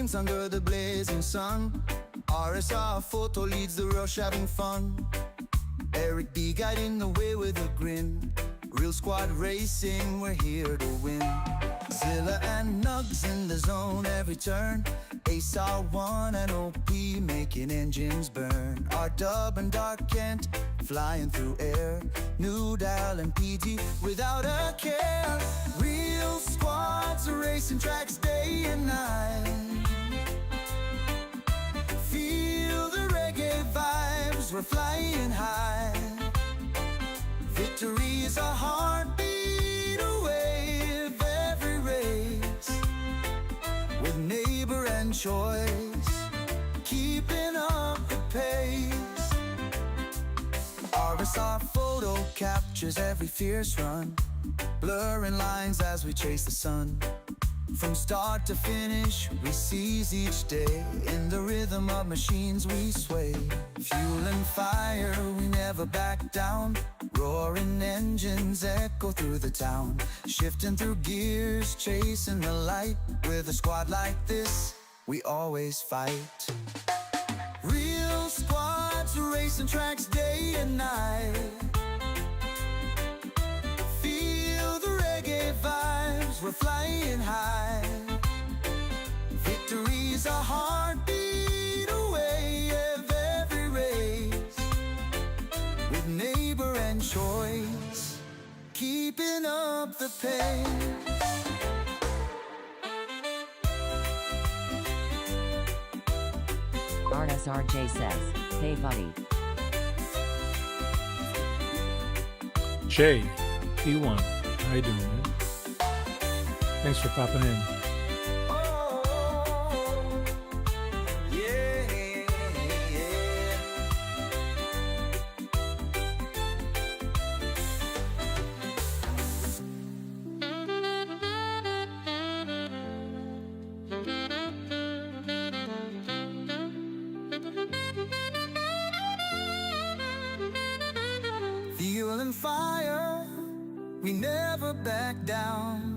dreams under the blazing sun. RSR photo leads the rush, having fun. Eric B guiding the way with a grin. Real squad racing, we're here to win. Zilla and Nugs in the zone every turn. Ace R1 and OP making engines burn. R-Dub and Dark Kent flying through air. Noodle and PG without a care. Real squads racing tracks day and night. Feel the reggae vibes, we're flying high. Victory is a heartbeat away of every race. With neighbor and choice, keeping up the pace. RSR photo captures every fierce run, blurring lines as we chase the sun. From start to finish, we seize each day. In the rhythm of machines we sway. Fuel and fire, we never back down. Roaring engines echo through the town. Shifting through gears, chasing the light. With a squad like this, we always fight. Real squads racing tracks day and night. Feel the reggae vibes, we're flying high. Victory's a heartbeat away of every race. With neighbor and choice, keeping up the pace. RSRJ says, hey buddy. Jay, E1, how you doing, man? Thanks for popping in. Fuel and fire, we never back down.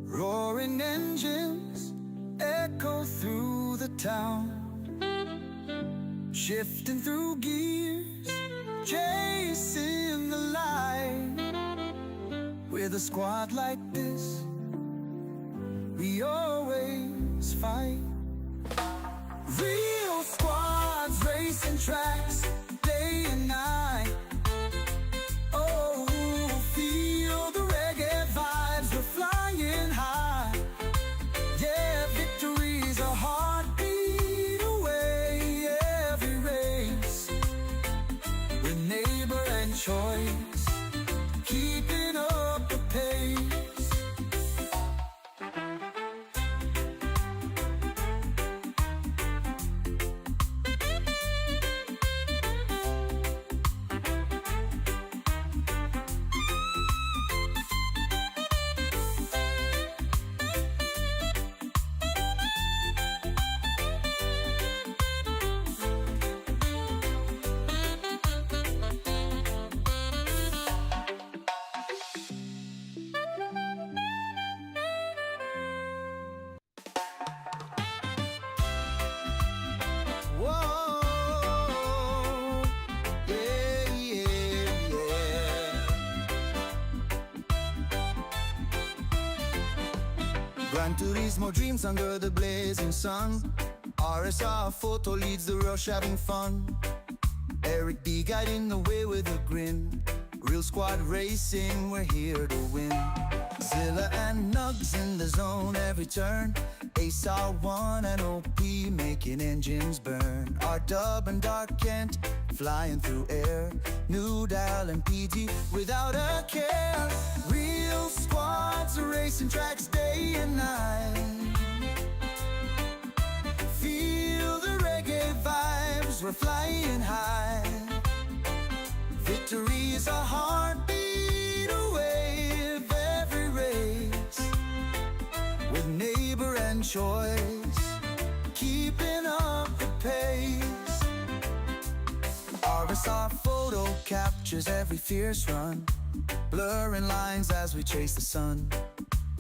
Roaring engines echo through the town. Shifting through gears, chasing the light. With a squad like this, we always fight. Real squads racing tracks day and night. Oh, feel the reggae vibes, we're flying high. Yeah, victory's a heartbeat away every race. With neighbor and choice, keeping up the pace. Gran Turismo dreams under the blazing sun. RSR photo leads the rush, having fun. Eric B guiding the way with a grin. Real squad racing, we're here to win. Zilla and Nugs in the zone every turn. Ace R1 and OP making engines burn. R-Dub and Dark Kent flying through air. Noodle and PG without a care. Real squads racing tracks day and night. Feel the reggae vibes, we're flying high. Victory is a heartbeat away of every race. With neighbor and choice, keeping up the pace. RSR photo captures every fierce run, blurring lines as we chase the sun.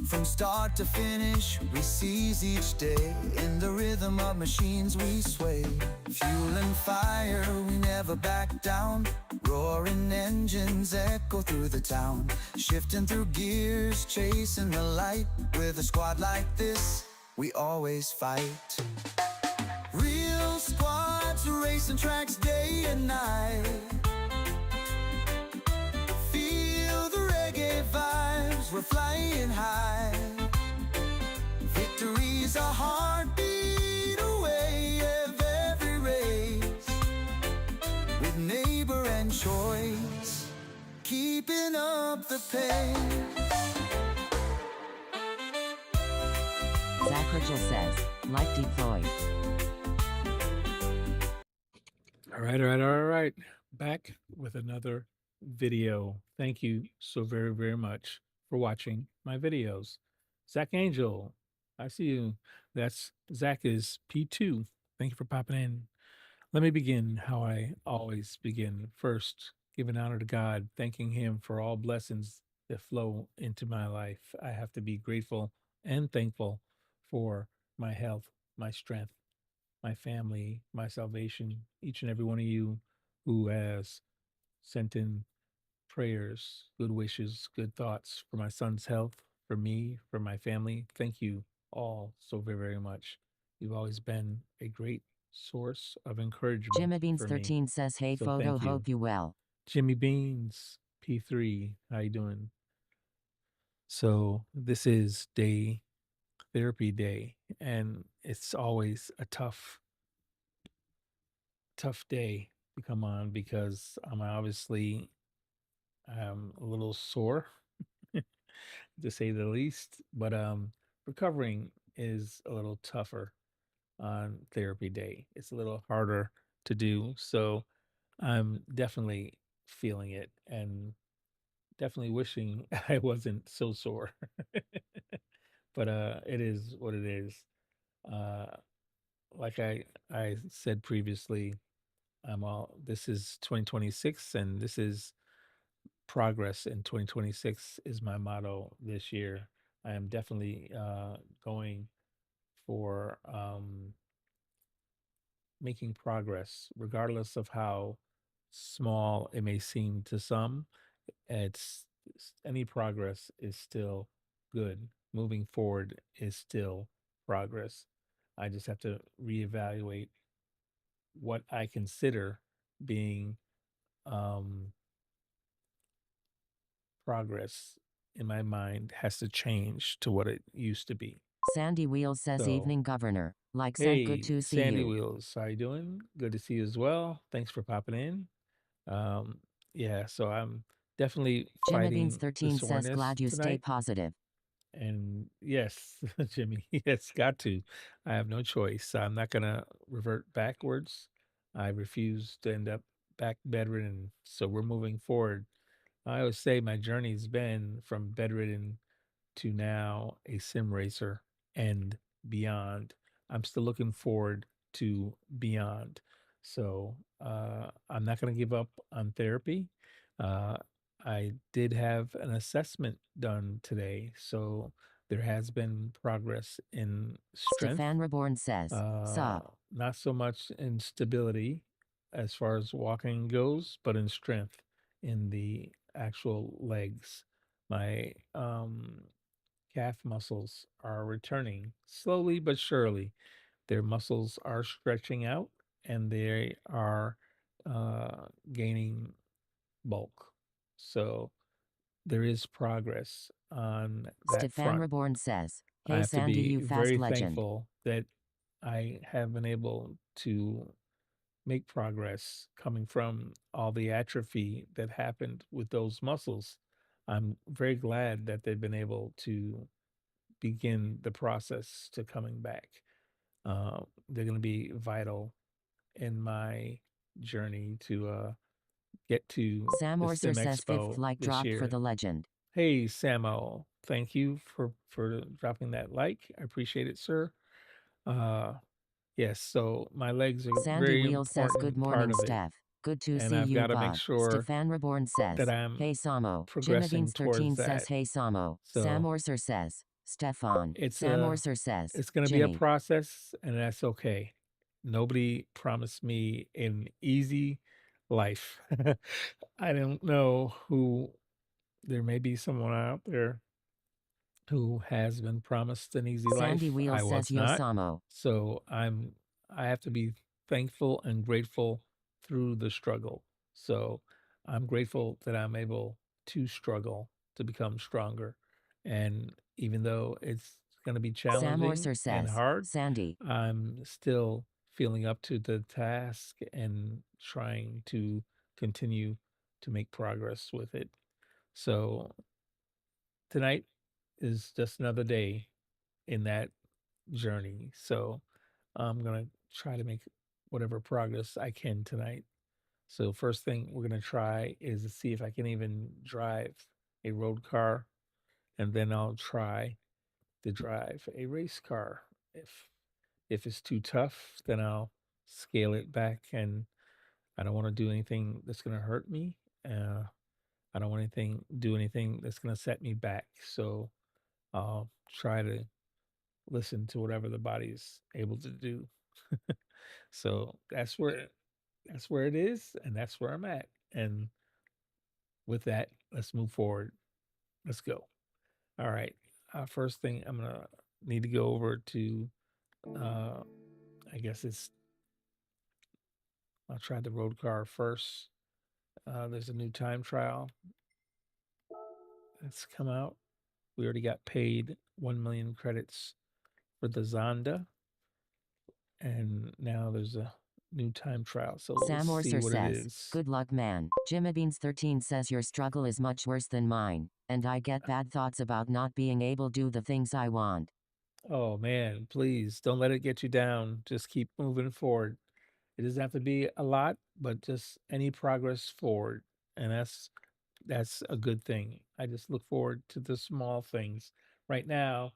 From start to finish, we seize each day. In the rhythm of machines we sway. Fuel and fire, we never back down. Roaring engines echo through the town. Shifting through gears, chasing the light. With a squad like this, we always fight. Real squads racing tracks day and night. Feel the reggae vibes, we're flying high. Victory's a heartbeat away of every race. With neighbor and choice, keeping up the pace. Zach Rachel says, like deployed. All right. Back with another video. Thank you so very, very much for watching my videos. Zach Angel, I see you. That's Zach is P2. Thank you for popping in. Let me begin how I always begin. First, giving honor to God, thanking Him for all blessings that flow into my life. I have to be grateful and thankful for my health, my strength, my family, my salvation, each and every one of you who has sent in prayers, good wishes, good thoughts for my son's health, for me, for my family. Thank you all so very, very much. You've always been a great source of encouragement. Jimmy Beans for 13 me. says, hey So photo, thank you. hope you well. Jimmy Beans, P3, how you doing? So this is therapy day, and it's always a tough day to come on because I'm obviously a little sore to say the least, but recovering is a little tougher on therapy day. It's a little harder to do, so I'm definitely feeling it and definitely wishing I wasn't so sore. But it is what it is. Uh like I said previously, this is 2026 and this is progress in 2026 is my motto this year. I am definitely going for making progress regardless of how small it may seem to some. Any progress is still good. Moving forward is still progress. I just have to reevaluate what I consider being progress in my mind has to change to what it used to be. Sandy Wheels says, So, evening governor. Like said, good hey, to see Sandy you. Wheels, how you doing? Good to see you as well. Thanks for popping in. Yeah, so I'm definitely Jimmy Beans fighting 13 the says, soreness glad you stay tonight. positive. And yes, Jimmy, yes, got to. I have no choice. I'm not gonna revert backwards. I refuse to end up back bedridden. So we're moving forward. I always say my journey's been from bedridden to now a sim racer and beyond. I'm still looking forward to beyond. So I'm not going to give up on therapy. Uh, I did have an assessment done today, so there has been progress in strength. Stefan Reborn says, sup. Not so much in stability as far as walking goes, but in strength in the actual legs. My calf muscles are returning slowly but surely. Their muscles are stretching out and they are gaining bulk. So there is progress on that Stefan front. Reborn says, I hey have to Sandy, be you fast very legend. thankful that I have been able to make progress coming from all the atrophy that happened with those muscles. I'm very glad that they've been able to begin the process to coming back. They're going to be vital in my journey to get to Sam the Orser Sim says, fifth Expo like this dropped for year. the legend. Hey, Samo, thank you for dropping that like. I appreciate it, sir. Uh, yes, so my legs are Sandy very Wheels says, good important part morning, of it, Steph. Good to and see I've you, got to make bud. sure Stefan Reborn says, that I'm hey Samo. Jimmy progressing Beans towards 13 says, that. hey Samo. Sam So Orser says, Stefan. Sam Orser says, it's going to be a Jimmy. process, and that's okay. Nobody promised me an easy life. I don't know who, there may be someone out there who has been promised an easy Sandy life. Wheel I says was not. Yosamo. So I have to be thankful and grateful through the struggle. So I'm grateful that I'm able to struggle to become stronger. And even though it's going to be Sam challenging Orser and says, hard, Sandy. I'm still feeling up to the task and trying to continue to make progress with it. So tonight is just another day in that journey. So I'm going to try to make whatever progress I can tonight. So first thing we're going to try is to see if I can even drive a road car, and then I'll try to drive a race car. If it's too tough, then I'll scale it back, and I don't want to do anything that's going to hurt me. I don't want do anything that's going to set me back. So I'll try to listen to whatever the body's able to do. So that's where it is, and that's where I'm at. And with that, let's move forward. Let's go. All right. First thing I'm gonna need to go over to I guess I'll try the road car first. There's a new time trial that's come out. We already got paid 1 million credits for the Zonda, and now there's a new time trial. So Sam let's see Orser what it says, is. good luck, man. Jimabeans13 says your struggle is much worse than mine, and I get bad thoughts about not being able to do the things I want. Oh man, please don't let it get you down. Just keep moving forward. It doesn't have to be a lot, but just any progress forward. And that's a good thing. I just look forward to the small things. Right now,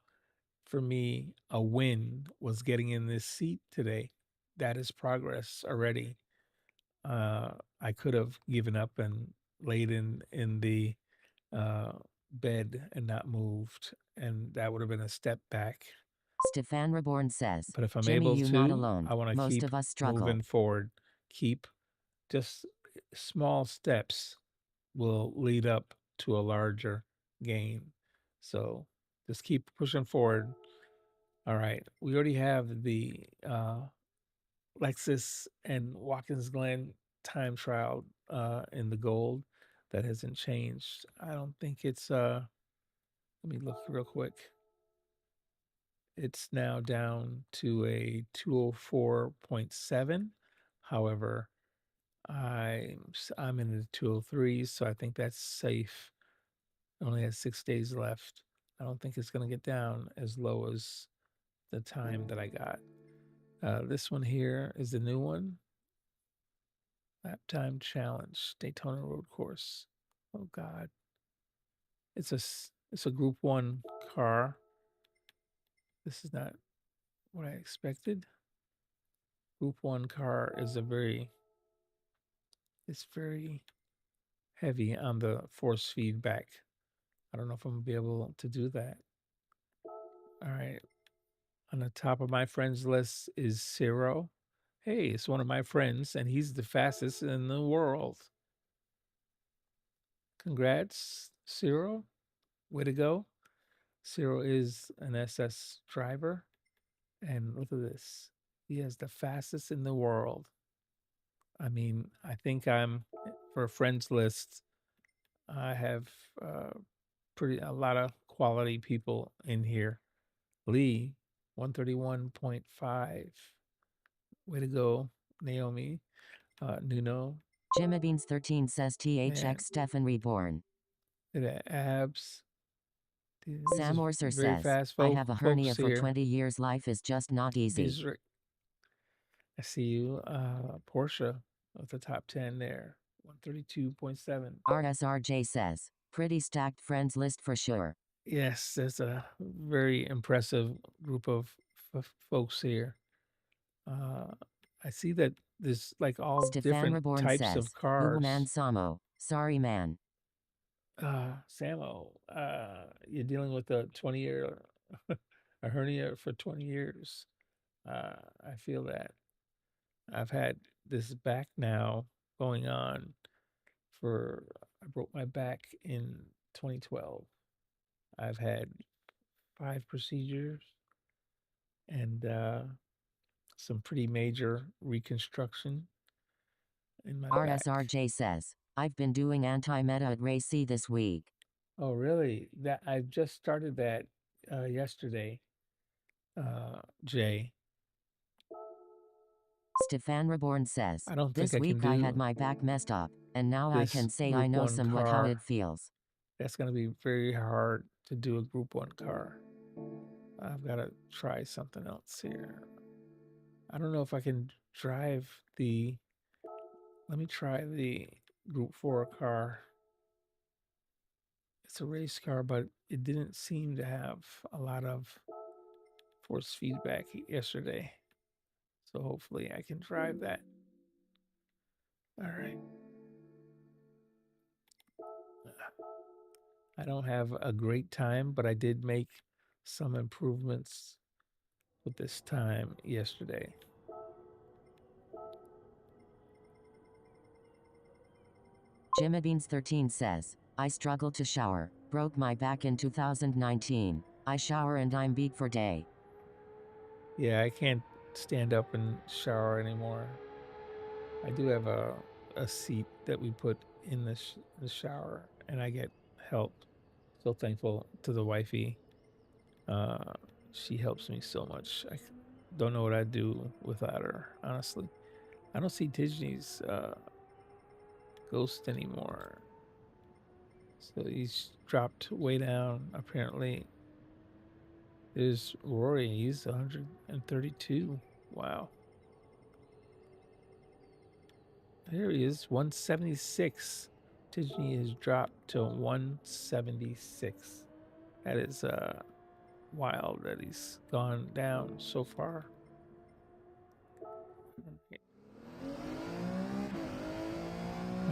for me, a win was getting in this seat today. That is progress already. I could have given up and laid in the bed and not moved, and that would have been a step back. Stefan Reborn says, But if I'm Jimmy, able you not to, alone. I want to Most keep of us struggle. moving forward. Keep just small steps will lead up to a larger gain. So just keep pushing forward. All right. We already have the Lexus and Watkins Glen time trial in the gold. That hasn't changed. I don't think it's let me look real quick. It's now down to a 204.7. However, I'm in the 203s, so I think that's safe. It only has 6 days left. I don't think it's going to get down as low as the time that I got. This one here is the new one. Lap time challenge, Daytona Road Course. Oh God, it's a Group 1 car. This is not what I expected. Group 1 car is it's very heavy on the force feedback. I don't know if I'm gonna be able to do that. All right. On the top of my friends list is Ciro. Hey, it's one of my friends, and he's the fastest in the world. Congrats, Ciro. Way to go. Ciro is an SS driver. And look at this. He is the fastest in the world. I mean, I think for a friends list, I have a lot of quality people in here. Lee, 131.5. Way to go, Naomi. Nuno. Jimabeans13 says THX Stefan Reborn. The abs. These Sam are Orser very says, fast I have a hernia folks for here. 20 years. Life is just not easy. I see you. Porsche with the top 10 there. 132.7. RSRJ says, pretty stacked friends list for sure. Yes, there's a very impressive group of folks here. I see that there's like all Stefan different Reborn types says, of cars. man Samo. Sorry, man. Samo, you're dealing with a 20-year a hernia for 20 years. I feel that. I've had this back now going on for, I broke my back in 2012. I've had 5 procedures and some pretty major reconstruction in my back. RSRJ says, I've been doing anti-meta at Racy this week. Oh, really? That I just started that yesterday, Jay. Stefan Reborn says, I don't think this I can week I had do my back messed up, and now I this can say I Group know 1 somewhat how car. it feels. That's going to be very hard to do a Group 1 car. I've got to try something else here. I don't know if I can drive the, let me try the Group 4 car. It's a race car, but it didn't seem to have a lot of force feedback yesterday. So hopefully I can drive that. All right. I don't have a great time, but I did make some improvements with this time yesterday. JimmyBeans13 says, I struggle to shower, broke my back in 2019. I shower and I'm beat for day. Yeah, I can't stand up and shower anymore. I do have a seat that we put in the shower, and I get help. So thankful to the wifey. She helps me so much. I don't know what I'd do without her, honestly. I don't see Disney's ghost anymore. So he's dropped way down, apparently. There's Rory, he's 132. Wow. There he is, 176. Disney has dropped to 176. That is wild that he's gone down so far.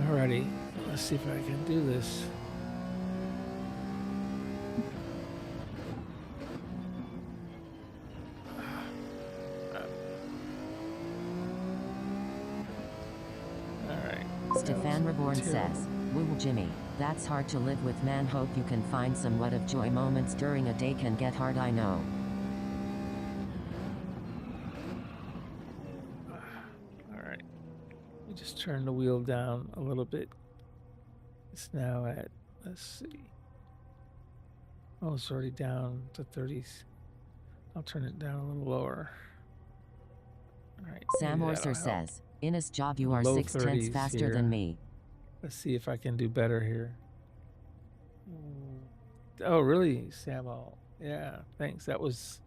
Alrighty, let's see if I can do this. Alright. Stefan Reborn says, Woo Jimmy, that's hard to live with, man. Hope you can find somewhat of joy. Moments during a day can get hard, I know. Alright. Let me just turn the wheel down a little bit. It's now at, let's see. Oh, it's already down to 30s. I'll turn it down a little lower. Alright. Sam Orser says, Innes job, you are Low 6/10 30s faster here. than me. Let's see if I can do better here. Oh, really, Samuel? Yeah, thanks. That was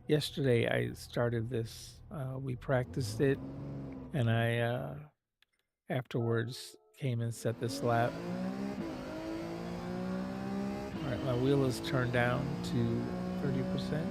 yesterday. I started this. We practiced it, and I afterwards came and set this lap. All right, my wheel is turned down to 30%.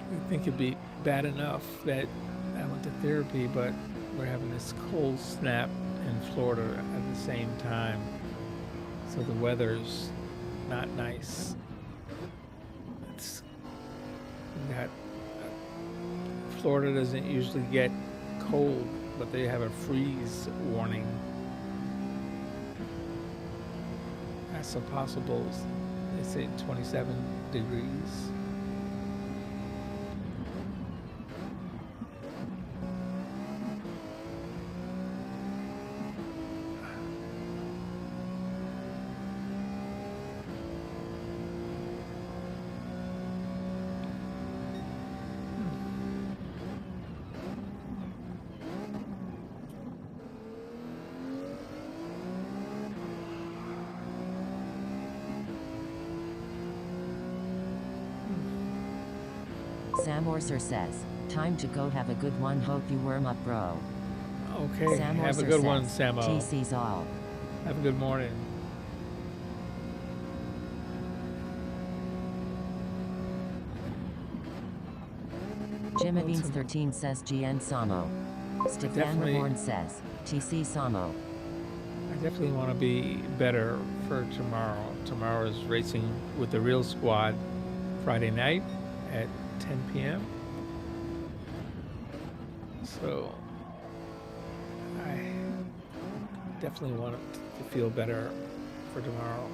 I think it'd be bad enough that I went to therapy, but we're having this cold snap in Florida at the same time. So the weather's not nice. It's got, Florida doesn't usually get cold, but they have a freeze warning. That's a possible, they say 27 degrees. Sam Orser says, time to go, have a good one, hope you warm up, bro. Okay, Sam have a Orser good one, says, Samo. TC's all. Have a good morning. Jimmy Beans 13 says GN Samo. Stefan Reborn says, TC Samo. I definitely want to be better for tomorrow. Tomorrow is racing with the real squad Friday night at 10 p.m. So I definitely want to feel better for tomorrow.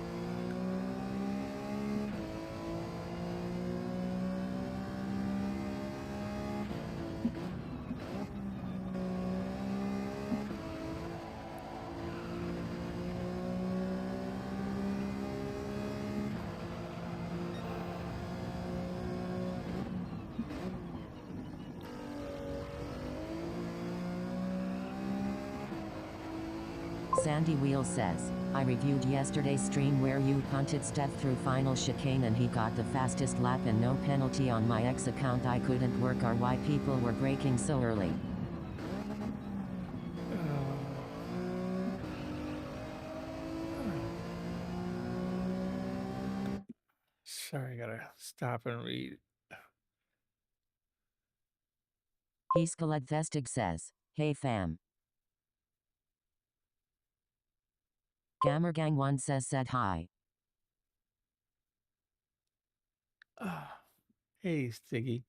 Sandy Wheel says, I reviewed yesterday's stream where you punted Steph through final chicane and he got the fastest lap and no penalty. On my ex account I couldn't work out why people were braking so early. Sorry, I gotta stop and read. Heeskaled Vestig says, hey fam. Gamergang1 said hi. Hey, Stiggy.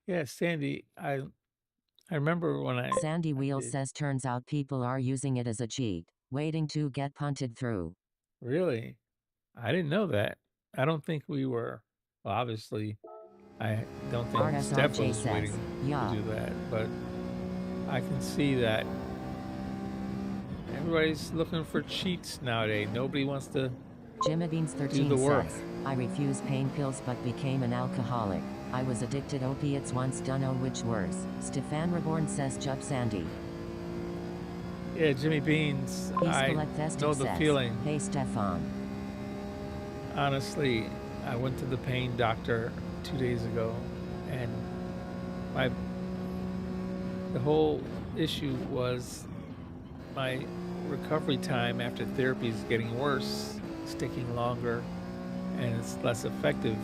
Yeah, Sandy, I remember when I... Sandy Wheel says turns out people are using it as a cheat, waiting to get punted through. Really? I didn't know that. I don't think we were... Well, obviously, I don't think RSRJ Steph was says, waiting yeah. to do that, but I can see that everybody's looking for cheats nowadays. Nobody wants to Jimmy Beans 13 do the work. says, I refuse pain pills but became an alcoholic. I was addicted opiates once, dunno which worse. Stefan Reborn says Jup Sandy. Yeah, Jimmy Beans, I know the feeling. Hey Stefan. Honestly, I went to the pain doctor 2 days ago, and the whole issue was my recovery time after therapy is getting worse, it's taking longer, and it's less effective.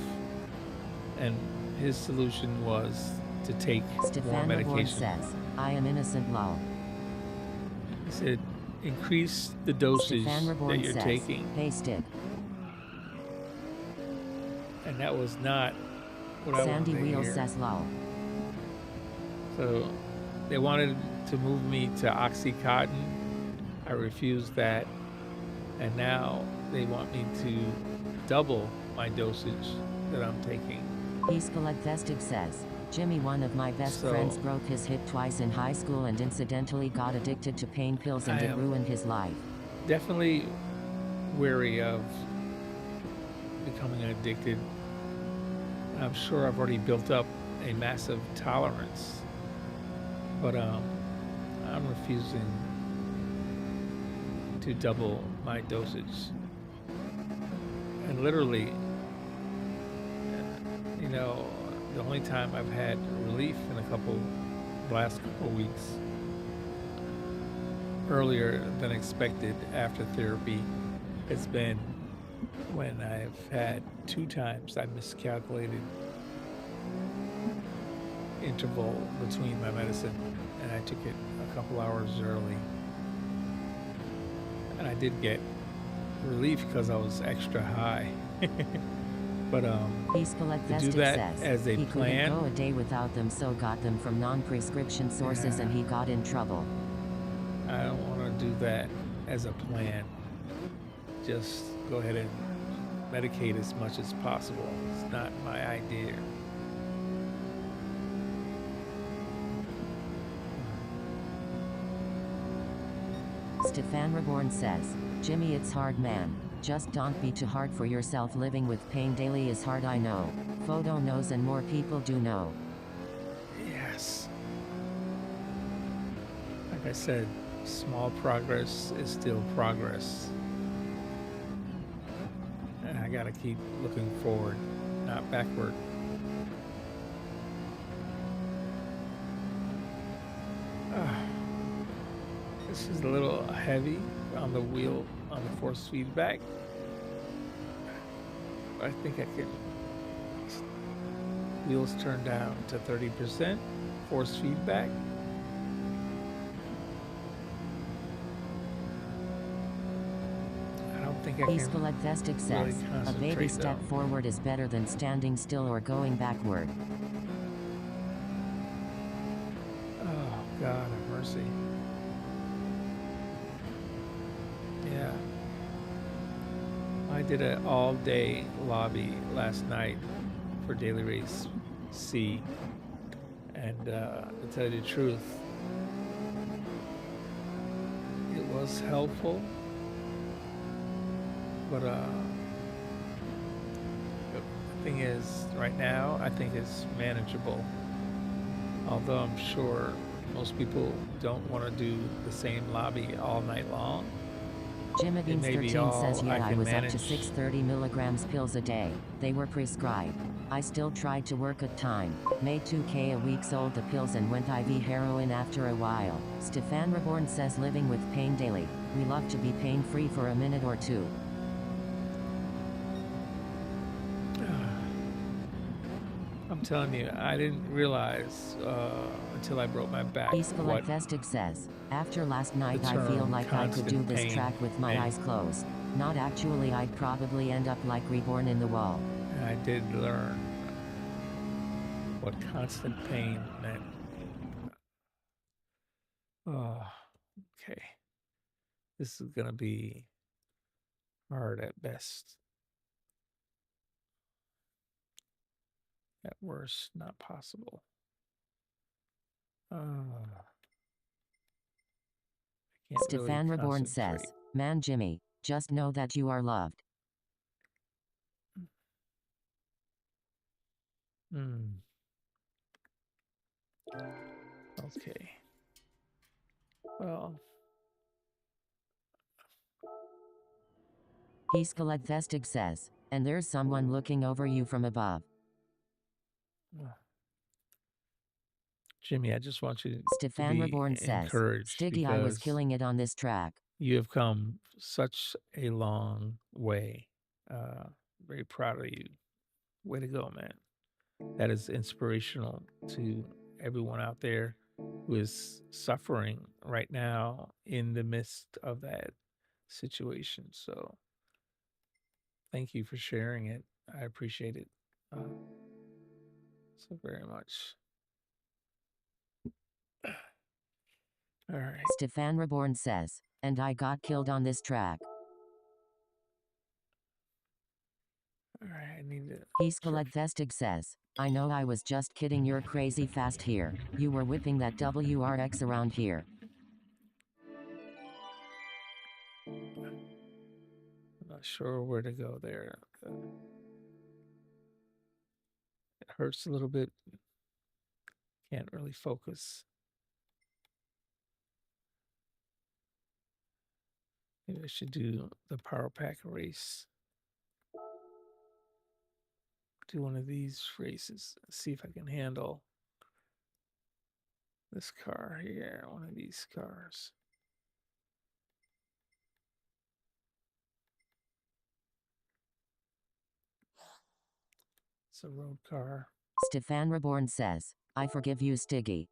And his solution was to take more medication. Says, I am innocent, lol. He said, increase the dosage that you're taking. Hey Stick. And that was not what I wanted to hear. Sandy Wheel says lol. So they wanted to move me to Oxycontin. I refused that. And now they want me to double my dosage that I'm taking. Heeskaled Vestig says, Jimmy, one of my best friends broke his hip twice in high school and incidentally got addicted to pain pills and it ruined his life. Definitely wary of becoming addicted. I'm sure I've already built up a massive tolerance, but I'm refusing to double my dosage. And literally, you know, the only time I've had relief in the last couple of weeks, earlier than expected after therapy, it's been when I've had 2 times I miscalculated interval between my medicine, and I took it a couple hours early. And I did get relief because I was extra high. But to do that as a plan, couldn't go a day without them, so got them from non-prescription sources, and he got in trouble. I don't want to do that as a plan. Just go ahead and medicate as much as possible. It's not my idea. Stefan Reborn says, Jimmy, it's hard, man. Just don't be too hard for yourself. Living with pain daily is hard, I know. Photo knows and more people do know. Yes. Like I said, small progress is still progress. And I gotta keep looking forward, not backward. This is a little heavy on the wheel, on the force feedback. I think I can. Wheels turn down to 30%. Force feedback. I don't think I can. Peaceful Advestic really says, a concentrate, baby step though. forward is better than standing still or going backward. Oh, God have mercy. Yeah. I did an all-day lobby last night for Daily Race C. And to tell you the truth, it was helpful. But the thing is, right now, I think it's manageable. Although I'm sure most people don't want to do the same lobby all night long. Jimmy Beans may be 13 all says, yeah, I I can was up to manage. 630 milligrams pills a day. They were prescribed. I still tried to work at time. Made 2K a week, sold the pills and went IV heroin after a while. Stefan Reborn says, living with pain daily. We love to be pain-free for a minute or two. I'm telling you, I didn't realize until I broke my back Peaceful what Festic says, after last night the I feel term like I could do constant this pain track with my meant. eyes closed. Not actually, I'd probably end up like Reborn in the wall. And I did learn what constant pain meant. Oh, okay. This is gonna be hard at best. At worst, not possible. Stefan Reborn says, man Jimmy, just know that you are loved. Okay. Well. Heeskaled Vestig says, and there's someone looking over you from above. Jimmy, I just want you Stefan to Reborn be says, encouraged Stiggy, I was killing it on this track. You have come such a long way. Very proud of you. Way to go, man. That is inspirational to everyone out there who is suffering right now in the midst of that situation. So thank you for sharing it. I appreciate it so very much. All right. Stefan Reborn says, and I got killed on this track. All right, I need to... Heeskaled Vestig says, I know I was just kidding, you're crazy fast here. You were whipping that WRX around here. I'm not sure where to go there. It hurts a little bit. Can't really focus. Maybe I should do the Power Pack race. Do one of these races. See if I can handle this car here. One of these cars. It's a road car. Stefan Reborn says, I forgive you, Stiggy.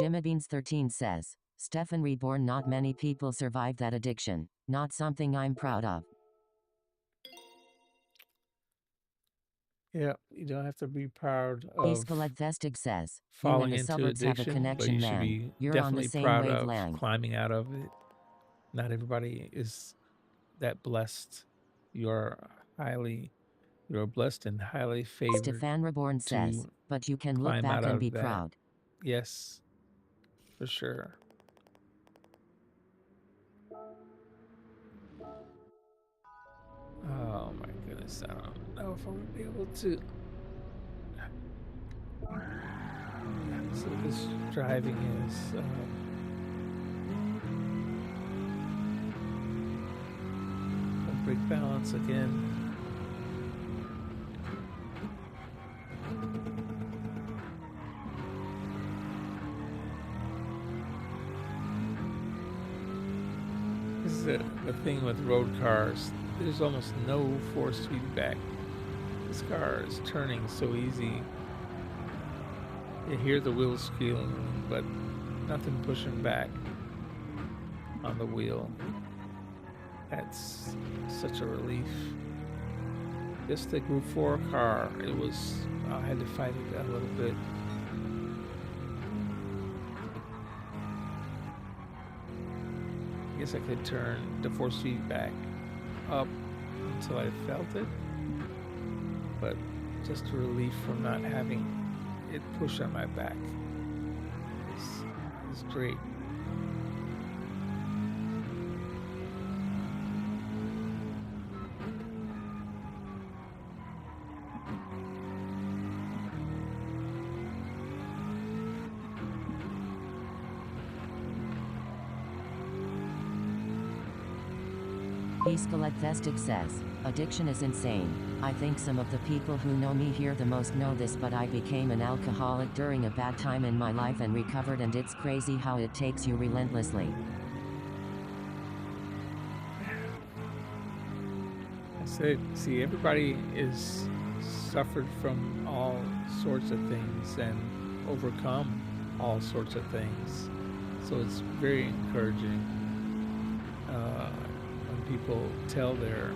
Jimmy Beans 13 says, Stefan Reborn, not many people survive that addiction. Not something I'm proud of. Yeah, you don't have to be proud of Heeskaled Vestig says, falling you and the into suburbs have a addiction, connection, but you should man. be You're definitely on the same proud wavelength. of climbing out of it. Not everybody is that blessed. You're blessed and highly favored. Stefan Reborn says, but you can look back and be proud. Yes, for sure. Oh my goodness, I don't know if I'm gonna be able to. So this driving is brake balance again. the thing with road cars. There's almost no force feedback. This car is turning so easy. You hear the wheels squealing, but nothing pushing back on the wheel. That's such a relief. Just the Group 4 car, I had to fight it a little bit. I guess I could turn the force feedback up until I felt it, but just a relief from not having it push on my back is great. Escaletestic says, addiction is insane. I think some of the people who know me here the most know this, but I became an alcoholic during a bad time in my life and recovered, and it's crazy how it takes you relentlessly. See, everybody is suffered from all sorts of things and overcome all sorts of things. So it's very encouraging when people tell their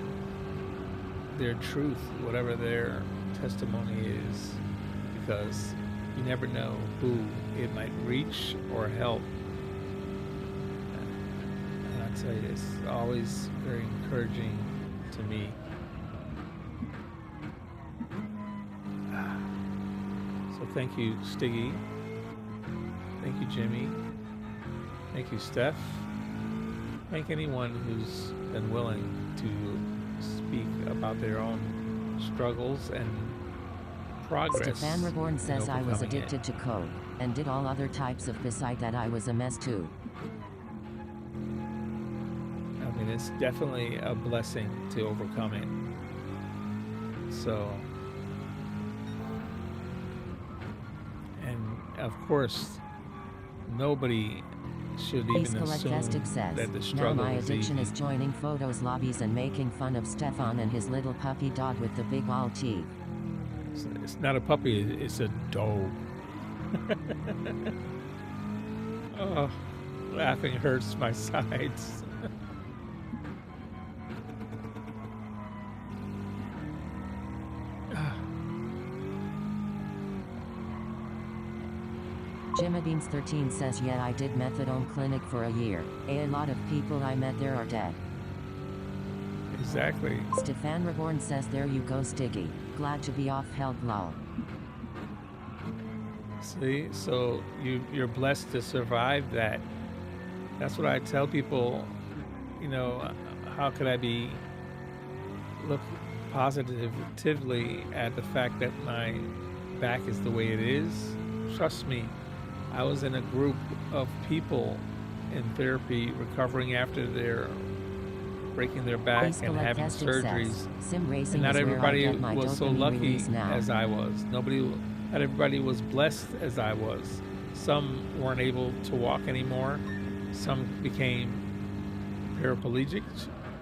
truth, whatever their testimony is, because you never know who it might reach or help. And I tell you, it's always very encouraging to me. So thank you, Stiggy. Thank you, Jimmy. Thank you, Steph. Thank anyone who's been willing to speak about their own struggles and progress. Stefan Reborn says I was overcoming addicted to coke and did all other types of beside that I was a mess too. I mean, it's definitely a blessing to overcome it. So, and of course, nobody should even assume says, that the now struggle my is addiction easy. is joining photos lobbies and making fun of Stefan and his little puppy dog with the big all teeth. It's not a puppy, it's a dog. Oh, laughing hurts my sides. Jimabeans13 says, yeah, I did methadone clinic for a year. A lot of people I met there are dead. Exactly. Stefan Reborn says, there you go, Stiggy. Glad to be off help, lol. See, so you're blessed to survive that. That's what I tell people, you know, how could I look positively at the fact that my back is the way it is? Trust me, I was in a group of people in therapy recovering after breaking their back and having surgeries. And not everybody was so lucky as I was. Not everybody was blessed as I was. Some weren't able to walk anymore. Some became paraplegic.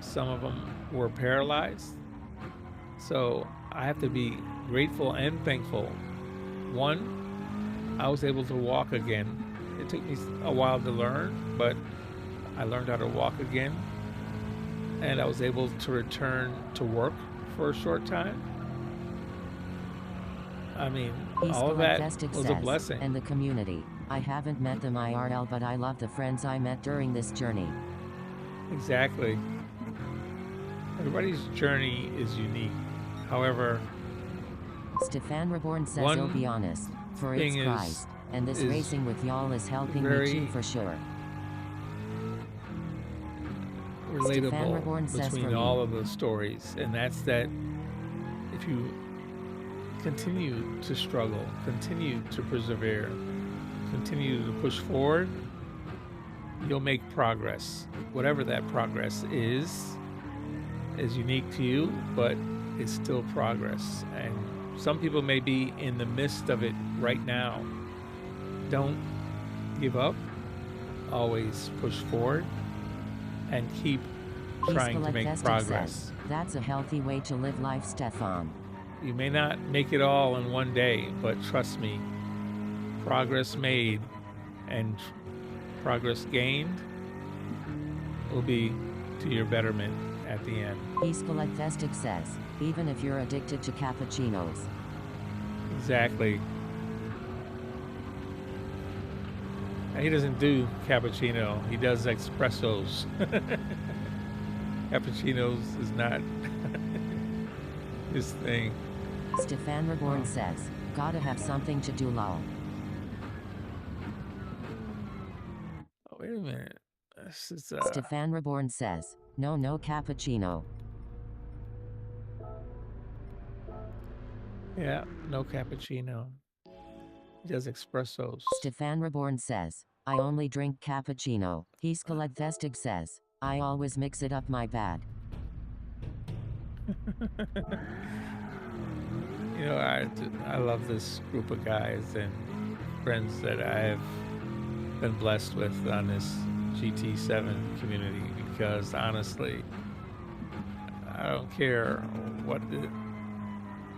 Some of them were paralyzed. So I have to be grateful and thankful. One, I was able to walk again. It took me a while to learn, but I learned how to walk again. And I was able to return to work for a short time. I mean, all of that was a blessing. And the community. I haven't met them IRL, but I love the friends I met during this journey. Exactly. Everybody's journey is unique. However, Stefan Reborn says, I'll be honest, for its Christ, and this racing with y'all is helping me too for sure. Relatable between all of the stories, and that's that if you continue to struggle, continue to persevere, continue to push forward, you'll make progress. Whatever that progress is unique to you, but it's still progress. And some people may be in the midst of it right now. Don't give up. Always push forward and keep trying to make progress. Says, that's a healthy way to live life, Stefan. You may not make it all in one day, but trust me, progress made and progress gained will be to your betterment at the end. Escalatestic says, even if you're addicted to cappuccinos. Exactly. And he doesn't do cappuccino, he does espressos. Cappuccinos is not his thing. Stefan Reborn says, gotta have something to do, lol. Oh, wait a minute. This is, Stefan Reborn says, no cappuccino. Yeah, no cappuccino. He does espressos. Stefan Reborn says, I only drink cappuccino. Escalatestic says, I always mix it up, my bad. You know, I love this group of guys and friends that I have been blessed with on this GT7 community, because honestly, I don't care what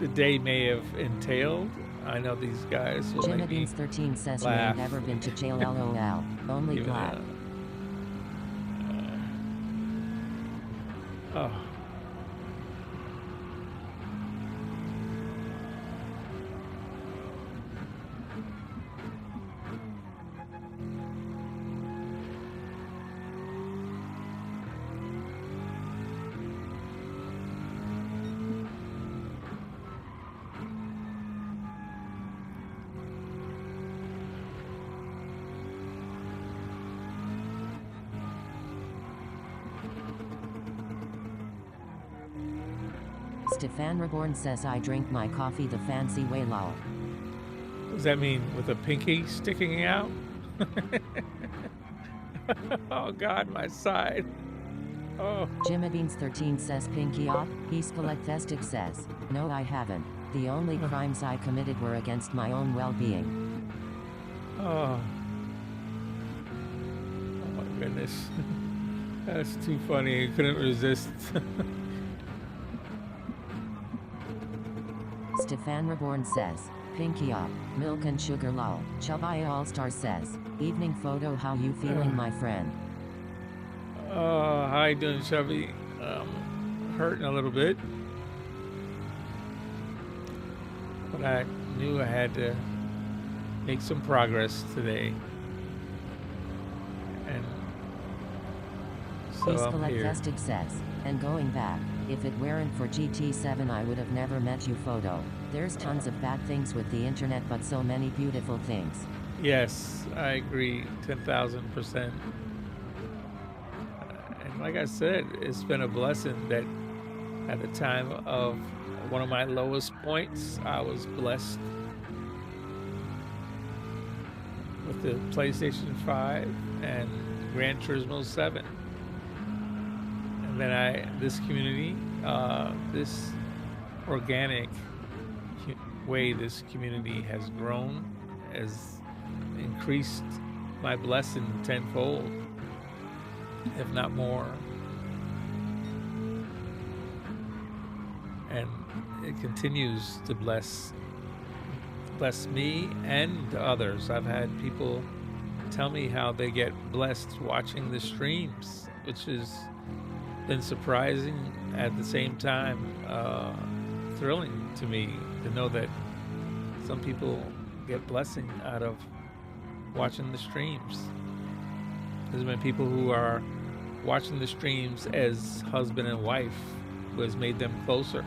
the day may have entailed. I know these guys will make me 13 says laugh. you ain't never been to jail, lol. Only Even, glad. Oh. Stefan Reborn says I drink my coffee the fancy way, lol. Does that mean with a pinky sticking out? Oh God, my side. Oh. Jimabeans 13 says pinky up. Escalatestic says, no I haven't. The only crimes I committed were against my own well-being. Oh. Oh my goodness. That's too funny. I couldn't resist. Stefan Reborn says, pinky up, milk and sugar, lol. Chabaya All-Star says, evening photo, how you feeling, my friend? Oh, how you doing, Chubby? Hurting a little bit. But I knew I had to make some progress today. And so I'm here. Escalatestic says, and going back, if it weren't for GT7 I would have never met you, photo. There's tons of bad things with the internet, but so many beautiful things. Yes, I agree 10,000%. And like I said, it's been a blessing that at the time of one of my lowest points, I was blessed with the PlayStation 5 and Gran Turismo 7. And then this community, this organic way this community has grown has increased my blessing tenfold, if not more. And it continues to bless me and others. I've had people tell me how they get blessed watching the streams, which has been surprising, at the same time thrilling to me to know that some people get blessing out of watching the streams. There's been people who are watching the streams as husband and wife, who has made them closer.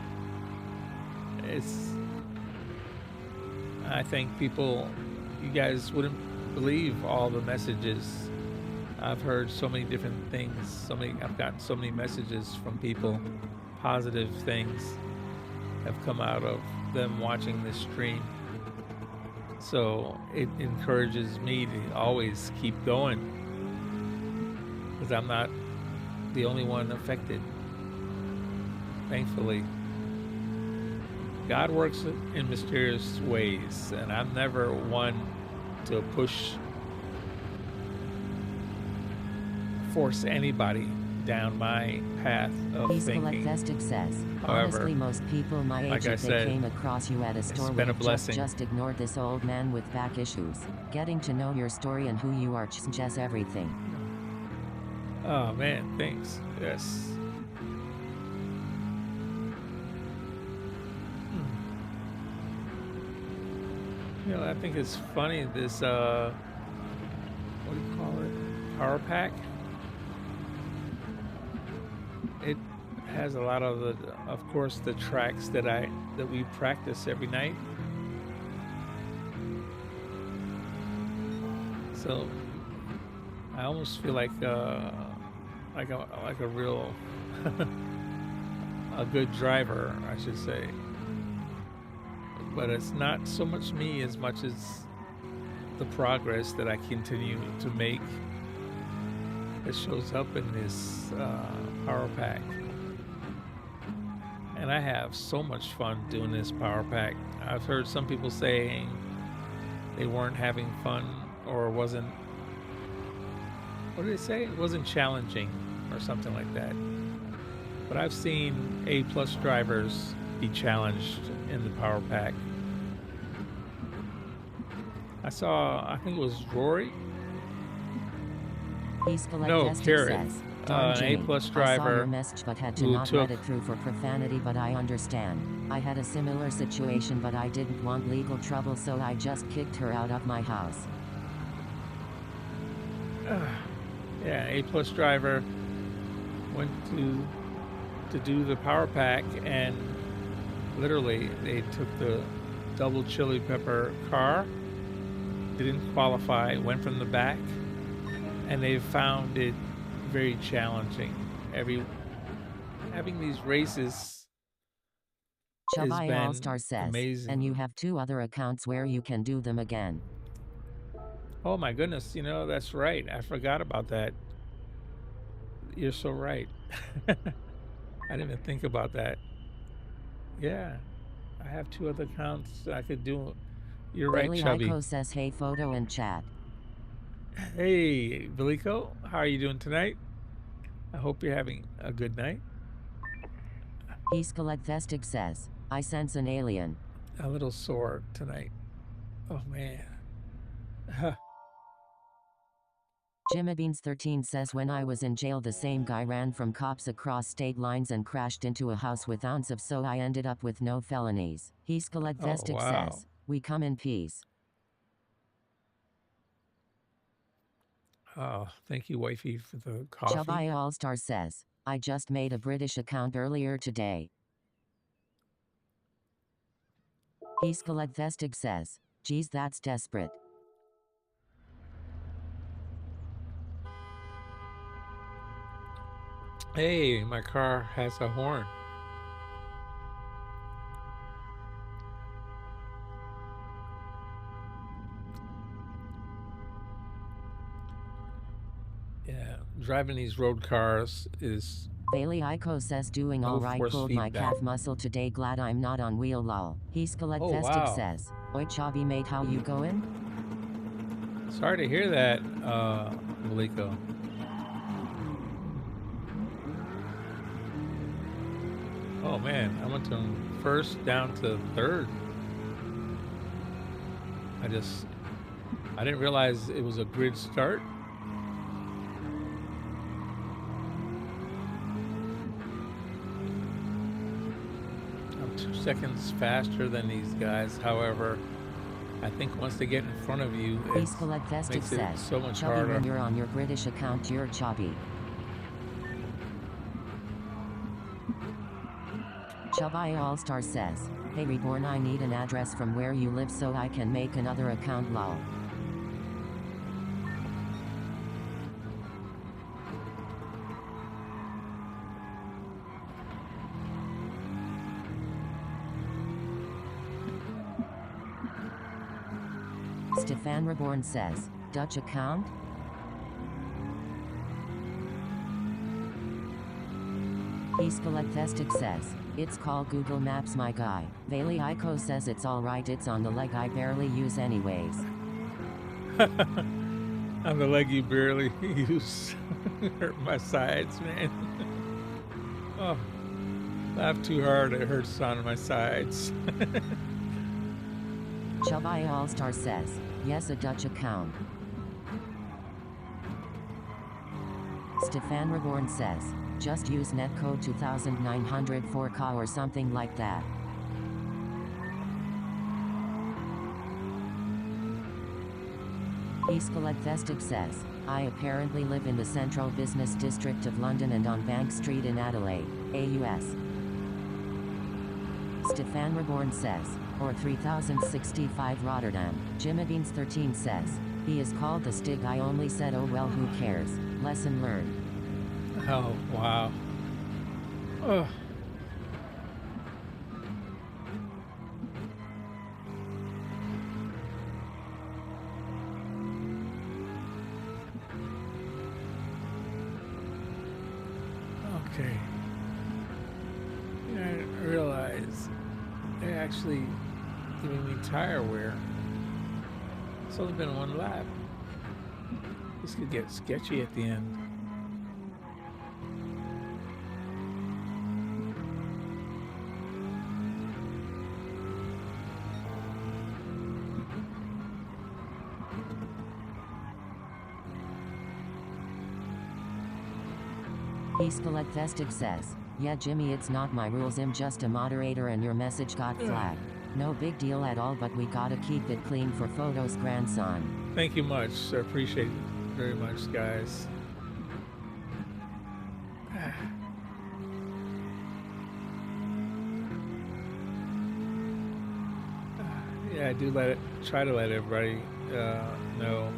I think people, you guys wouldn't believe all the messages. I've heard so many different things. I've gotten so many messages from people, positive things have come out of them watching this stream. So it encourages me to always keep going, because I'm not the only one affected, thankfully. God works in mysterious ways, and I'm never one to force anybody down my path of Peace Collect thinking. Vestig says, However, honestly, most people my age, like I if they said, came across you at a store, been would a have blessing. just ignored this old man with back issues. Getting to know your story and who you are changes everything. Oh man, thanks. Yes. You know, I think it's funny, this what do you call it? Power pack. It has a lot of of course, the tracks that we practice every night. So I almost feel like a real a good driver, I should say. But it's not so much me as much as the progress that I continue to make. It shows up in this power pack. And I have so much fun doing this power pack. I've heard some people saying they weren't having fun, or wasn't, what did they say? It wasn't challenging or something like that. But I've seen A+ drivers be challenged in the power pack. I think it was Rory. No, Karen. An A+ driver, I saw your message but had to not let it through for profanity, but I understand. I had a similar situation, but I didn't want legal trouble, so I just kicked her out of my house. Yeah, A+ driver went to do the power pack, and literally they took the double chili pepper car, didn't qualify, went from the back, and they found it very challenging. Having these races has Chabai been All-Star says, amazing. and you have 2 other accounts where you can do them again. Oh my goodness, you know, that's right. I forgot about that. You're so right. I didn't even think about that. Yeah, I have 2 other accounts I could do. You're right, Billy Chubby. Ico says, hey, photo and chat. Hey, Vilico, how are you doing tonight? I hope you're having a good night. Peace Collect Vestig says, I sense an alien. A little sore tonight. Oh man. Jimmybeans13 says, when I was in jail, the same guy ran from cops across state lines and crashed into a house with ounce of, so I ended up with no felonies. Peace Collect Vestig says, we come in peace. Oh, thank you, wifey, for the coffee. Chabai All-Star says, I just made a British account earlier today. Peace Collect Vestig says, geez, that's desperate. Hey, my car has a horn. Yeah, driving these road cars is... Bailey Ico says, doing no all right, pulled my feedback. calf muscle today, glad I'm not on wheel lol. Peace Collect Vestig says, oi Chabi mate, how you going? Sorry to hear that, Maliko. Oh man, I went from first down to third. I didn't realize it was a grid start. I'm 2 seconds faster than these guys. However, I think once they get in front of you, it makes it so much harder. When you're on your British account, you're Chubby. Chabai All-Star says, hey Reborn, I need an address from where you live so I can make another account lol. Stefan Reborn says, Dutch account? Peace Collect Vestig says, it's called Google Maps my guy. Bailey Ico says it's alright, it's on the leg I barely use anyways. On the leg you barely use. Hurt my sides, man. Oh, laugh too hard, it hurts on my sides. Chubby All-Star says, yes, a Dutch account. Stefan Reborn says, just use netcode 2904K or something like that. Escalade Festive says, I apparently live in the central business district of London and on Bank Street in Adelaide, AUS. Stefan Reborn says, or 3065 Rotterdam. Jimmybeans 13 says, he is called the Stig. I only said oh well, who cares. Lesson learned. Oh, wow. Oh. Okay. I didn't realize they're actually giving me tire wear. It's only been one lap. This could get sketchy at the end. Escalade Festive says, yeah Jimmy, it's not my rules, I'm just a moderator and your message got flagged. No big deal at all, but we gotta keep it clean for photos, grandson. Thank you much. I appreciate it very much, guys. Yeah, I do try to let everybody know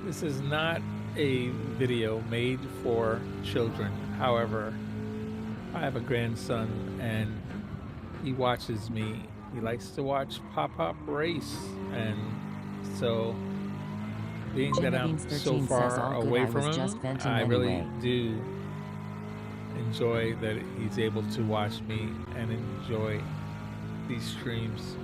this is not a video made for children. However, I have a grandson and he watches me. He likes to watch Pop Race, and so being that I'm so far away from him, I really do enjoy that he's able to watch me and enjoy these streams.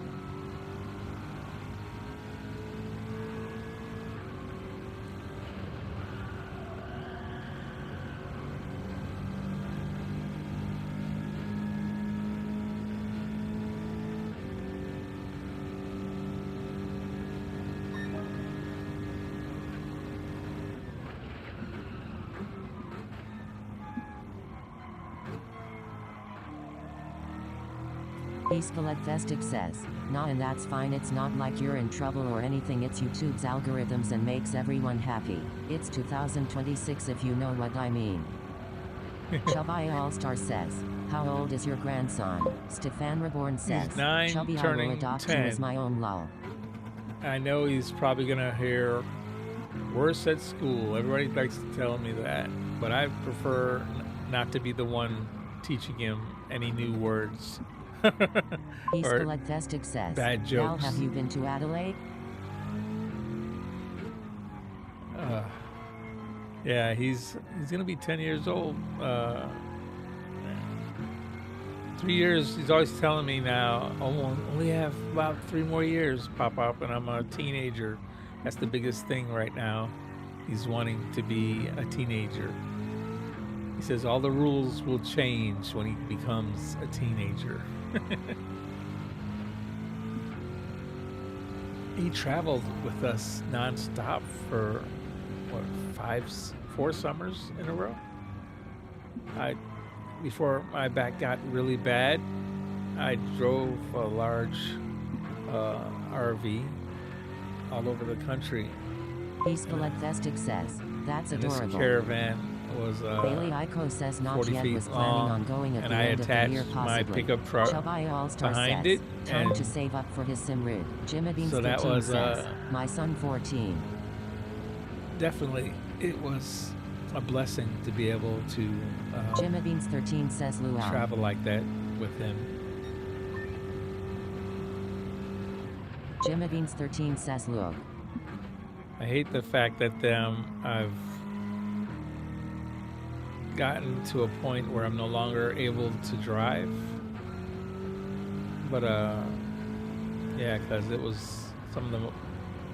Escalade Festive says, nah, and that's fine, it's not like you're in trouble or anything, it's YouTube's algorithms and makes everyone happy. It's 2026 if you know what I mean. Chubby All-Star says, how old is your grandson? Stefan Reborn says, he's 9, Chubby, I will adopt you as my own lol. I know he's probably gonna hear worse at school. Everybody likes to tell me that, but I prefer not to be the one teaching him any new words. Escalade Festive says, bad jokes. Val, have you been to Adelaide? Yeah, he's gonna be 10 years old. 3 years. He's always telling me now, oh, only have about 3 more years, Pop, and I'm a teenager. That's the biggest thing right now. He's wanting to be a teenager. He says all the rules will change when he becomes a teenager. He traveled with us nonstop for what, 4 summers in a row. Before my back got really bad, I drove a large RV all over the country. Escalade Festive says, that's adorable. This caravan was Bailey Ico says not 40 yet, feet was planning long, on going at and the I end of the year attached possibly. my pickup truck Chubby All-Star behind says, it, time and to save up for his Simrid. Jimmybeans so that 13 was, says, my son 14. definitely, it was a blessing to be able to Jimmybeans 13 says luau. travel like that with him. Jimmybeans 13 says luau. I hate the fact that I've gotten to a point where I'm no longer able to drive. But yeah, because it was some of the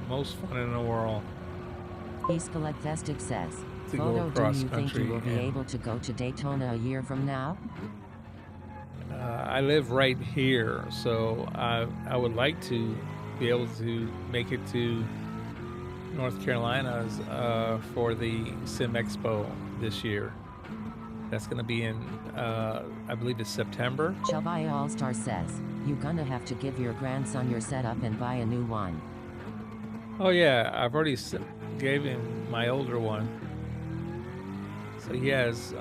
most fun in the world. Escaletestic says, to go Photo, do across you think country. you will be And, able to go to Daytona a year from now? I live right here, so I would like to be able to make it to North Carolina's for the Sim Expo this year. That's going to be in, I believe it's September. Chubby All-Star says, you gonna have to give your grandson your setup and buy a new one. Oh yeah, I've already gave him my older one. So he has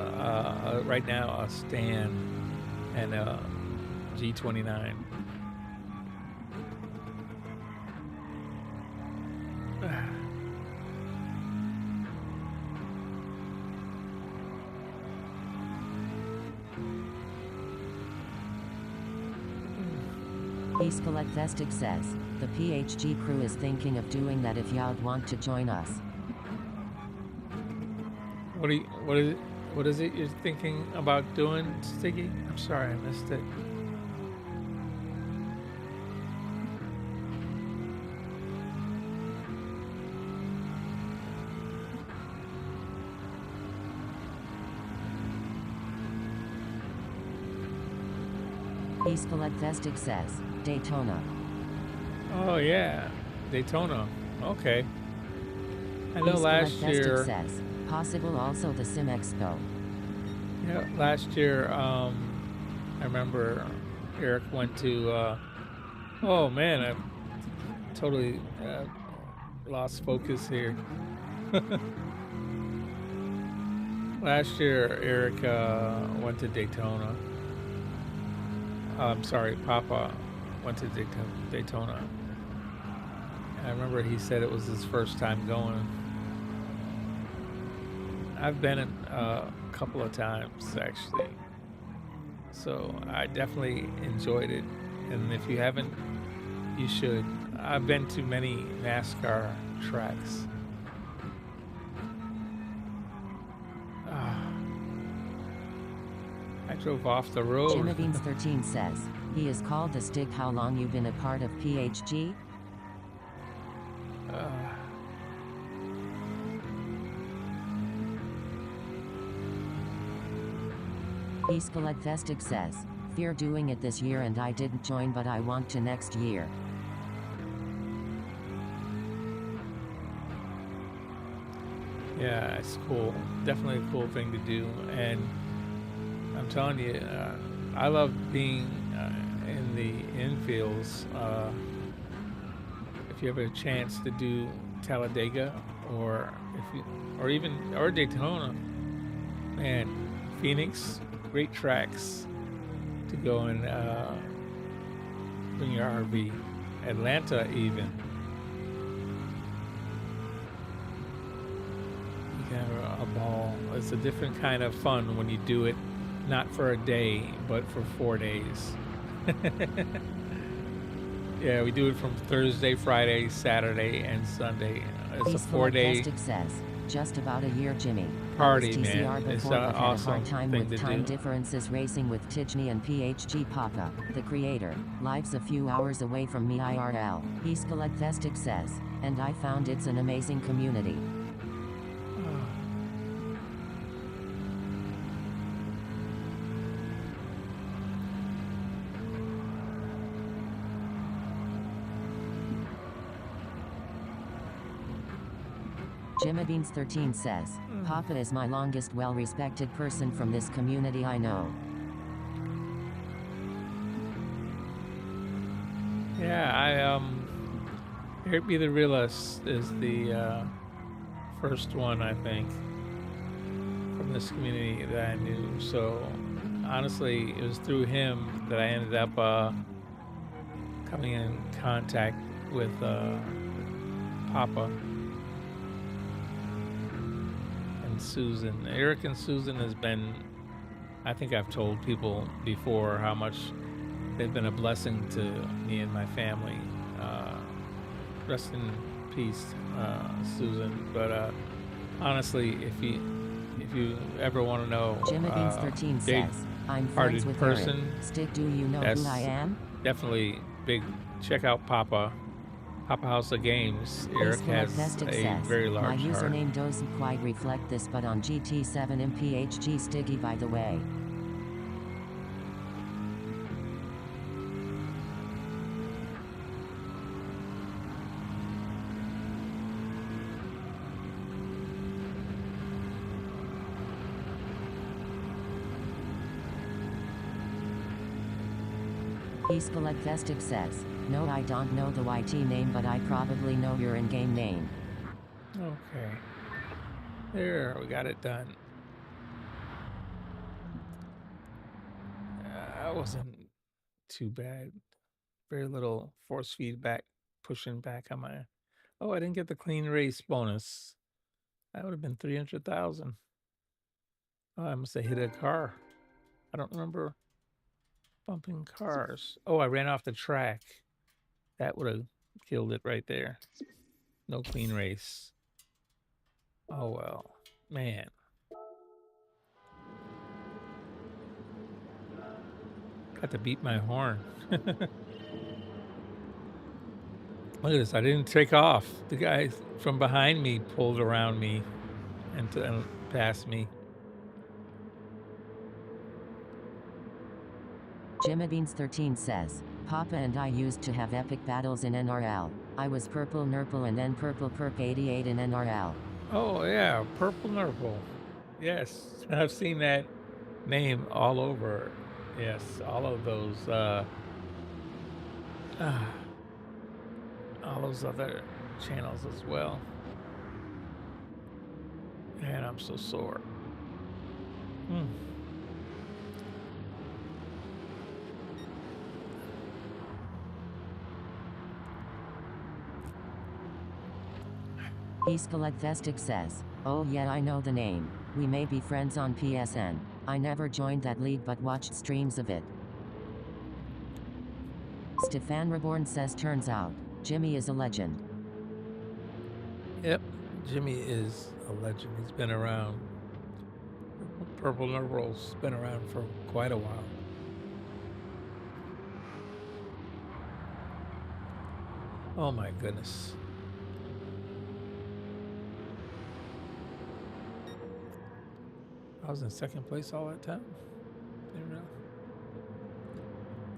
right now a stand and a G29. Escaletestic says, the PHG crew is thinking of doing that if y'all want to join us. What is it you're thinking about doing, Stiggy? I'm sorry, I missed it. Escaletestic says, Daytona. Oh yeah, Daytona. Okay. I know last year. Says, possible also the Sim Expo. Yeah, last year, I remember Eric went to. Oh man, I totally lost focus here. Last year, Eric went to Daytona. I'm sorry, Papa went to Daytona. I remember he said it was his first time going. I've been a couple of times actually, so I definitely enjoyed it. And if you haven't, you should. I've been to many NASCAR tracks. I drove off the road. Jimmy Beans 13 says, he is called the Stick. How long you been a part of PHG? Escaletestic says, fear doing it this year and I didn't join but I want to next year. Yeah, it's cool. Definitely a cool thing to do. And I'm telling you, I love being in the infields. If you have a chance to do Talladega or or Daytona, man, Phoenix, great tracks to go and bring your RV. Atlanta even. You can have a ball. It's a different kind of fun when you do it, not for a day, but for 4 days. Yeah, we do it from Thursday, Friday, Saturday, and Sunday. It's a 4-day says, just about a year, Jimmy. party, man. It's an awesome hard time thing with to time do. differences racing with Tijni and PHG Papa, the creator. Lives a few hours away from me IRL. Escaletestic says, and I found it's an amazing community. Jimmy Beans 13 says, Papa is my longest well-respected person from this community I know. Yeah, Eric Be the Realist is the first one, I think, from this community that I knew. So honestly, it was through him that I ended up coming in contact with Papa and Susan. Eric and Susan has been, I think I've told people before how much they've been a blessing to me and my family. Rest in peace, Susan. But honestly, if you ever want to know, Jimmy Beans 13 says, I'm friends with person, Eric. Stick, do you know who I am? Definitely big. Check out Papa Papa House of Games. Eric Peaceful has Festic a says, very my large heart. username doesn't quite reflect this, but on GT7 MPHG Stiggy by the way. Peaceful Festic says, no, I don't know the YT name, but I probably know your in-game name. Okay. There, we got it done. That wasn't too bad. Very little force feedback, pushing back on my... Oh, I didn't get the clean race bonus. That would have been 300,000. Oh, I must have hit a car. I don't remember bumping cars. Oh, I ran off the track. That would have killed it right there. No clean race. Oh, well. Man. Got to beat my horn. Look at this. I didn't take off. The guy from behind me pulled around me and passed me. JimmyBeans13 says, Papa and I used to have epic battles in NRL. I was Purple Nurple and then Purple Perk 88 in NRL. Oh, yeah. Purple Nurple. Yes. I've seen that name all over. Yes. All of those, all those other channels as well. And I'm so sore. Peaceful Festic says, oh yeah, I know the name. We may be friends on PSN. I never joined that league but watched streams of it. Stefan Reborn says, turns out, Jimmy is a legend. Yep, Jimmy is a legend. He's been around. Purple Nurple's been around for quite a while. Oh my goodness. I was in second place all that time. Didn't know.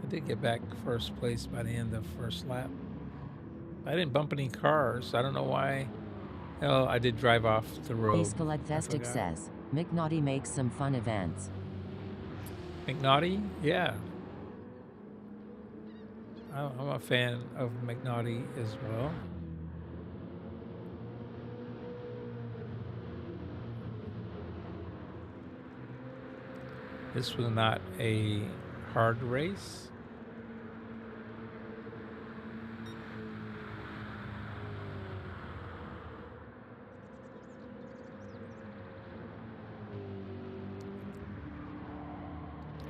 I did get back first place by the end of first lap. I didn't bump any cars. I don't know why. Oh, I did drive off the road. Peaceful Festic says, McNaughty makes some fun events. McNaughty? Yeah. I'm a fan of McNaughty as well. This was not a hard race.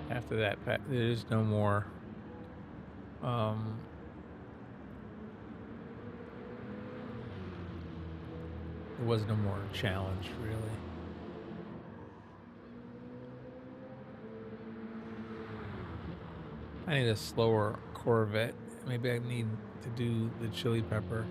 After that, there's no more there was no more challenge, really. I need a slower Corvette. Maybe I need to do the chili pepper.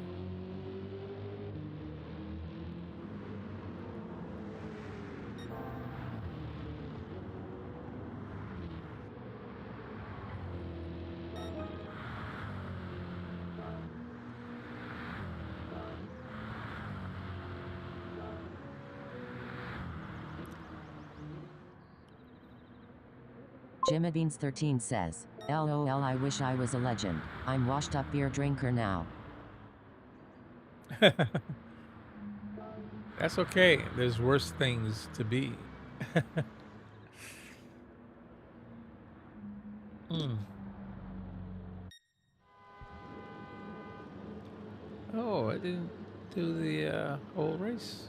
JimmyBeans13 says, LOL, I wish I was a legend. I'm washed up beer drinker now. That's okay. There's worse things to be. Oh, I didn't do the whole race.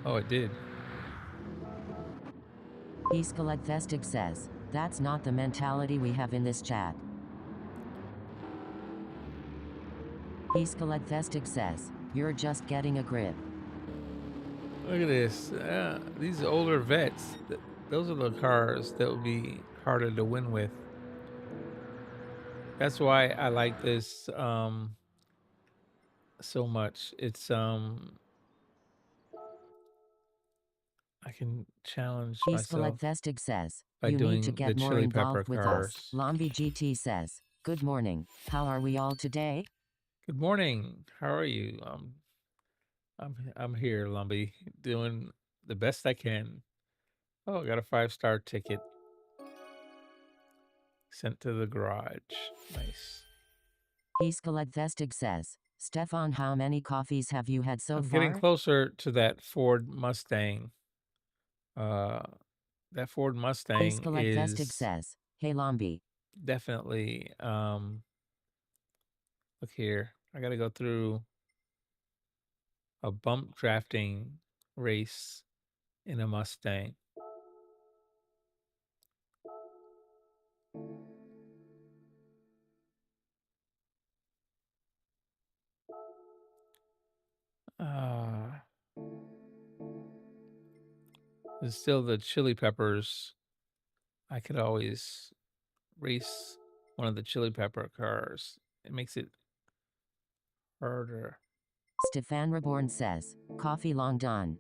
Oh, it did. Peaceful Festic says, that's not the mentality we have in this chat. Peaceful Festic says, you're just getting a grip. Look at this. These older vets, those are the cars that will be harder to win with. That's why I like this so much. It's I can challenge myself Vestig says, by you need to doing the get more Chili Pepper involved with us. cars. Lombi GT says, good morning. How are we all today? Good morning. How are you? I'm here, Lumbee, doing the best I can. Oh, I got a 5-star ticket sent to the garage. Nice. Vestig says, Stefan, how many coffees have you had so I'm far? getting closer to that Ford Mustang. That Ford Mustang Vestig is says, hey Lombi. definitely look here. I gotta go through a bump drafting race in a Mustang. There's still the Chili Peppers. I could always race one of the Chili Pepper cars. It makes it harder. Stefan Reborn says, coffee long done.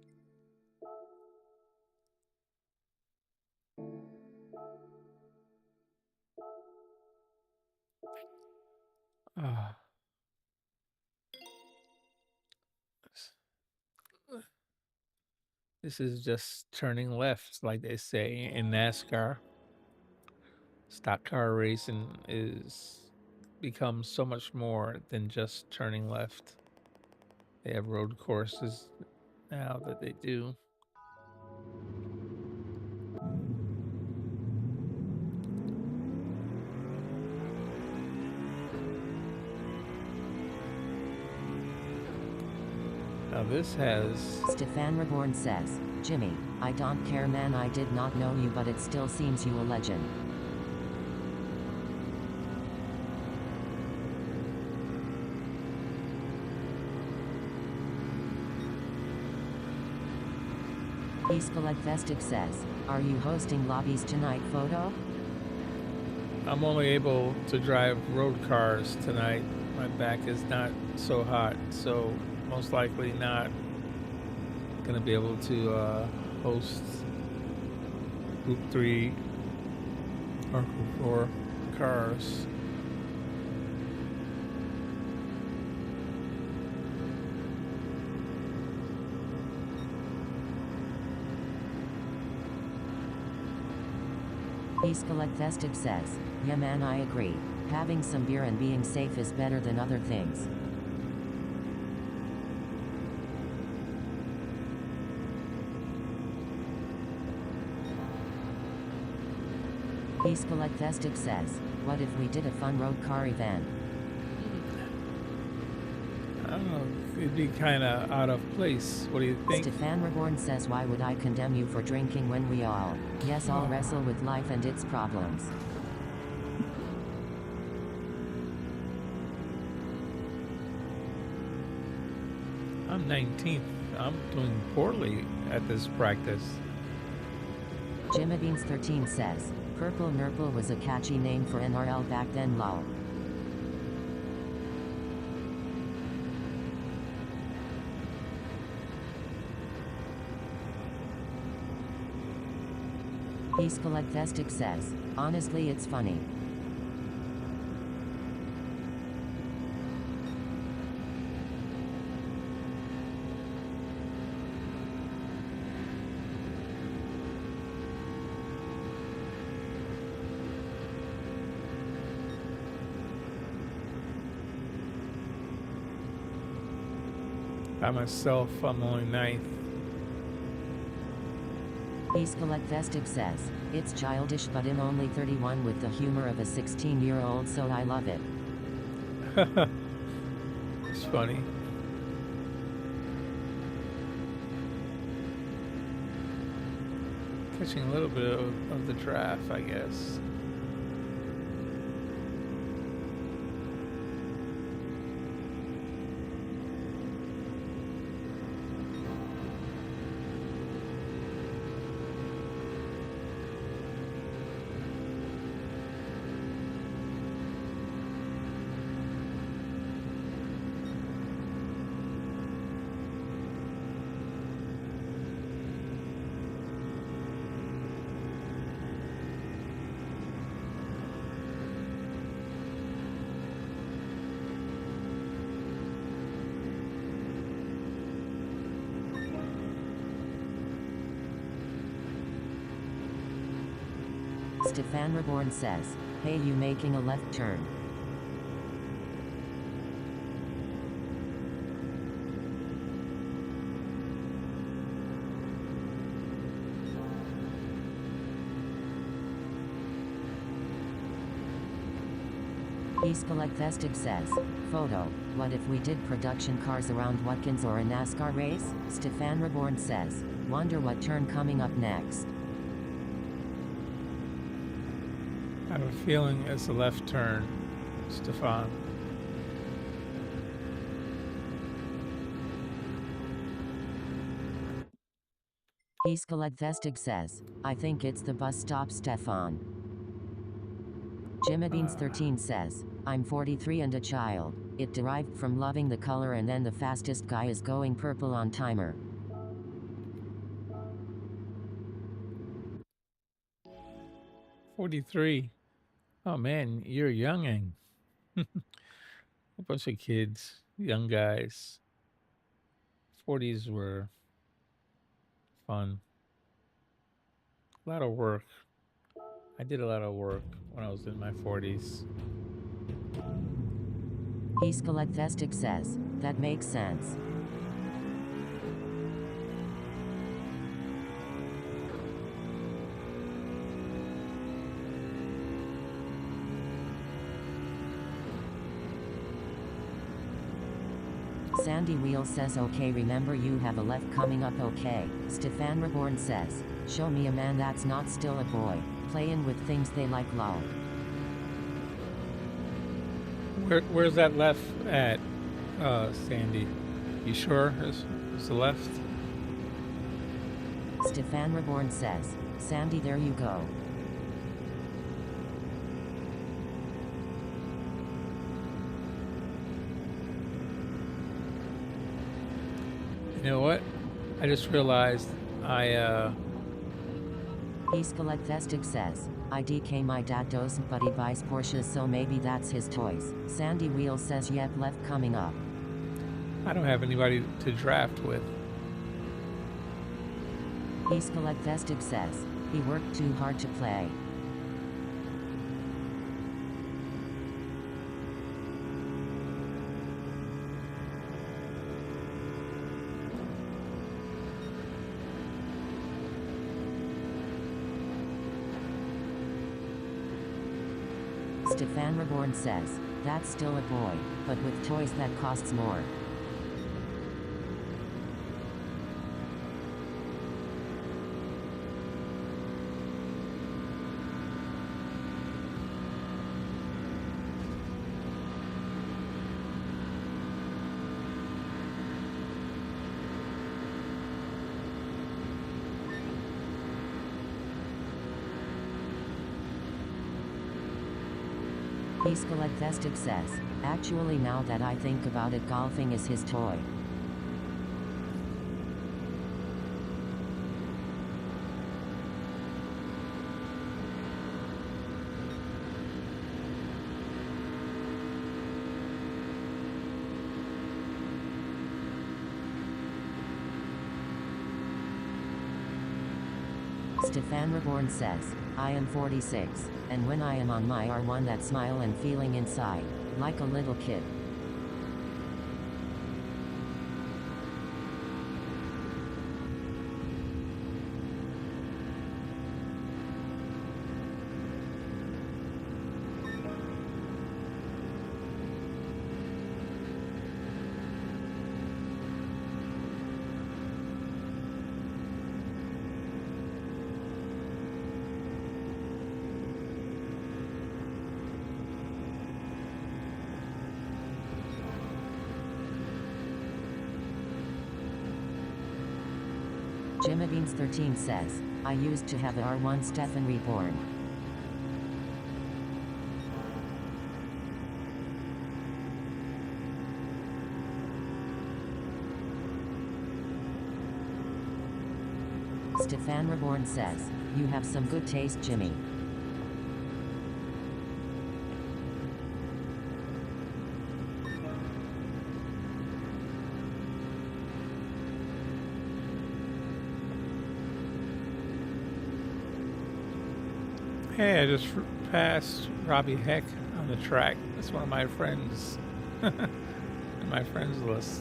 This is just turning left, like they say in NASCAR. Stock car racing is becomes so much more than just turning left. They have road courses now that they do. Now this has... Stefan Reborn says, Jimmy, I don't care man, I did not know you, but it still seems you a legend. Vestig says, are you hosting lobbies tonight photo? I'm only able to drive road cars tonight. My back is not so hot, so most likely not gonna be able to host Group 3 or Group 4 cars. Vestig says, yeah man, I agree. Having some beer and being safe is better than other things. Vestig says, what if we did a fun road car event? I don't know, it'd be kind of out of place. What do you think? Stefan Reborn says, why would I condemn you for drinking when we all, yes, all wrestle with life and its problems. I'm 19th. I'm doing poorly at this practice. Jimmybeans13 says, Purple Nurple was a catchy name for NRL back then lol. Vestig says, honestly it's funny. By myself, I'm only 9th. Vestig says, it's childish but I'm only 31 with the humor of a 16-year-old, so I love it. It's funny. Catching a little bit of the draft, I guess. Stefan Reborn says, hey, you making a left turn? Escalethestic says, photo, what if we did production cars around Watkins or a NASCAR race? Stefan Reborn says, wonder what turn coming up next. I have a feeling it's a left turn, Stefan. Escalethestic says, I think it's the bus stop, Stefan. Jimmadines13 says, I'm 43 and a child. It derived from loving the color, and then the fastest guy is going purple on timer. "43. Oh man, you're a younging." A bunch of kids, young guys. 40s were fun. A lot of work. I did a lot of work when I was in my 40s. Escalethestic says, that makes sense. Sandy Wheel says, okay, remember you have a left coming up, okay. Stefan Reborn says, show me a man that's not still a boy, playing with things they like, lol. Where's that left at, Sandy? You sure it's the left? Stefan Reborn says, Sandy, there you go. You know what? I just realized Escalethestic says, IDK, my dad doesn't, but he buys Porsches, so maybe that's his toys. Sandy Wheel says, yep, left coming up. I don't have anybody to draft with. Escalethestic says, he worked too hard to play. Stefan Reborn says, that's still a boy, but with toys that costs more. Escalethestic says, actually now that I think about it, golfing is his toy. Stefan Reborn says, I am 46, and when I am on my R1 that smile and feeling inside, like a little kid. Jimmadines13 says, I used to have a R1 Stefan Reborn. Stefan Reborn says, you have some good taste, Jimmy. Hey, I just passed Robbie Heck on the track. That's one of my friends. In my friends list.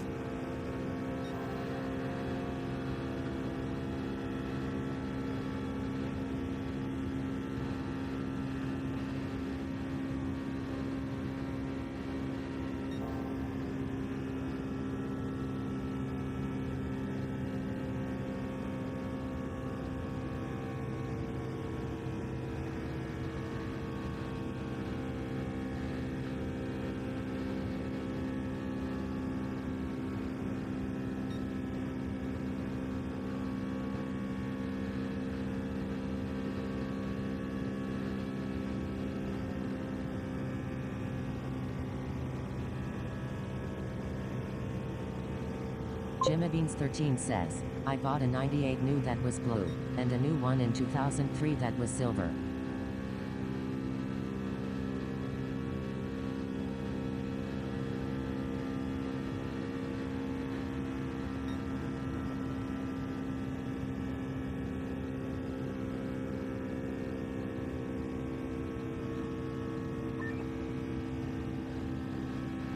Jimabeans13 says, I bought a 98 new that was blue, and a new one in 2003 that was silver.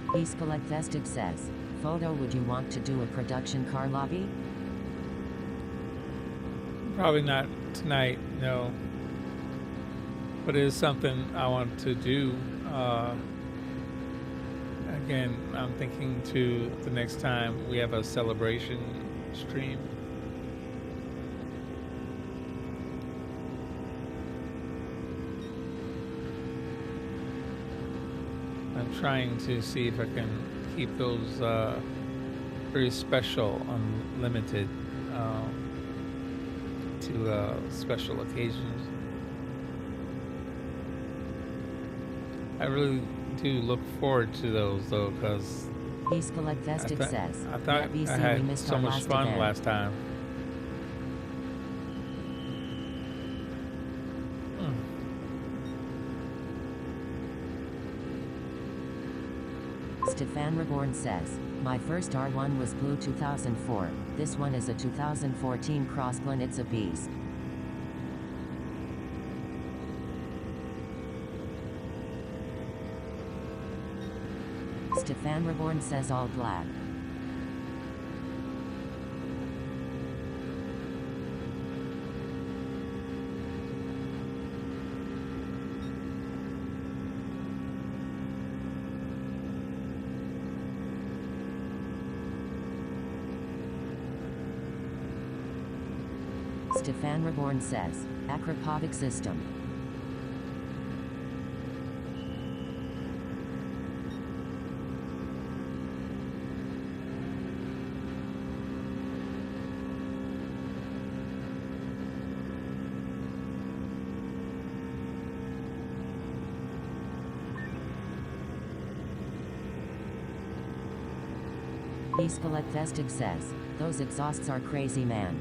Eastcollectfestive says, Photo, would you want to do a production car lobby? Probably not tonight, no. But it is something I want to do. Again, I'm thinking to the next time we have a celebration stream. I'm trying to see if I can keep those very special, unlimited, to special occasions. I really do look forward to those though, because Eastcollectfestive says, I thought yeah, BC, I we had missed so our much last fun event. last time. Stefan Reborn says, my first R1 was blue 2004, this one is a 2014 Crossland, it's a beast. Stefan Reborn says all black. Stefan Reborn says, Acropotic system. Eastcollectfestive says, those exhausts are crazy, man.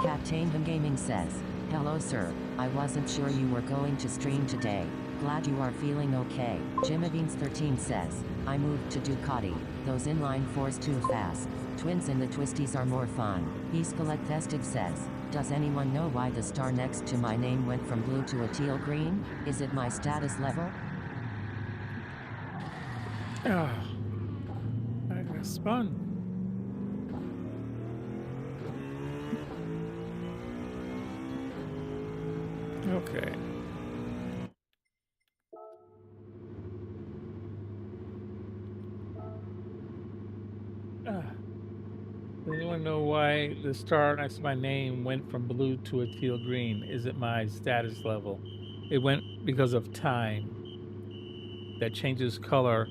Captain Gaming says, hello sir, I wasn't sure you were going to stream today. Glad you are feeling okay. Jimabeans13 says, I moved to Ducati, those inline fours too fast. Twins in the twisties are more fun. Eastcollectfestive says, does anyone know why the star next to my name went from blue to a teal green? Is it my status level? I got spun. Okay. Does anyone know why The star next to my name went from blue to a teal green. Is it my status level? It went because of time. That changes color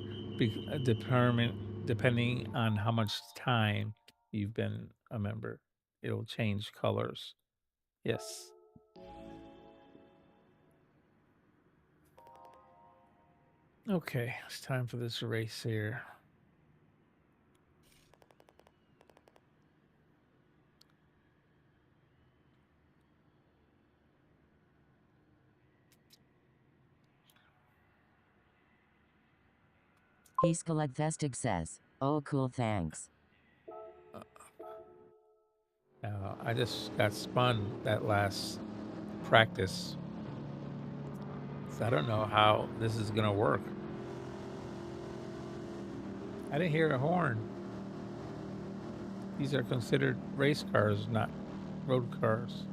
depending on how much time you've been a member. It'll change colors. Yes. Okay, it's time for this race here. Heeskelet Vestig says, "Oh cool, thanks." I just got spun that last practice. So I don't know how this is gonna work. I didn't hear a horn. These are considered race cars, not road cars.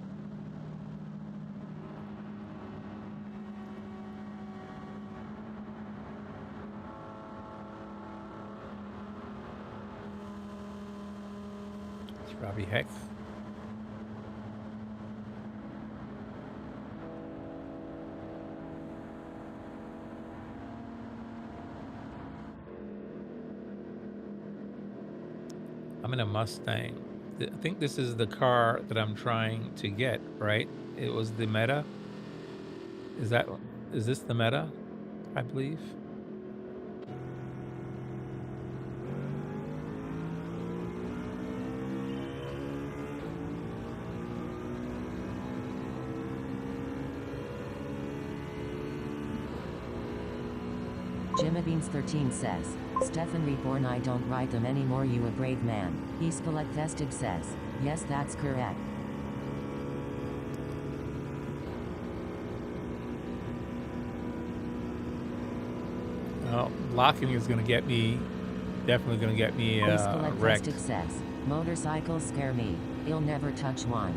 It's Robbie Heck. I'm in a Mustang. I think this is the car that I'm trying to get, right? It was the Meta. Is this the Meta? I believe. Jimabeans13 says, "Stefan Reborn, I don't ride them anymore, you a brave man." Heeskelet Vestig says, "Yes, that's correct." Well, locking is going to get me, definitely going to get me Heeskelet wrecked. Vestig says, "Motorcycles scare me. He'll never touch one."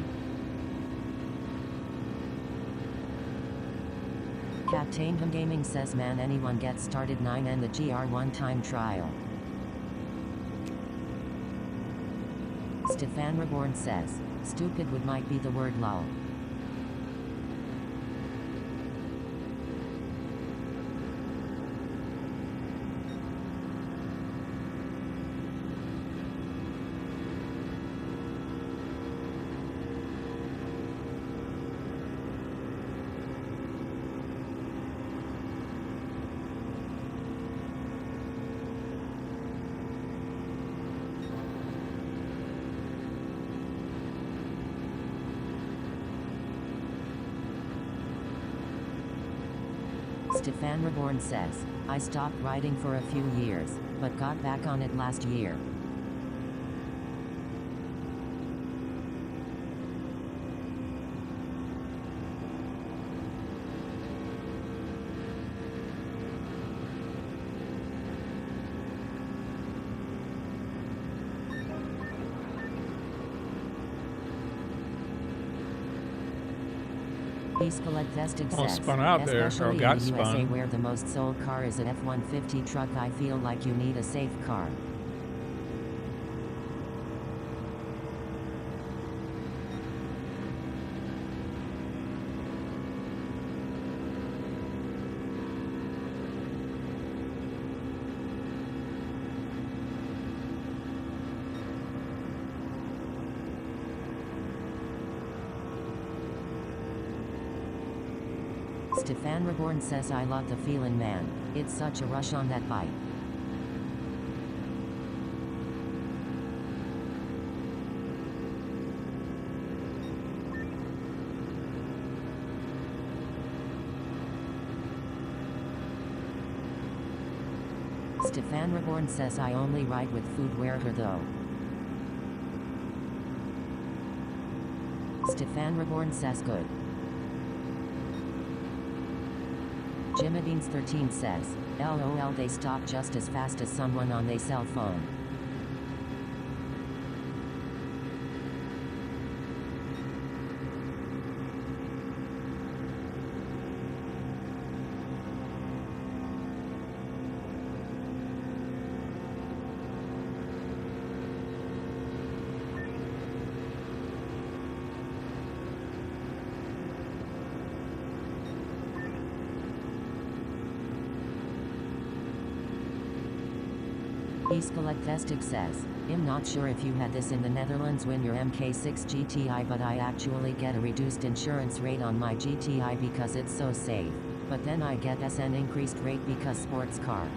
Captain Gaming says, "Man, anyone gets started 9 and the GR1 time trial." Stefan Reborn says, "Stupid would might be the word, lol." Stefan Reborn says, "I stopped riding for a few years, but got back on it last year." Heeskelet Vestig All says, spun out there, or "Especially got in the USA spun. where the most sold car is an F-150 truck, I feel like you need a safe car." Stefan Reborn says, "I love the feeling, man. It's such a rush on that bike." Stefan Reborn says, "I only ride with food wearer though." Stefan Reborn says, "Good." Jimabeans13 says, "LOL, they stop just as fast as someone on their cell phone." Eskelecthestic says, I'm not sure if you had this in the Netherlands when your MK6 GTI, but I actually get a reduced insurance rate on my GTI because it's so safe. But then I get an increased rate because sports car.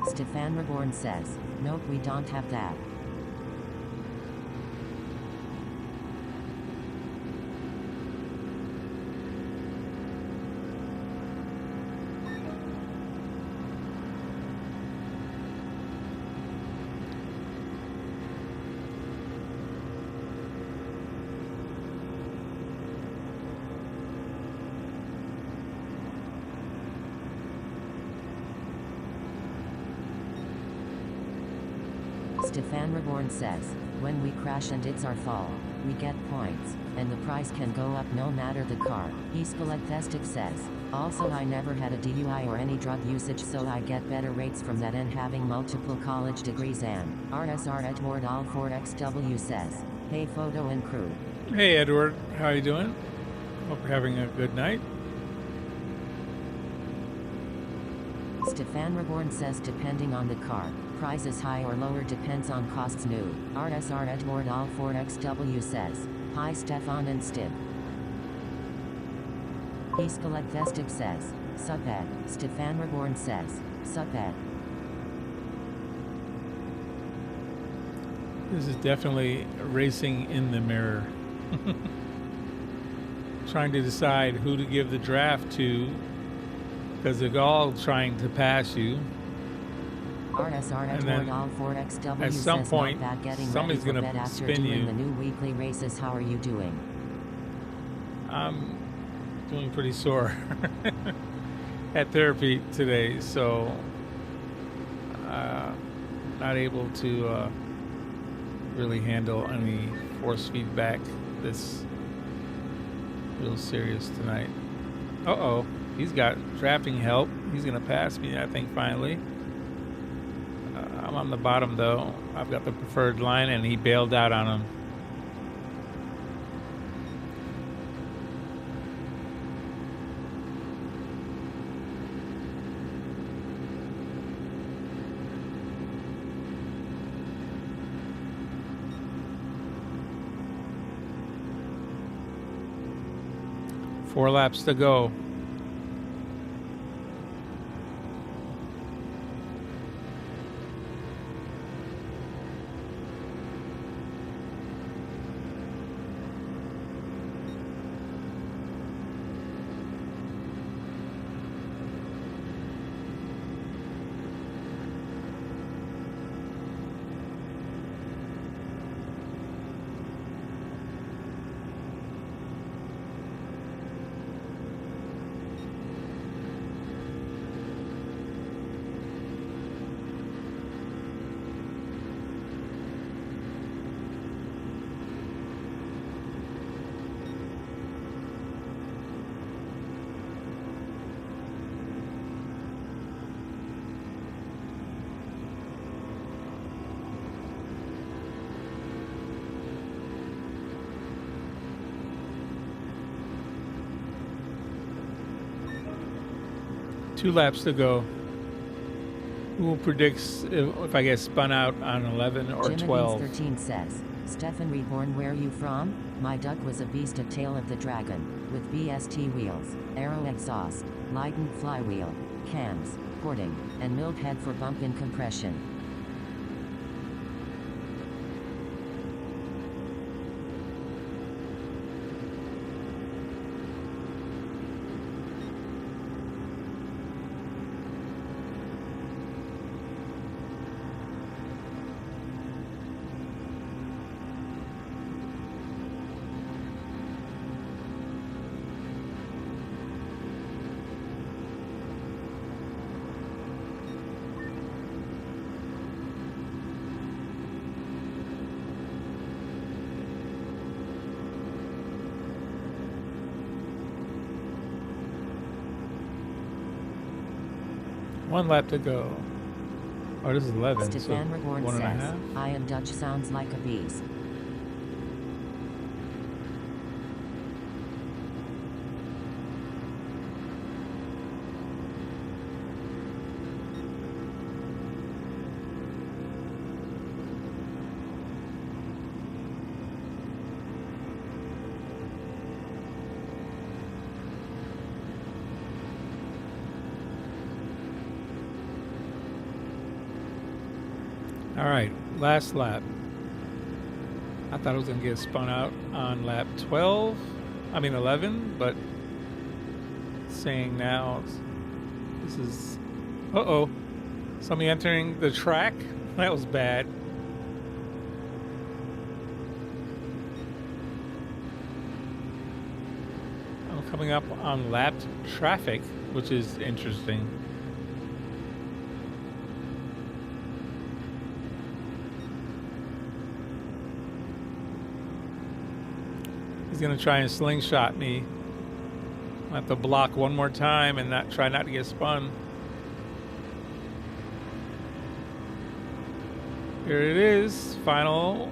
Stefan Reborn says, nope, we don't have that. Stefan Reborn says, when we crash and it's our fault, we get points, and the price can go up no matter the car. Eskelecthestic says, also I never had a DUI or any drug usage, so I get better rates from that and having multiple college degrees. And RSR Edward All 4XW says, hey photo and crew. Hey Edward, how you doing? Hope you're having a good night. Stefan Reborn says depending on the car, price is high or lower depends on costs. New. RSR Edward All 4XW says, hi Stefan and Stib. Eskelecthestic says, sup Ed. Stefan Reborn says, sup Ed. This is definitely racing in the mirror. Trying to decide who to give the draft to, because they're all trying to pass you. RSR And then Edward All 4XW at some says, point, not bad getting somebody's ready for gonna bed after spin doing you. the new weekly races. How are you doing? I'm doing pretty sore at therapy today, so not able to really handle any force feedback that's real serious tonight. Uh-oh, he's got drafting help. He's gonna pass me, I think, finally. I'm on the bottom though. I've got the preferred line and he bailed out on him. Four laps to go. Two laps to go. Who predicts if I get spun out on 11 or 12? 13 says, Stefan Reborn, where you from? My duck was a beast of Tail of the Dragon, with BST wheels, aero exhaust, Leiden flywheel, cams, porting, and milled head for bump in compression. One lap to go. Oh, this is 11, so Stefan Reborn 1.5. says, I am Dutch sounds like a beast. All right, last lap. I thought I was gonna get spun out on lap 11, but saying now this is, somebody entering the track. That was bad. I'm coming up on lapped traffic, which is interesting. He's gonna try and slingshot me. I have to block one more time and try not to get spun. Here it is, final.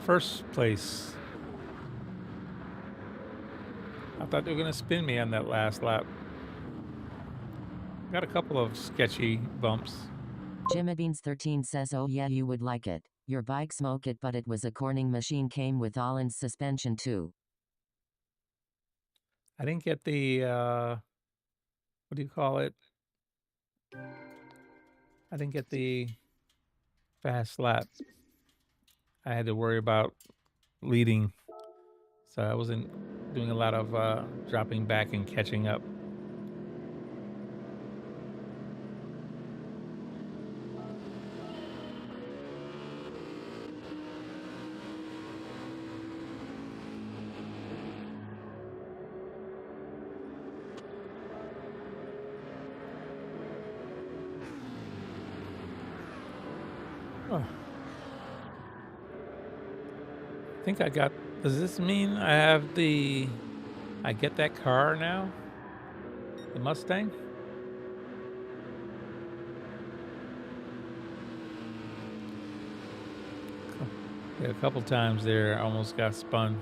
First place. I thought they were gonna spin me on that last lap. Got a couple of sketchy bumps. Jimmybeans13 says, oh yeah, you would like it. Your bike smoke it, but it was a Corning machine, came with Allen's suspension too. I didn't get the, what do you call it? I didn't get the fast lap. I had to worry about leading. So I wasn't doing a lot of dropping back and catching up. Oh. I think I got, does this mean I get that car now? The Mustang? Yeah, a couple times there, I almost got spun.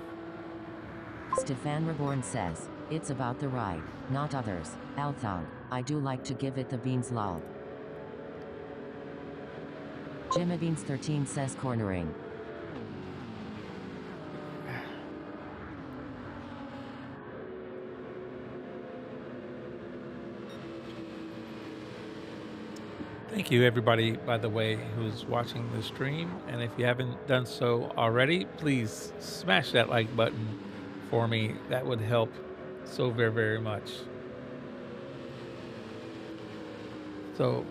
Stefan Reborn says, it's about the ride, not others. Althog, I do like to give it the beans lol. Jimmybeans13 says cornering. Thank you, everybody, by the way, who's watching the stream. And if you haven't done so already, please smash that like button for me. That would help so very, very much. So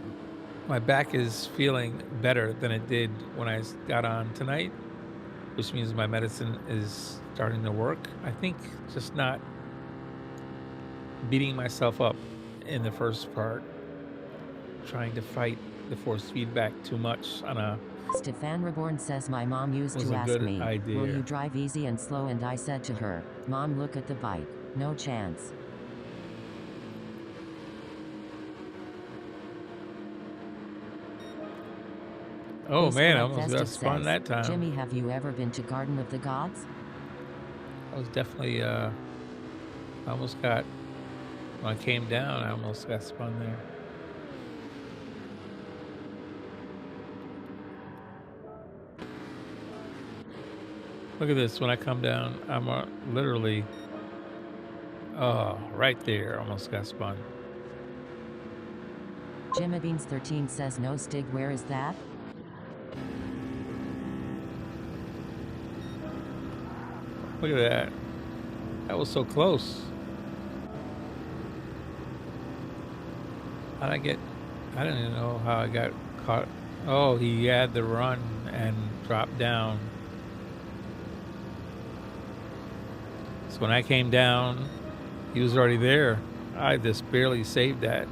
my back is feeling better than it did when I got on tonight, which means my medicine is starting to work. I think just not beating myself up in the first part, trying to fight the force feedback too much on a Stefan Reborn says, my mom used to ask me, will you drive easy and slow? And I said to her, Mom, look at the bike. No chance. Oh man, I almost got spun says, that time. Jimmy, have you ever been to Garden of the Gods? I was definitely, I almost got, when I came down, I almost got spun there. Look at this, when I come down, I'm literally, right there, almost got spun. Jimmybeans13 says, no Stig, where is that? Look at that. That was so close. I didn't even know how I got caught. Oh, he had the run and dropped down. So when I came down, he was already there. I just barely saved that.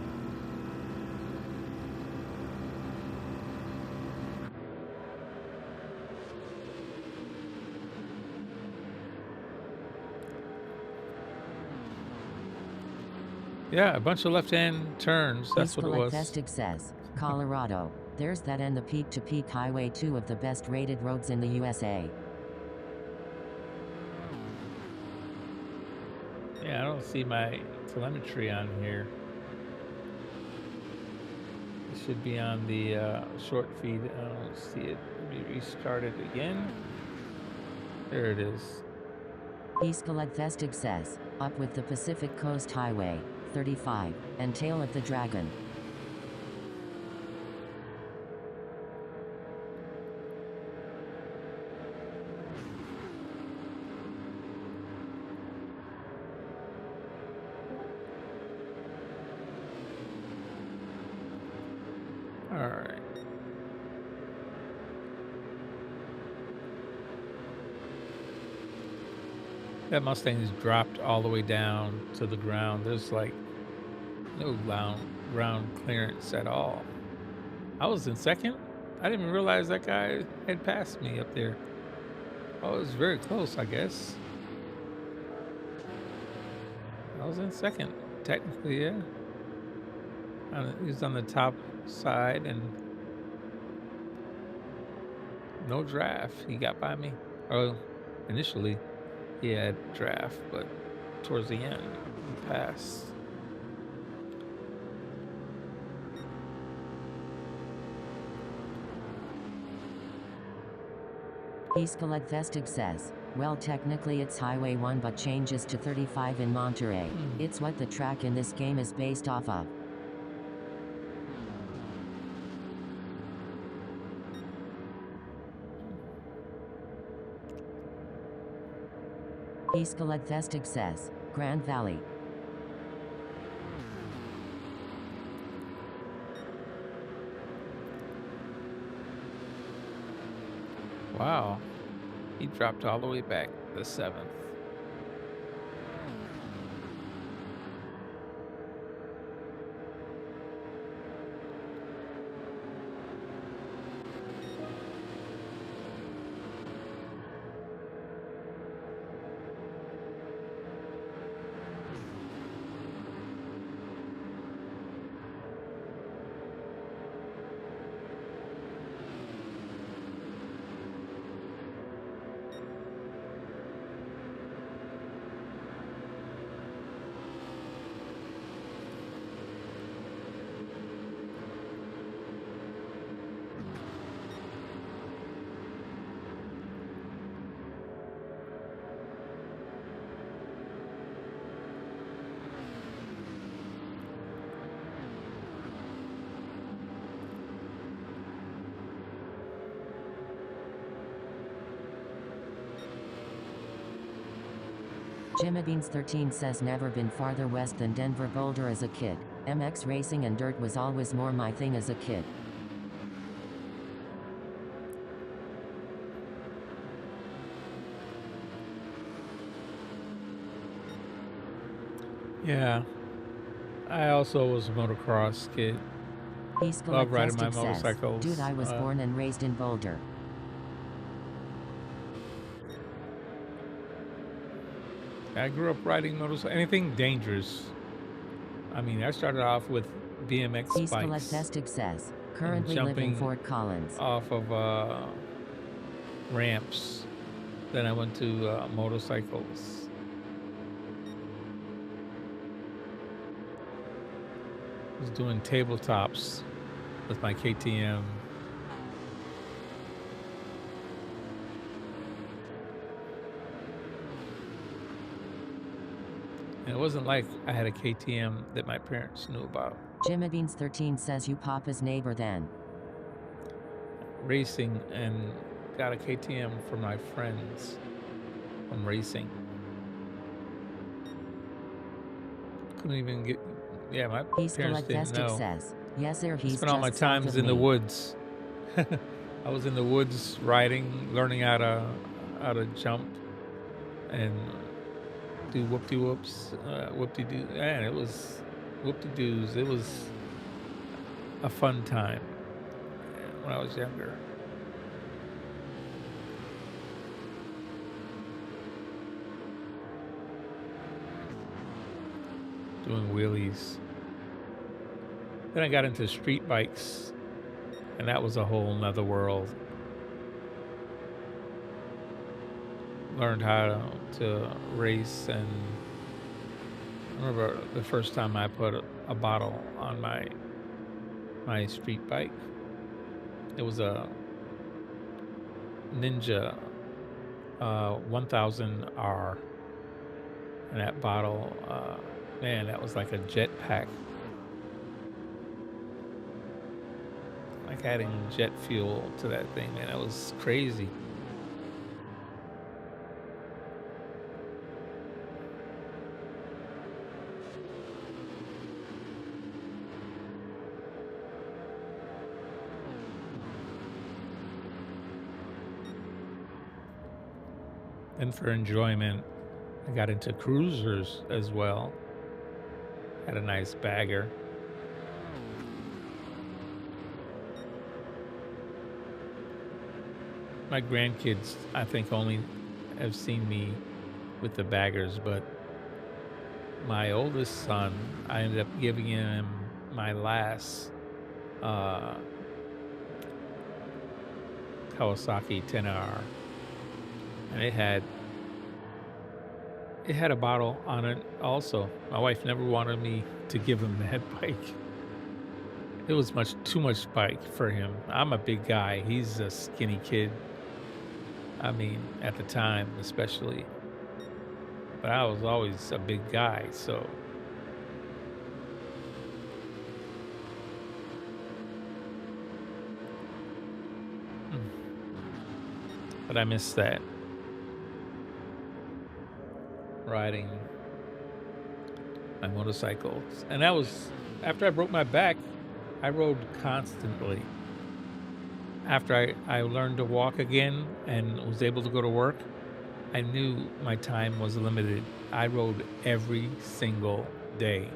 Yeah, a bunch of left-hand turns. That's what it was. Festig says, Colorado. There's that and the peak-to-peak highway, two of the best rated roads in the USA. Yeah, I don't see my telemetry on here. It should be on the short feed. I don't see it. Let me restart it again. There it is. Festig says, up with the Pacific Coast Highway, 35, and Tail of the Dragon. All right. That Mustang's dropped all the way down to the ground. There's like no ground clearance at all. I was in second. I didn't even realize that guy had passed me up there. Oh, it was very close, I guess. I was in second, technically, yeah. He was on the top side and no draft. He got by me. Oh, initially he had draft, but towards the end he passed. Festig says, well, technically it's Highway 1 but changes to 35 in Monterey. It's what the track in this game is based off of. Festig says, Grand Valley. Wow. He dropped all the way back to 7th. Jimmy13 says never been farther west than Denver Boulder as a kid. MX racing and dirt was always more my thing as a kid. Yeah. I also was a motocross kid. Love riding my motorcycles. Dude, I was born and raised in Boulder. I grew up riding motorcycles, anything dangerous. I mean, I started off with BMX bikes. Festig says, currently live in Fort Collins. Off of ramps. Then I went to motorcycles. I was doing tabletops with my KTM. And it wasn't like I had a KTM that my parents knew about. Jimmy13 says you Papa's neighbor then. Racing and got a KTM for my friends from racing. Couldn't even get, yeah, my parents didn't know. Says, yes, sir, I spent all my times in the woods. I was in the woods riding, learning how to jump and do whoop-de-whoops, whoop-de-doo. Man, it was whoop-de-doos. It was a fun time when I was younger. doing wheelies. Then I got into street bikes, and that was a whole nother world. Learned how to race, and I remember the first time I put a bottle on my street bike. It was a Ninja 1000R, and that bottle, man, that was like a jet pack, like adding jet fuel to that thing, man. That was crazy. And for enjoyment, I got into cruisers as well. Had a nice bagger. My grandkids, I think, only have seen me with the baggers, but my oldest son, I ended up giving him my last Kawasaki 10R, and it had a bottle on it also. My wife never wanted me to give him that bike. It was too much bike for him. I'm a big guy. He's a skinny kid. I mean, at the time, especially. But I was always a big guy, so. But I miss that. Riding my motorcycles. And that was after I broke my back. I rode constantly. After I learned to walk again and was able to go to work, I knew my time was limited. I rode every single day.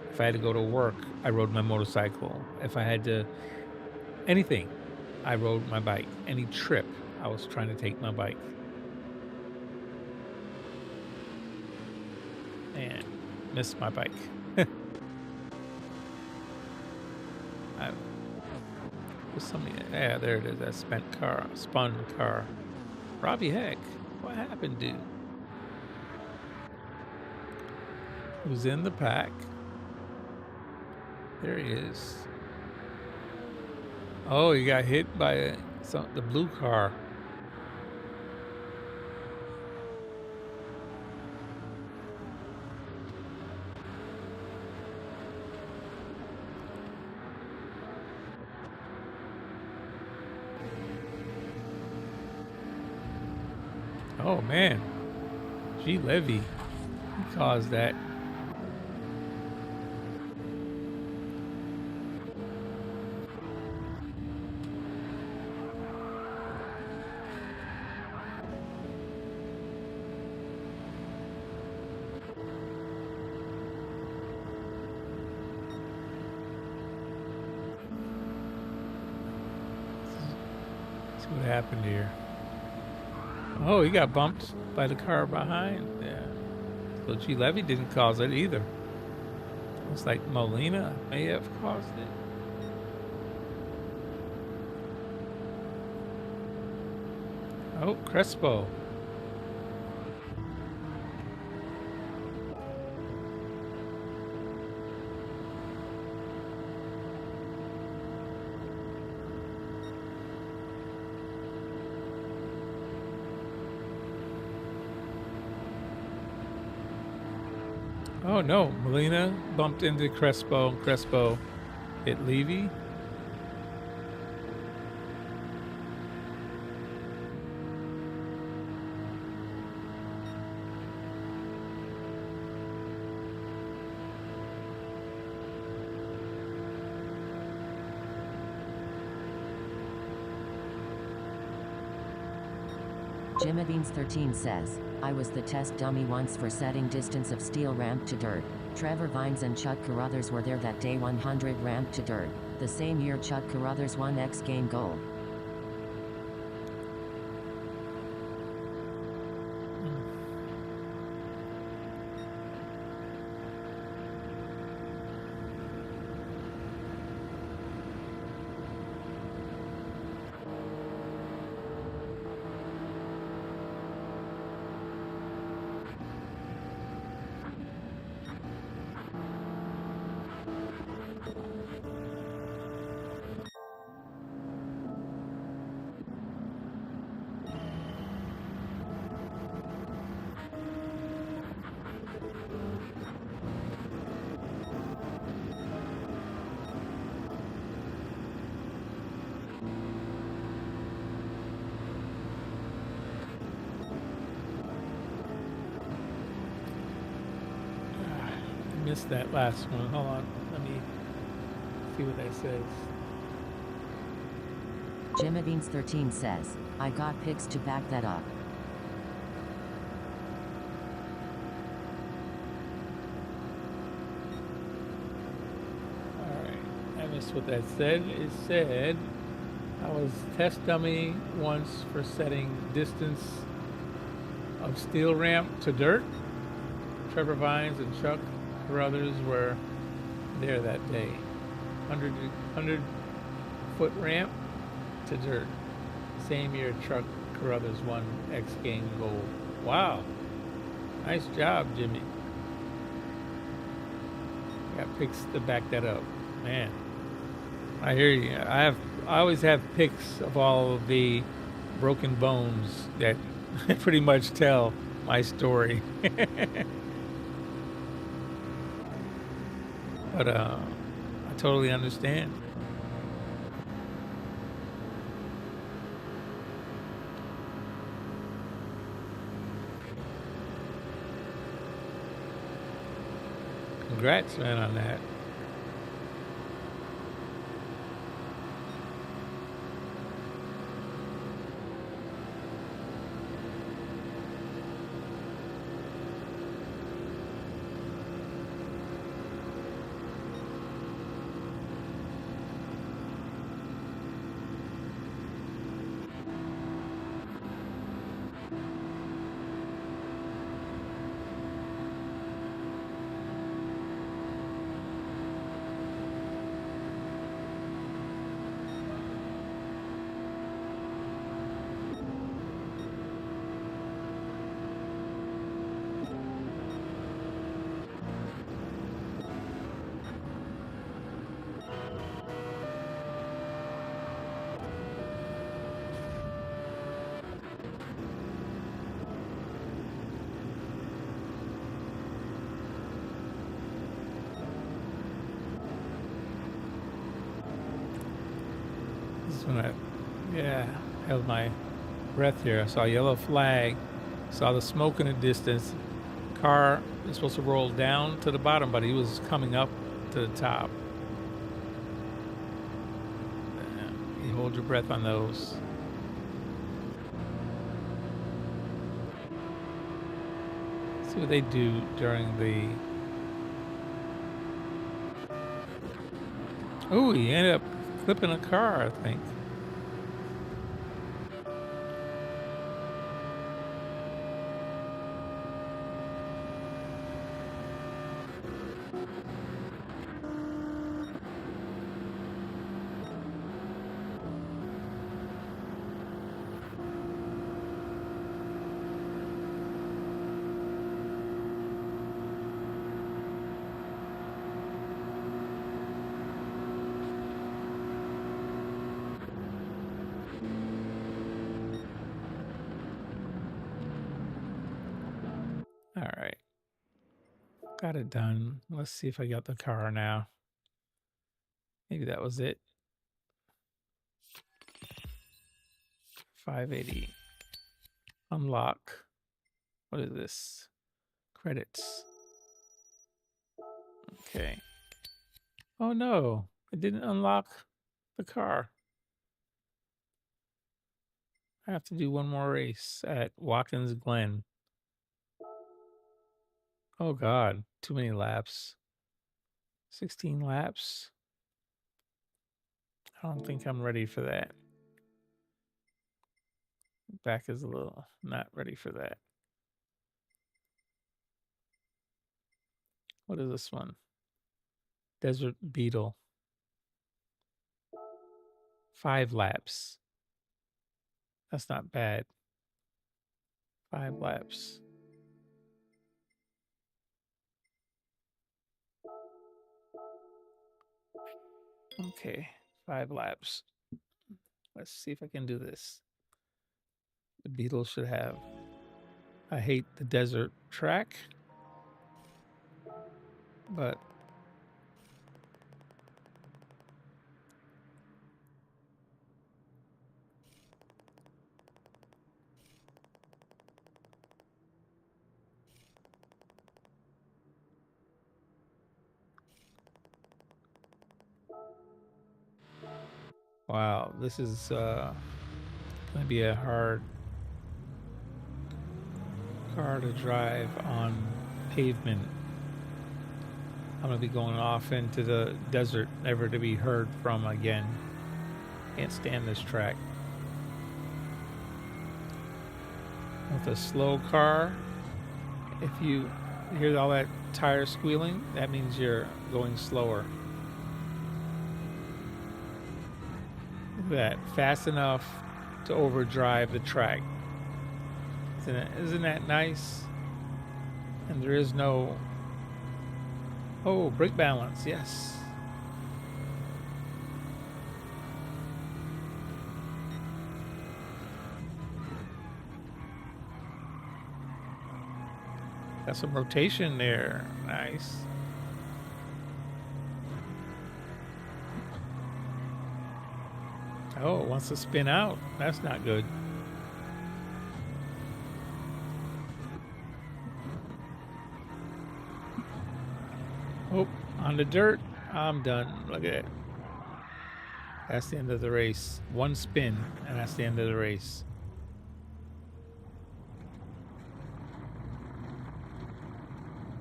If I had to go to work, I rode my motorcycle. If I had to anything, I rode my bike. Any trip, I was trying to take my bike. And missed my bike. Yeah, there it is. That spun car. Robbie Heck, what happened, dude? Who's in the pack? There he is. Oh, he got hit by the blue car. Oh man, G. Levy, he caused that. Let's see what happened here. Oh, he got bumped by the car behind. Yeah. So G. Levy didn't cause it either. Looks like Molina may have caused it. Oh, Crespo. Oh no, Molina bumped into Crespo. Crespo hit Levy. Jimabeans13 says, I was the test dummy once for setting distance of steel ramp to dirt. Trevor Vines and Chuck Carruthers were there that day 100 ramp to dirt. The same year Chuck Carruthers won X game gold. missed that last one. Hold on. Let me see what that says. Jimabeans13 says, I got pics to back that up. Alright, I missed what that said. It said I was test dummy once for setting distance of steel ramp to dirt. Trevor Vines and Chuck Carruthers were there that day. 100 foot ramp to dirt. Same year Chuck Carruthers won X Games gold. Wow. Nice job, Jimmy. Got pics to back that up. Man. I hear you. I always have pics of all of the broken bones that pretty much tell my story. But I totally understand. Congrats, man, on that. When I held my breath here. I saw a yellow flag, saw the smoke in the distance. Car is supposed to roll down to the bottom, but he was coming up to the top. You hold your breath on those. See what they do during the... Oh, he ended up clipping a car, I think. All right. Got it done. Let's see if I got the car now. Maybe that was it. 580. Unlock. What is this? Credits. Okay. Oh no, it didn't unlock the car. I have to do one more race at Watkins Glen. Oh God, too many laps. 16 laps. I don't think I'm ready for that. Back is a little not ready for that. What is this one? Desert Beetle. 5 laps. That's not bad. 5 laps. Okay, 5 laps. Let's see if I can do this. The Beetle should have. I hate the desert track, but Wow, this is going to be a hard car to drive on pavement. I'm going to be going off into the desert, never to be heard from again. Can't stand this track. With a slow car, if you hear all that tire squealing, that means you're going slower. Look at that, fast enough to overdrive the track. Isn't that nice? And there is no, oh, brake balance, yes. Got some rotation there, nice. Oh, it wants to spin out. That's not good. Oh, on the dirt. I'm done. Look at it. That's the end of the race. One spin, and that's the end of the race.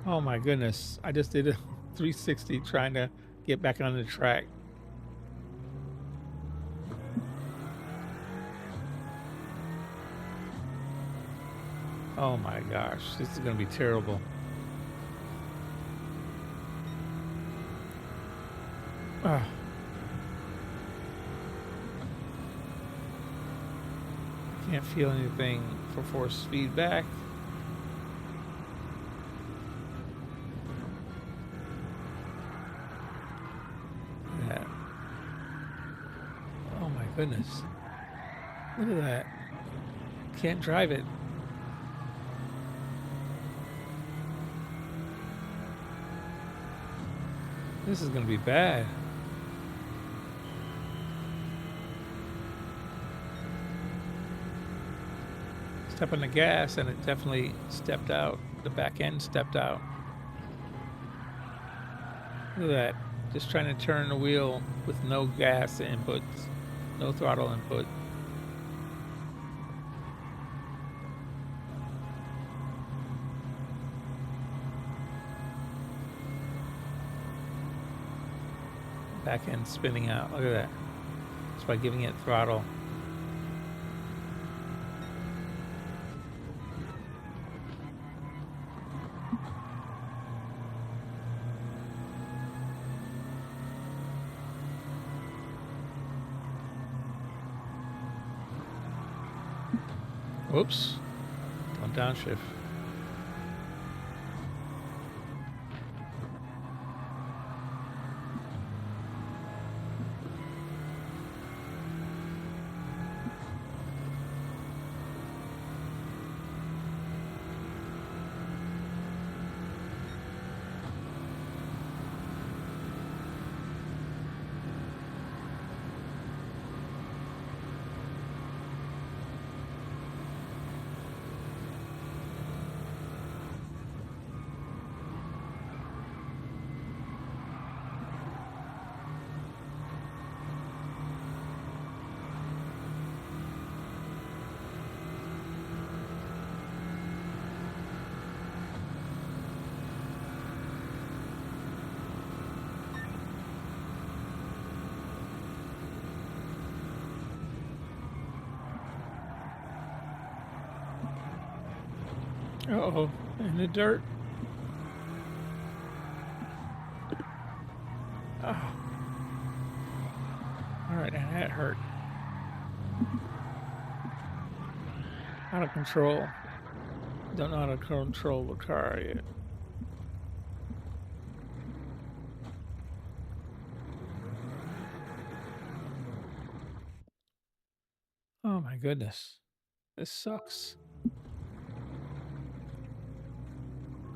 Oh my goodness. I just did a 360 trying to get back on the track. Oh my gosh, this is going to be terrible. Can't feel anything for force feedback. Yeah. Oh my goodness. Look at that. Can't drive it. This is going to be bad. Step on the gas and it definitely stepped out. The back end stepped out. Look at that. Just trying to turn the wheel with no gas inputs, no throttle input. Back end spinning out. Look at that. Just by giving it throttle. Whoops. One downshift. Uh-oh, in the dirt. Oh. All right, and that hurt. Out of control. Don't know how to control the car yet. Oh my goodness. This sucks.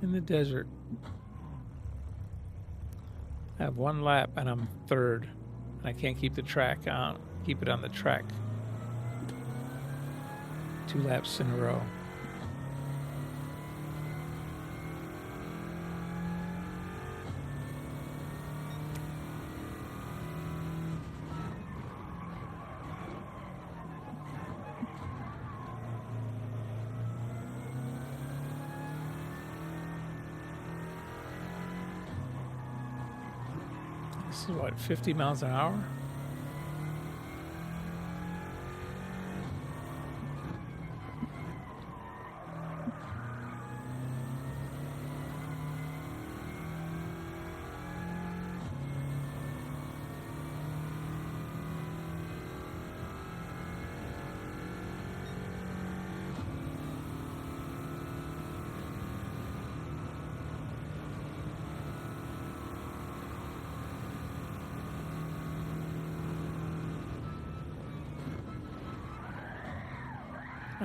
In the desert. I have one lap and I'm third. And I can't keep the track on, keep it on the track. 2 laps in a row. This is what, 50 miles an hour?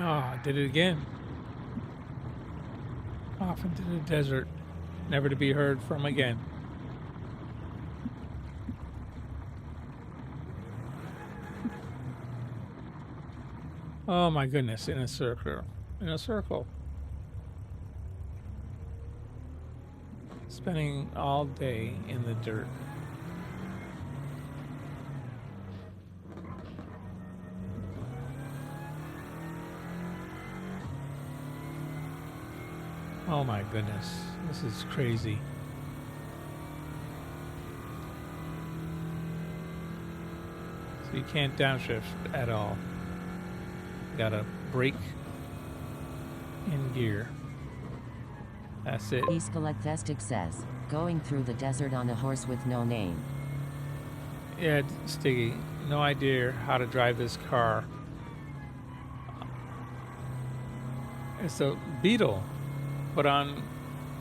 Oh, I did it again. Off into the desert, never to be heard from again. Oh my goodness, in a circle. In a circle. Spending all day in the dirt. Oh my goodness, this is crazy. So you can't downshift at all. You gotta brake in gear. That's it. Escaletestic says, going through the desert on a horse with no name. Yeah, Stiggy, no idea how to drive this car. It's a Beetle, but on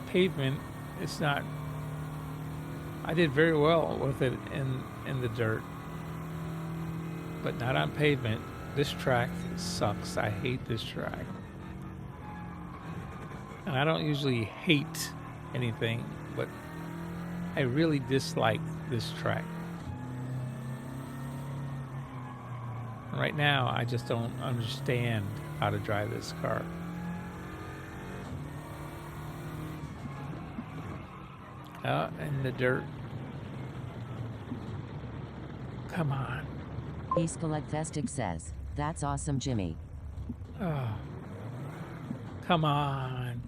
pavement, it's not. I did very well with it in the dirt, but not on pavement. This track sucks. I hate this track. And I don't usually hate anything, but I really dislike this track. Right now, I just don't understand how to drive this car. In the dirt. Come on. Escaletestic says, that's awesome, Jimmy. Oh, come on.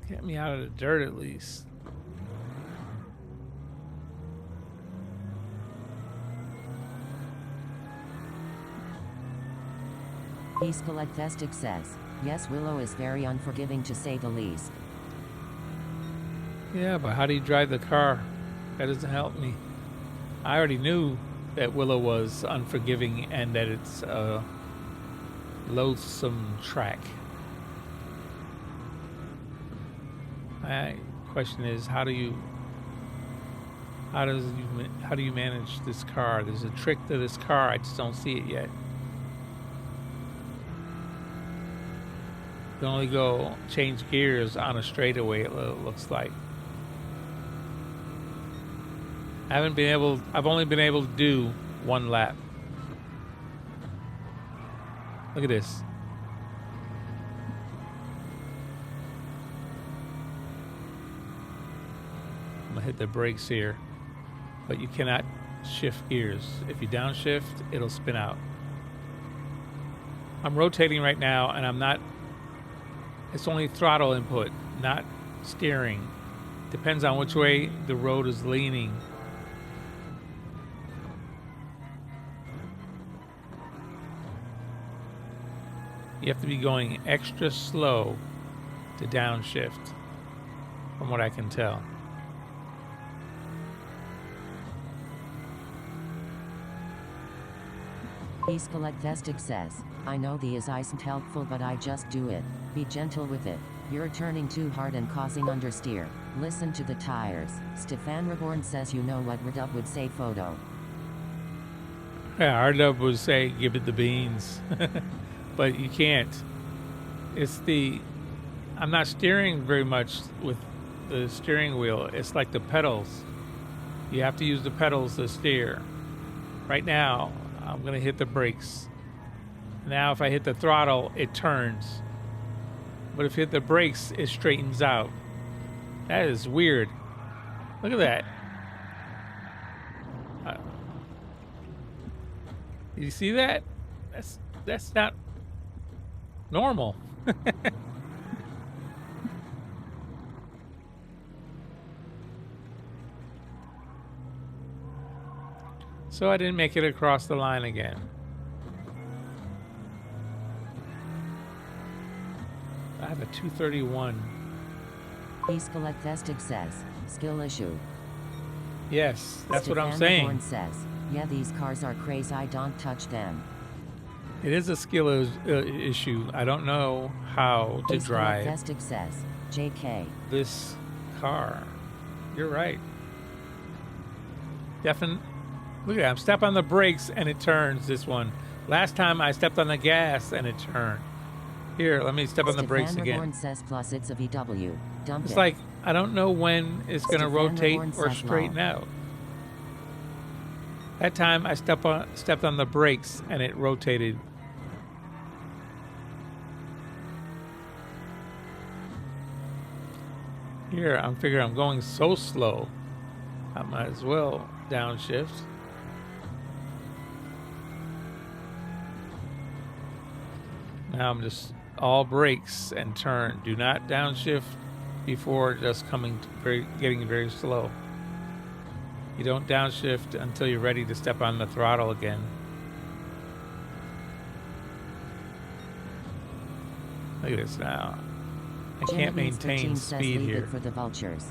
Get me out of the dirt at least. Escaletestic says, yes, Willow is very unforgiving to say the least. Yeah, but how do you drive the car? That doesn't help me. I already knew that Willow was unforgiving and that it's a loathsome track. My question is, how do you manage this car? There's a trick to this car. I just don't see it yet. You can only go change gears on a straightaway, it looks like. I've only been able to do one lap. Look at this. I'm gonna hit the brakes here, but you cannot shift gears. If you downshift, it'll spin out. I'm rotating right now and I'm not, it's only throttle input, not steering. Depends on which way the road is leaning. You have to be going extra slow to downshift, from what I can tell. Escaletestic says, I know the is isn't helpful, but I just do it. Be gentle with it. You're turning too hard and causing understeer. Listen to the tires. Stefan Reborn says, you know what Redub would say, photo. Yeah, Redub would say, give it the beans. But you can't. I'm not steering very much with the steering wheel. It's like the pedals. You have to use the pedals to steer. Right now, I'm going to hit the brakes. Now, if I hit the throttle, it turns. But if you hit the brakes, it straightens out. That is weird. Look at that. You see that? That's not normal. So I didn't make it across the line again. I have a 231. Escalethestic says, skill issue. Yes, that's what I'm Stefan saying. Reborn says, yeah, these cars are crazy, I don't touch them. It is a skill issue. I don't know how to drive Escalethestic says, JK. this car. You're right. Look at that. I'm stepping on the brakes and it turns, this one. Last time I stepped on the gas and it turned. Here, let me step on the brakes again. Reborn says plus it's a VW. Dump It's it. like, I don't know when it's going to Stefan rotate Reborn or says straighten lol. out. That time I stepped on the brakes and it rotated. Here, I'm figuring I'm going so slow. I might as well downshift. Now I'm just all brakes and turn. Do not downshift before just getting very slow. You don't downshift until you're ready to step on the throttle again. Look at this now. I can't maintain speed here. For the vultures.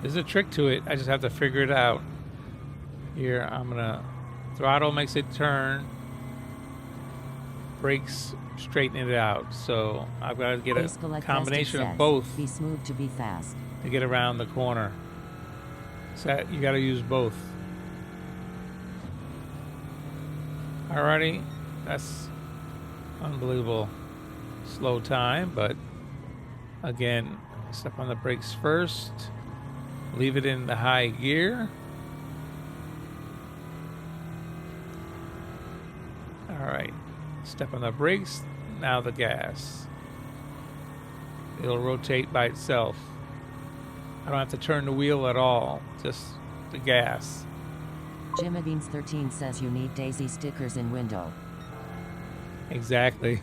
There's a trick to it. I just have to figure it out. Here, I'm gonna throttle makes it turn. Brakes straighten it out. So I've got to get a combination of both be smooth to be fast. to get around the corner. So you got to use both. Alrighty, that's unbelievable slow time, but again, step on the brakes first, leave it in the high gear. Alright, step on the brakes, now the gas. It'll rotate by itself. I don't have to turn the wheel at all, just the gas. Jimabeans13 says you need daisy stickers in window. Exactly.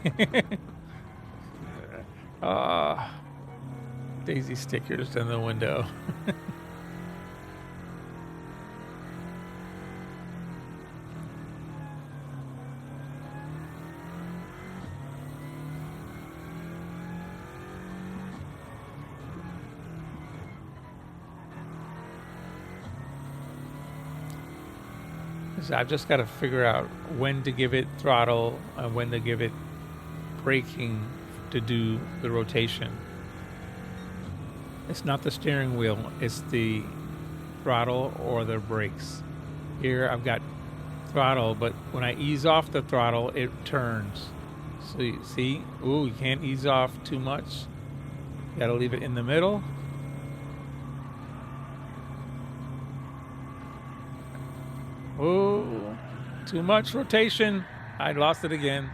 Daisy stickers in the window. So I've just got to figure out when to give it throttle and when to give it braking to do the rotation. It's not the steering wheel, it's the throttle or the brakes. Here I've got throttle, but when I ease off the throttle, it turns. So you see, ooh, you can't ease off too much. You got to leave it in the middle. Oh, too much rotation. I lost it again.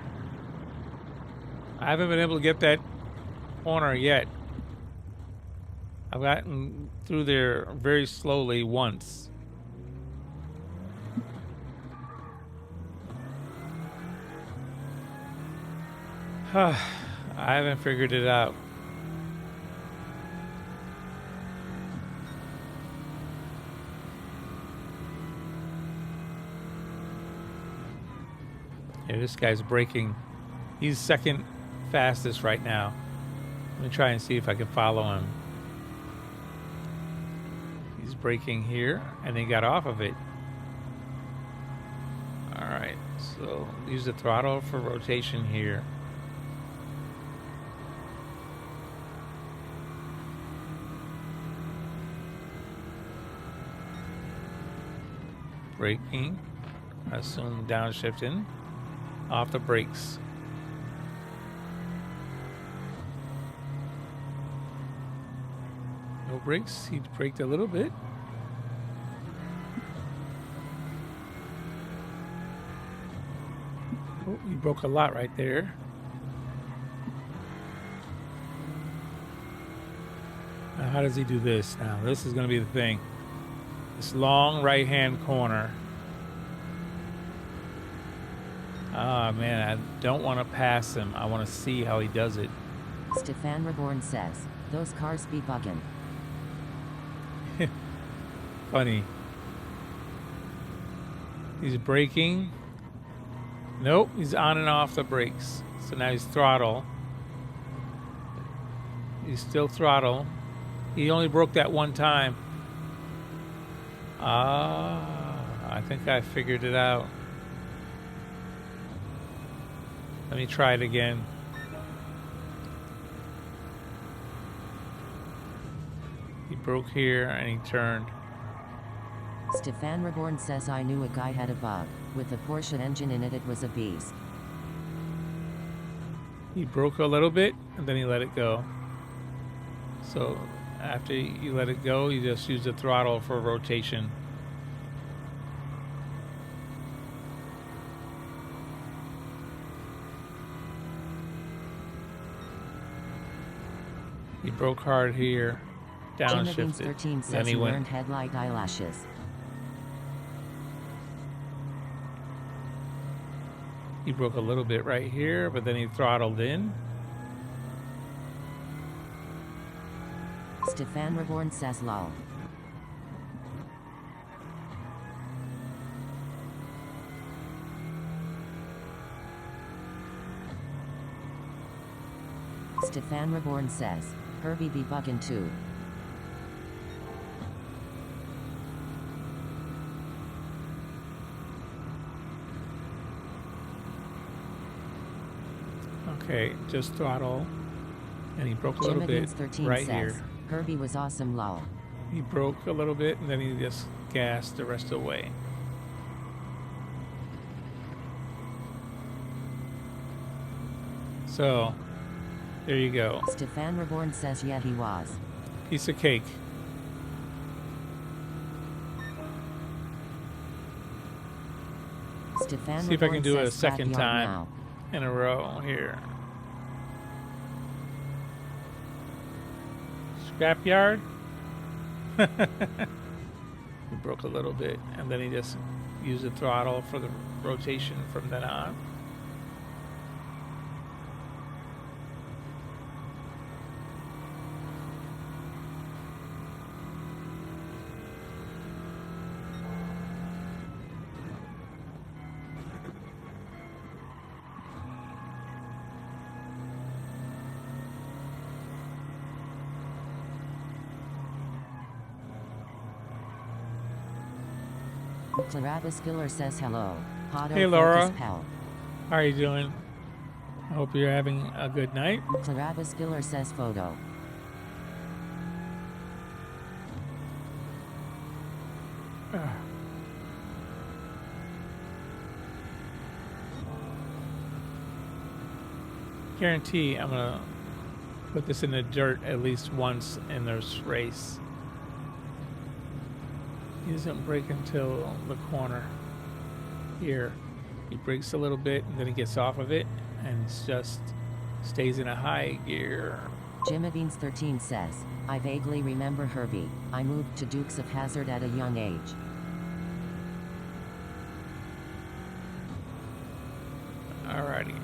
I haven't been able to get that corner yet. I've gotten through there very slowly once. I haven't figured it out. Yeah, this guy's braking. He's second fastest right now. Let me try and see if I can follow him. He's braking here, and he got off of it. All right, so use the throttle for rotation here. Braking, I assume downshifting. Off the brakes. No brakes. He braked a little bit. Oh, he broke a lot right there. Now, how does he do this now? This is going to be the thing. This long right-hand corner. Ah, man, I don't want to pass him. I want to see how he does it. Stefan Reborn says, those cars be buggin'. funny. He's braking. Nope, he's on and off the brakes. So now he's throttle. He's still throttle. He only broke that one time. I think I figured it out. Let me try it again. He broke here and he turned. Stefan Reborn says I knew a guy had a bug. With a Porsche engine in it, it was a beast. He broke a little bit and then he let it go. So after you let it go, you just use the throttle for rotation. He broke hard here, downshifted, 13 then says he he went. learned headlight eyelashes. He broke a little bit right here, but then he throttled in. Stefan Reborn says lol. Stefan Reborn says, Herbie be buggin' too. Okay, just throttle. And he broke a little bit 13 right says, here. Herbie was awesome lol. He broke a little bit and then he just gassed the rest of the way. So, there you go. Stefan Reborn says yeah he was. Piece of cake. Stefan See if I Reborn can do it a says second scrapyard time now. in a row here. Scrapyard. He broke a little bit and then he just used the throttle for the rotation from then on. Clarabas Killer says hello. Hey, Laura. Pal. How are you doing? I hope you're having a good night. Clarabas Killer says photo. Guarantee I'm gonna put this in the dirt at least once in this race. He doesn't brake until the corner here. He brakes a little bit and then he gets off of it and just stays in a high gear. Jimmy 13 says, I vaguely remember Herbie. I moved to Dukes of Hazzard at a young age. Alrighty.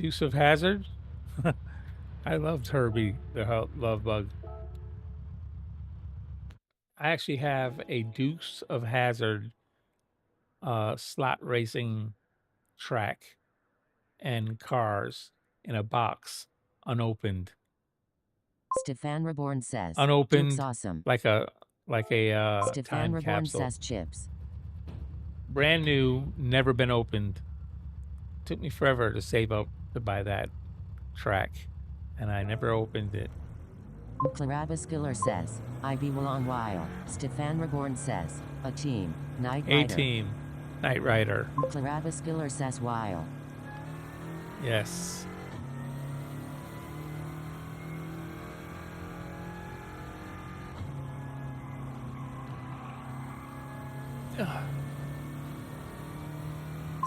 Dukes of Hazzard. I loved Herbie, the love bug. I actually have a Dukes of Hazzard slot racing track and cars in a box, unopened. Stefan Reborn says, Unopened, Duke's awesome. like a Stefan time Reborn capsule. says chips. Brand new, never been opened. Took me forever to save up to buy that track, and I never opened it. Clarabas Killer says, I be a long while. Stefan Reborn says, a team. Night A Rider. team, Knight Rider. Clarabas Killer says while. Yes.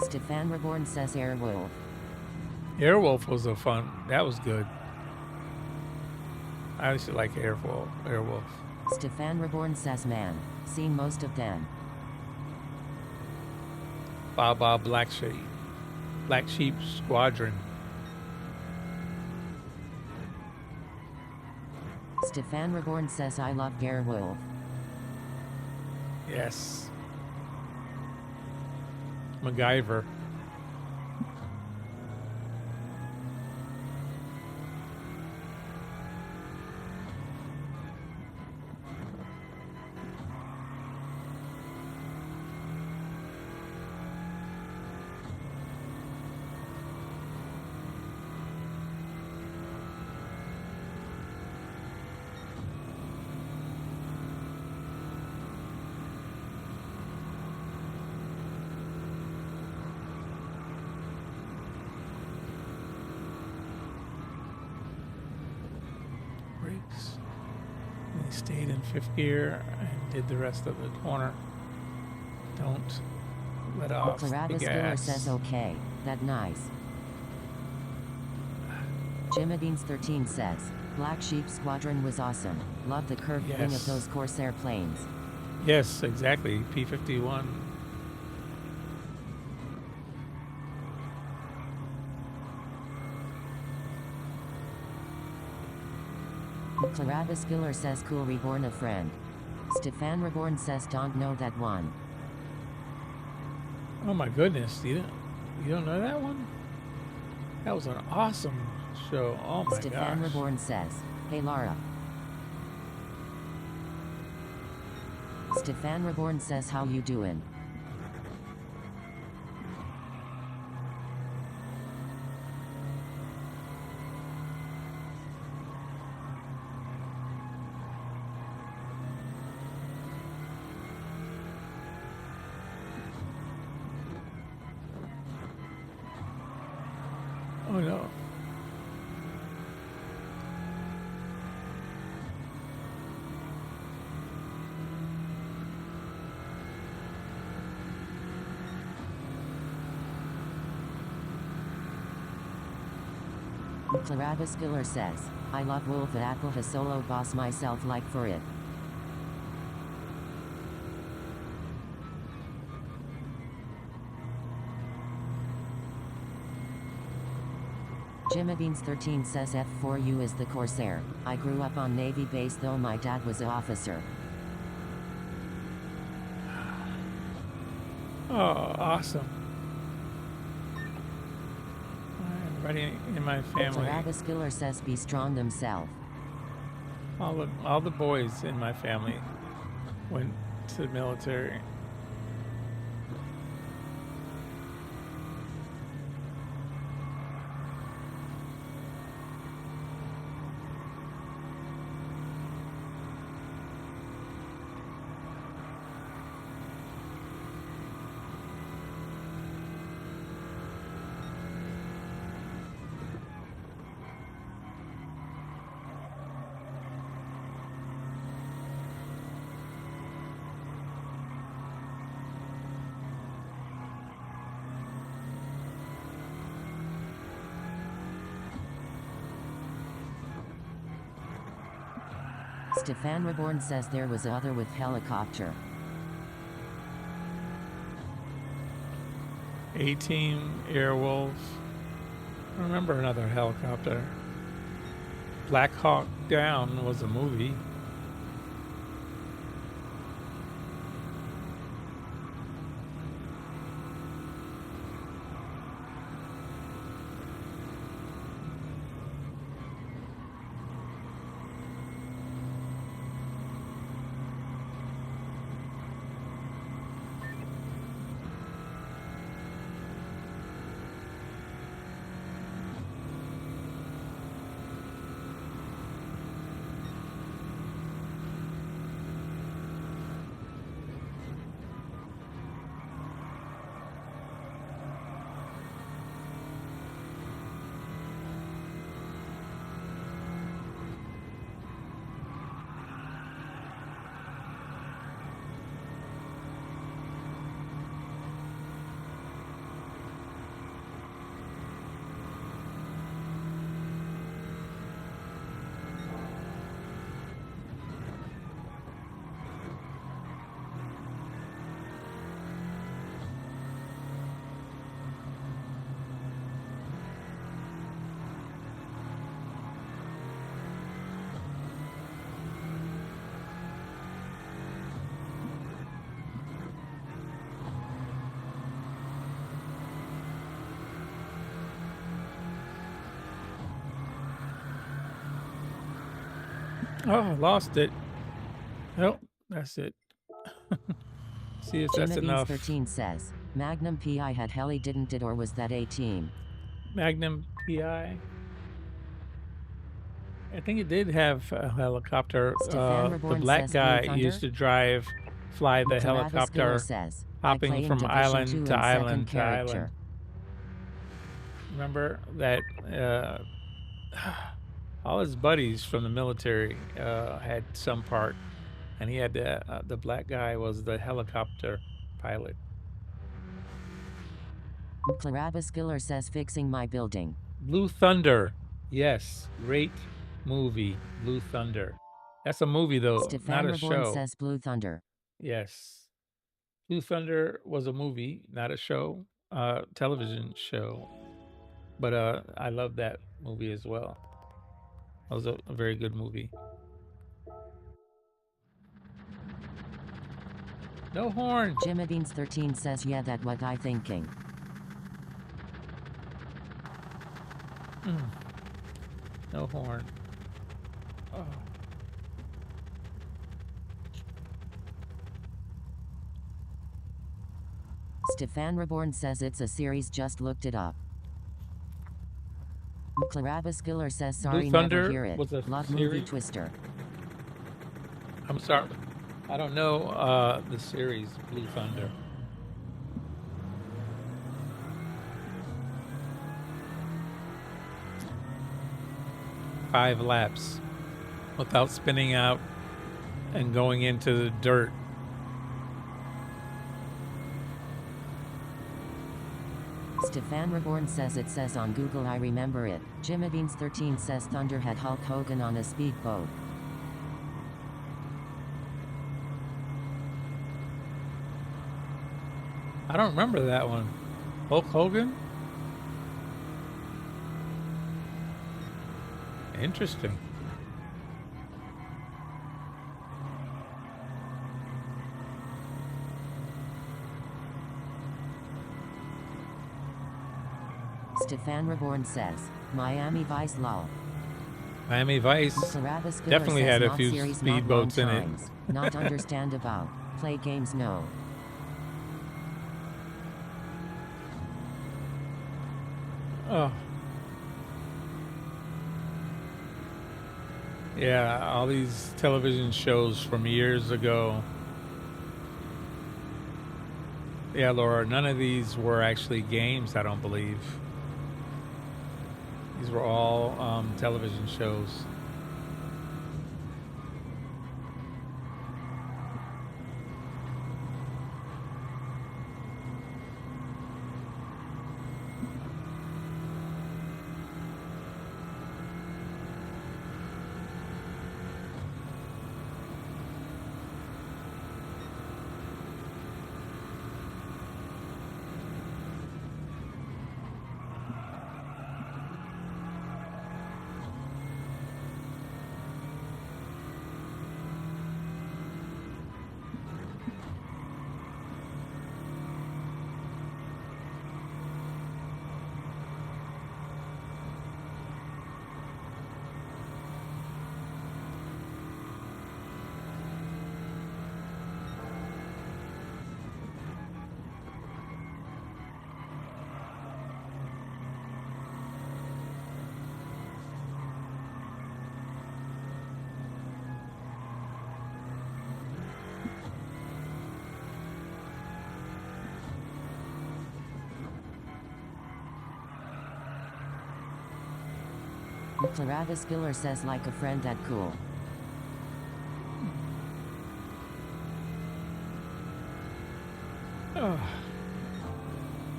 Stefan Reborn says Airwolf. Airwolf was a fun. That was good. I actually like Airwolf. Stefan Reborn says man. Seen most of them. Baba Black Sheep Squadron. Stefan Reborn says I love Werewolf. Yes. MacGyver. Brakes. And he stayed in 5th gear and did the rest of the corner. Don't let off the Claravis Killer gas. says okay, that nice. Jimmy13 says, Black Sheep Squadron was awesome. Love the curved wing of Yes. those Corsair planes. Yes, exactly. P-51. Claravis Killer says cool Reborn a friend. Stefan Reborn says don't know that one. Oh my goodness, you don't know that one? That was an awesome show. Oh my Stefan gosh. Reborn says, hey Lara. Stefan Reborn says how you doing? Oh no. Claravis Killer says, I love Wolf at Apple a solo boss myself like for it. Jimmy13 says F4U is the Corsair. I grew up on Navy base though my dad was an officer. Oh, awesome. Everybody in my family, Claravis Killer says be strong themselves. all the boys in my family went to the military. Stefan Reborn says there was other with helicopter. A-Team, Airwolf. I remember another helicopter. Black Hawk Down was a movie. Oh, lost it. Nope, that's it. See if that's enough. Jimmybeans13 says, Magnum PI had heli, didn't it, or was that a team? Magnum PI. I think it did have a helicopter. Stefan The Reborn black says Blue guy Thunder? used to fly the Travis Giller helicopter, says, I hopping play in from Division island 2 to in second island to character. island. Remember that all his buddies from the military had some part, and he had the black guy was the helicopter pilot. Clarabas Giller says, fixing my building. Blue Thunder, yes, great movie. Blue Thunder. That's a movie though, Stefan not a Reborn show. says Blue Thunder. Yes, Blue Thunder was a movie, not a show, television show. But I love that movie as well. It was a very good movie. No horn. Jimmybeans13 says, yeah, that what I thinking. No horn. Oh. Stefan Reborn says it's a series, just looked it up. Clarabas Giller says, sorry, Blue Thunder never hear it. was a Love series? movie Twister. I'm sorry. I don't know the series Blue Thunder. Five laps without spinning out and going into the dirt. Stefan Reborn says it says on Google, I remember it. Jimmybeans13 says Thunder had Hulk Hogan on a speedboat. I don't remember that one. Hulk Hogan? Interesting. Stefan Reborn says, Miami Vice lol. Miami Vice Clarabas Giller definitely says, had a not few series, not long speedboats in it. times. Not understand about. Play games, no. Oh. Yeah, all these television shows from years ago. Yeah, Laura, none of these were actually games, I don't believe. These were all television shows. Clarabas Giller says, like a friend, that cool. Oh.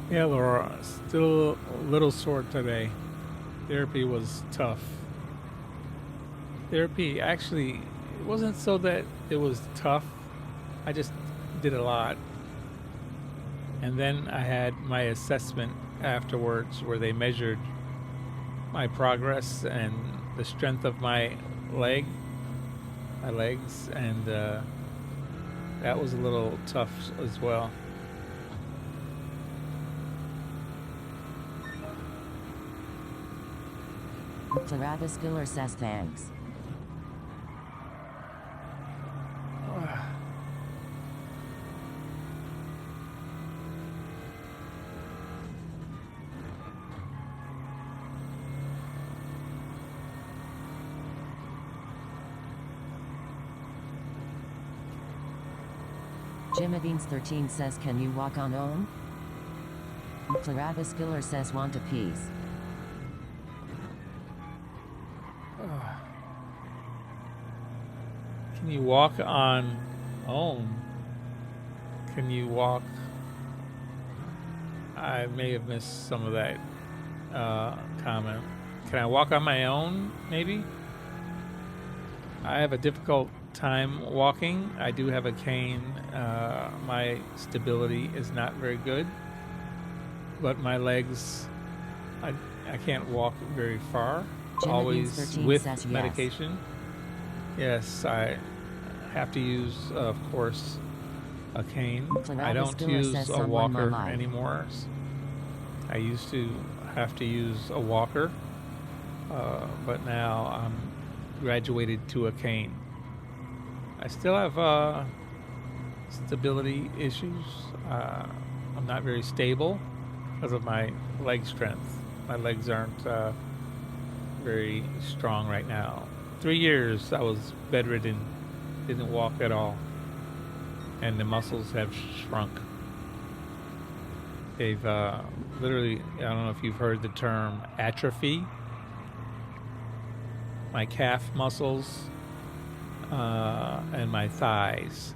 Yeah, Laura, still a little sore today. Therapy was tough. Therapy, actually, it wasn't so that it was tough. I just did a lot. And then I had my assessment afterwards where they measured my progress and the strength of my legs, and that was a little tough as well. Clarabas Giller says, thanks. Jimabeans13 says, can you walk on own? Claravis Killer says, want a piece. Can you walk on own? Can you walk? I may have missed some of that comment. Can I walk on my own, maybe? I have a difficult time walking. I do have a cane. My stability is not very good, but my legs, I can't walk very far. Always with medication. Yes, I have to use, of course, a cane. I don't use a walker anymore. I used to have to use a walker, but now I'm graduated to a cane. I still have stability issues. I'm not very stable because of my leg strength. My legs aren't very strong right now. 3 years I was bedridden, didn't walk at all, and the muscles have shrunk. They've literally, I don't know if you've heard the term atrophy. My calf muscles and my thighs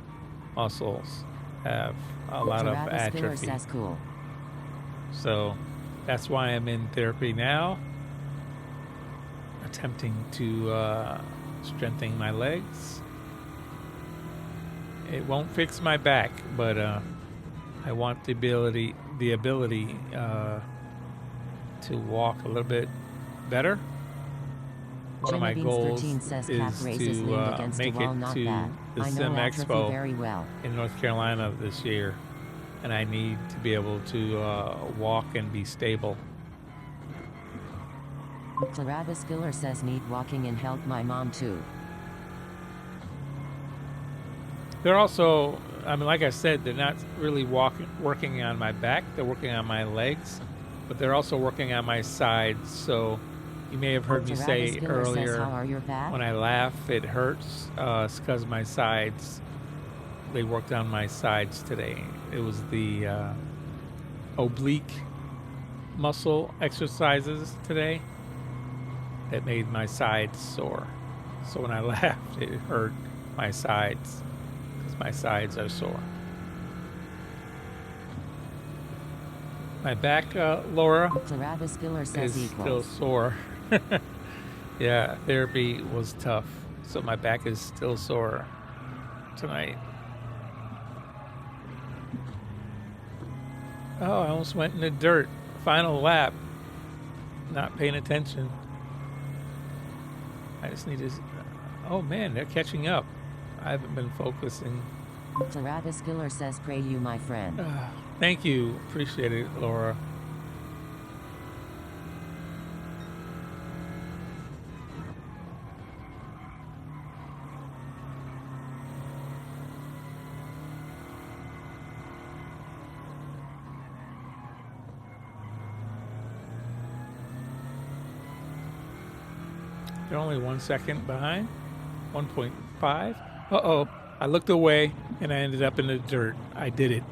muscles have a lot of atrophy. Cool. So that's why I'm in therapy now, attempting to strengthen my legs. It won't fix my back, but I want the ability to walk a little bit better. One of my goals is to make it to the Sim Expo in North Carolina this year, and I need to be able to walk and be stable. Claravis Killer says, need walking and help my mom too. They're also, I mean, like I said, they're not really working on my back. They're working on my legs, but they're also working on my sides. So you may have heard me say earlier, when I laugh, it hurts. It's because my sides, they worked on my sides today. It was the oblique muscle exercises today that made my sides sore. So when I laughed, it hurt my sides because my sides are sore. My back, Laura, is still sore. Yeah, therapy was tough, so my back is still sore tonight. Oh, I almost went in the dirt. Final lap. Not paying attention. I just need to... Oh man, they're catching up. I haven't been focusing. Claravis Killer says, pray you, my friend. Thank you. Appreciate it, Laura. They're only 1 second behind. 1.5. Uh-oh. I looked away and I ended up in the dirt. I did it.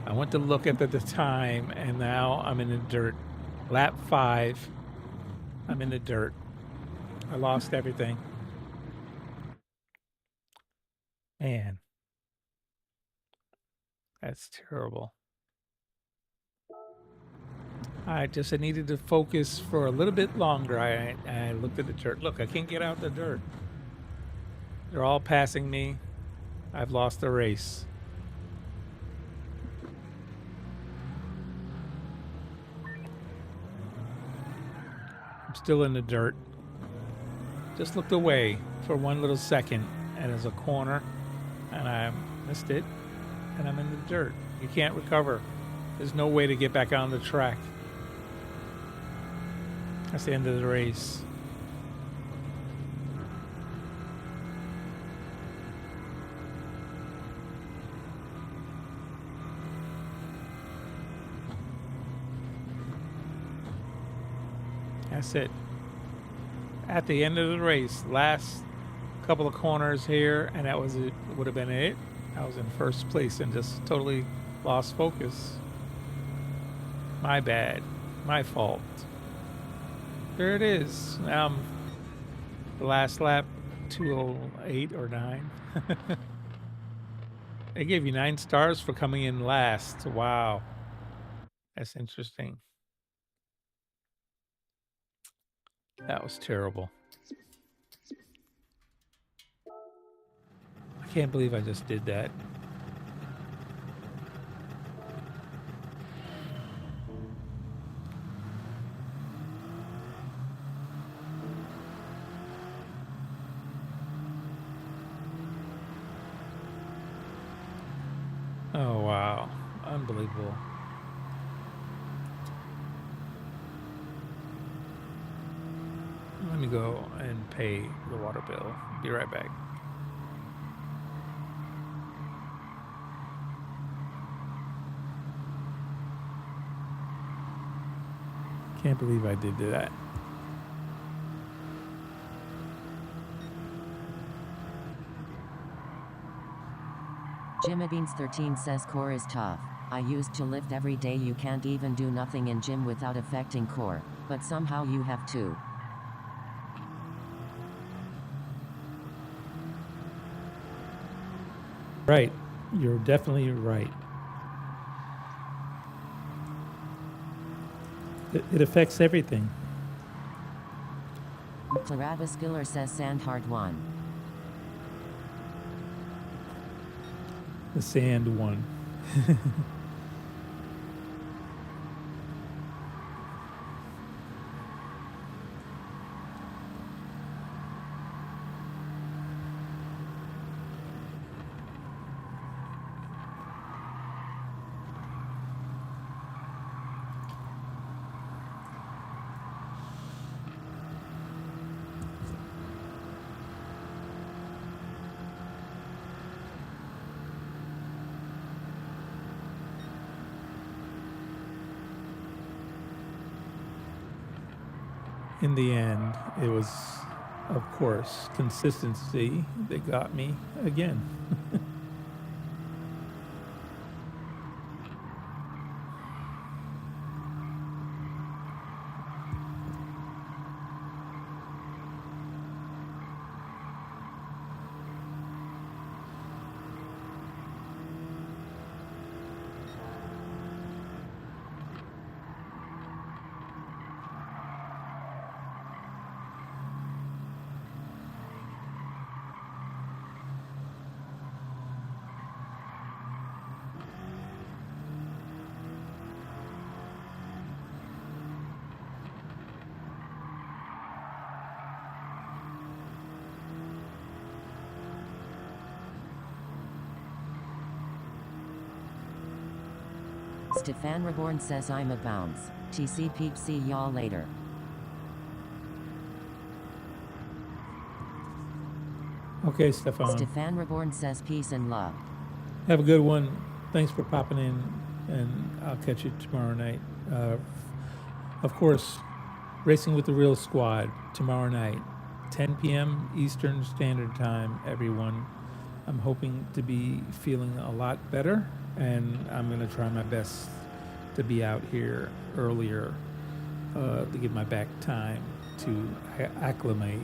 I went to look at the time and now I'm in the dirt. Lap 5. I'm in the dirt. I lost everything. Man. That's terrible. I needed to focus for a little bit longer. I looked at the dirt. Look, I can't get out the dirt. They're all passing me. I've lost the race. I'm still in the dirt. Just looked away for 1 little second and there's a corner and I missed it and I'm in the dirt. You can't recover. There's no way to get back on the track. That's the end of the race. That's it. At the end of the race, last couple of corners here, and that was it. Would have been it. I was in first place and just totally lost focus. My bad. My fault. There it is. Now I'm the last lap, 2:08 or 9. They gave you 9 stars for coming in last. Wow. That's interesting. That was terrible. I can't believe I just did that. Oh, wow. Unbelievable. Let me go and pay the water bill. Be right back. Can't believe I did that. Jimmybeans13 says core is tough. I used to lift every day. You can't even do nothing in gym without affecting core, but somehow you have to. Right. You're definitely right. It affects everything. Clarabba Skiller says Sandhard 1. The sand one. In the end, it was, of course, consistency that got me again. Stefan Reborn says I'm a bounce. TC peep, see y'all later. Okay, Stefan. Stefan Reborn says peace and love. Have a good one. Thanks for popping in, and I'll catch you tomorrow night. Of course, Racing with the Real Squad tomorrow night, 10 p.m. Eastern Standard Time, everyone. I'm hoping to be feeling a lot better, and I'm going to try my best to be out here earlier to give my back time to acclimate.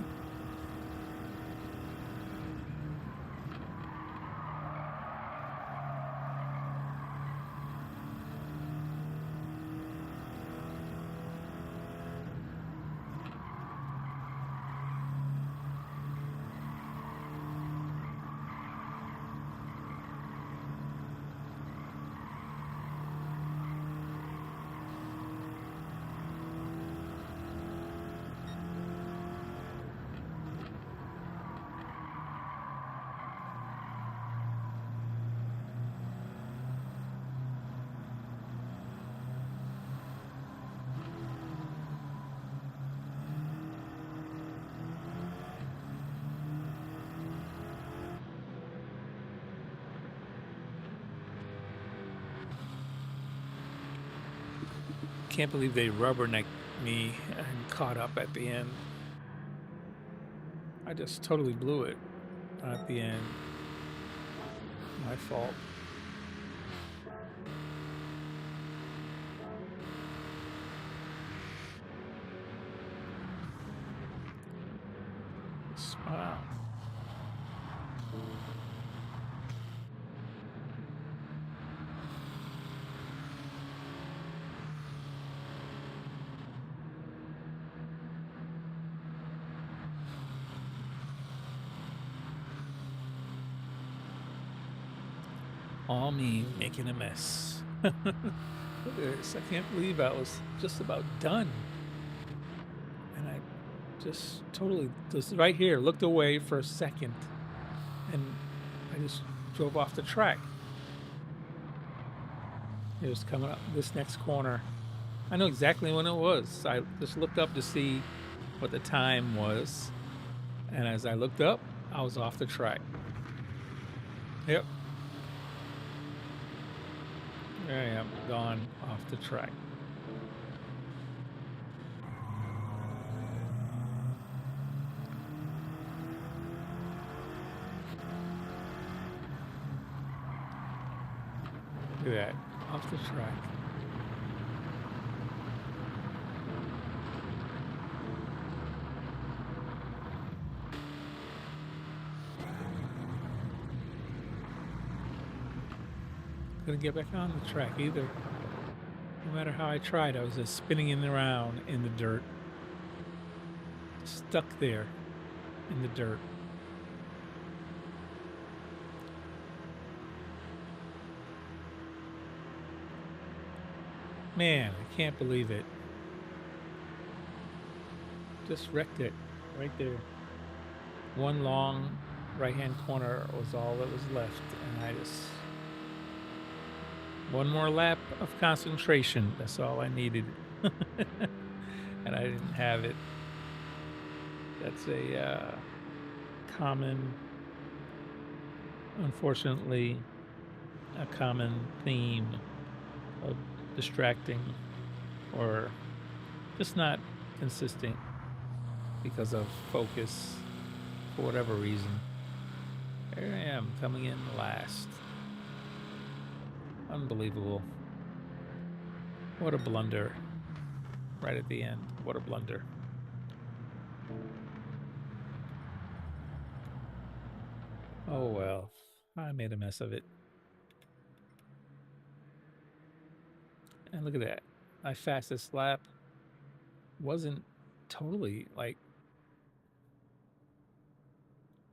Can't believe they rubbernecked me and caught up at the end. I just totally blew it at the end. my fault. Wow. All me making a mess. Look at this. I can't believe I was just about done. And I just totally, just right here, looked away for a second. And I just drove off the track. It was coming up this next corner. I know exactly when it was. I just looked up to see what the time was. And as I looked up, I was off the track. Yep. There I am, gone off the track. Look at that, off the track. Couldn't get back on the track either. No matter how I tried, I was just spinning around in the dirt. Stuck there in the dirt. Man, I can't believe it. Just wrecked it right there. One long right-hand corner was all that was left, and I just... one more lap of concentration. That's all I needed. And I didn't have it. That's a common, unfortunately, a common theme of distracting or just not consistent because of focus for whatever reason. There I am, coming in last. Unbelievable. What a blunder. Right at the end. What a blunder. Oh well. I made a mess of it. And look at that. My fastest lap wasn't totally like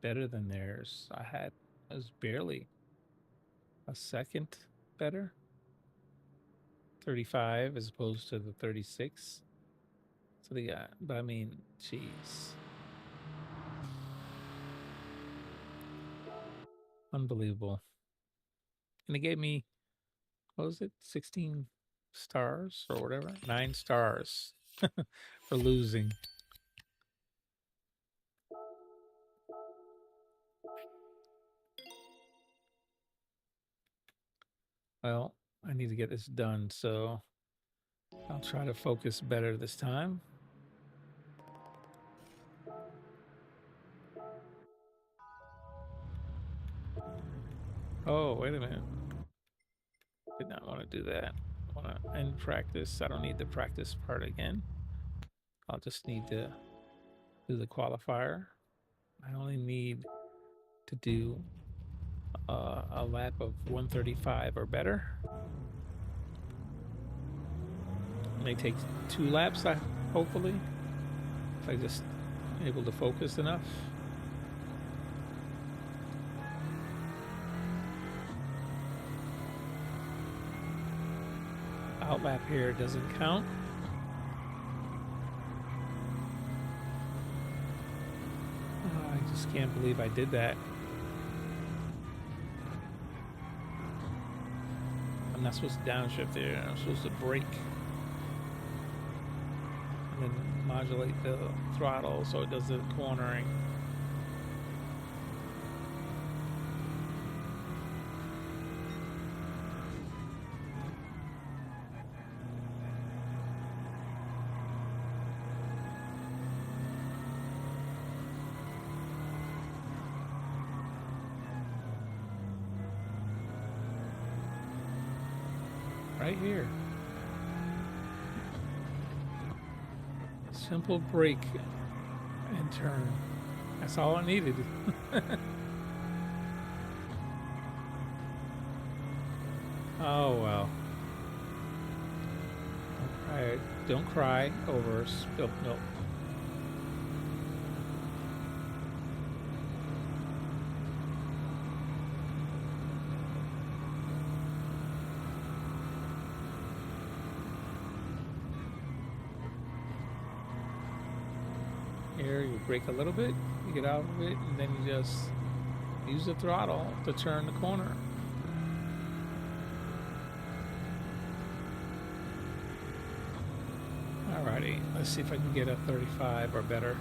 better than theirs. I was barely a second better. 35 as opposed to the 36. So they got, but I mean, jeez. Unbelievable. And they gave me, what was it, 16 stars or whatever? 9 stars for losing. Well, I need to get this done, so I'll try to focus better this time. Oh, wait a minute. Did not want to do that. I want to end practice. I don't need the practice part again. I'll just need to do the qualifier. I only need to do a lap of 135 or better. It may take 2 laps, hopefully, if I just able to focus enough. Outlap here doesn't count. Oh, I just can't believe I did that. I'm not supposed to downshift there. I'm supposed to brake and then modulate the throttle so it does the cornering. right here. Simple brake and turn. That's all I needed. Oh well. Don't cry over spilt milk. Here you brake a little bit, you get out of it, and then you just use the throttle to turn the corner. Alrighty, let's see if I can get a 35 or better.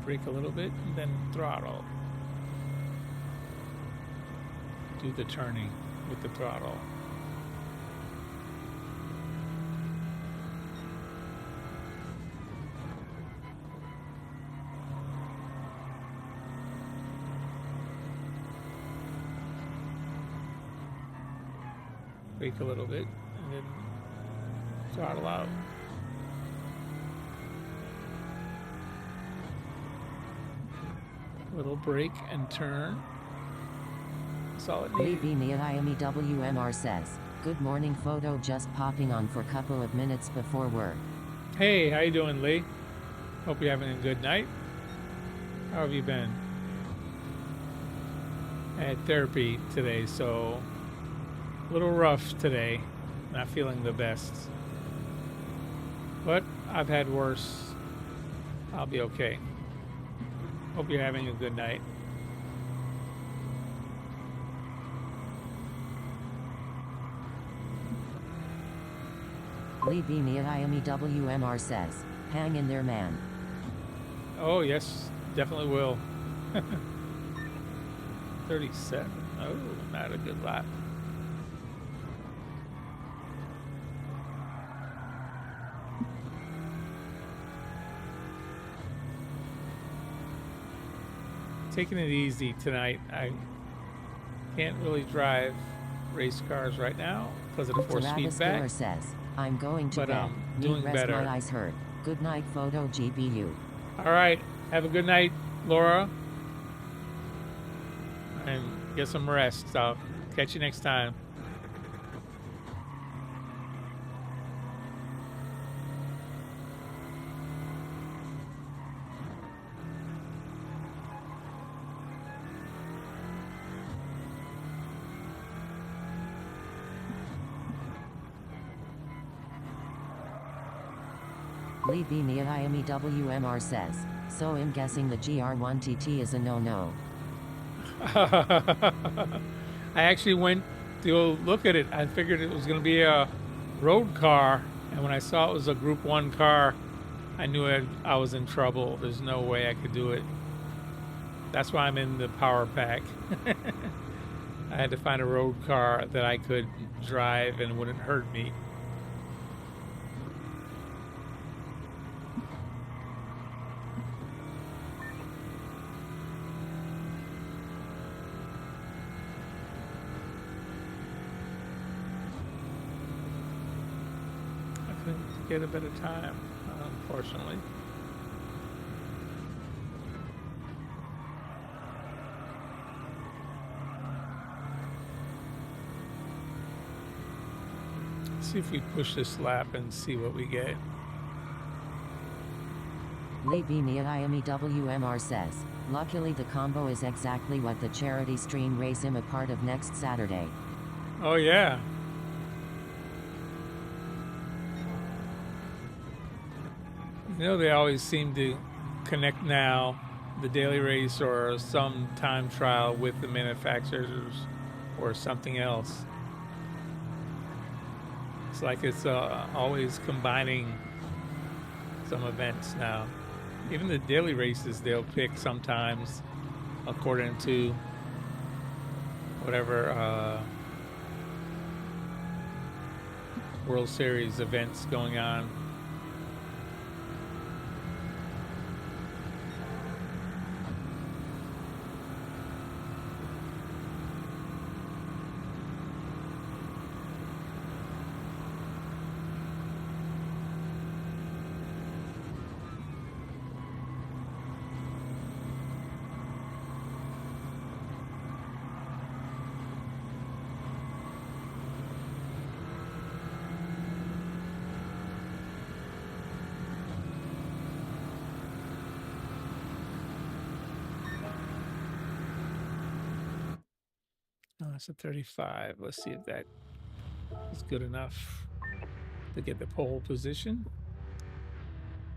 Brake a little bit and then throttle. Do the turning with the throttle. Brake a little bit and then throttle out. Little brake and turn. That's all it needs. WMR says, good morning photo just popping on for a couple of minutes before work. Hey, how you doing, Lee? Hope you're having a good night. How have you been? I had therapy today, so a little rough today. Not feeling the best. But I've had worse. I'll be okay. Hope you're having a good night. Lee WMR says, hang in there, man. Oh, yes, definitely will. 37. Oh, not a good lap. Taking it easy tonight. I can't really drive race cars right now because of the force feedback. Says, I'm going to bed. Doing rest better. My eyes hurt. Good night, photo GBU. All right. Have a good night, Laura. And get some rest. I'll catch you next time. Lee WMR says, so I'm guessing the GR1TT is a no-no. I actually went to look at it. I figured it was going to be a road car, and when I saw it was a Group 1 car, I knew I was in trouble. There's no way I could do it. That's why I'm in the power pack. I had to find a road car that I could drive and wouldn't hurt me. Get a better time, unfortunately. Let's see if we push this lap and see what we get. Lee WMR says, luckily the combo is exactly what the charity stream race I'm a part of next Saturday. Oh yeah. You know, they always seem to connect now, the daily race or some time trial with the manufacturers or something else. It's like it's always combining some events now. Even the daily races they'll pick sometimes according to whatever World Series events going on. It's a 35. Let's see if that is good enough to get the pole position.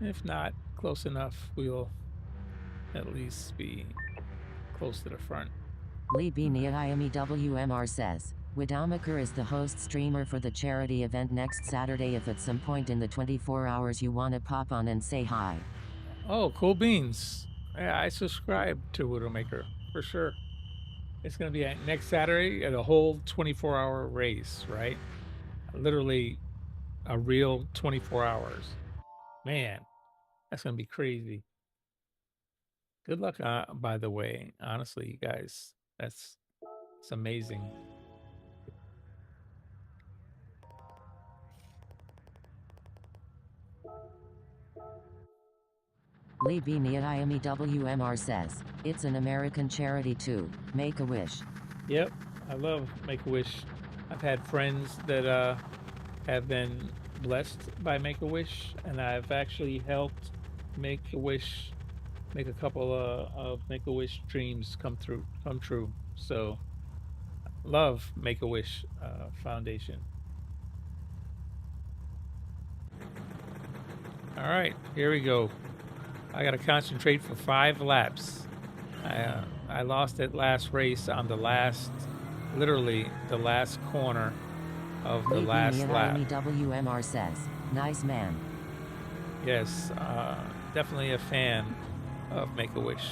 If not close enough, we'll at least be close to the front. Lee B. Niayami WMR says, Widamaker is the host streamer for the charity event next Saturday. If at some point in the 24 hours you want to pop on and say hi. Oh, cool beans. Yeah, I subscribe to Widowmaker for sure. It's going to be next Saturday at a whole 24-hour race, right? Literally a real 24 hours. Man, that's going to be crazy. Good luck, by the way. Honestly, you guys, it's amazing. Lee B. Niayami WMR says, it's an American charity too. Make-A-Wish. Yep, I love Make-A-Wish. I've had friends that have been blessed by Make-A-Wish, and I've actually helped Make-A-Wish make a couple of Make-A-Wish dreams come true. So, love Make-A-Wish Foundation. All right, here we go. I got to concentrate for 5 laps. I lost that last race on the last, literally the last corner of the last lap. WMR says, nice man. Yes, definitely a fan of Make-A-Wish.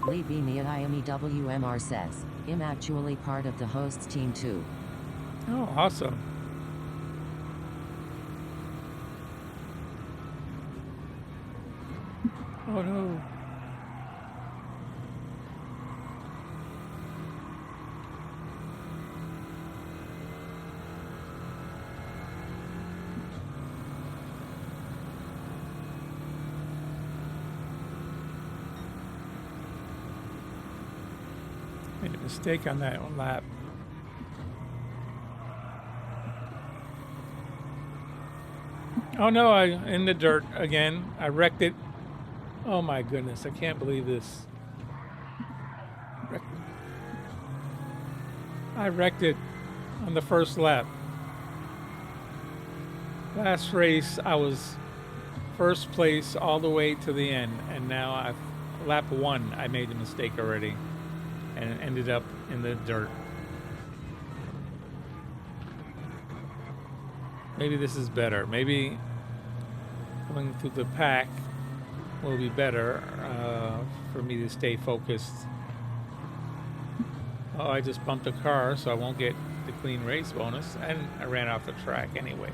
Lee B. Niayami WMR says, I'm actually part of the hosts team too. Oh, awesome. Oh no. Made a mistake on that one lap. Oh no, I in the dirt again. I wrecked it. Oh my goodness, I can't believe this. I wrecked it on the first lap. Last race, I was first place all the way to the end, and now lap 1, I made a mistake already, and it ended up in the dirt. Maybe this is better. Maybe going through the pack will be better for me to stay focused. Oh, I just bumped a car, so I won't get the clean race bonus, and I ran off the track anyway.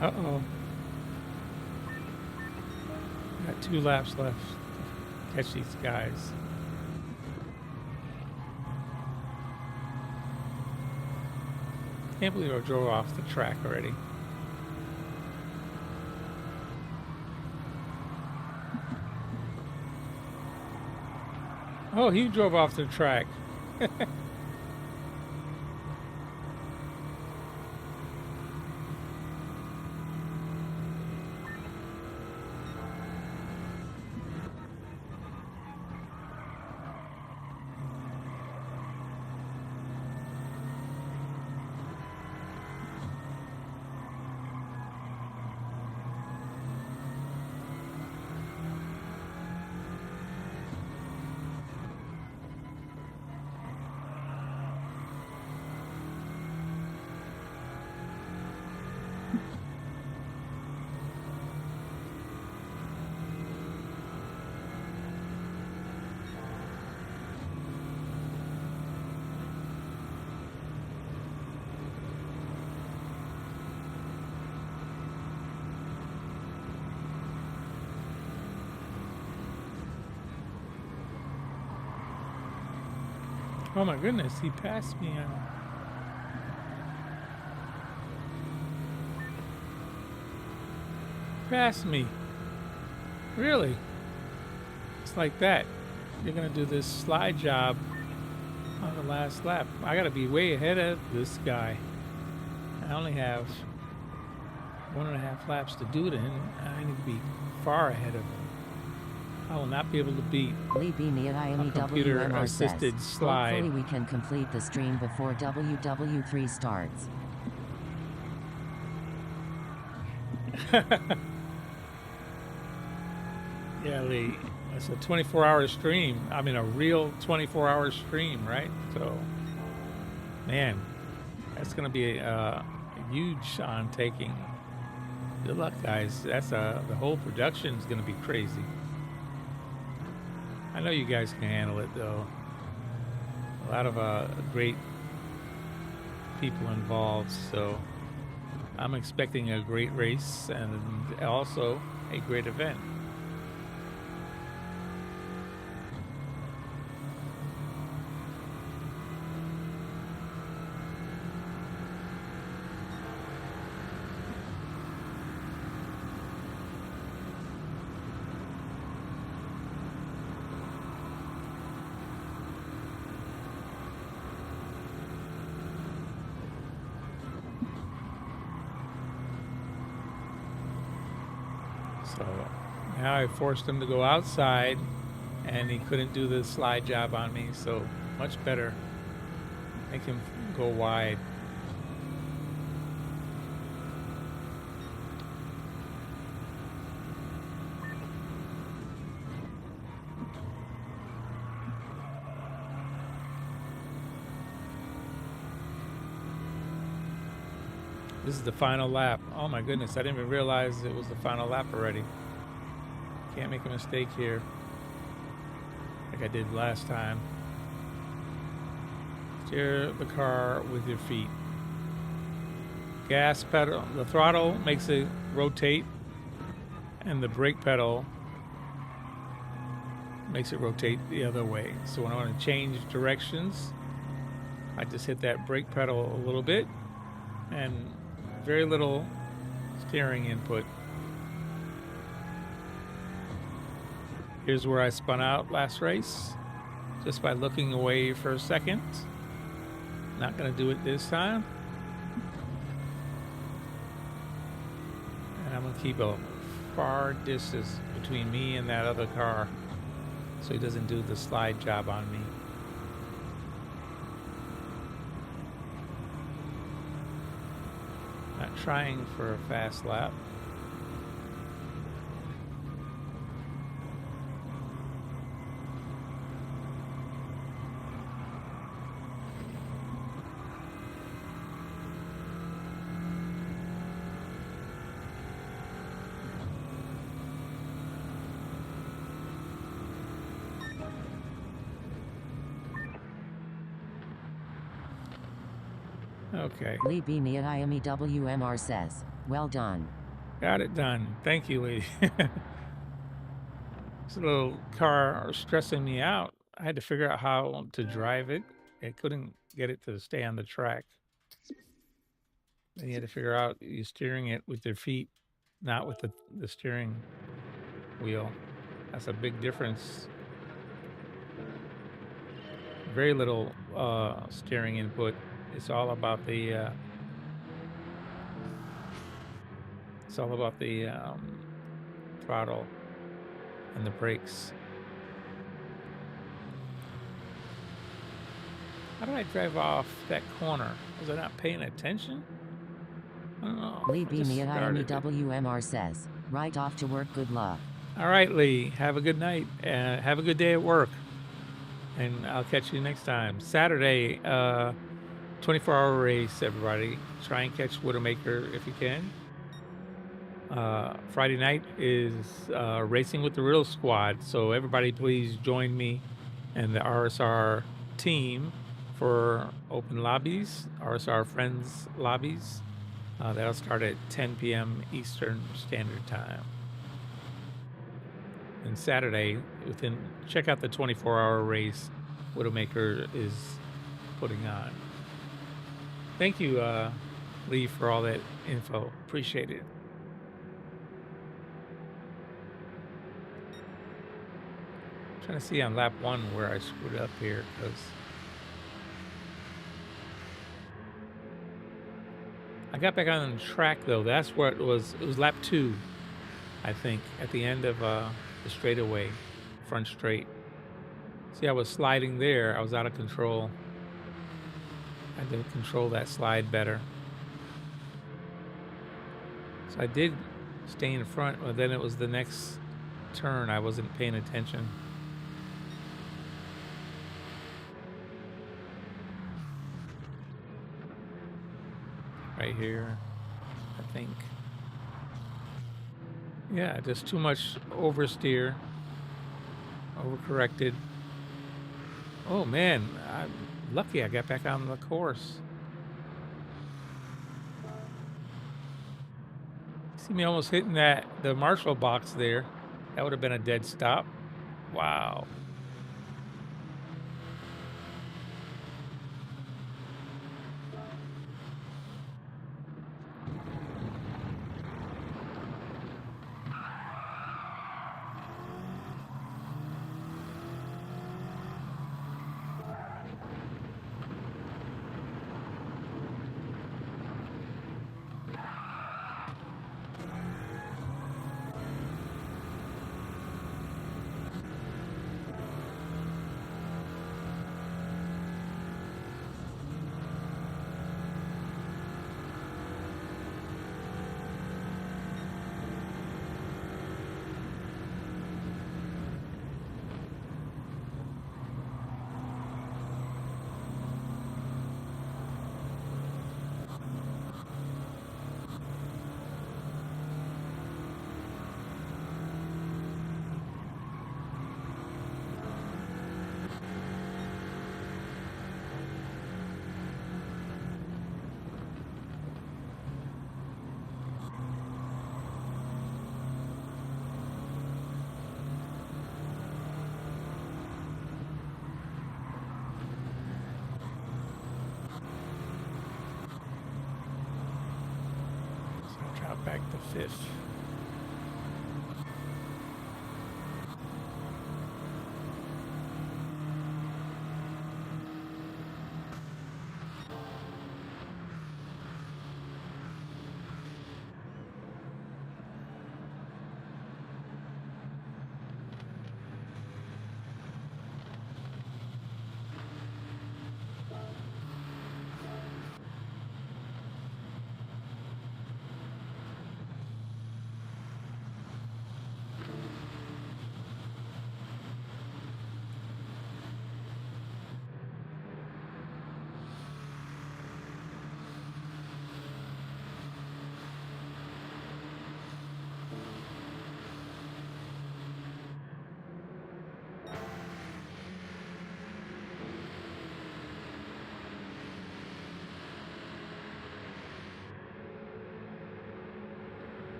Uh-oh. Got 2 laps left to catch these guys. Can't believe I drove off the track already. Oh, he drove off the track. Oh my goodness, he passed me. Passed me. Really? It's like that. You're gonna do this slide job on the last lap. I gotta be way ahead of this guy. I only have 1.5 laps to do it in. I need to be far ahead of him. I will not be able to beat Lee Beanie at a computer-assisted slide. Hopefully we can complete the stream before WW3 starts. Yeah, Lee. It's a 24-hour stream. I mean, a real 24-hour stream, right? So, man, that's going to be a huge undertaking. Good luck, guys. That's the whole production is going to be crazy. I know you guys can handle it, though. A lot of great people involved, so I'm expecting a great race and also a great event. So now I forced him to go outside, and he couldn't do the slide job on me, so much better. Make him go wide. This is the final lap. Oh my goodness, I didn't even realize it was the final lap already. Can't make a mistake here like I did last time. Steer the car with your feet. Gas pedal, the throttle makes it rotate, and the brake pedal makes it rotate the other way. So when I want to change directions, I just hit that brake pedal a little bit, and very little steering input. Here's where I spun out last race, just by looking away for a second. Not gonna do it this time. And I'm gonna keep a far distance between me and that other car so he doesn't do the slide job on me. Not trying for a fast lap. Okay. Lee B. Niayami WMR says, well done. Got it done. Thank you, lady. This little car stressing me out. I had to figure out how to drive it. I couldn't get it to stay on the track. Then you had to figure out you steering it with your feet, not with the steering wheel. That's a big difference. Very little steering input. It's all about the throttle and the brakes. How did I drive off that corner? Was I not paying attention? I don't know. Lee I B. just Niayami started it. WMR says, right off to work, good luck. All right, Lee. Have a good night. Have a good day at work. And I'll catch you next time. Saturday, 24-hour race, everybody. Try and catch Widowmaker if you can. Friday night is Racing with the Real Squad. So everybody please join me and the RSR team for open lobbies, RSR Friends lobbies. That'll start at 10 p.m. Eastern Standard Time. And Saturday, check out the 24-hour race Widowmaker is putting on. Thank you, Lee, for all that info. Appreciate it. I'm trying to see on lap 1 where I screwed up here, because I got back on the track though. That's where it was. It was lap 2, I think, at the end of the straightaway, front straight. See, I was sliding there. I was out of control. I had to control that slide better. So I did stay in front, but then it was the next turn. I wasn't paying attention. Right here, I think. Yeah, just too much oversteer, overcorrected. Oh man, I'm lucky I got back on the course. See me almost hitting the Marshall box there. That would have been a dead stop. Wow. Drop back to 5th.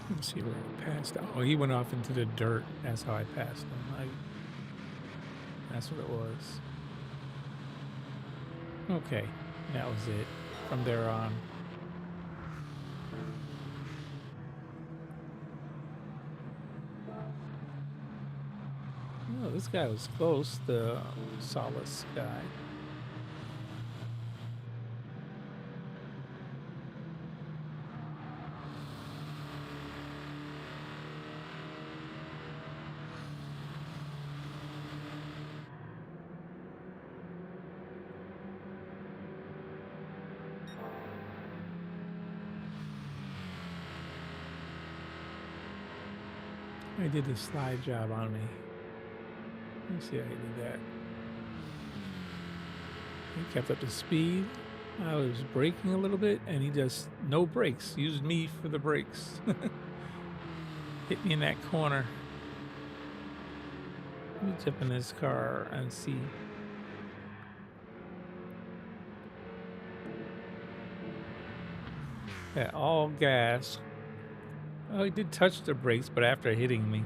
Let's see where he passed. Oh, he went off into the dirt. That's how I passed him. That's what it was. Okay, that was it. From there on. Oh, this guy was close, the Solace guy. He did the slide job on me. Let's see how he did that. He kept up the speed. I was braking a little bit, and he just no brakes. Used me for the brakes. Hit me in that corner. Let me jump in this car and see. Yeah, all gas. Oh, he did touch the brakes, but after hitting me.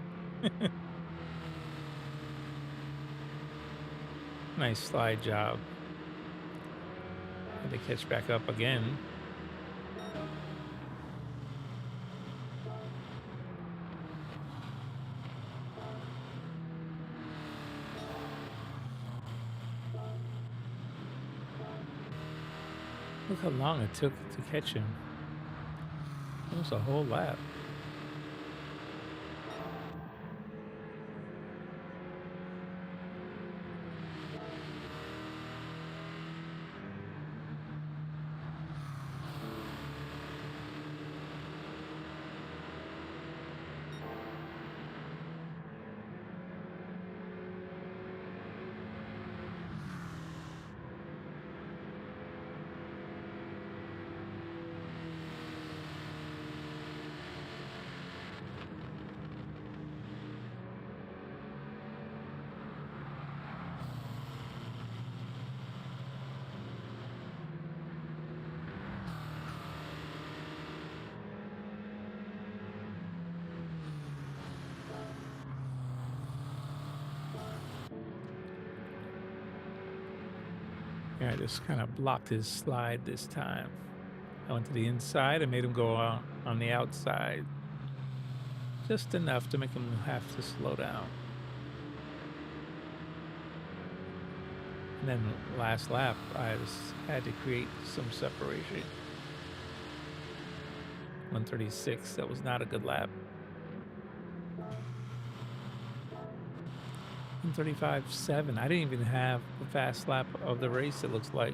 Nice slide job. Had to catch back up again. Look how long it took to catch him. Almost a whole lap. Yeah, I just kind of blocked his slide this time. I went to the inside and made him go on the outside. Just enough to make him have to slow down. And then last lap, I just had to create some separation. 136, that was not a good lap. 135.7, I didn't even have the fast lap of the race, it looks like.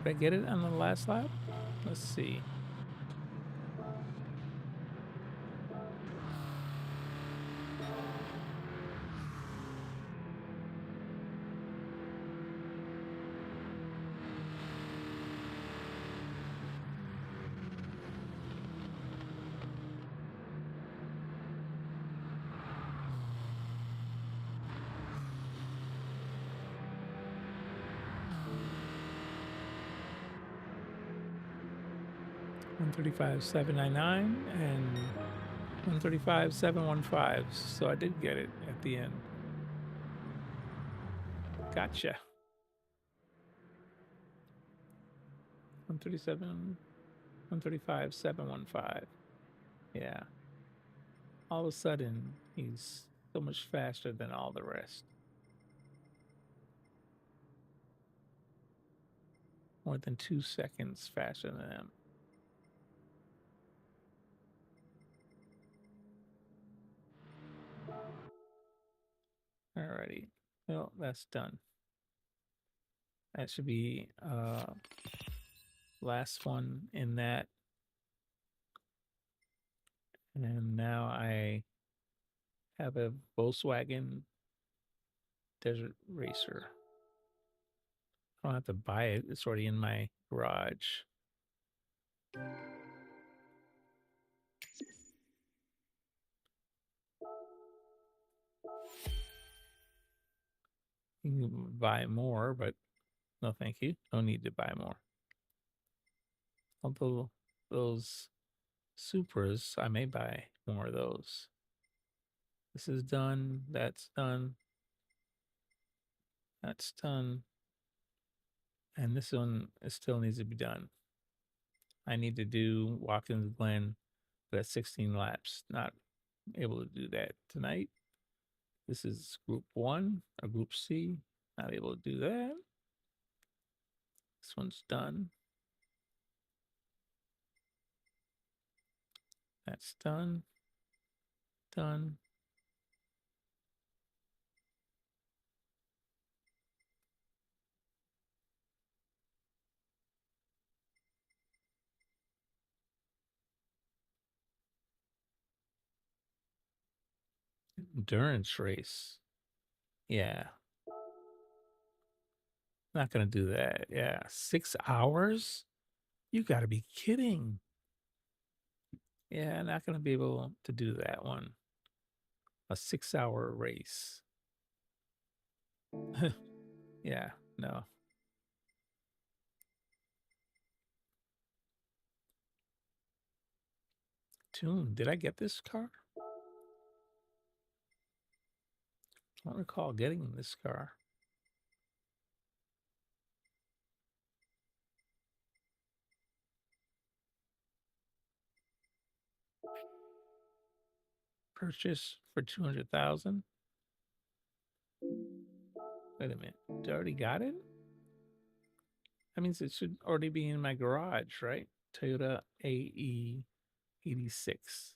Did I get it on the last lap? Let's see. $135,799 and $135,715. So I did get it at the end. Gotcha. 135,715. Yeah. All of a sudden, he's so much faster than all the rest. More than 2 seconds faster than them. Alrighty. Well, that's done. That should be last one in that. And now I have a Volkswagen Desert Racer. I don't have to buy it. It's already in my garage. You can buy more, but no thank you. No need to buy more. Although those Supras, I may buy more of those. This is done. That's done. That's done. And this one still needs to be done. I need to do Watkins Glen, but at 16 laps. Not able to do that tonight. This is Group 1 or Group C. Not able to do that. This one's done. That's done. Done. Endurance race. Yeah. Not going to do that. Yeah. 6 hours? You got to be kidding. Yeah, not going to be able to do that one. A 6-hour race. Yeah, no. Tune. Did I get this car? I don't recall getting this car. Purchase for 200,000. Wait a minute. I already got it? That means it should already be in my garage, right? Toyota AE 86.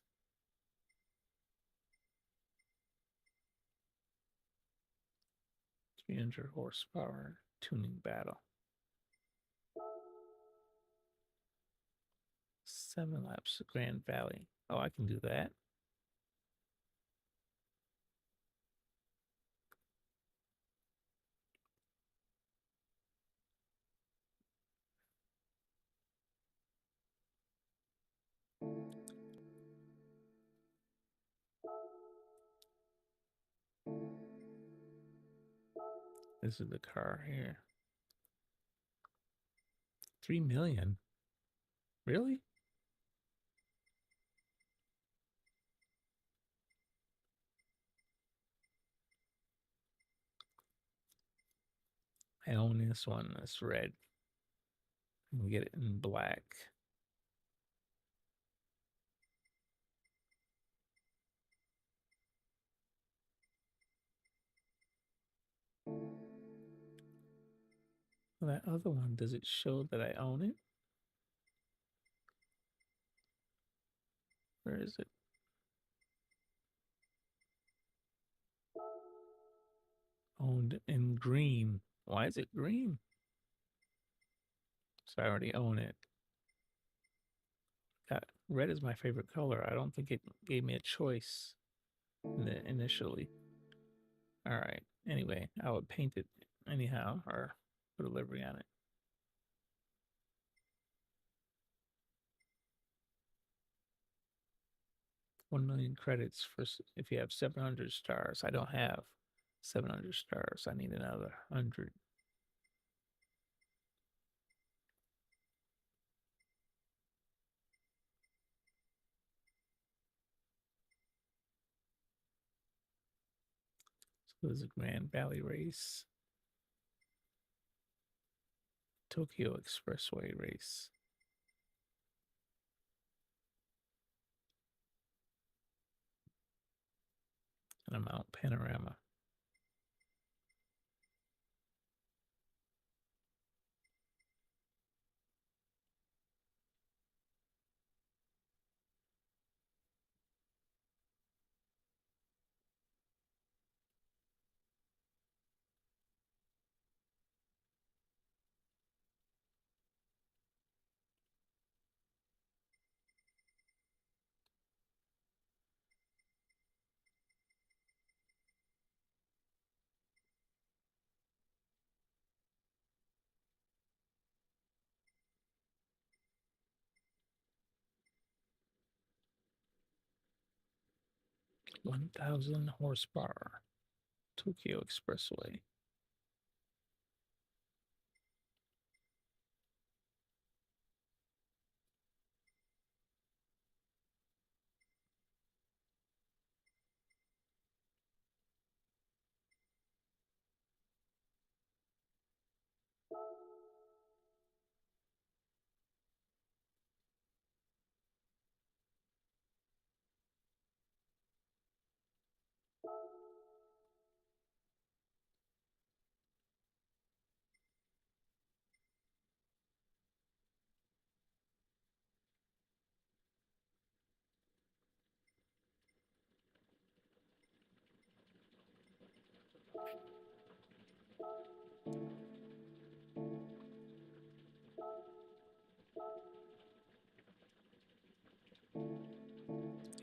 300 horsepower tuning battle. 7 laps of Grand Valley. Oh, I can do that. This is the car here. 3 million. Really? I own this one. It's red. You can get it in black. Well, that other one, does it show that I own it? Where is it? Owned in green. Why is it green? So I already own it. Red is my favorite color. I don't think it gave me a choice initially. All right. Anyway, I would paint it anyhow or put a livery on it. $1 million credits for if you have 700 stars. I don't have 700 stars. I need another 100. So there's a Grand Valley race. Tokyo Expressway race. And a Mount Panorama. $1,000 horsepower. Tokyo Expressway.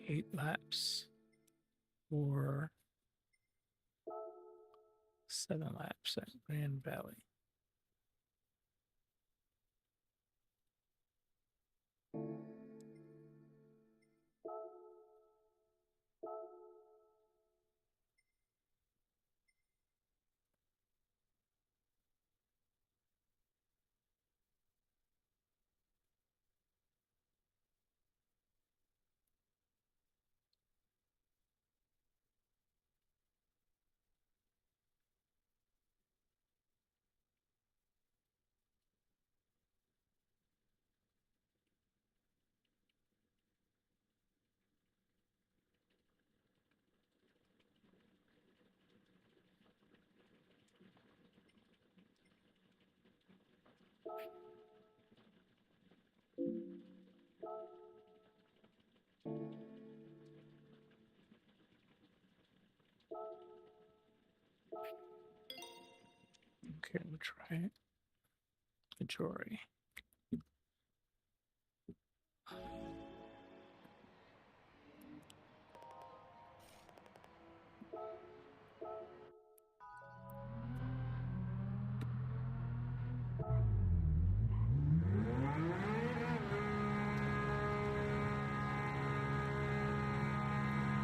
8 laps or 7 laps at Grand Valley. Okay, we'll try it. Majority.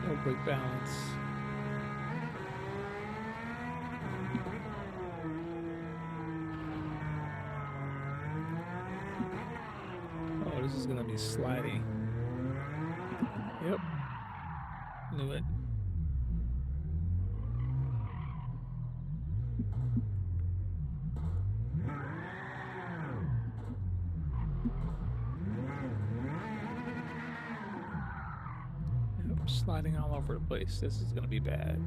No brake balance. Oh, this is gonna be sliding. Yep. Knew it. Yep, sliding all over the place. This is gonna be bad.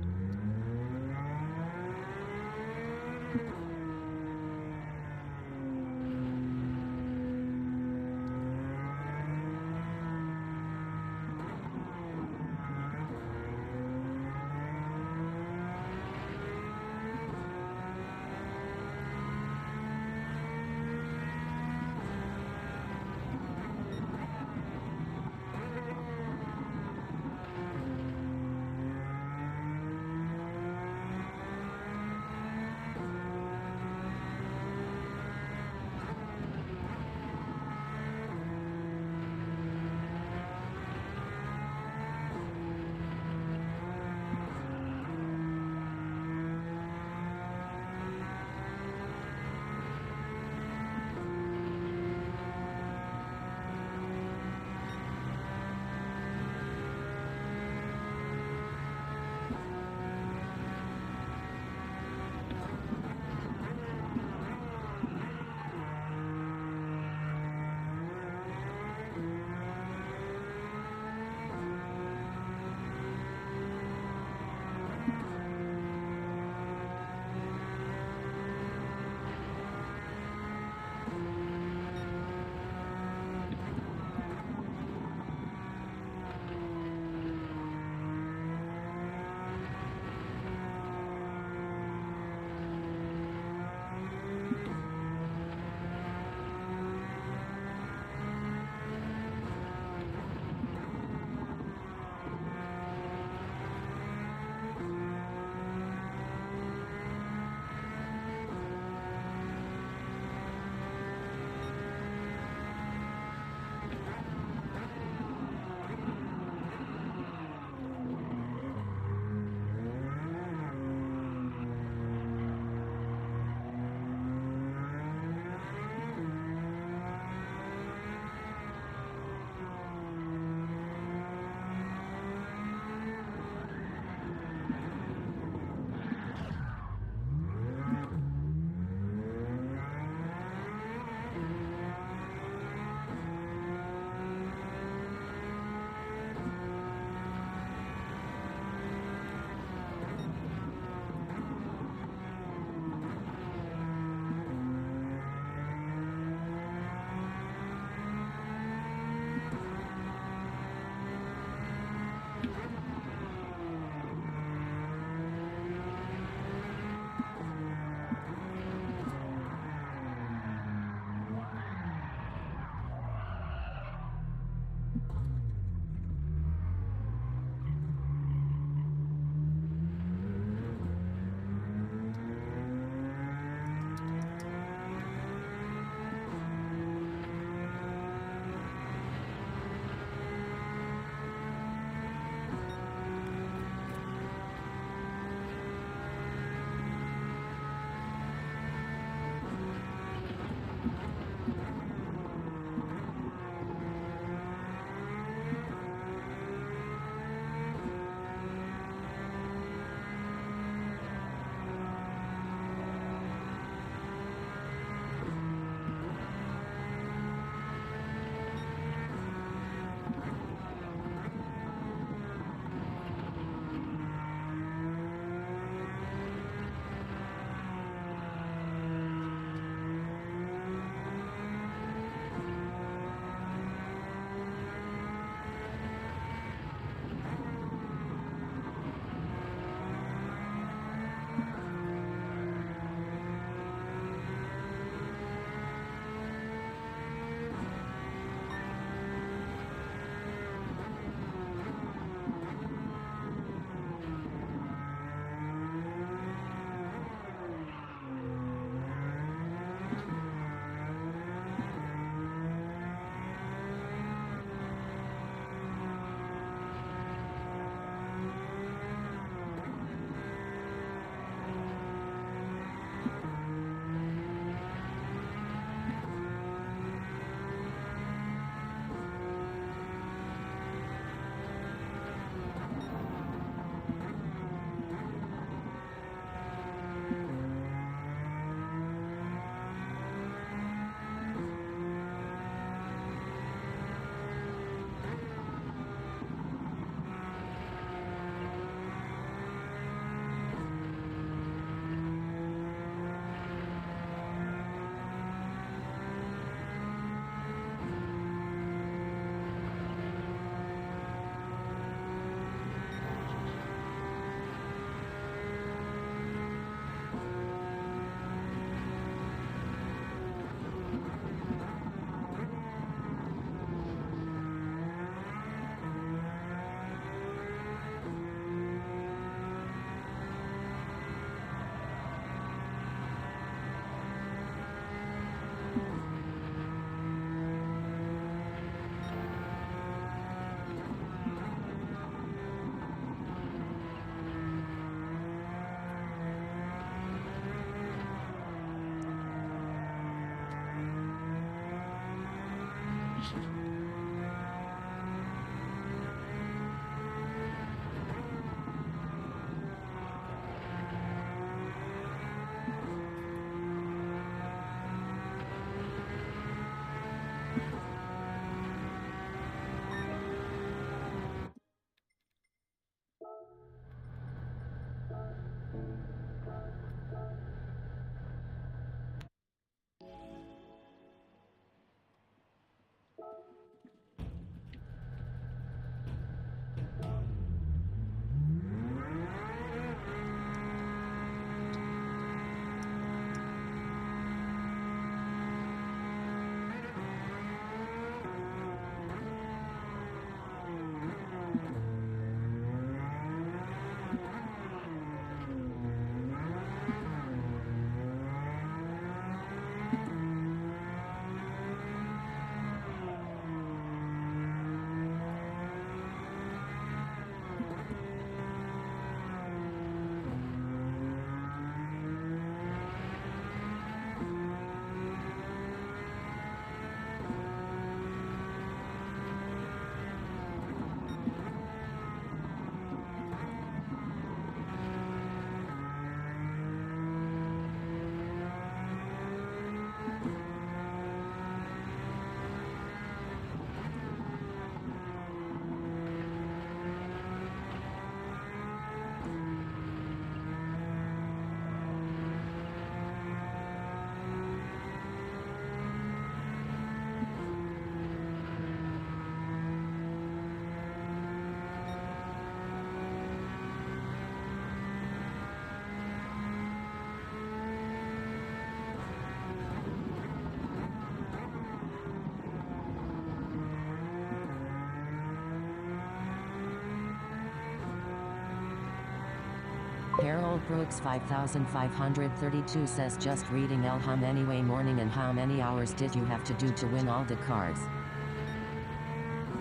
Harold Brooks 5532 says just reading Elham anyway morning, and how many hours did you have to do to win all the cars?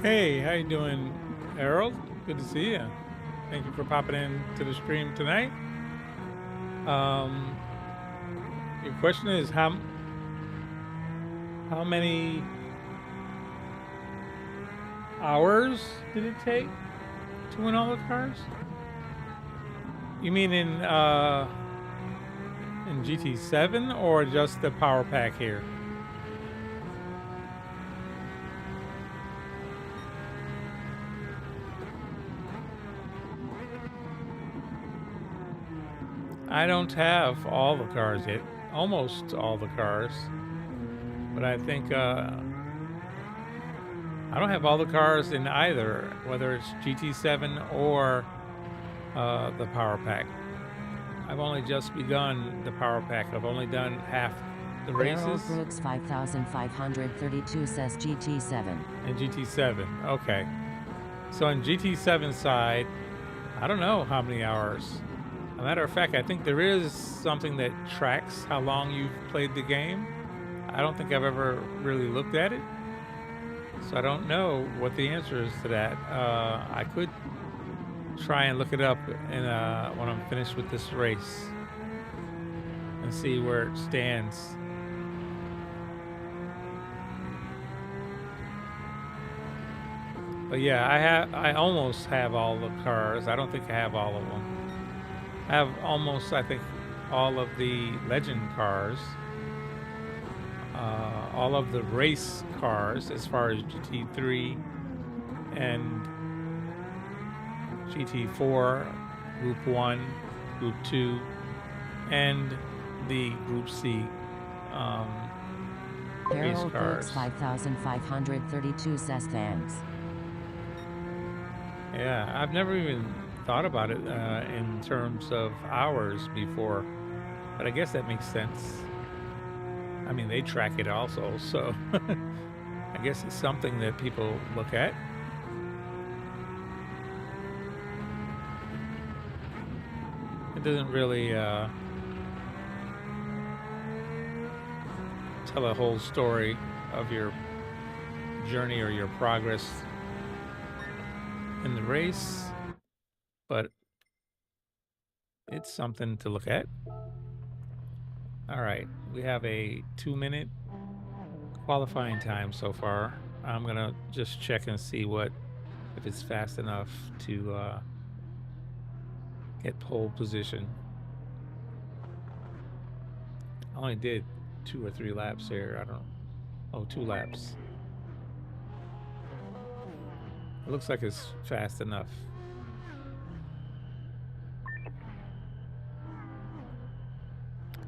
Hey, how you doing, Harold? Good to see you. Thank you for popping in to the stream tonight. Your question is how many hours did it take to win all the cars? You mean in GT7 or just the power pack here? I don't have all the cars yet, almost all the cars, but I think I don't have all the cars in either, whether it's GT7 or the power pack. I've only just begun the power pack. I've only done half the races. Harold Brooks 5532 says GT7. And GT7, okay. So on GT7 side, I don't know how many hours. As a matter of fact, I think there is something that tracks how long you've played the game. I don't think I've ever really looked at it, so I don't know what the answer is to that. I could try and look it up when I'm finished with this race and see where it stands. But yeah, I almost have all the cars. I don't think I have all of them. I have almost, I think, all of the legend cars, all of the race cars as far as GT3 and GT4, Group 1, Group 2, and the Group C race Harold cars. Brooks 5532 says thanks. Yeah, I've never even thought about it in terms of hours before, but I guess that makes sense. I mean, they track it also, so I guess it's something that people look at. It doesn't really tell a whole story of your journey or your progress in the race, but it's something to look at. All right, we have a 2-minute qualifying time so far. I'm gonna just check and see if it's fast enough to get pole position. I only did 2 or 3 laps here. I don't know. Oh, 2 laps. It looks like it's fast enough.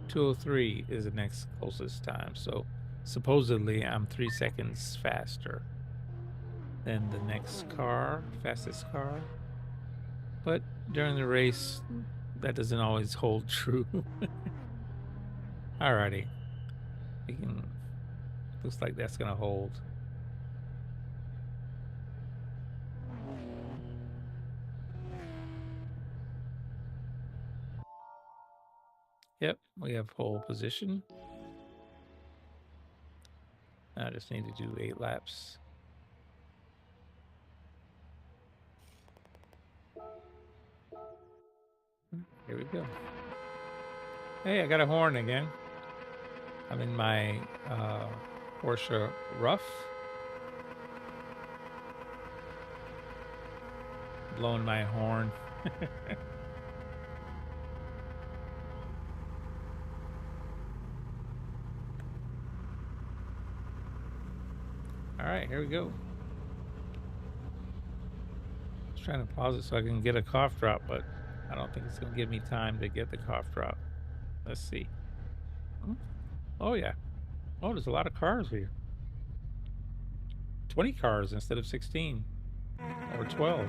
.203 is the next closest time, so supposedly I'm 3 seconds faster than the next car, fastest car. But during the race, that doesn't always hold true. Alrighty, looks like that's gonna hold. Yep, we have pole position. I just need to do 8 laps. Here we go. Hey, I got a horn again. I'm in my Porsche Rough. Blowing my horn. All right, here we go. Just trying to pause it so I can get a cough drop, but I don't think it's going to give me time to get the cough drop. Let's see. Oh, yeah. Oh, there's a lot of cars here. 20 cars instead of 16 or 12.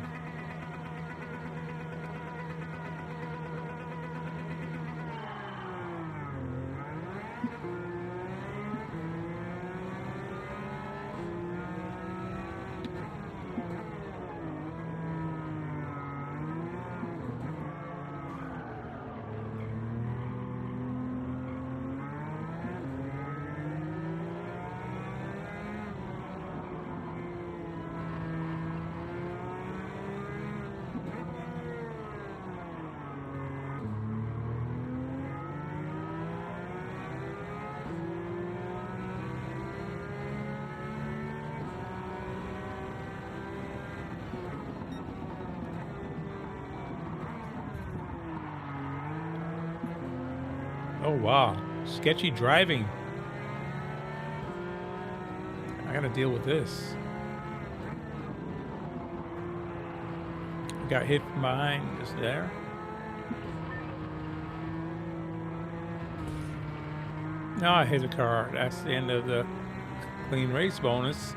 Oh, wow. Sketchy driving. I gotta deal with this. Got hit from behind just there. Now I hit a car. That's the end of the clean race bonus.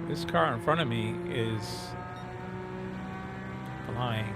This car in front of me is flying.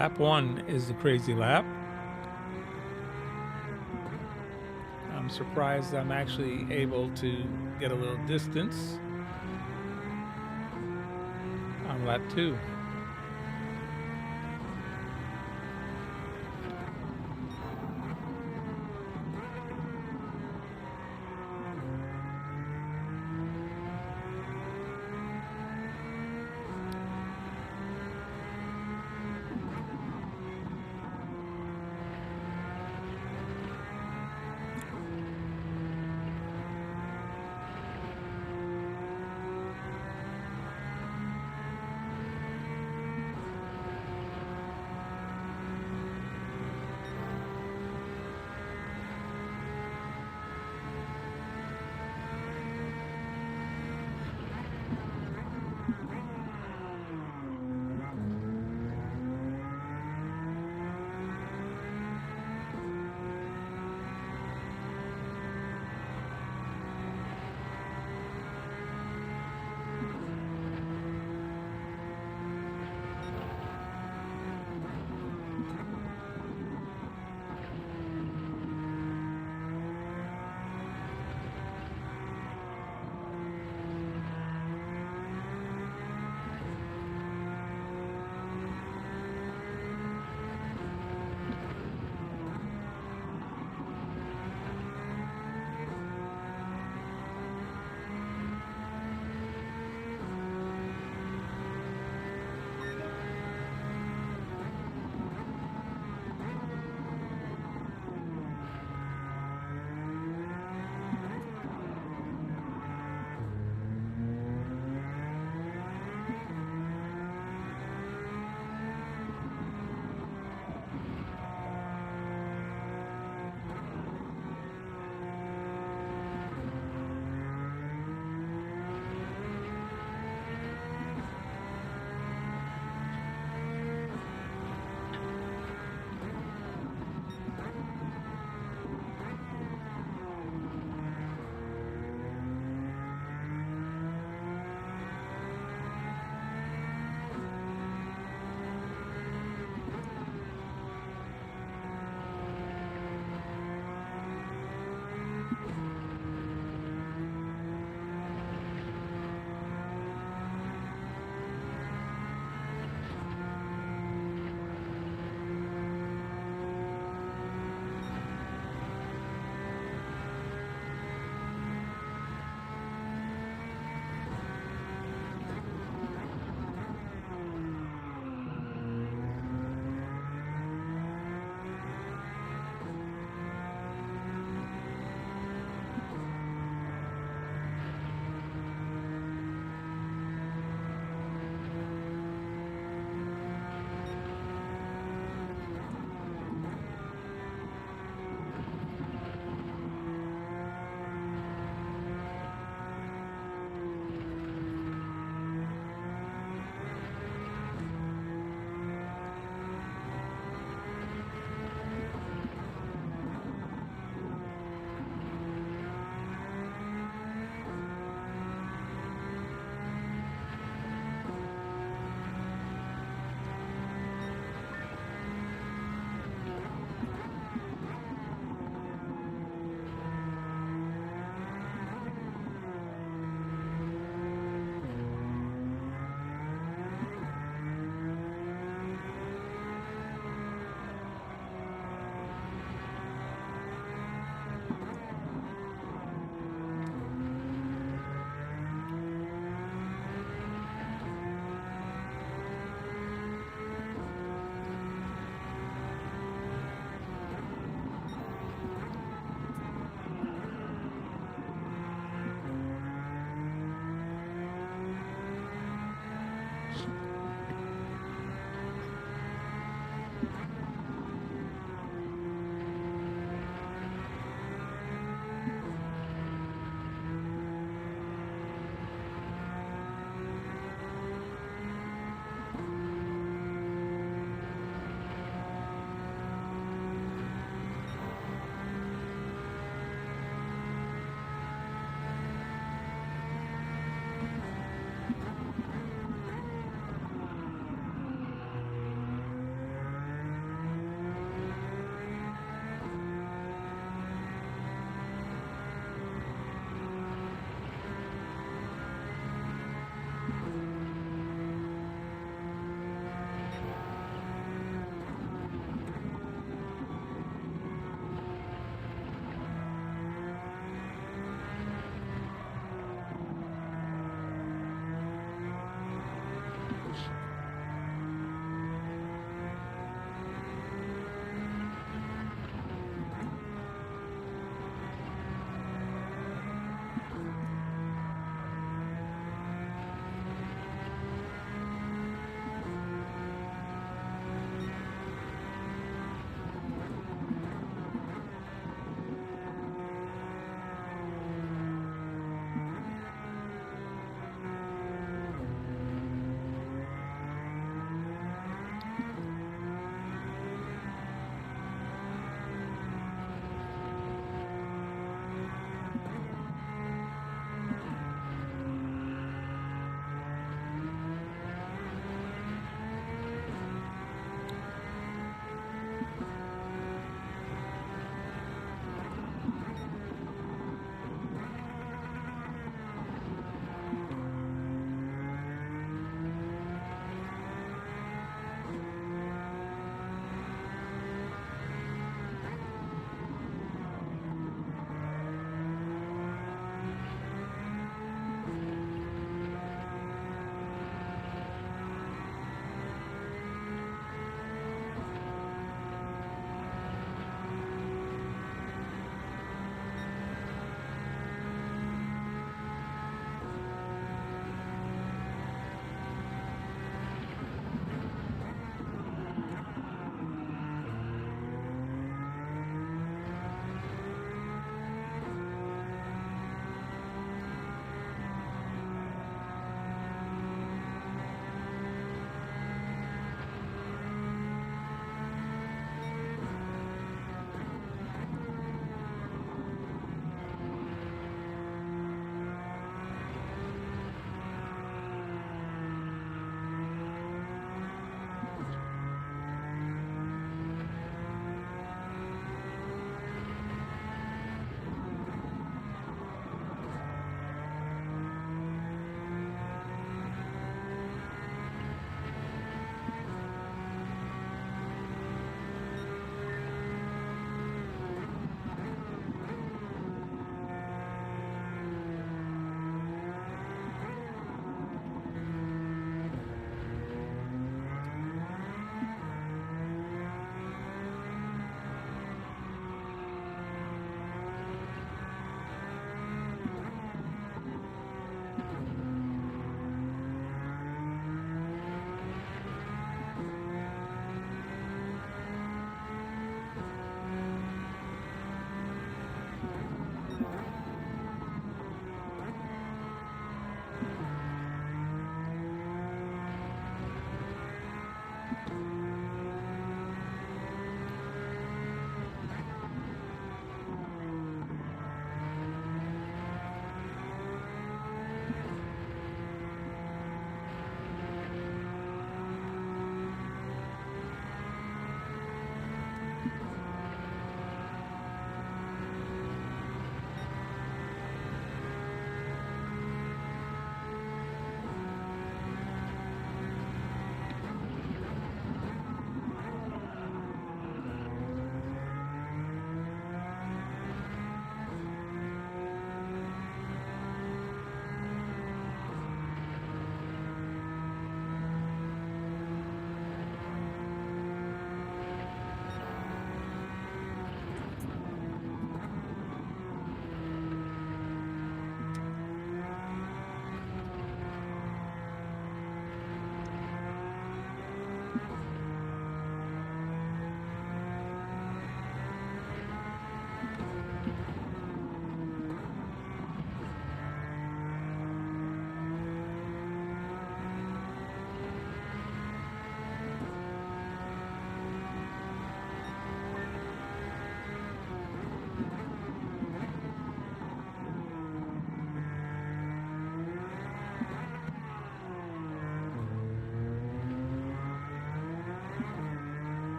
Lap 1 is the crazy lap. I'm surprised I'm actually able to get a little distance on lap 2.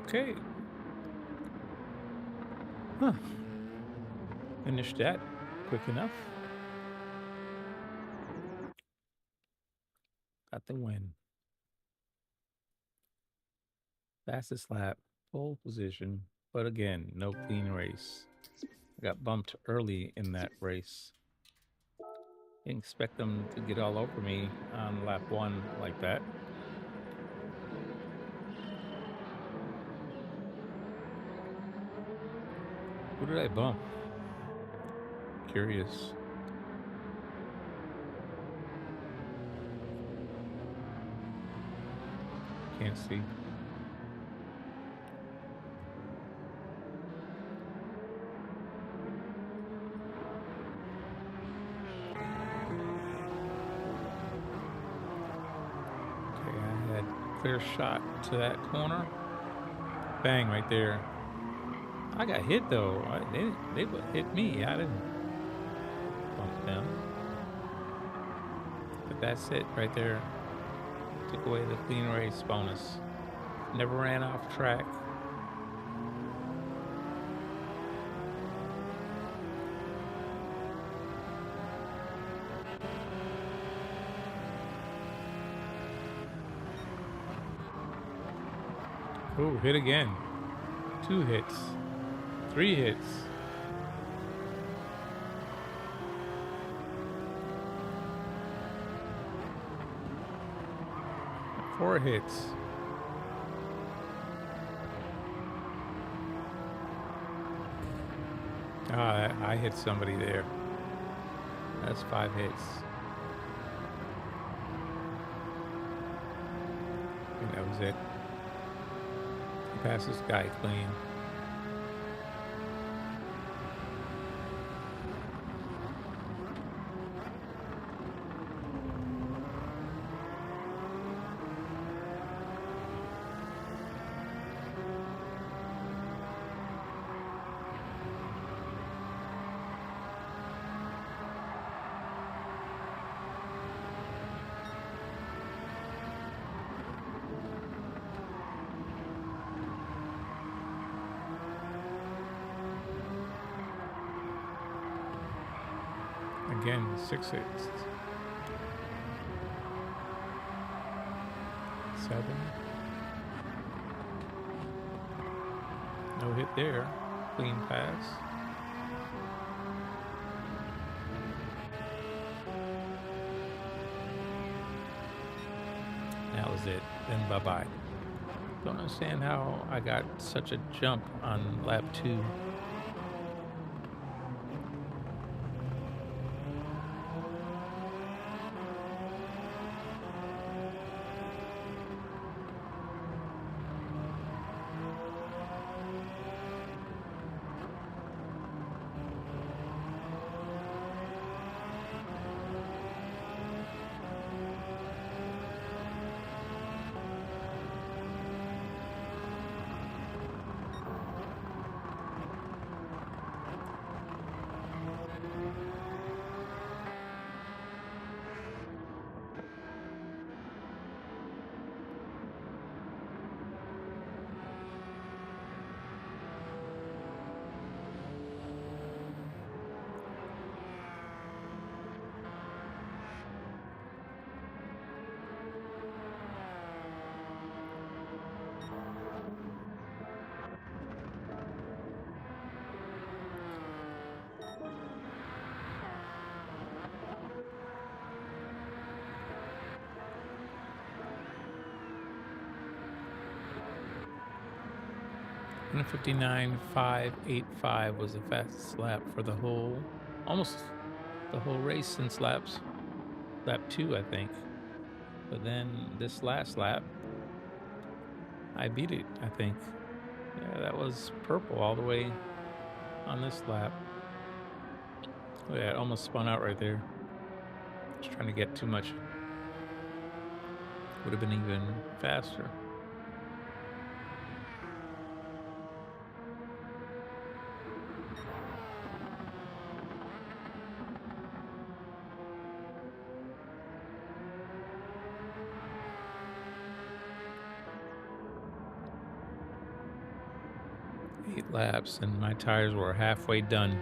Okay. Huh. Finished that quick enough. Got the win. Fastest lap, pole position, but again, no clean race. I got bumped early in that race. Didn't expect them to get all over me on lap 1 like that. Who did I bump? Curious. Can't see. Okay, I had clear shot to that corner. Bang, right there. I got hit though. They hit me. I didn't bump them. But that's it right there. Took away the clean race bonus. Never ran off track. Oh, hit again. 2 hits. 3 hits. 4 hits. Ah, I hit somebody there. That's 5 hits. I think that was it. Pass this guy clean. Again, 6 hits. 7. No hit there. Clean pass. That was it. Then bye-bye. Don't understand how I got such a jump on lap 2. And 59.585 was the fastest lap for the whole, almost the whole race since lap 2, I think. But then this last lap, I beat it, I think. Yeah, that was purple all the way on this lap. Oh yeah, it almost spun out right there. Just trying to get too much. Would have been even faster. 8 laps, and my tires were halfway done.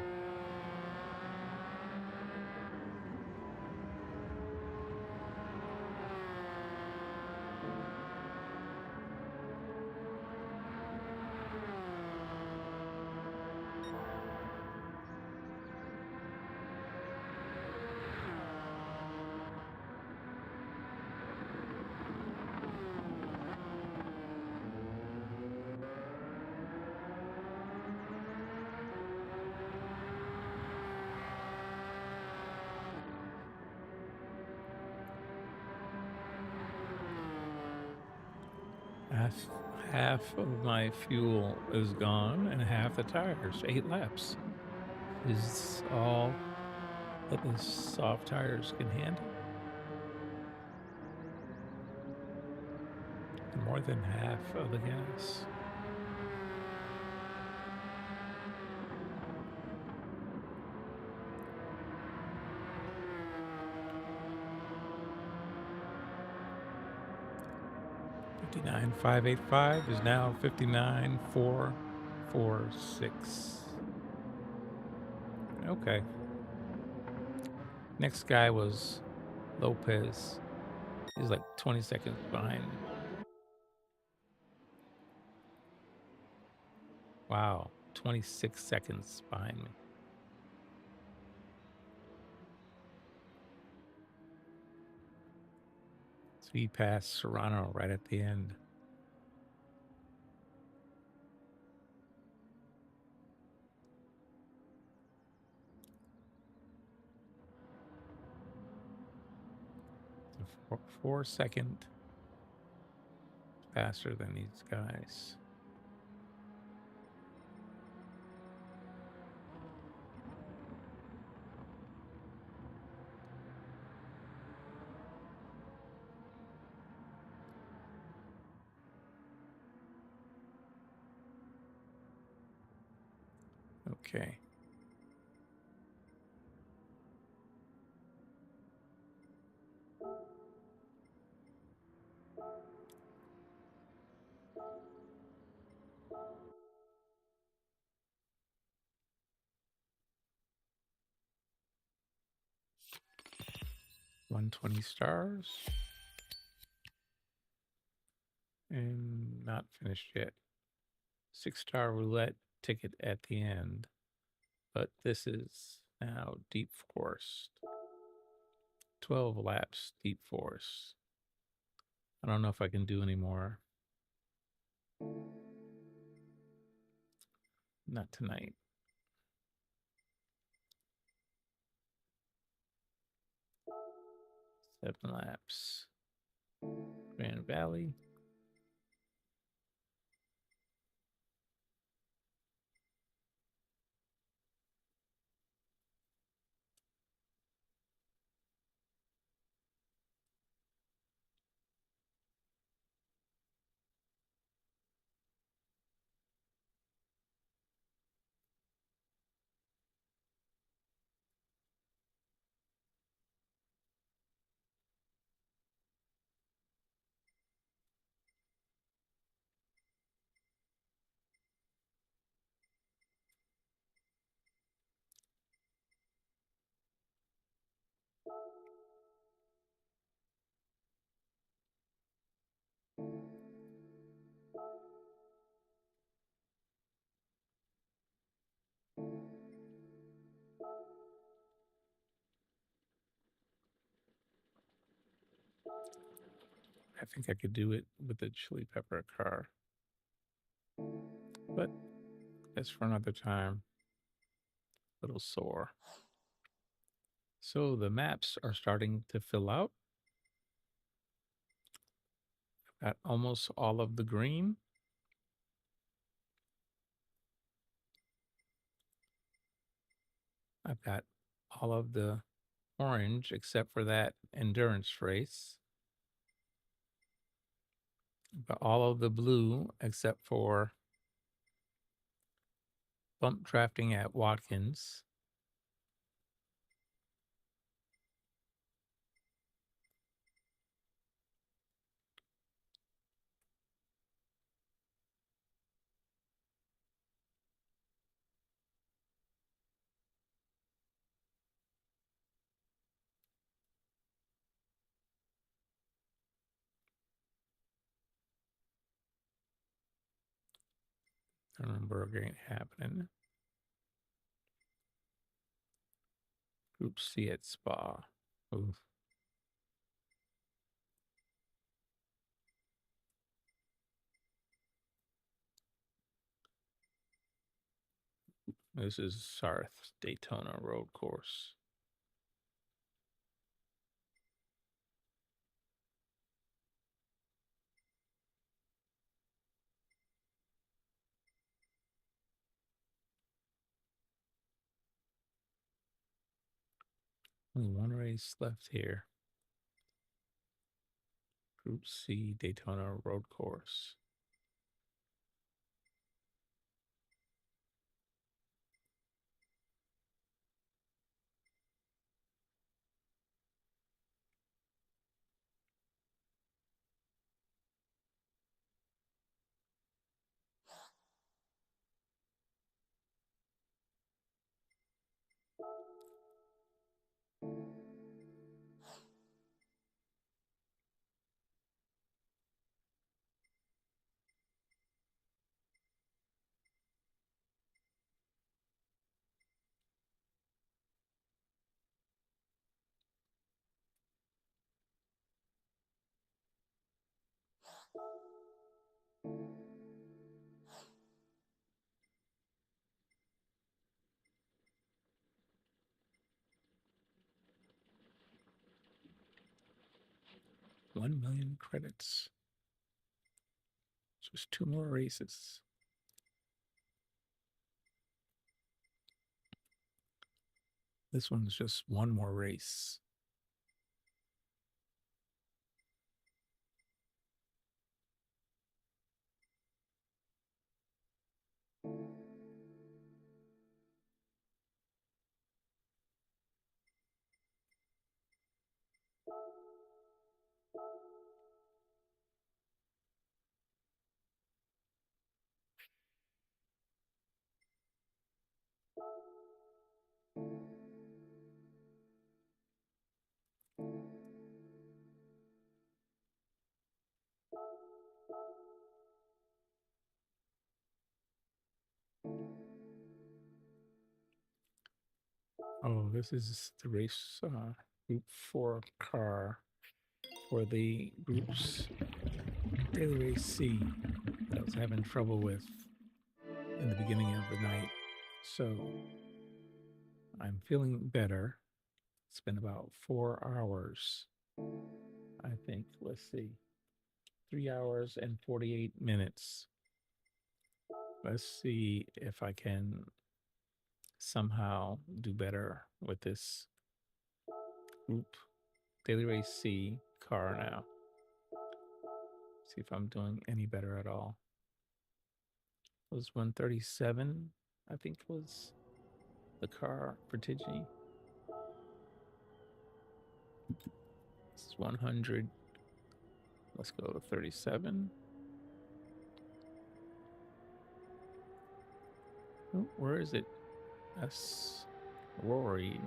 Half of my fuel is gone and half the tires. 8 laps is all that the soft tires can handle. More than half of the gas. $59,585 is now $59,446. Okay. Next guy was Lopez. He's like 20 seconds behind me. Wow, 26 seconds behind me. So he passed Serrano right at the end. So 4 second faster than these guys. Okay. $120 stars. And not finished yet. 6-star roulette ticket at the end. But this is now Deep Forest. 12 laps Deep Forest. I don't know if I can do any more. Not tonight. 7 laps. Grand Valley. I think I could do it with the chili pepper car. But that's for another time. A little sore. So the maps are starting to fill out. I've got almost all of the green. I've got all of the orange except for that endurance race. I've got all of the blue except for bump drafting at Watkins. Nuremberg ain't happening. Group C at Spa. Oof. This is Sarth Daytona Road Course. Only one race left here. Group C Daytona Road Course. $1 million credits. Just 2 more races. This one's just 1 more race. Oh, this is the race Group 4 car for the Group's Daily Race C that I was having trouble with in the beginning of the night. So I'm feeling better. It's been about 4 hours, I think. Let's see. 3 hours and 48 minutes. Let's see if I can somehow do better with this Group Daily Race C car now. See if I'm doing any better at all. It was 137, I think was the car for Tigi. This is 100. Let's go to 37. Oh, where is it? That's Rory.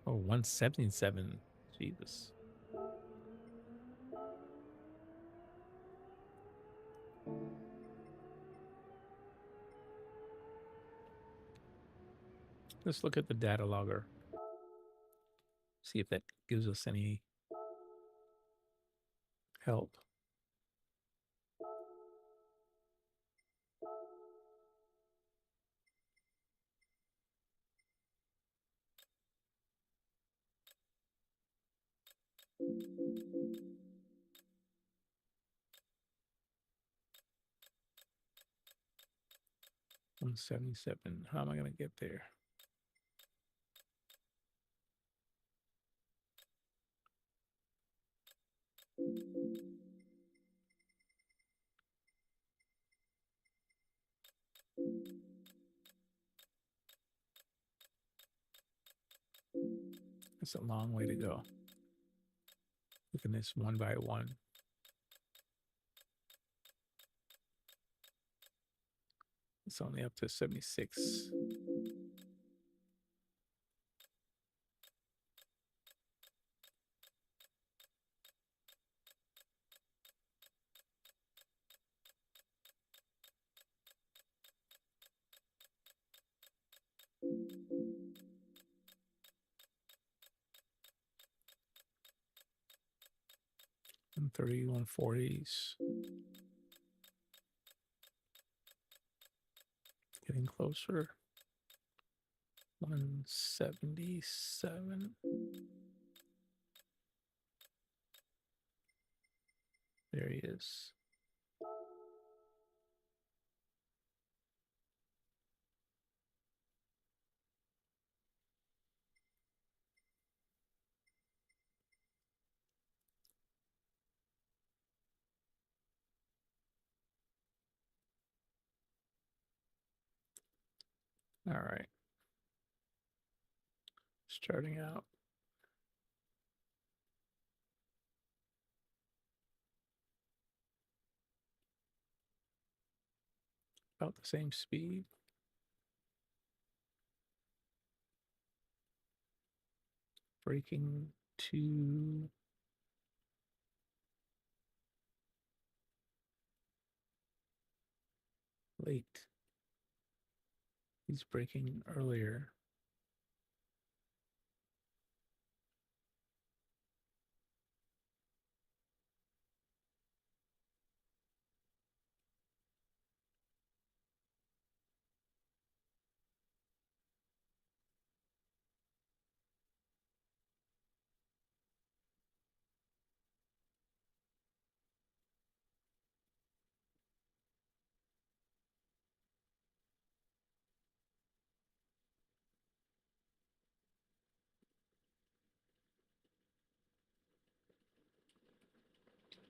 Oh, 177. Jesus. Let's look at the data logger. See if that gives us any help. $177. How am I going to get there? That's a long way to go. Look at this one by one. It's only up to 76. 130, 140s. Getting closer. 177. There he is. All right. Starting out. About the same speed. Braking too late. He's braking earlier.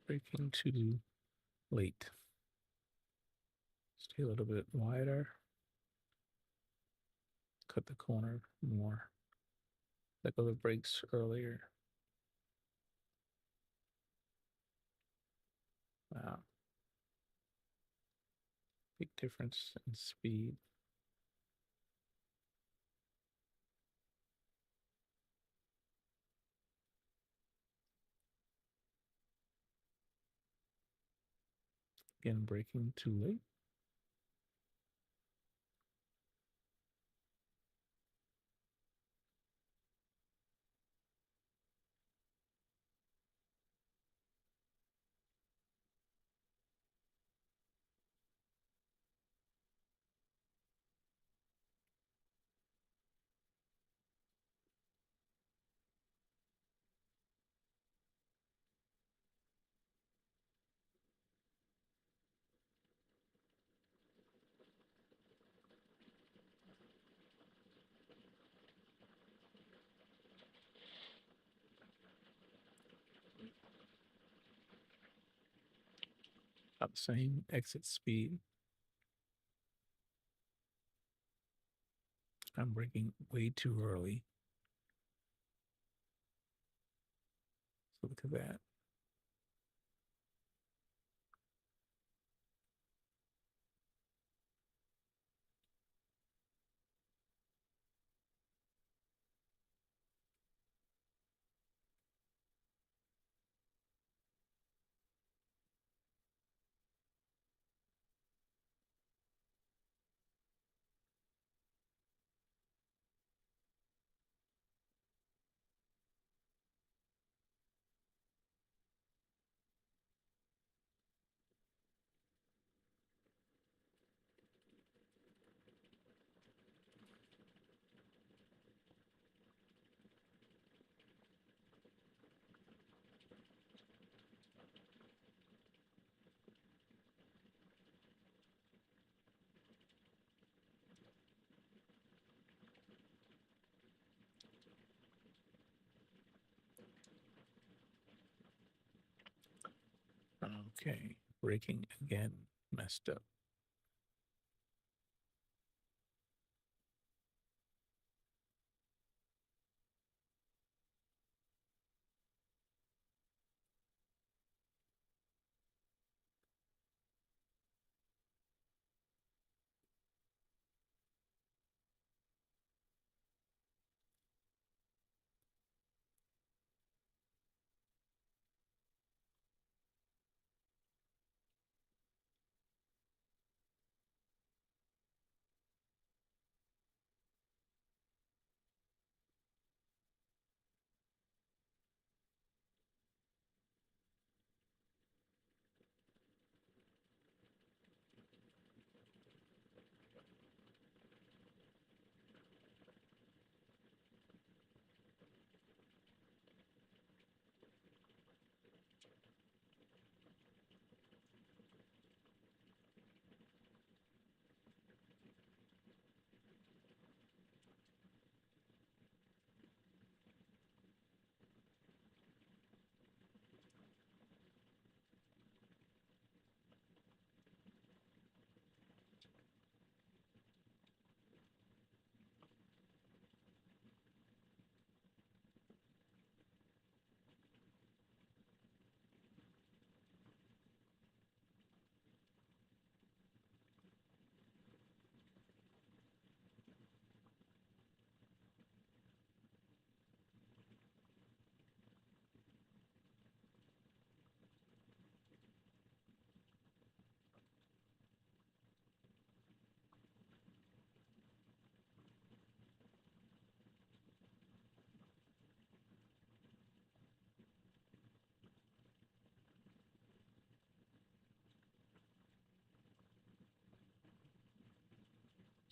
Braking too late. Stay a little bit wider. Cut the corner more. Let go of the brakes earlier. Wow. Big difference in speed. Again, braking too late. About the same exit speed. I'm braking way too early. So look at that. Okay, braking again, messed up.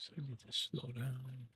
So I need to slow down.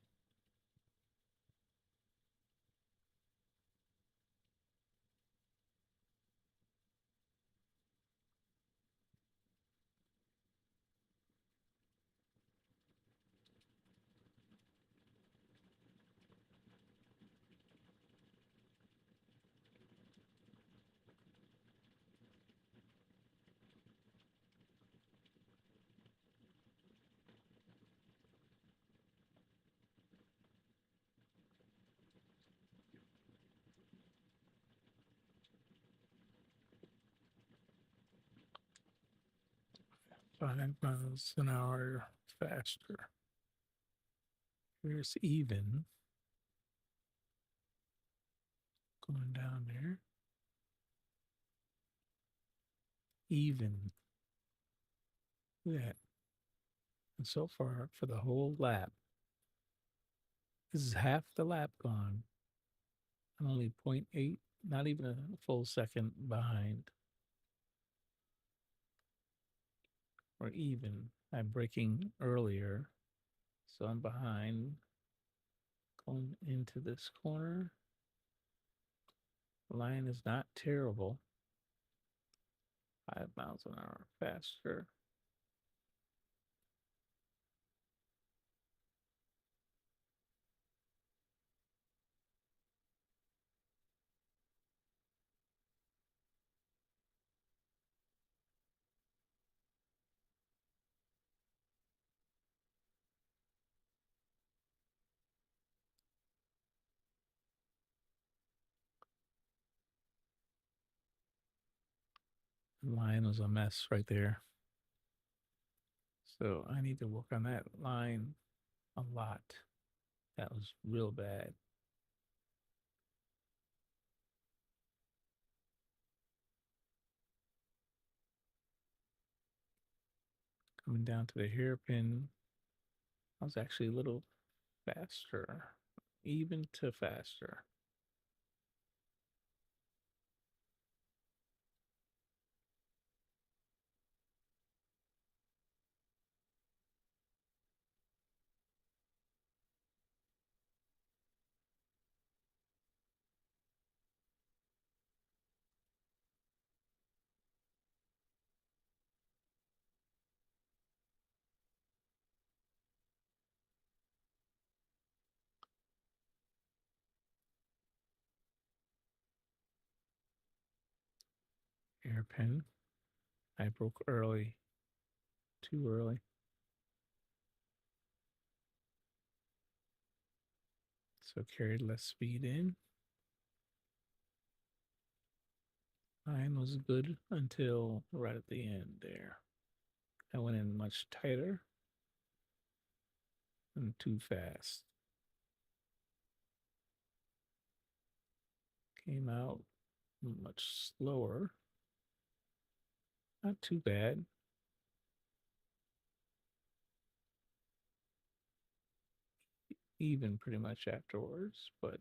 Five miles an hour faster. Here's even. Going down there. Even. Look at that. And so far for the whole lap, this is half the lap gone. I'm only 0.8, not even a full second behind. Or even. I'm braking earlier, so I'm behind. Going into this corner. The line is not terrible. 5 miles an hour faster. The line was a mess right there. So I need to work on that line a lot. That was real bad. Coming down to the hairpin, I was actually a little faster, even to faster. Hairpin, I broke early, too early. So carried less speed in. Mine was good until right at the end there. I went in much tighter and too fast. Came out much slower. Not too bad. Even pretty much afterwards, but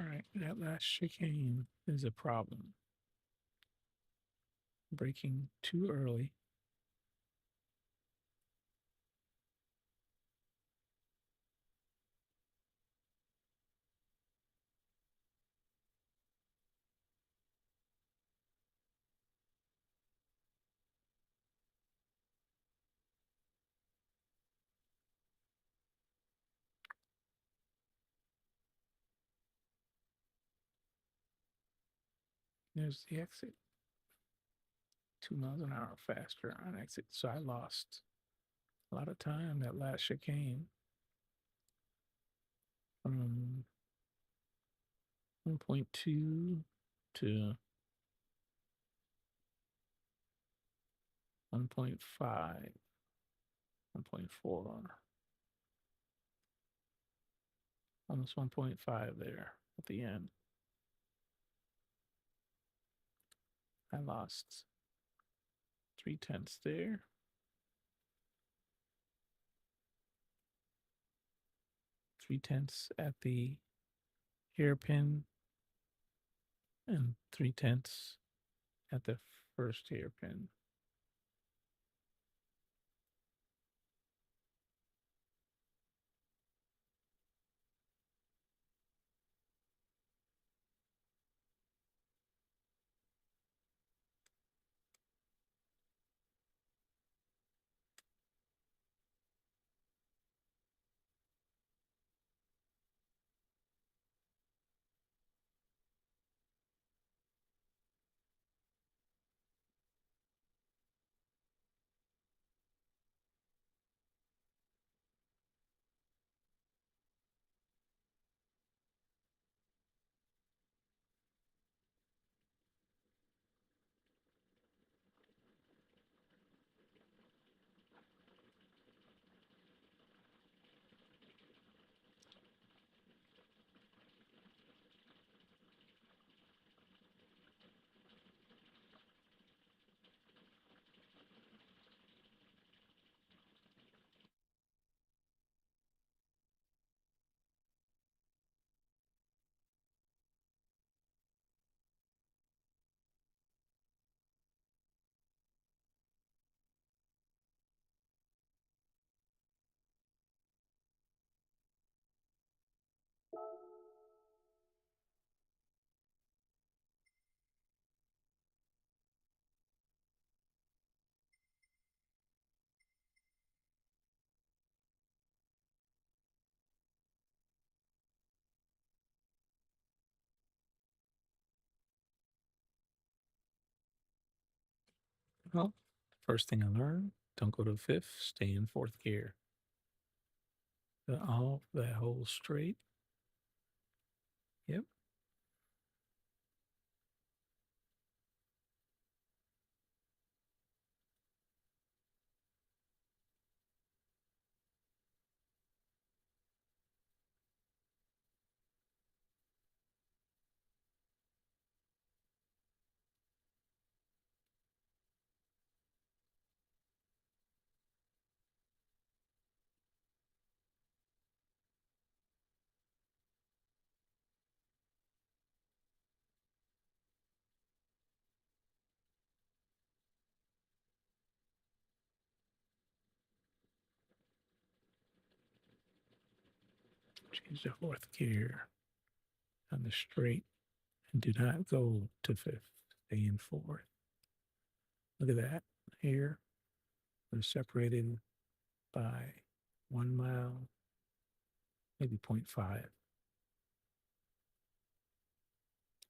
all right, that last chicane is a problem. Braking too early. There's the exit. 2 miles an hour faster on exit. So I lost a lot of time that last chicane. From 1.2 to 1.5, 1.4, almost 1.5 there at the end. I lost 3/10 there. 3/10 at the hairpin and 3/10 at the first hairpin. Well, first thing I learned, don't go to fifth, stay in fourth gear. That whole straight. Yep. Change to fourth gear on the straight and do not go to fifth. Stay in fourth. Look at that here. They're separated by 1 mile, maybe 0.5.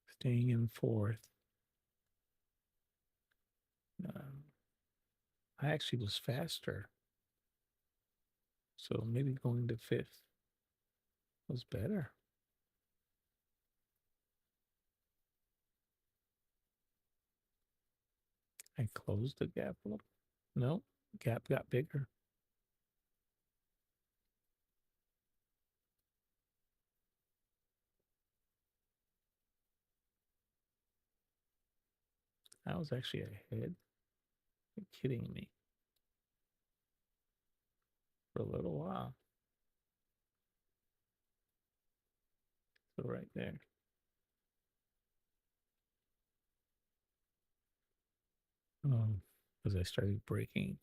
Staying in fourth. I actually was faster. So maybe going to fifth was better. I closed the gap a little. No, gap got bigger. I was actually ahead. You're kidding me. For a little while. So right there. As I started braking.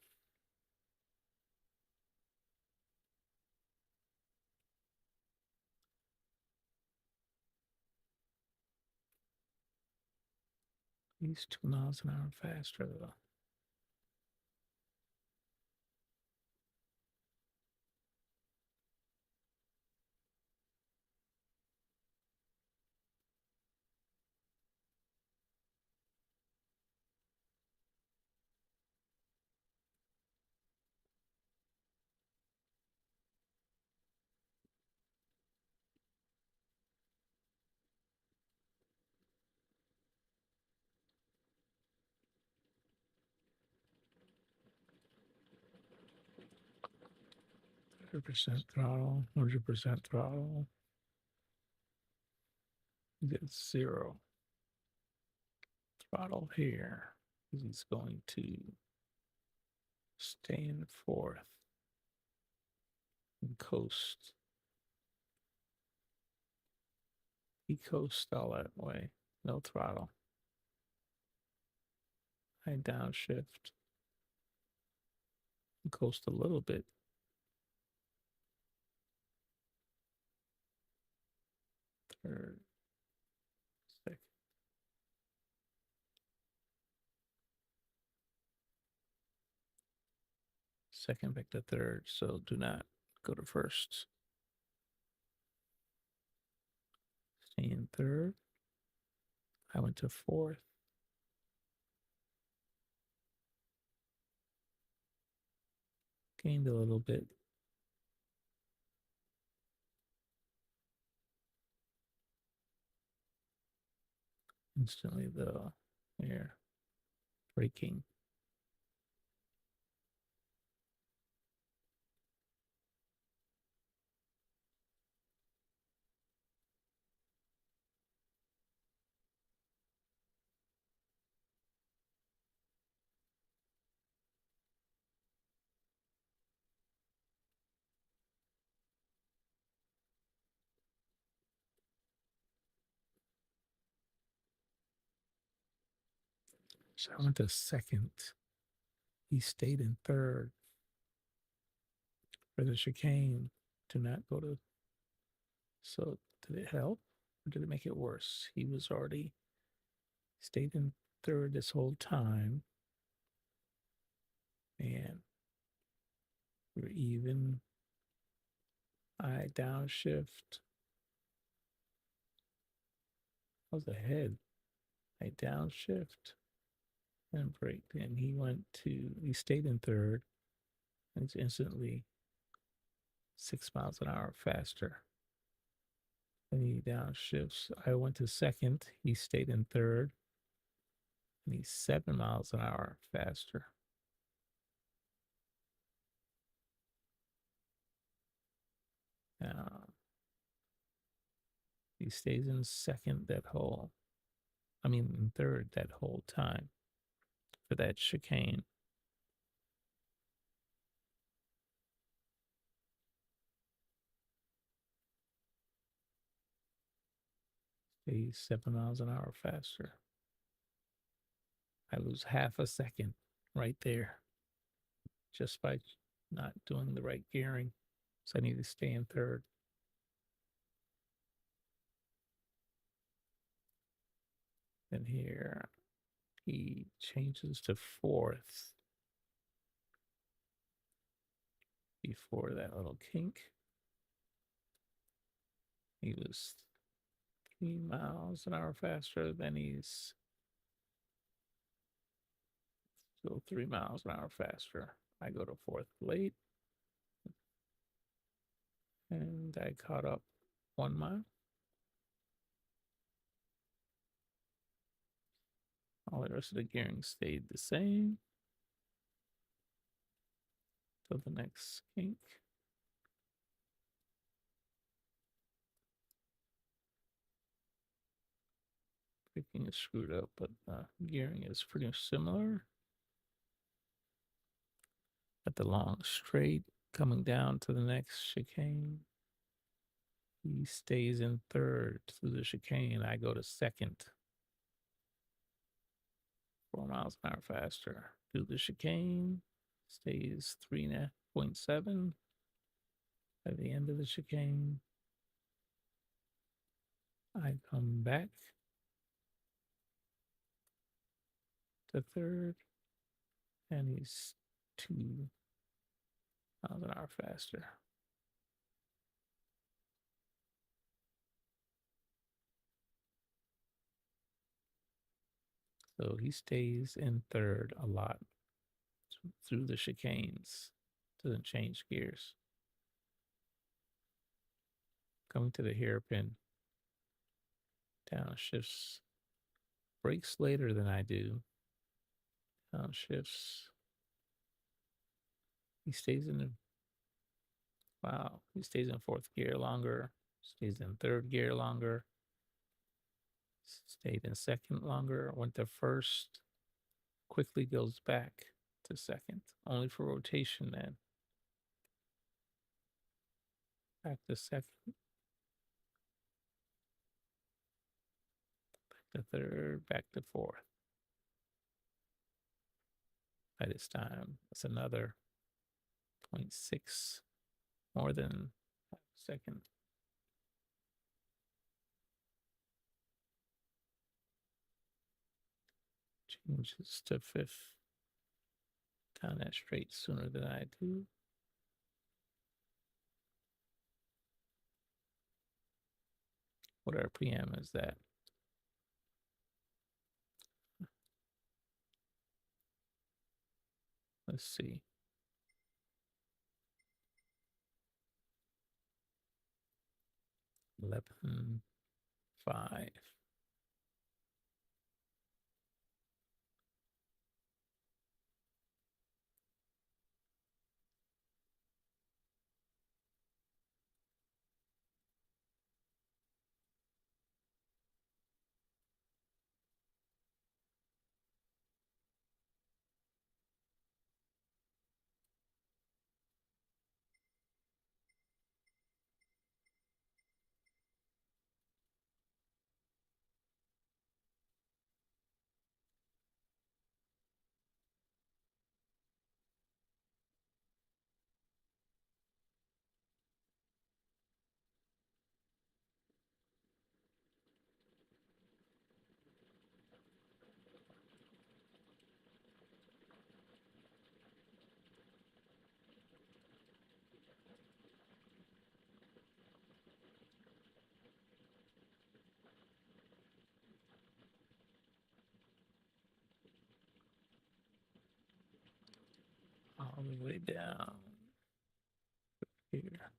He's 2 miles an hour faster though. 100% throttle, 100% throttle. He gets 0 throttle here. He's going to stay in 4th and coast. He coasts all that way. No throttle. I downshift. Coast a little bit. Third. Second. Second back to third, so do not go to first. Stay in third. I went to 4th. Gained a little bit. Instantly though, here, braking. So I went to second. He stayed in third. For the chicane, to not go to. So did it help or did it make it worse? He was already stayed in third this whole time. And we're even. I downshift. I was ahead. I downshift and braked. And he stayed in third. And it's instantly 6 miles an hour faster. Then he downshifts. I went to second. He stayed in third. And he's 7 miles an hour faster. He stays in second in third that whole time for that chicane. Stays 7 miles an hour faster. I lose half a second right there just by not doing the right gearing. So I need to stay in third. And here he changes to 4th before that little kink. He was 3 miles an hour faster. Then he's still 3 miles an hour faster. I go to 4th late. And I caught up 1 mile. All the rest of the gearing stayed the same. So the next kink. Braking is screwed up, but gearing is pretty similar. At the long straight, coming down to the next chicane. He stays in third through the chicane. I go to second. 4 miles an hour faster. Through the chicane. Stays 3.7 by the end of the chicane. I come back to third. And he's 2 miles an hour faster. So he stays in third a lot through the chicanes. Doesn't change gears. Coming to the hairpin. Downshifts. Brakes later than I do. Downshifts. He stays in the. Wow, he stays in fourth gear longer, stays in third gear longer, stayed in second longer, went to first, quickly goes back to second, only for rotation then. Back to second, back to third, back to fourth. By this time, that's another 0.6 more than half a second. Changes to fifth. Down that straight sooner than I do. What RPM is that? Let's see. 11.5. All the way down here.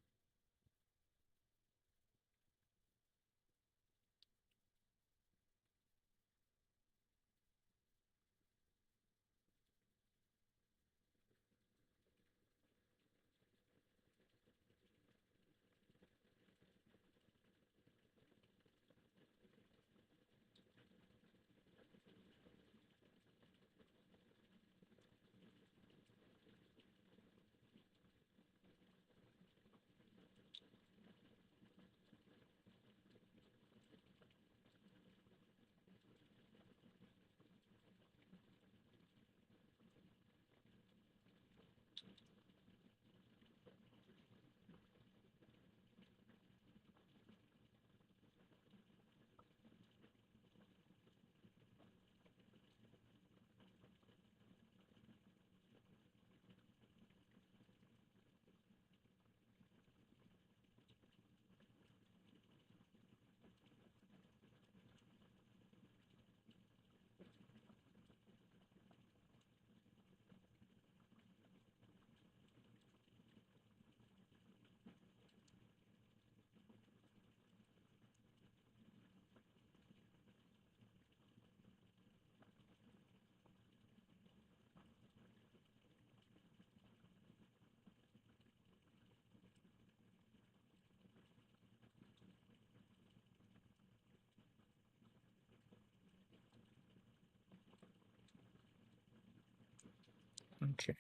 Okay.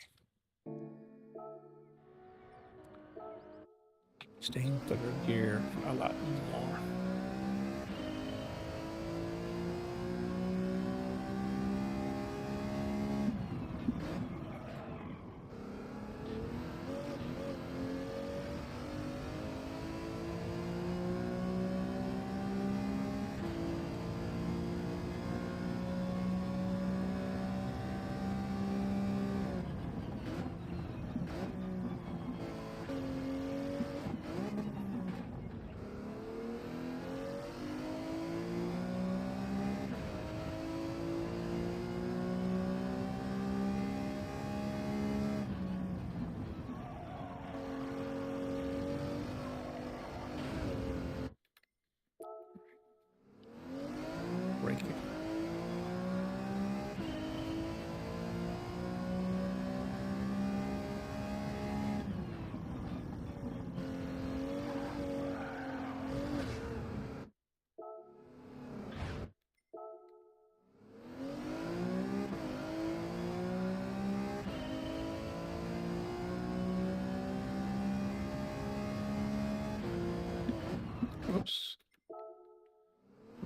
Stay in third gear a lot more. Oops.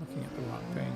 Looking at the wrong thing.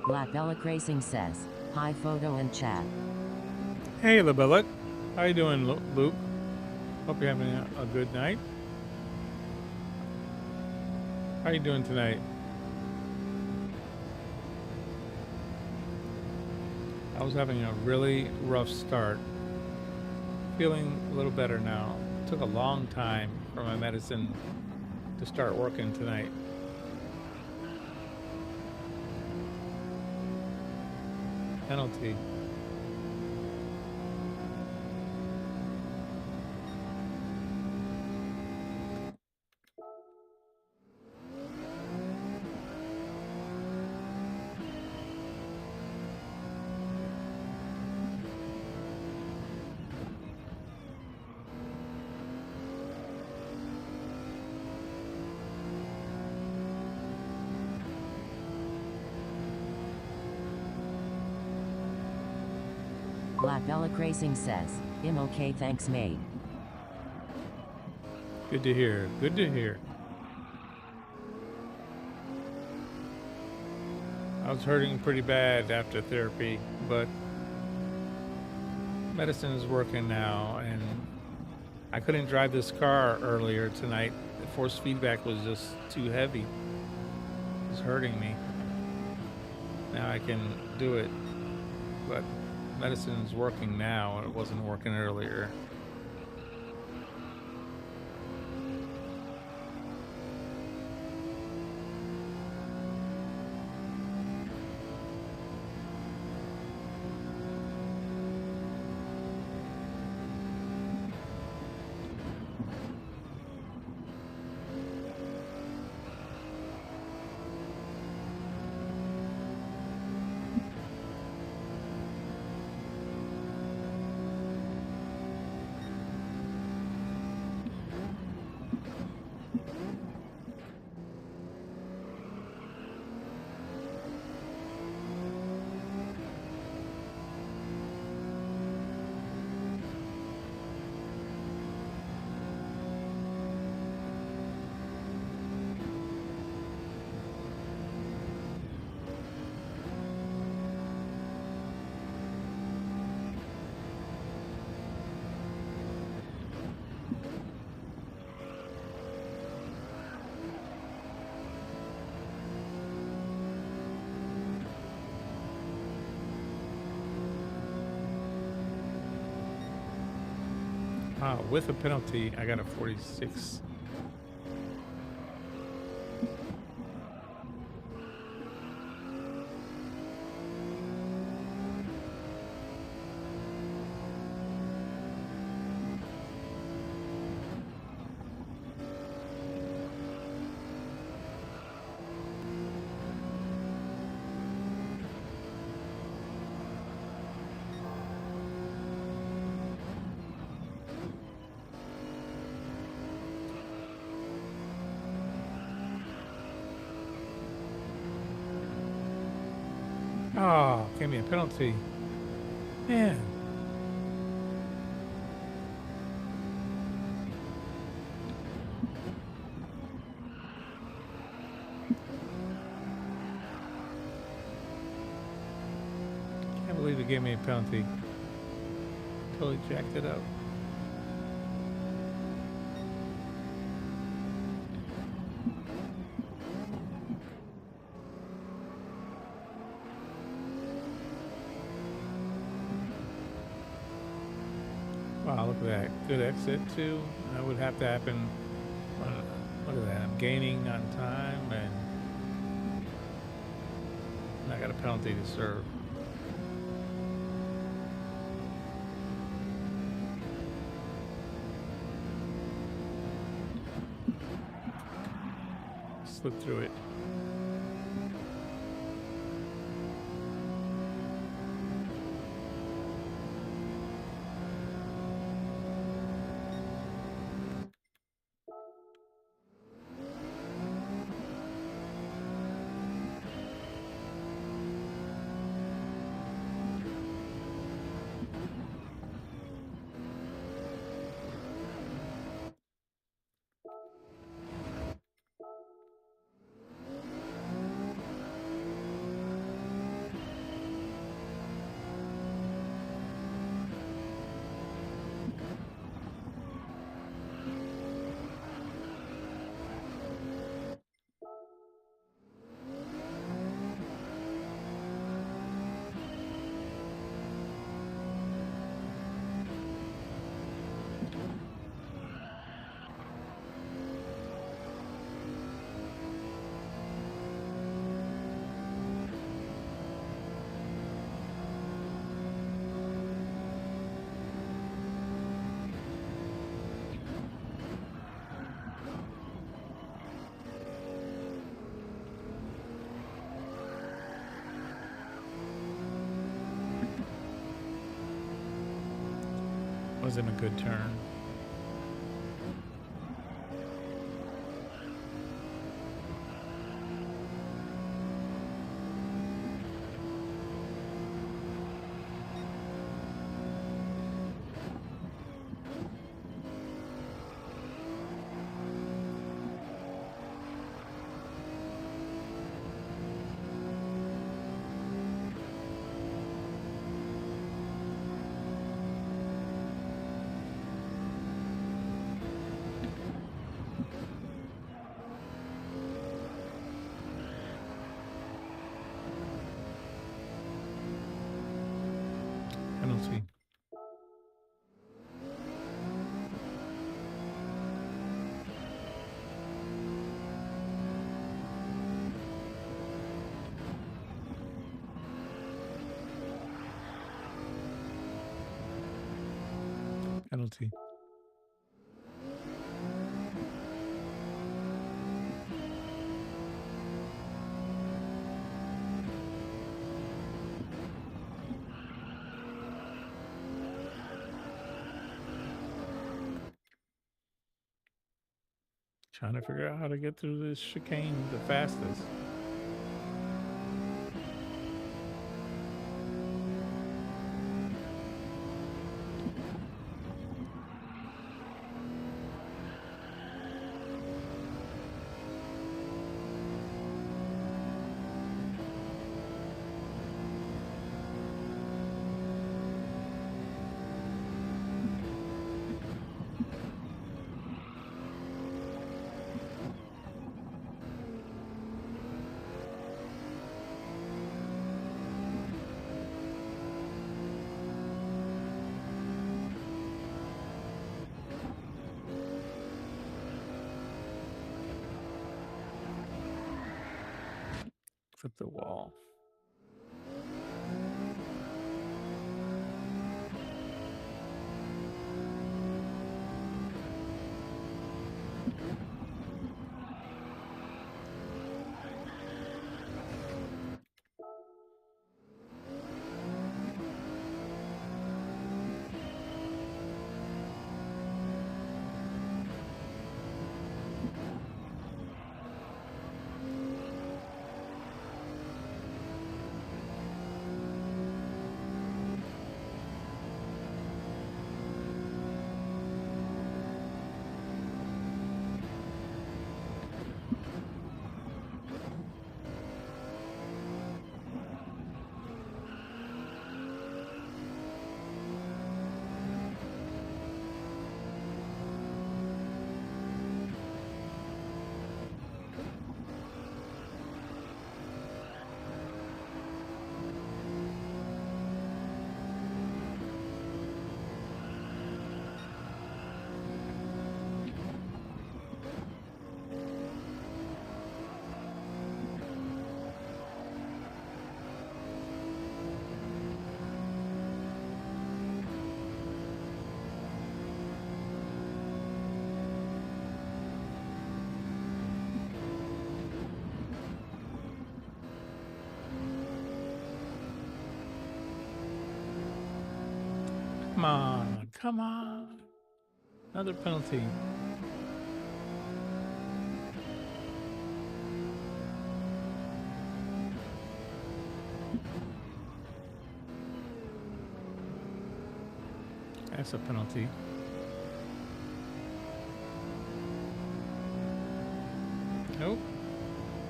Black Bellic Racing says, hi photo and chat. Hey, LeBellic. How you doing, Luke? Hope you're having a good night. How you doing tonight? I was having a really rough start. Feeling a little better now. It took a long time for my medicine to start working tonight. Penalty. Black Bellic Racing says, I'm okay, thanks mate. Good to hear. Good to hear. I was hurting pretty bad after therapy, but medicine is working now, and I couldn't drive this car earlier tonight. The force feedback was just too heavy. It was hurting me. Now I can do it, but medicine is working now, and it wasn't working earlier. With a penalty, I got a 46. Oh, gave me a penalty. Man. Can't believe it gave me a penalty. Totally jacked it up. Wow, look at that. Good exit, too. That would have to happen. Look at that. I'm gaining on time, and I got a penalty to serve. Slip through it. Wasn't a good turn. Penalty. Penalty. Trying to figure out how to get through this chicane the fastest. Flip the wall. Come on, come on. Another penalty. That's a penalty. Nope.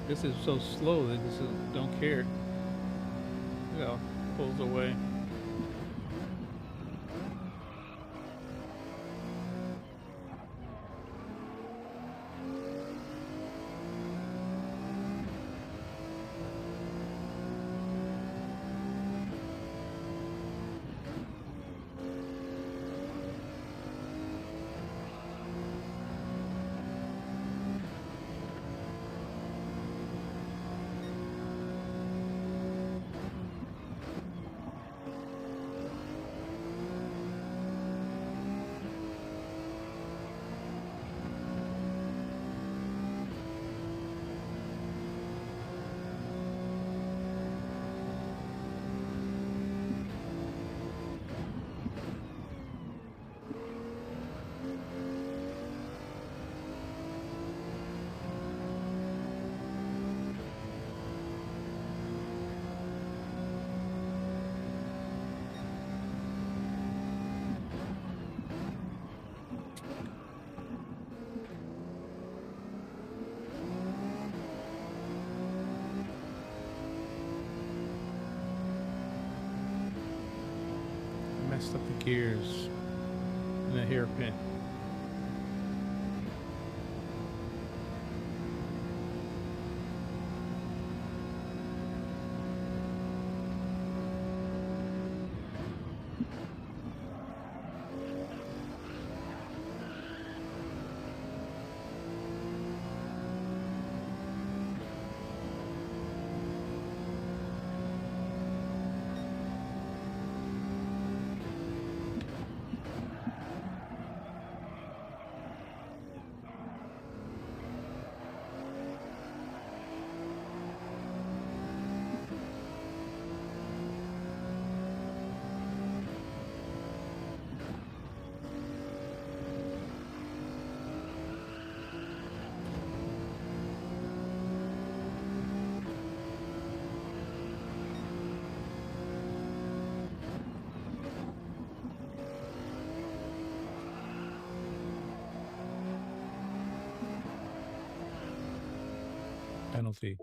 This is so slow that this don't care. Look how it pulls away. messed up the gears and the hairpin. Penalty.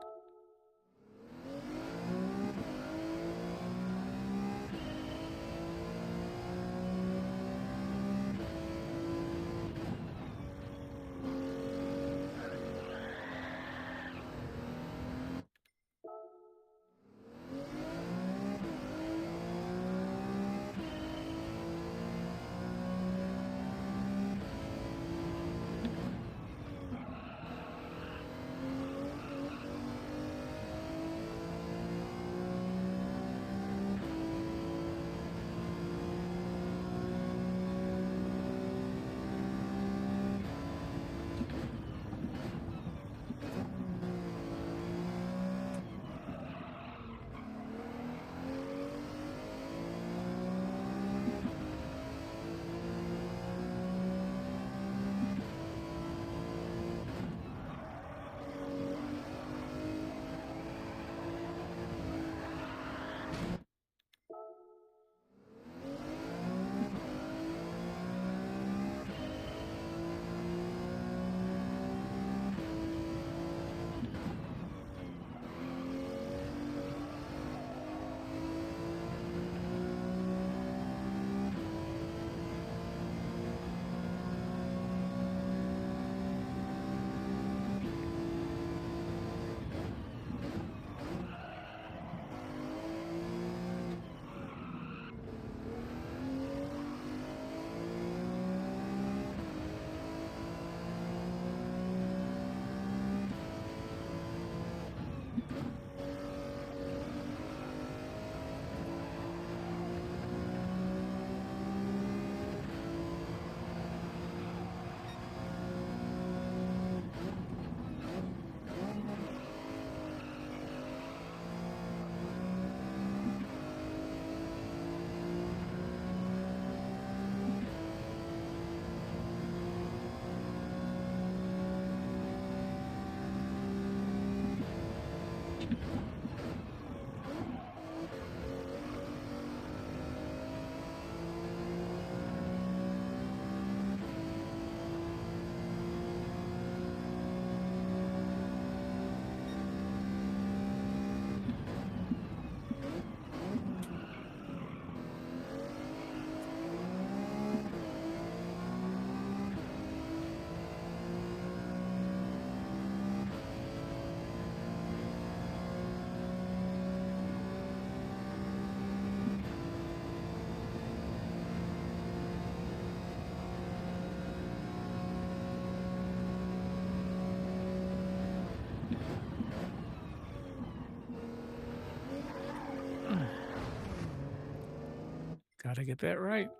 Gotta get that right.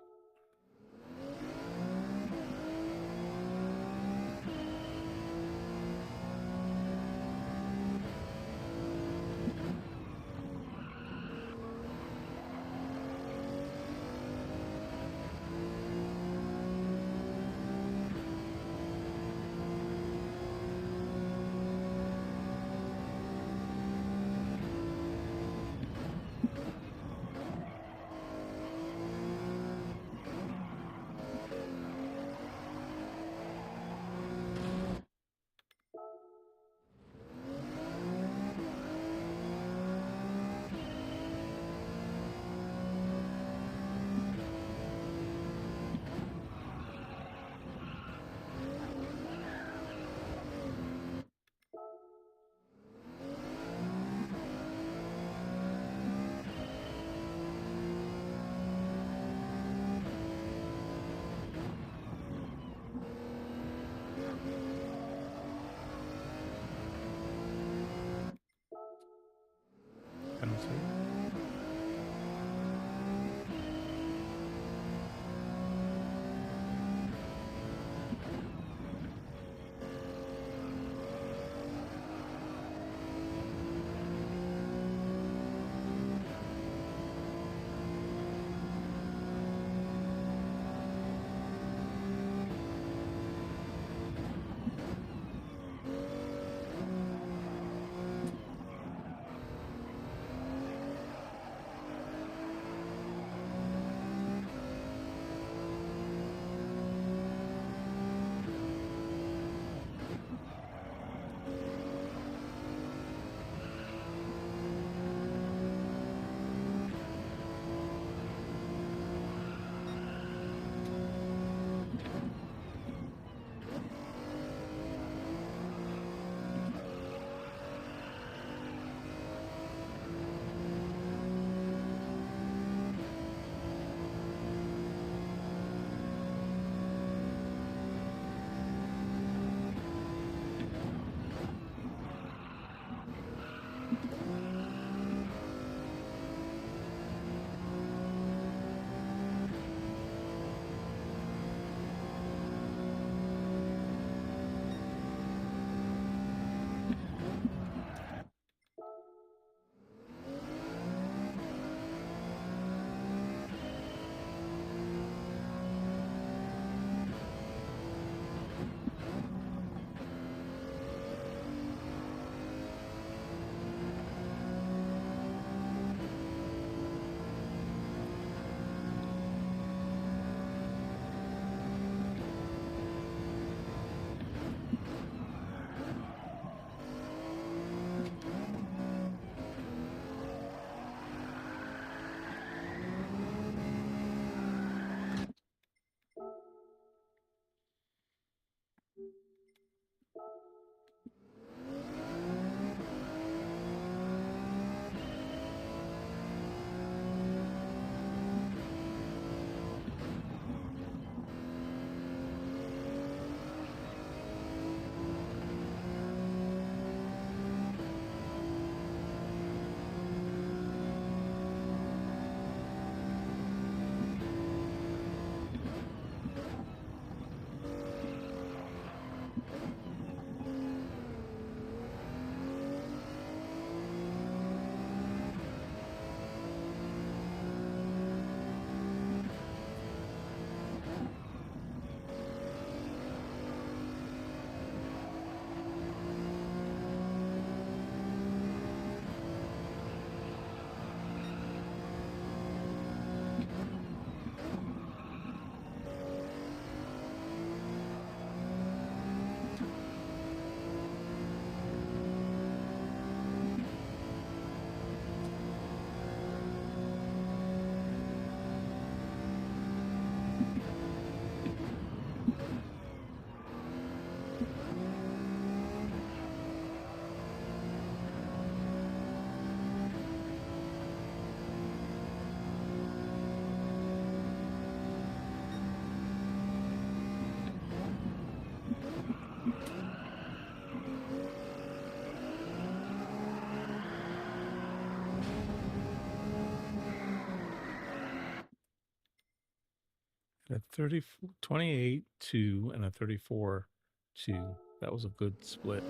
A 28-2 and a 34-2. That was a good split.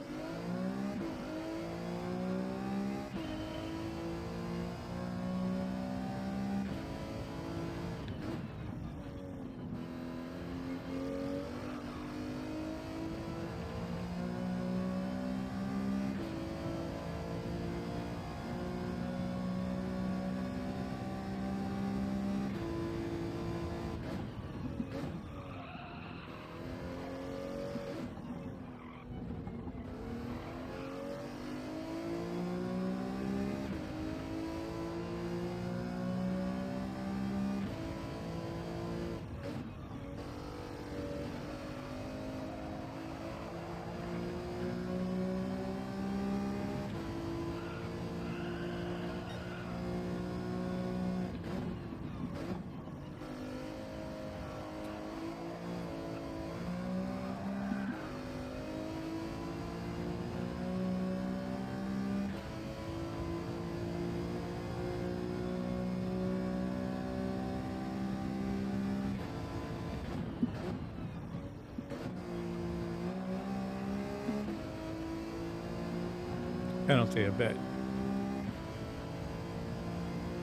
Penalty, I bet.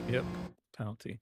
Yep, penalty.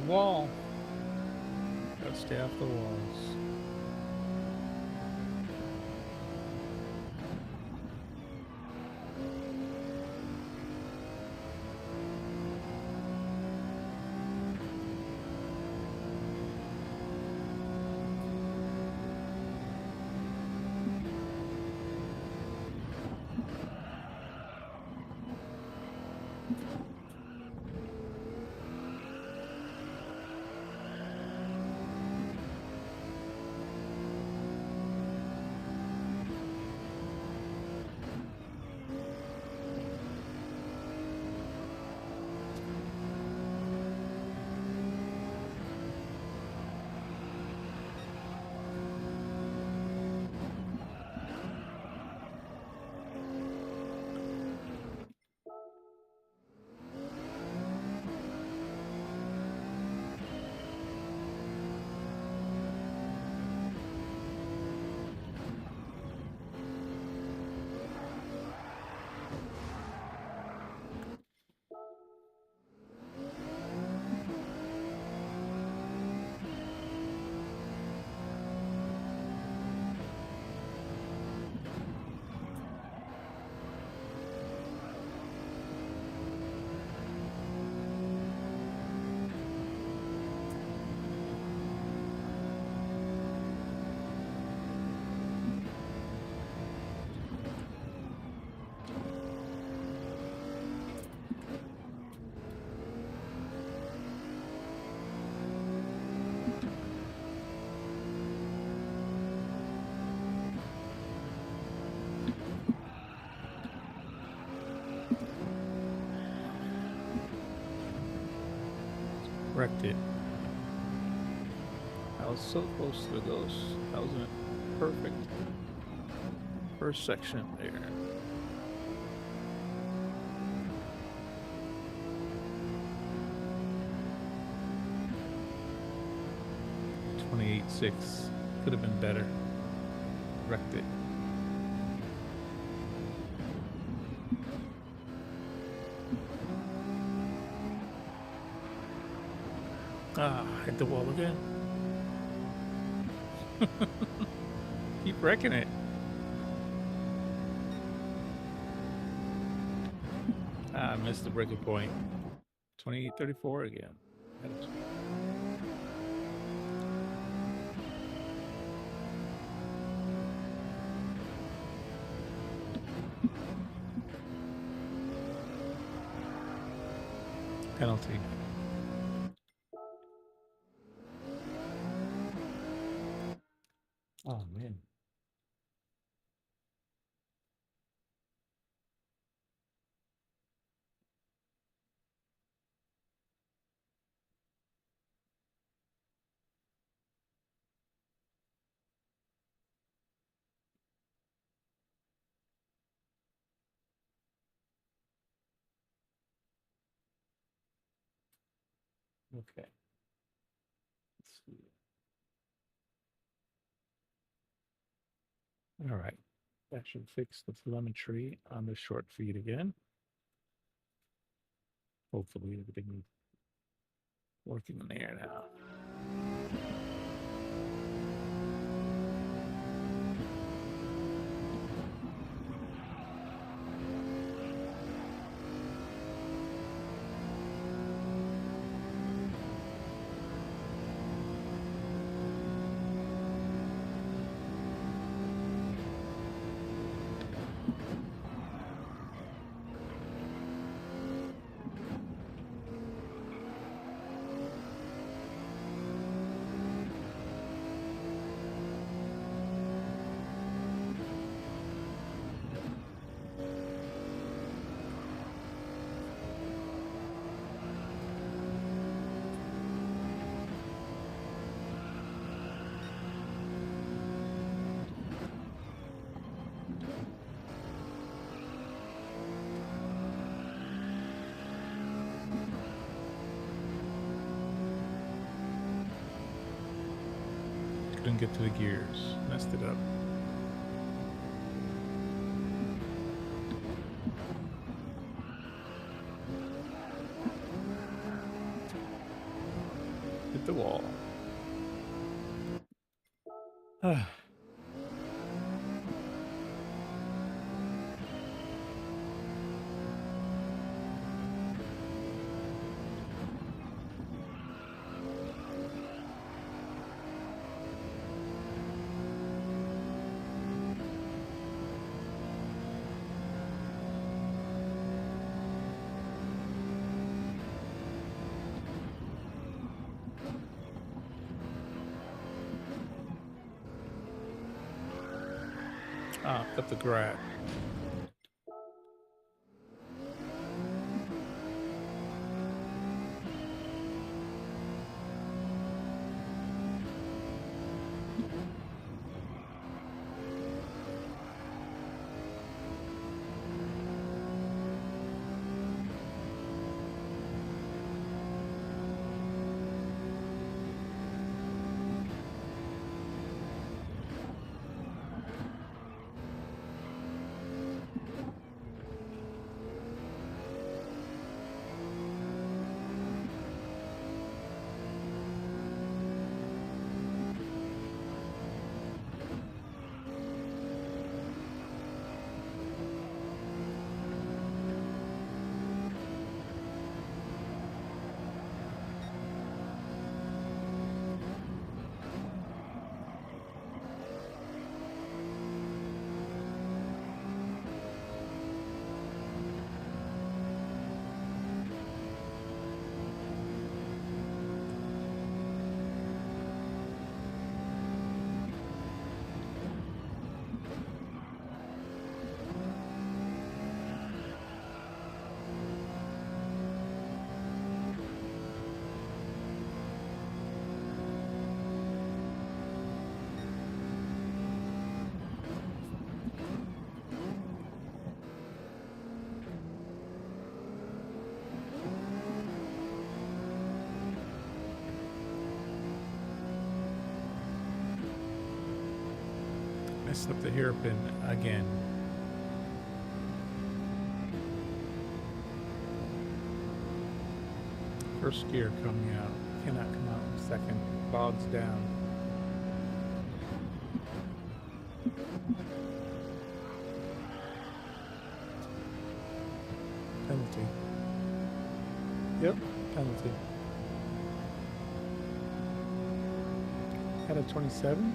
wall. Gotta stay off the walls. Wrecked it. I was so close to the ghost. That was a perfect first section there. .28.6 could have been better. Wrecked it. Ah, hit the wall again. Keep wrecking it. Ah, I missed the breaking point. 28.34 again. Penalty. Oh man. Okay. Let's see. All right. That should fix the telemetry on the short feed again. Hopefully everything is working in there now. Couldn't get to the gears. Messed it up. Up the grad. Messed up the hairpin again. First gear coming out. Cannot come out in second. Bogs down. Penalty. Yep, penalty. Had a 27.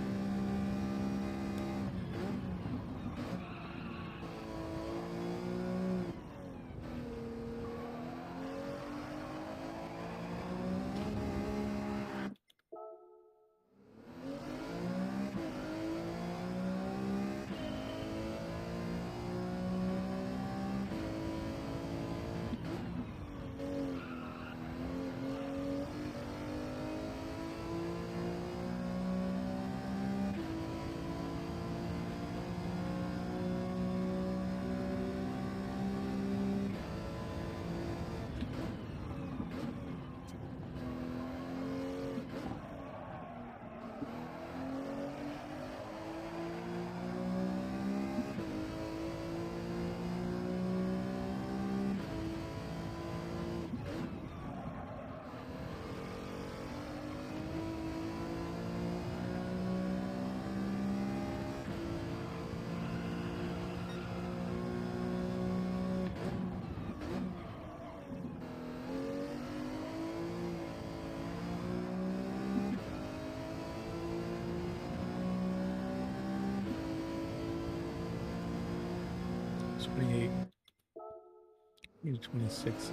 It's 28. Need 26.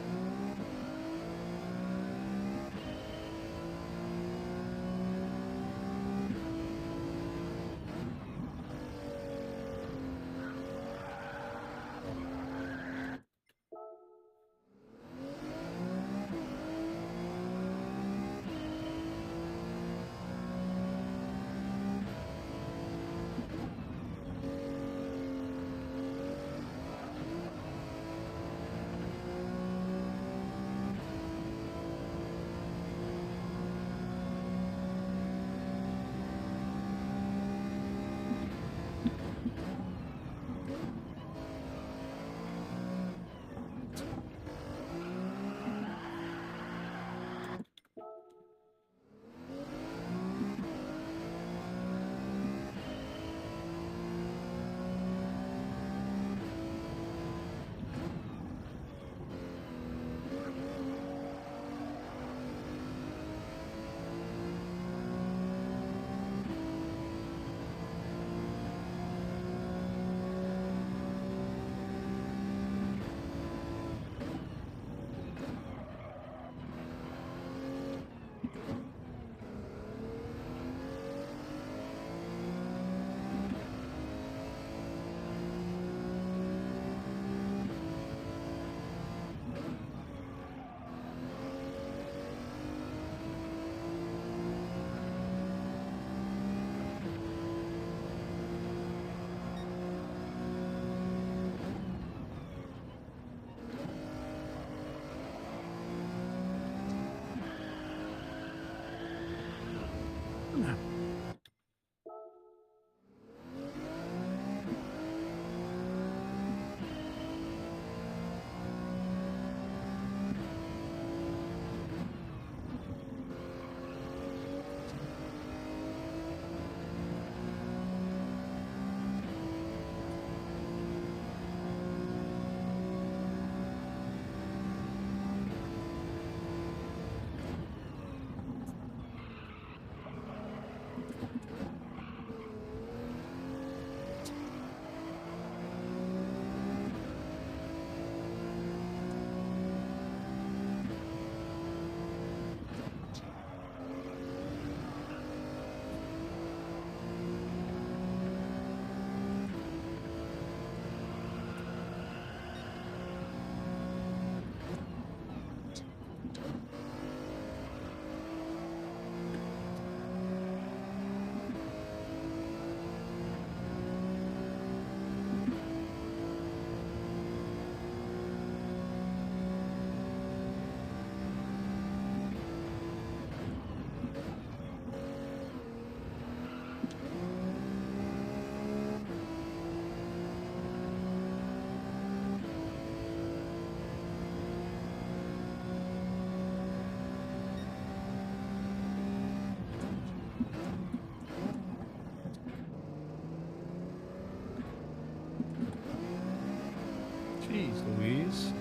Jeez Louise.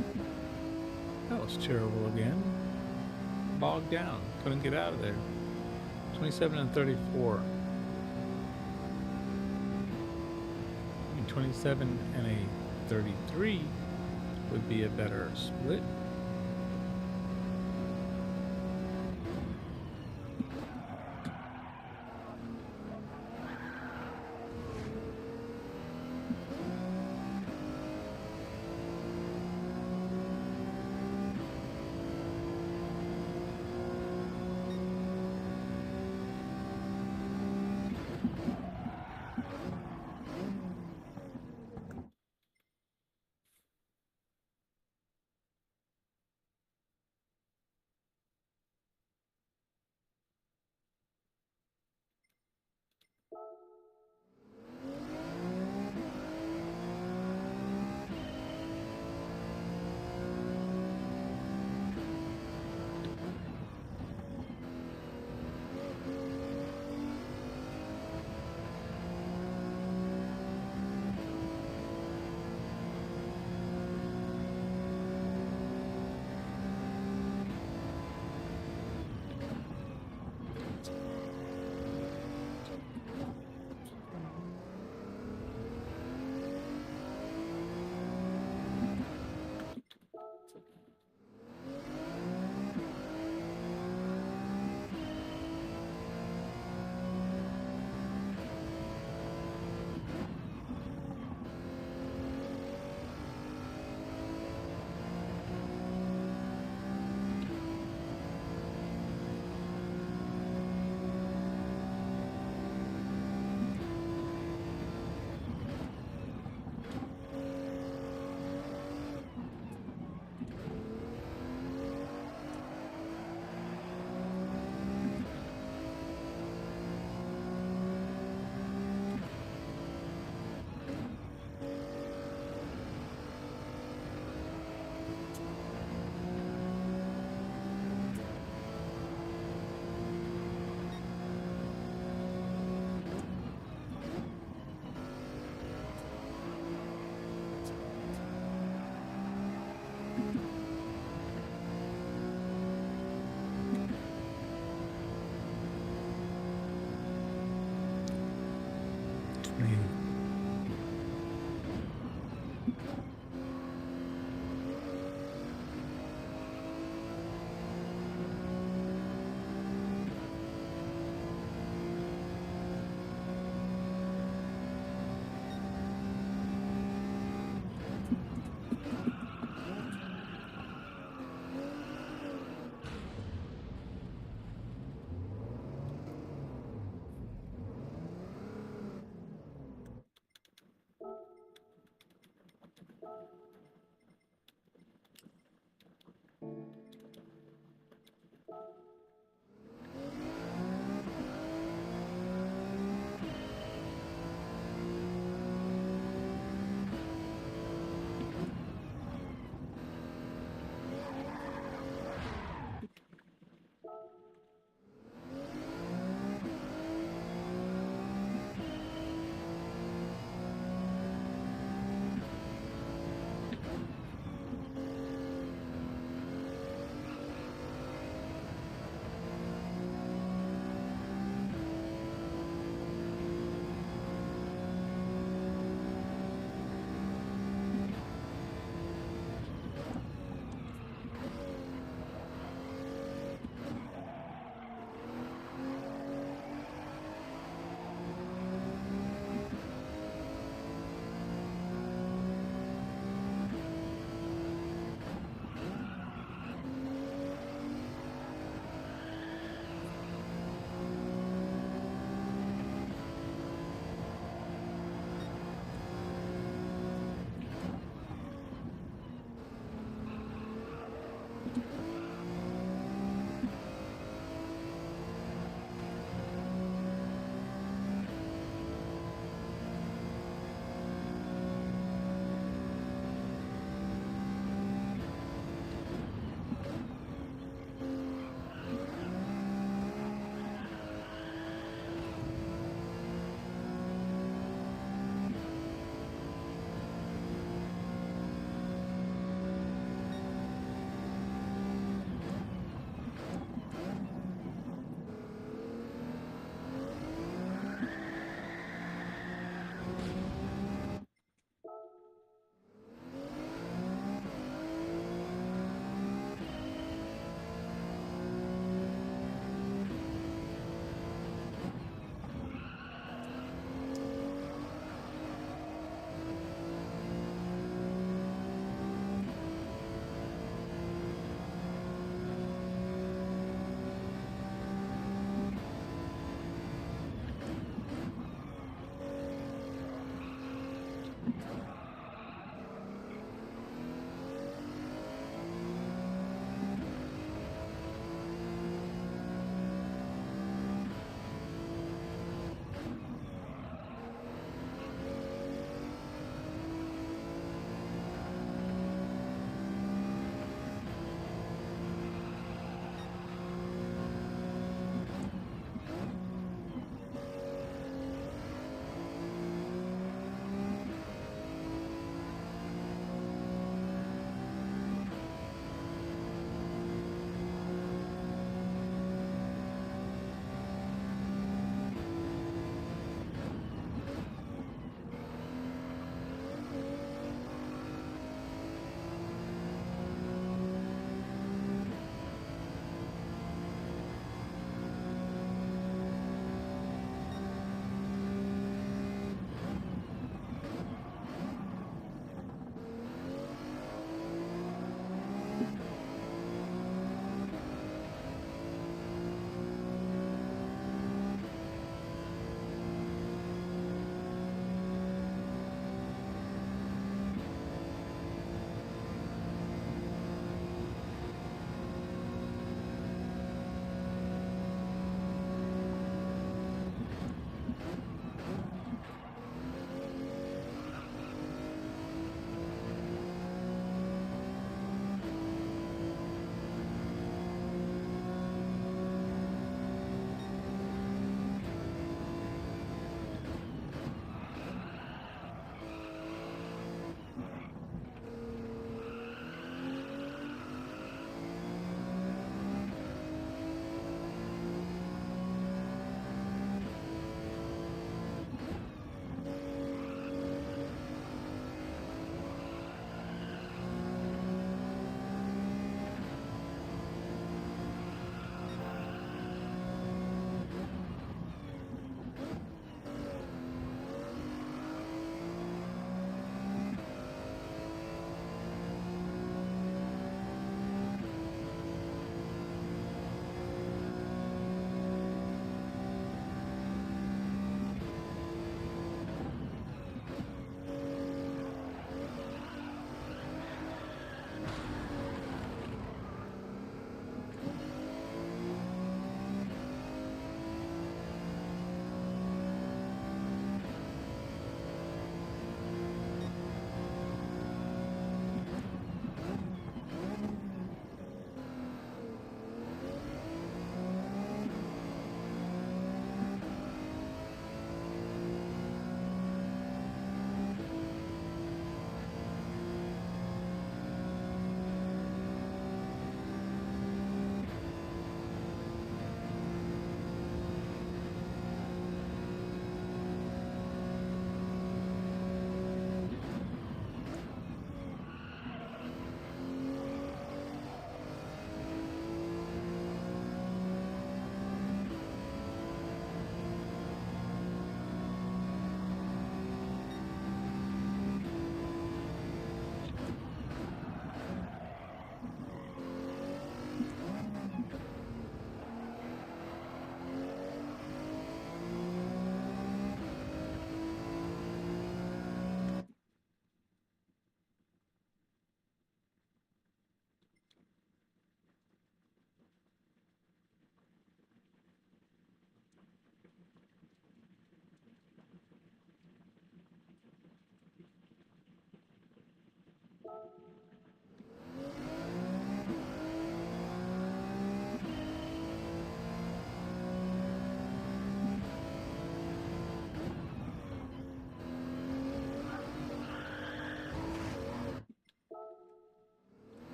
That was terrible again. Bogged down. Couldn't get out of there. 27 and 34. 27 and a 33 would be a better split.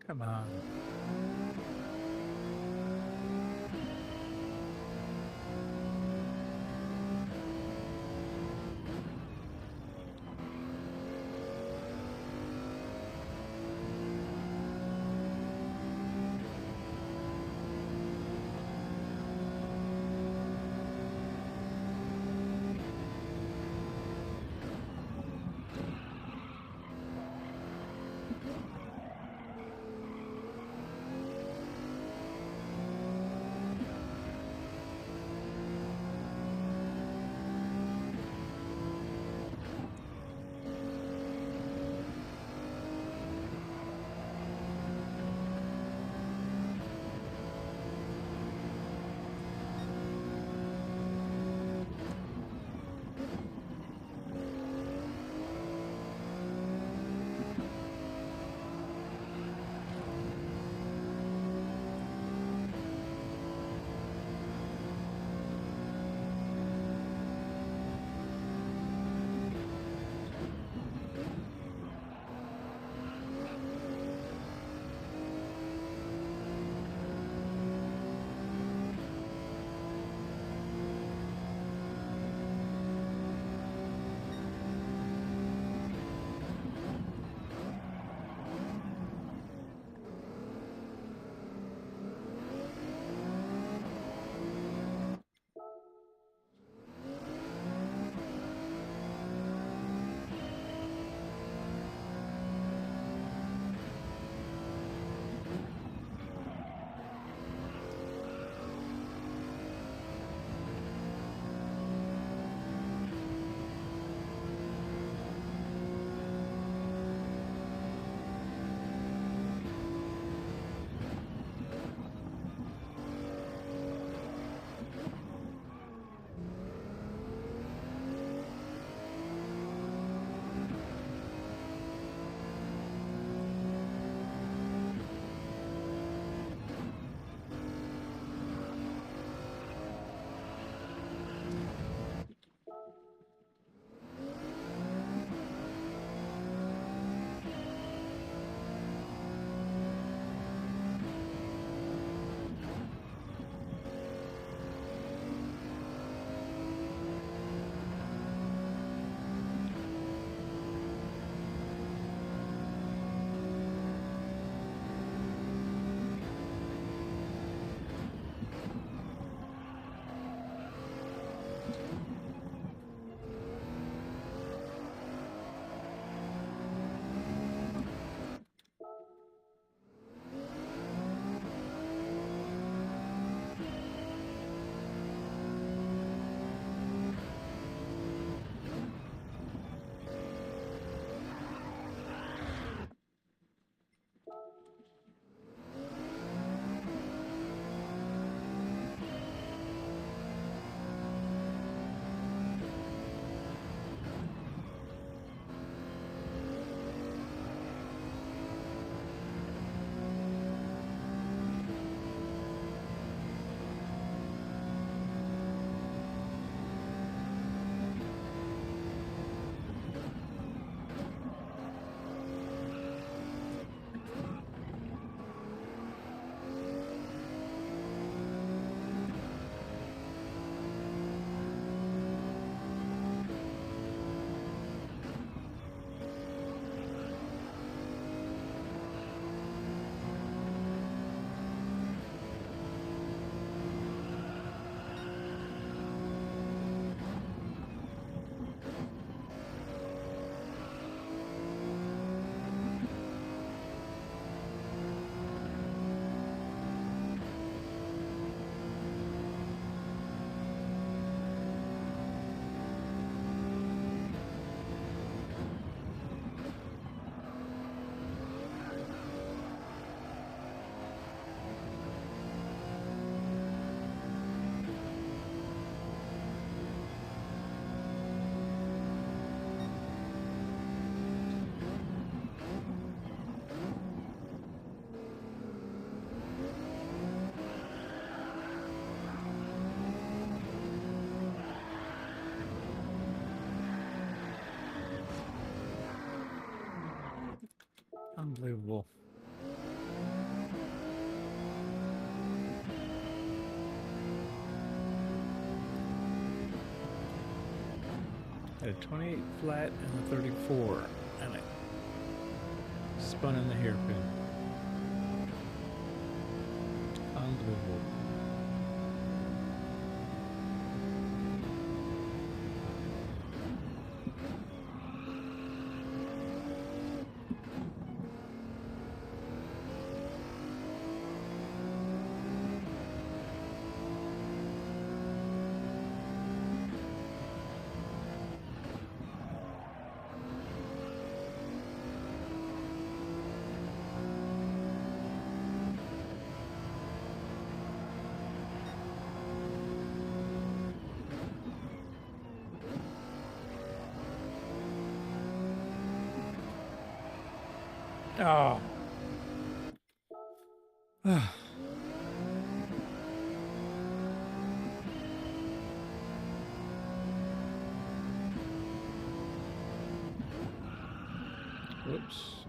Come on. Unbelievable. Had a 28 flat and a 34, and I spun in the hairpin. Unbelievable. Oh. Whoops.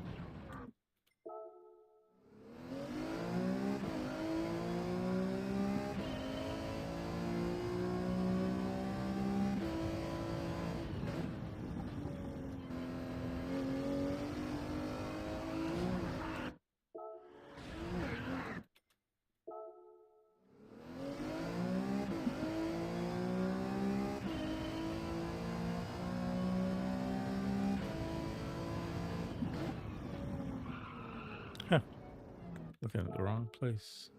Huh. Looking at the wrong place.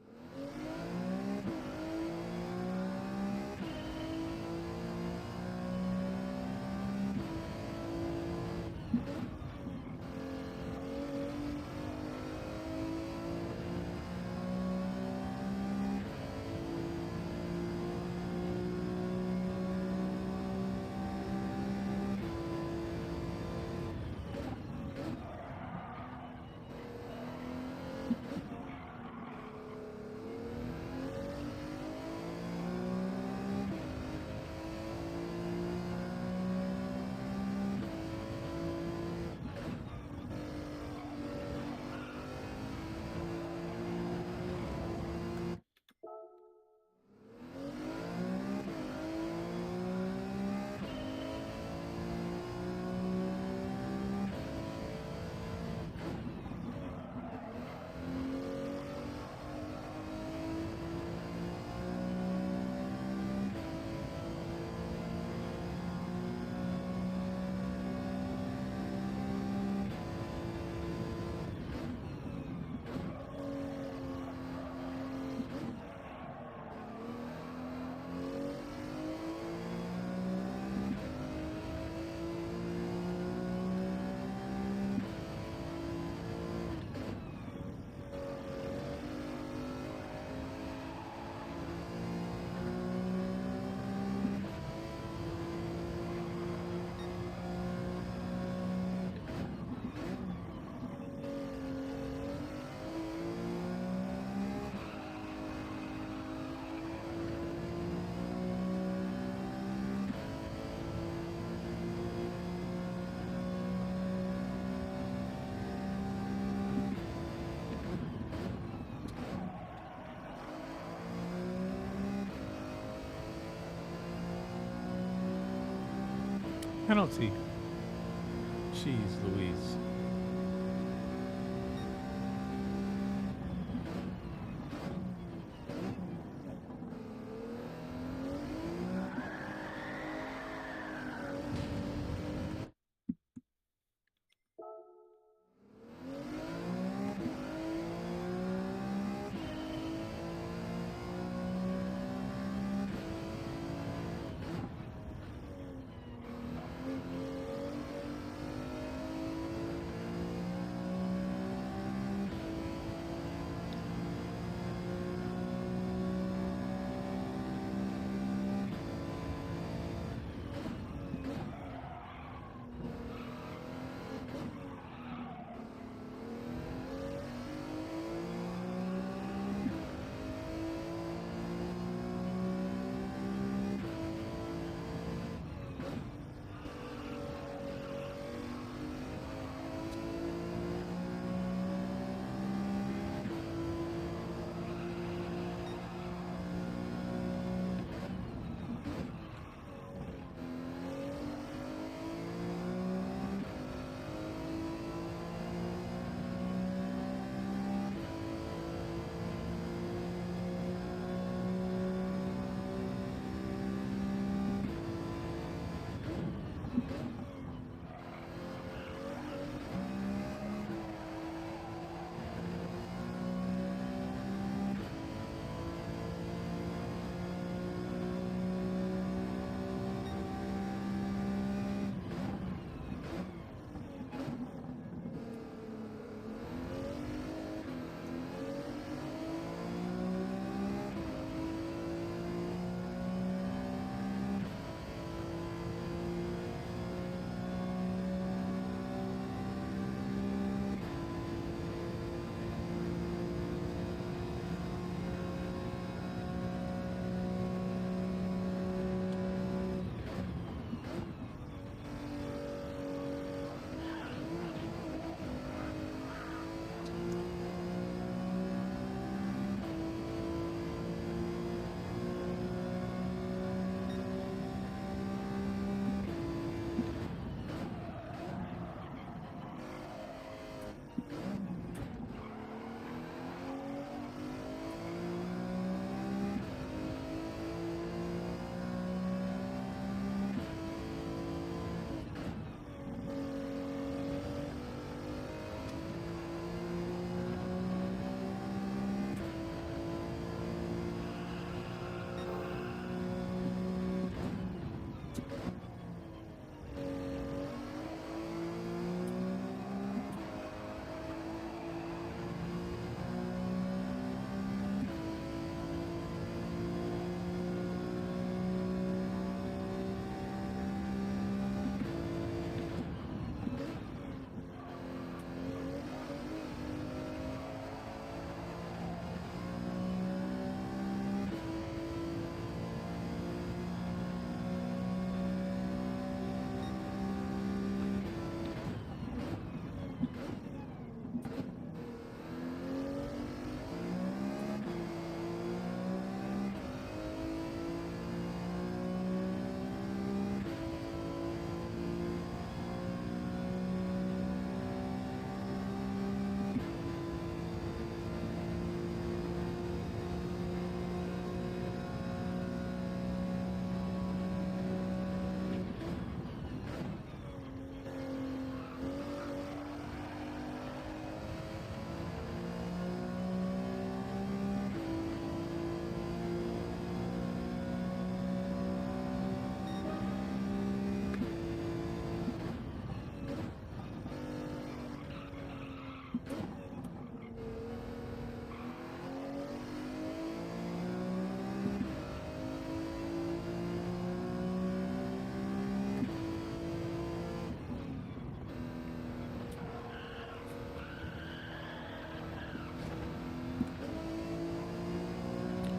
Penalty. Jeez Louise.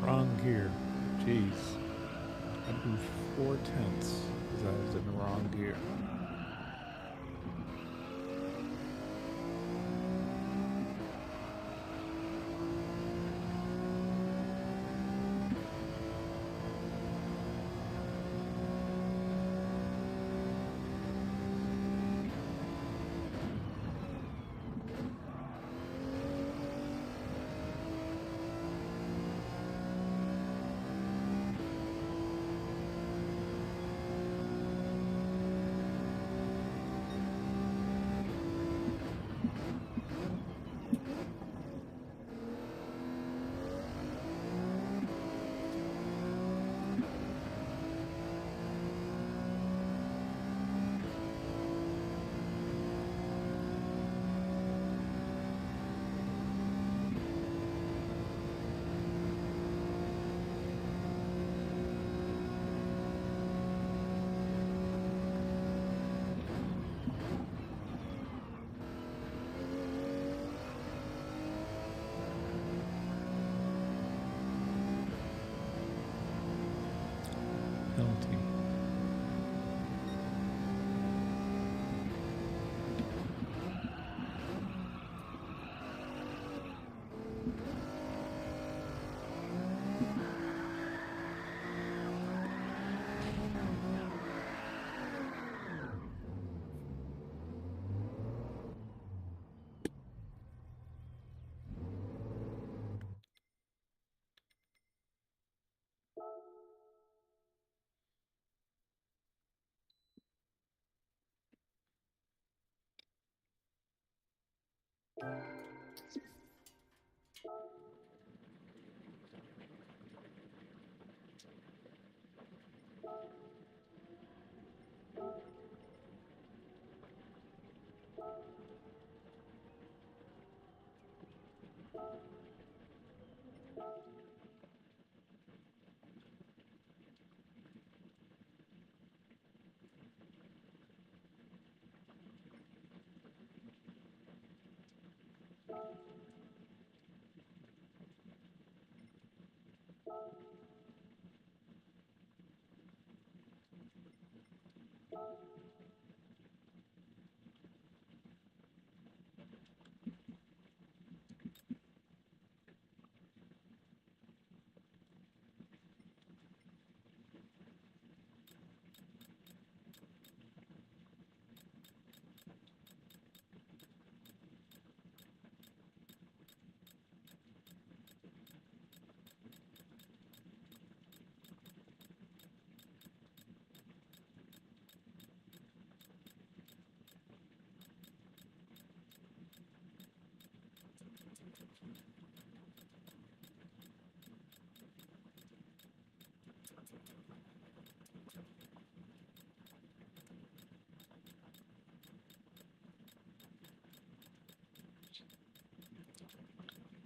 Wrong gear. Jeez. I moved 4/10 because I was in the wrong gear. Penalty.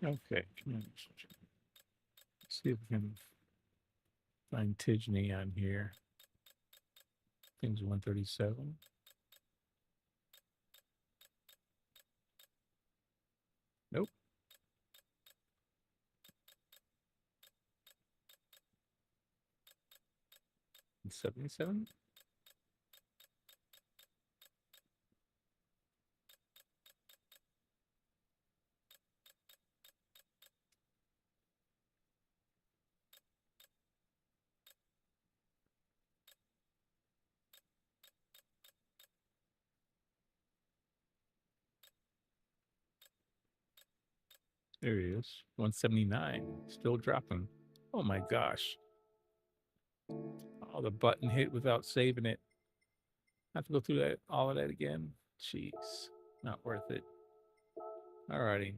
Okay, come on. See if we can find Tijney on here. Things 137. Nope. 77. There he is. 179. Still dropping. Oh my gosh. Oh, the button hit without saving it. I have to go through that all of that again. Jeez. Not worth it. Alrighty.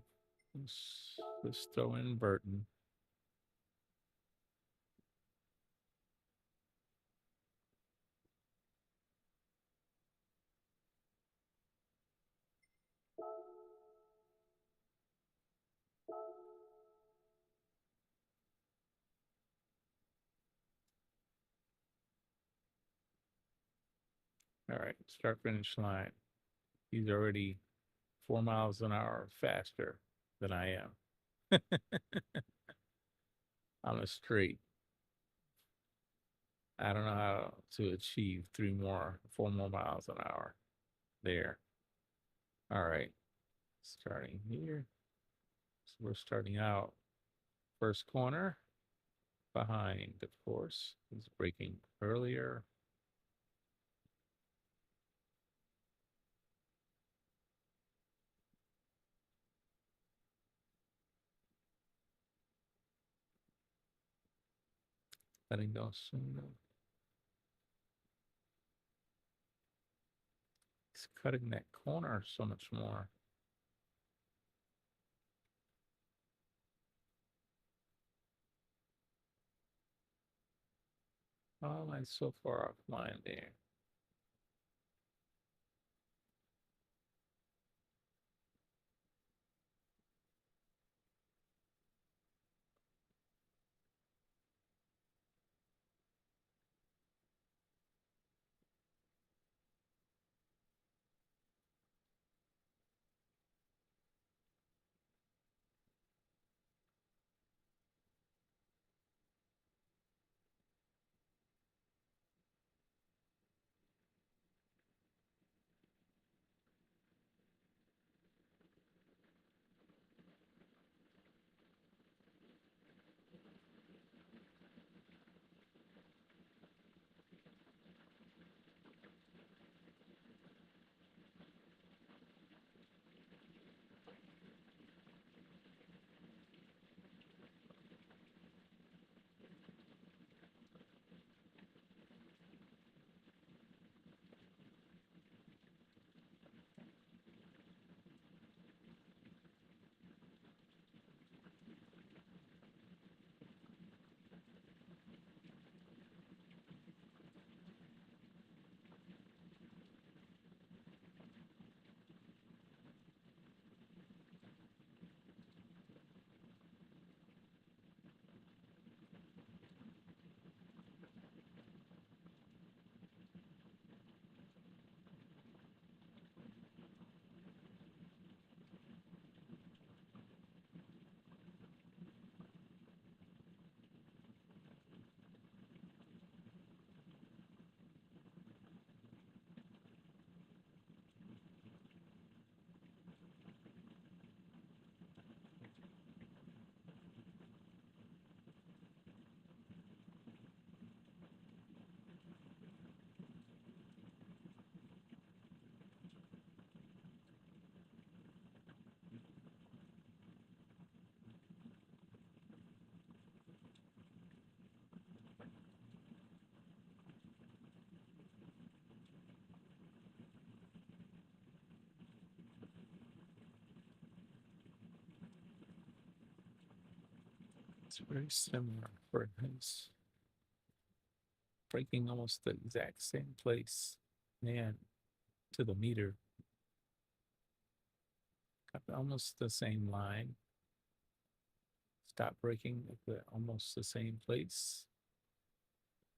Let's throw in Burton. All right, start finish line. He's already 4 miles an hour faster than I am on a straight. I don't know how to achieve 4 more miles an hour there. All right, starting here. So we're starting out first corner behind, of course. He's braking earlier. Letting go soon. He's cutting that corner so much more. Why am I so far offline there? It's very similar for his braking almost the exact same place. Man, to the meter. Got almost the same line. Stop braking at almost the same place,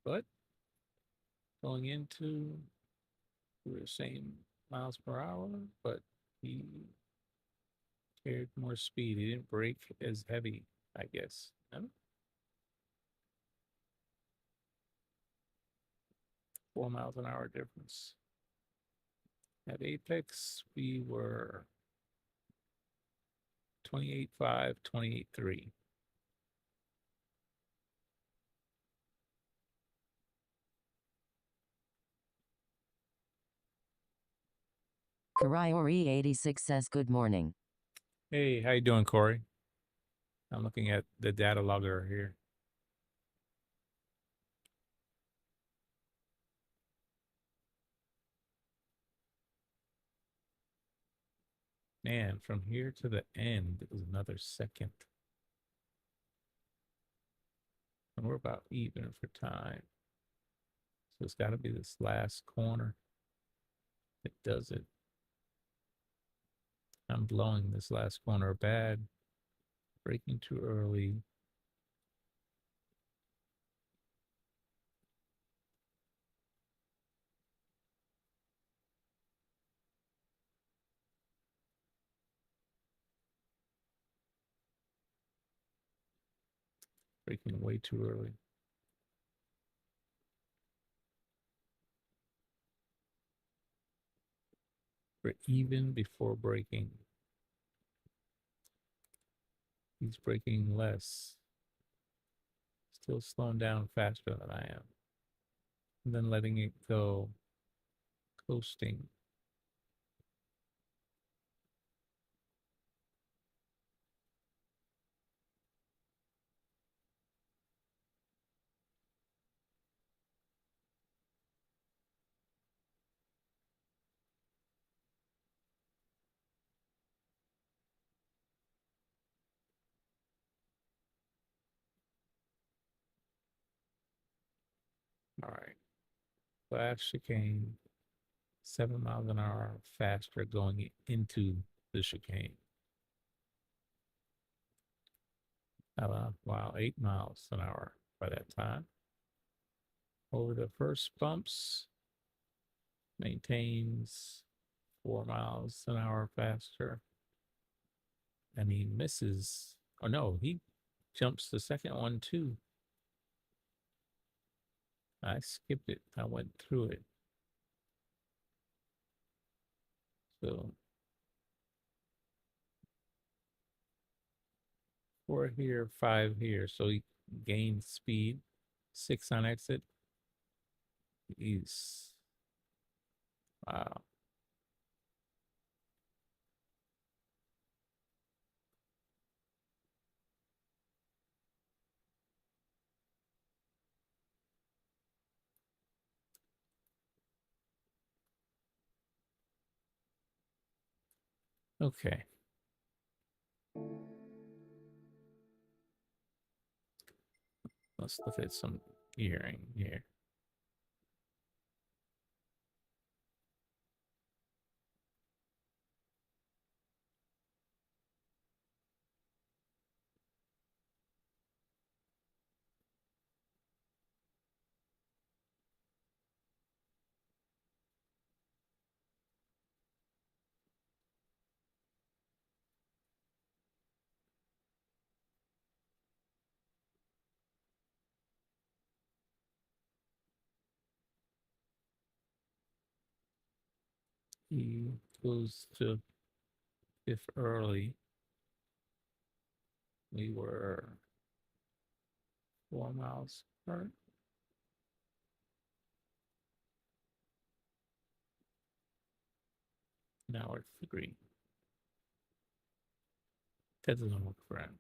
but going into the same miles per hour, but he carried more speed. He didn't brake as heavy, I guess. No? 4 miles an hour difference. At Apex, we were 28.5, 28.3. Kariori86 says good morning. Hey, how you doing, Corey? I'm looking at the data logger here. Man, from here to the end is another second. And we're about even for time. So it's got to be this last corner that does it. I'm blowing this last corner bad. Braking too early. Braking way too early. We're even before braking. He's braking less. Still slowing down faster than I am. And then letting it go. Coasting. All right. Last chicane. 7 miles an hour faster going into the chicane. Wow, 8 miles an hour by that time. Over the first bumps, maintains 4 miles an hour faster. And he misses. Oh no, he jumps the second one too. I skipped it. I went through it. So 4 here, 5 here. So he gained speed. 6 on exit. He's wow. Okay. Let's look at some gearing here. He goes to 5th early. We were 4 miles per. Now we're 3. That doesn't work for him.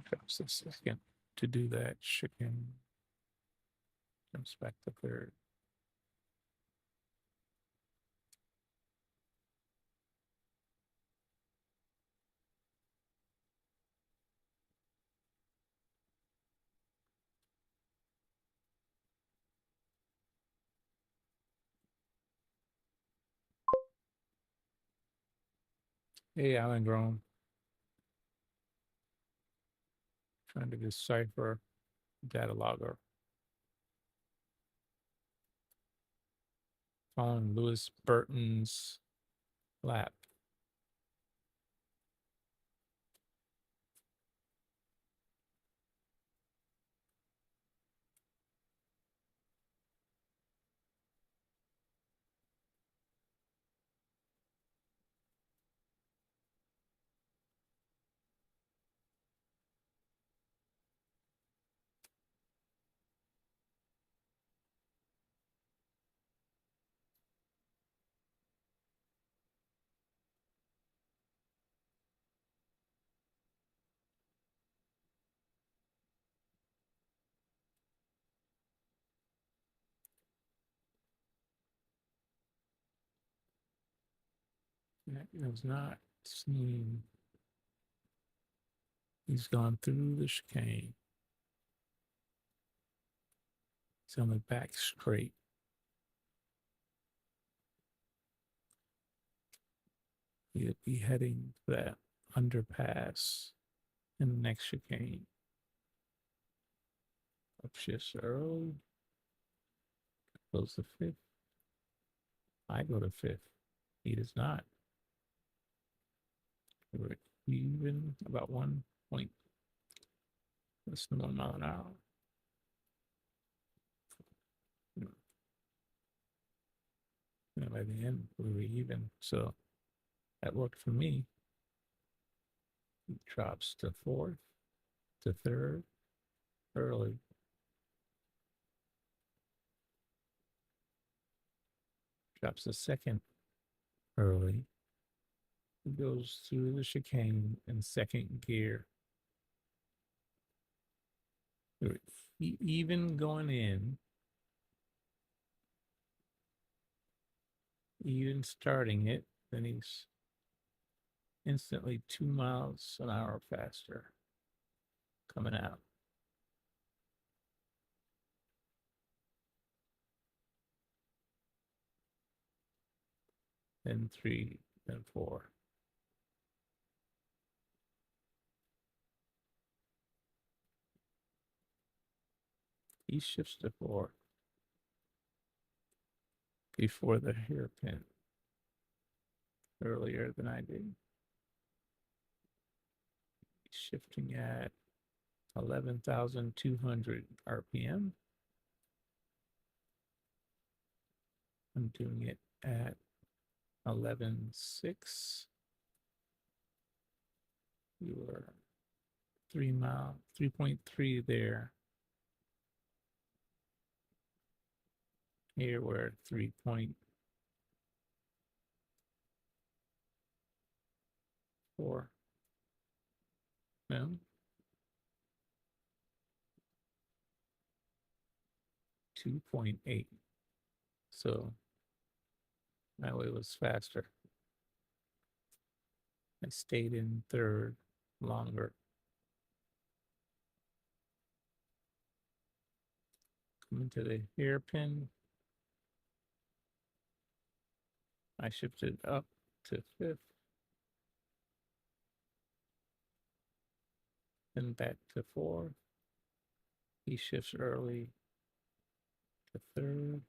Drops a second to do that. Chicane. Jumps back to third. Hey, Alan Grome. Trying to decipher data logger. Following Lewis Burton's lap. That is not seen. He's gone through the chicane. He's on the back straight. He'll be heading to that underpass in the next chicane. Upshifts early. Goes to fifth. I go to fifth. He does not. We're even about 1 point. Less than 1 mile an hour. And by the end, we were even. So that worked for me. He drops to fourth, to third, early. Drops to second, early. He goes through the chicane in second gear. Even going in, even starting it, then he's instantly 2 miles an hour faster coming out. Then 3, then 4. He shifts to 4 before the hairpin earlier than I did. He's shifting at 11,200 RPM. I'm doing it at 11.6. We were 3.3 there. Here we're at 3.4. No. 2.8. So that way was faster. I stayed in third longer. Coming to the hairpin. I shifted up to fifth. Then back to fourth. He shifts early to third.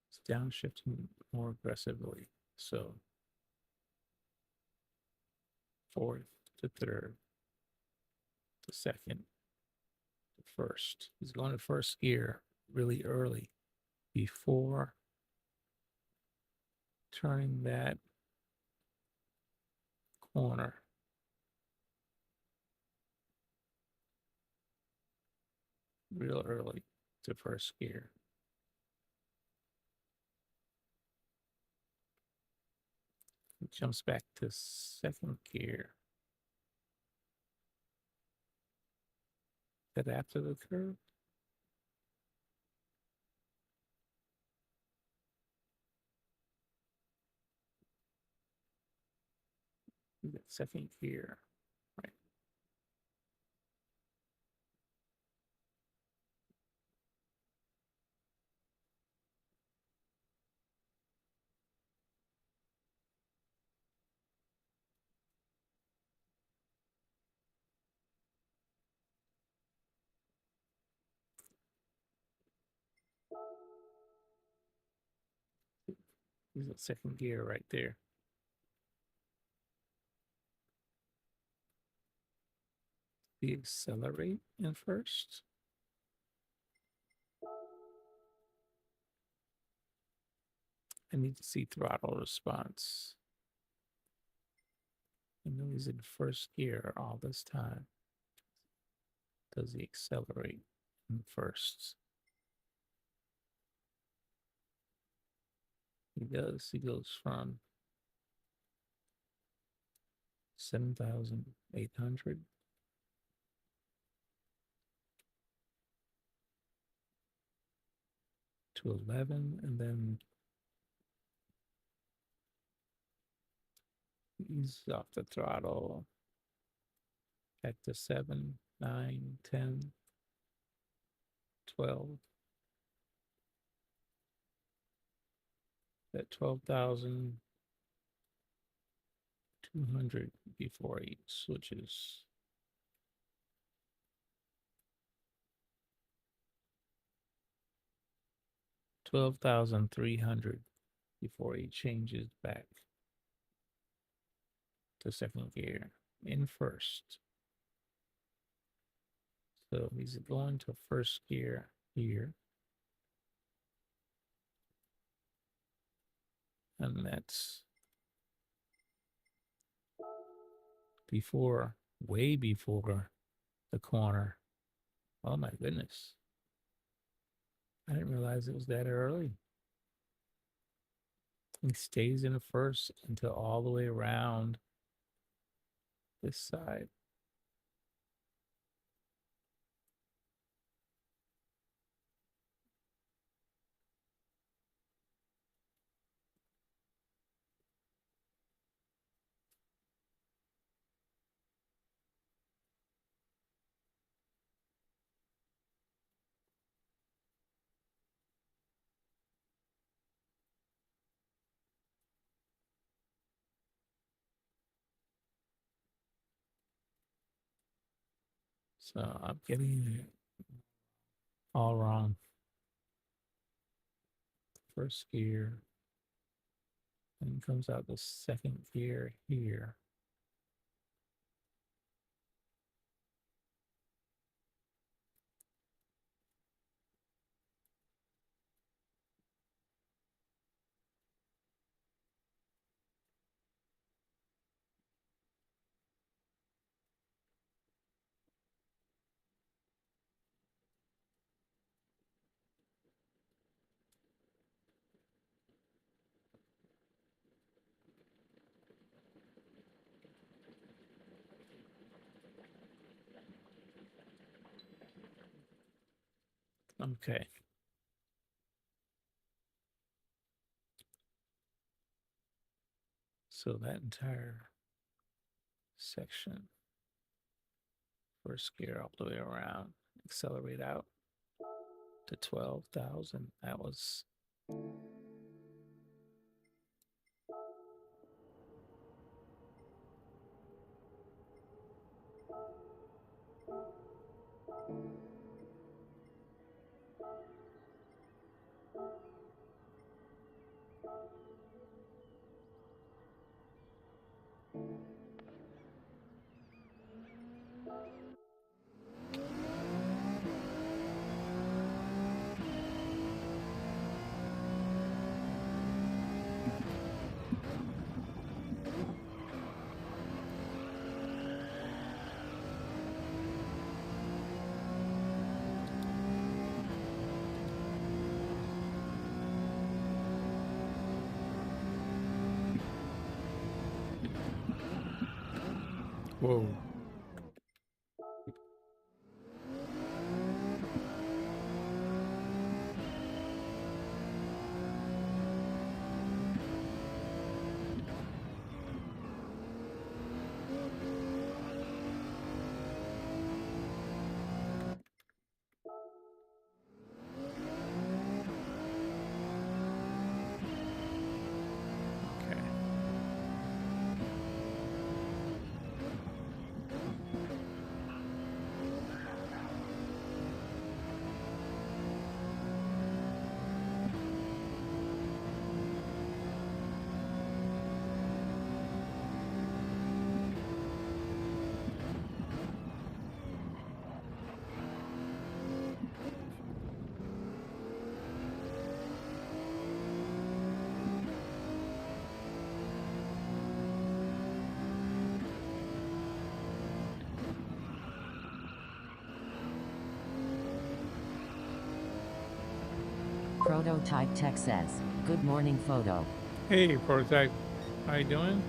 It's downshifting more aggressively. So fourth to third to second to first. He's going to first gear really early before turning that corner. real early to first gear. It jumps back to second gear. That after the curve? We got second gear. Right. He's at second gear right there. We accelerate in first. I need to see throttle response. I know he's in first gear all this time. Does he accelerate in first? He does. He goes from 7,800 to 11, and then he's off the throttle back to 7, 9, 10, 12. At 12,200 before he switches. $12,300 before he changes back to second gear in first. So he's going to first gear here. And that's before, way before the corner. Oh my goodness. I didn't realize it was that early. He stays in first until all the way around this side. So I'm getting it all wrong. First gear. And comes out the second gear here. Okay. So that entire section, first gear all the way around, accelerate out to 12,000. That was Whoa. Okay. Prototype Tech says, good morning photo. Hey, Prototype. How you doing?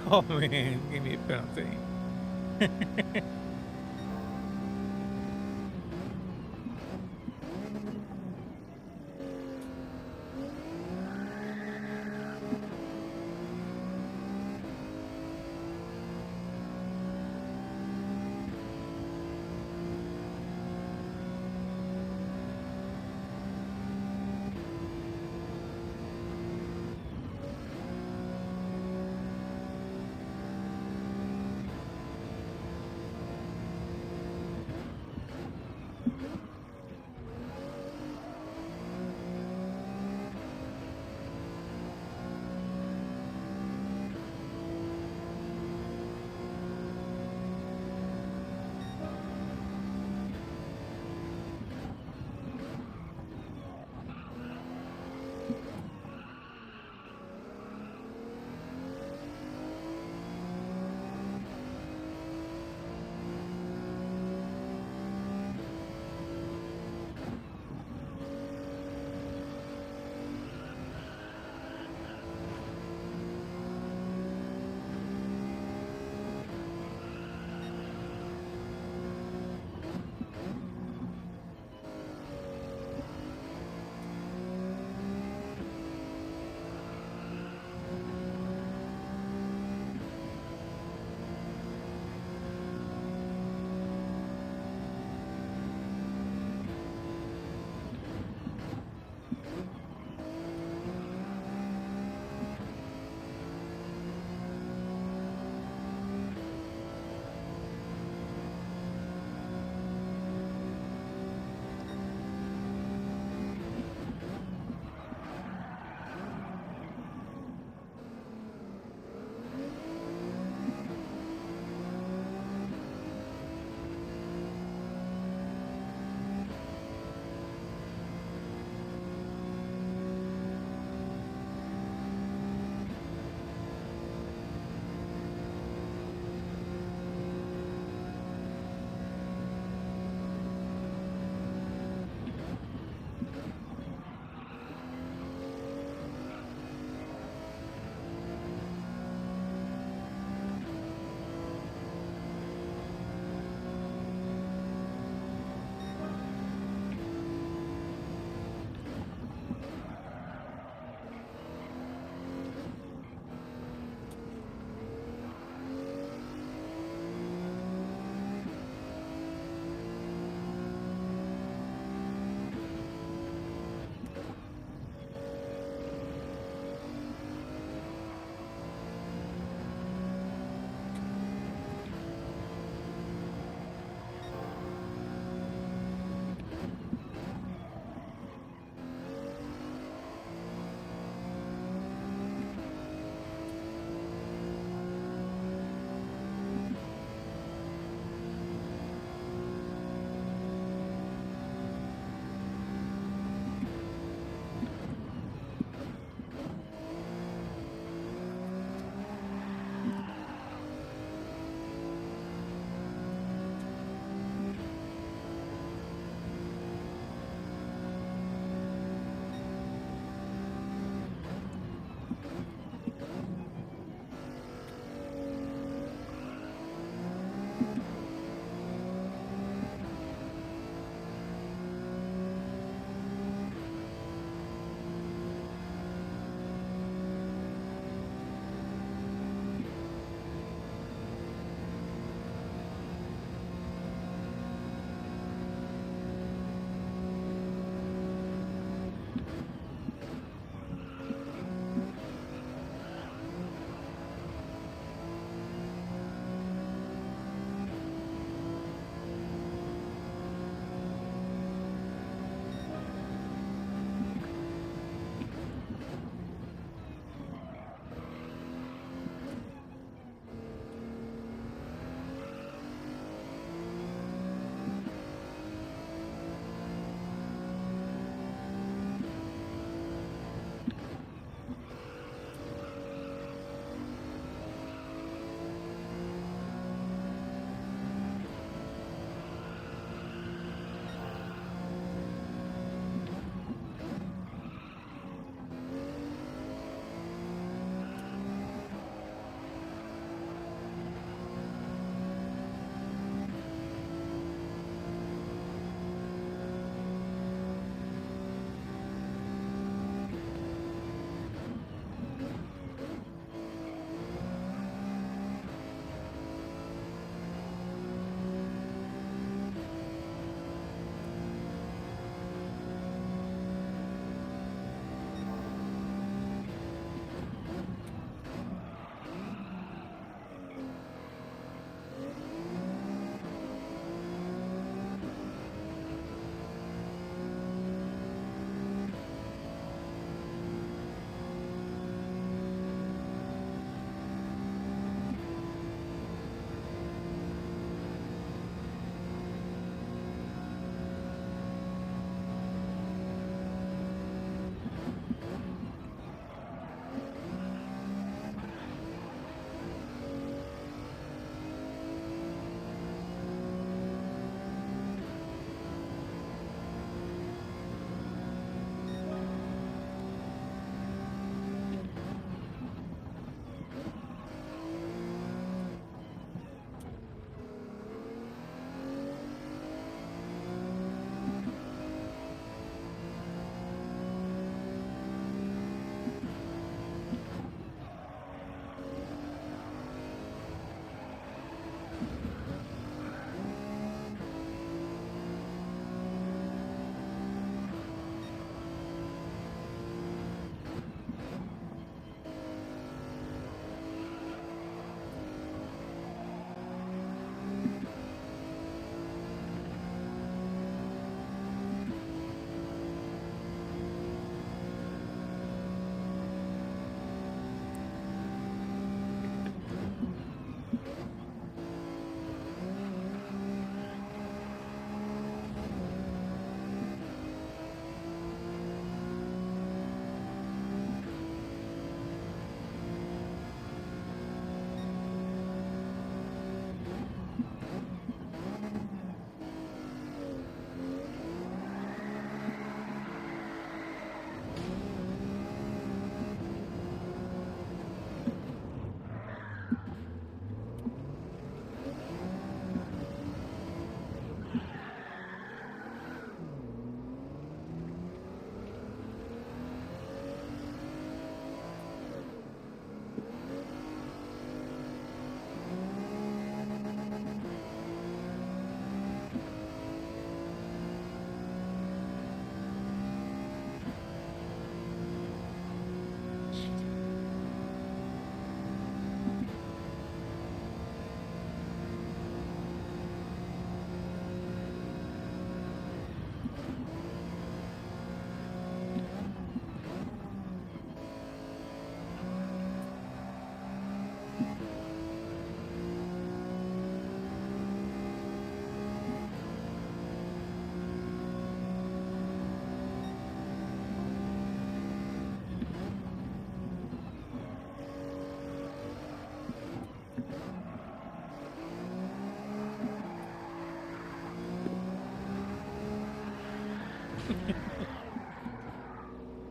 Oh man, give me a penalty.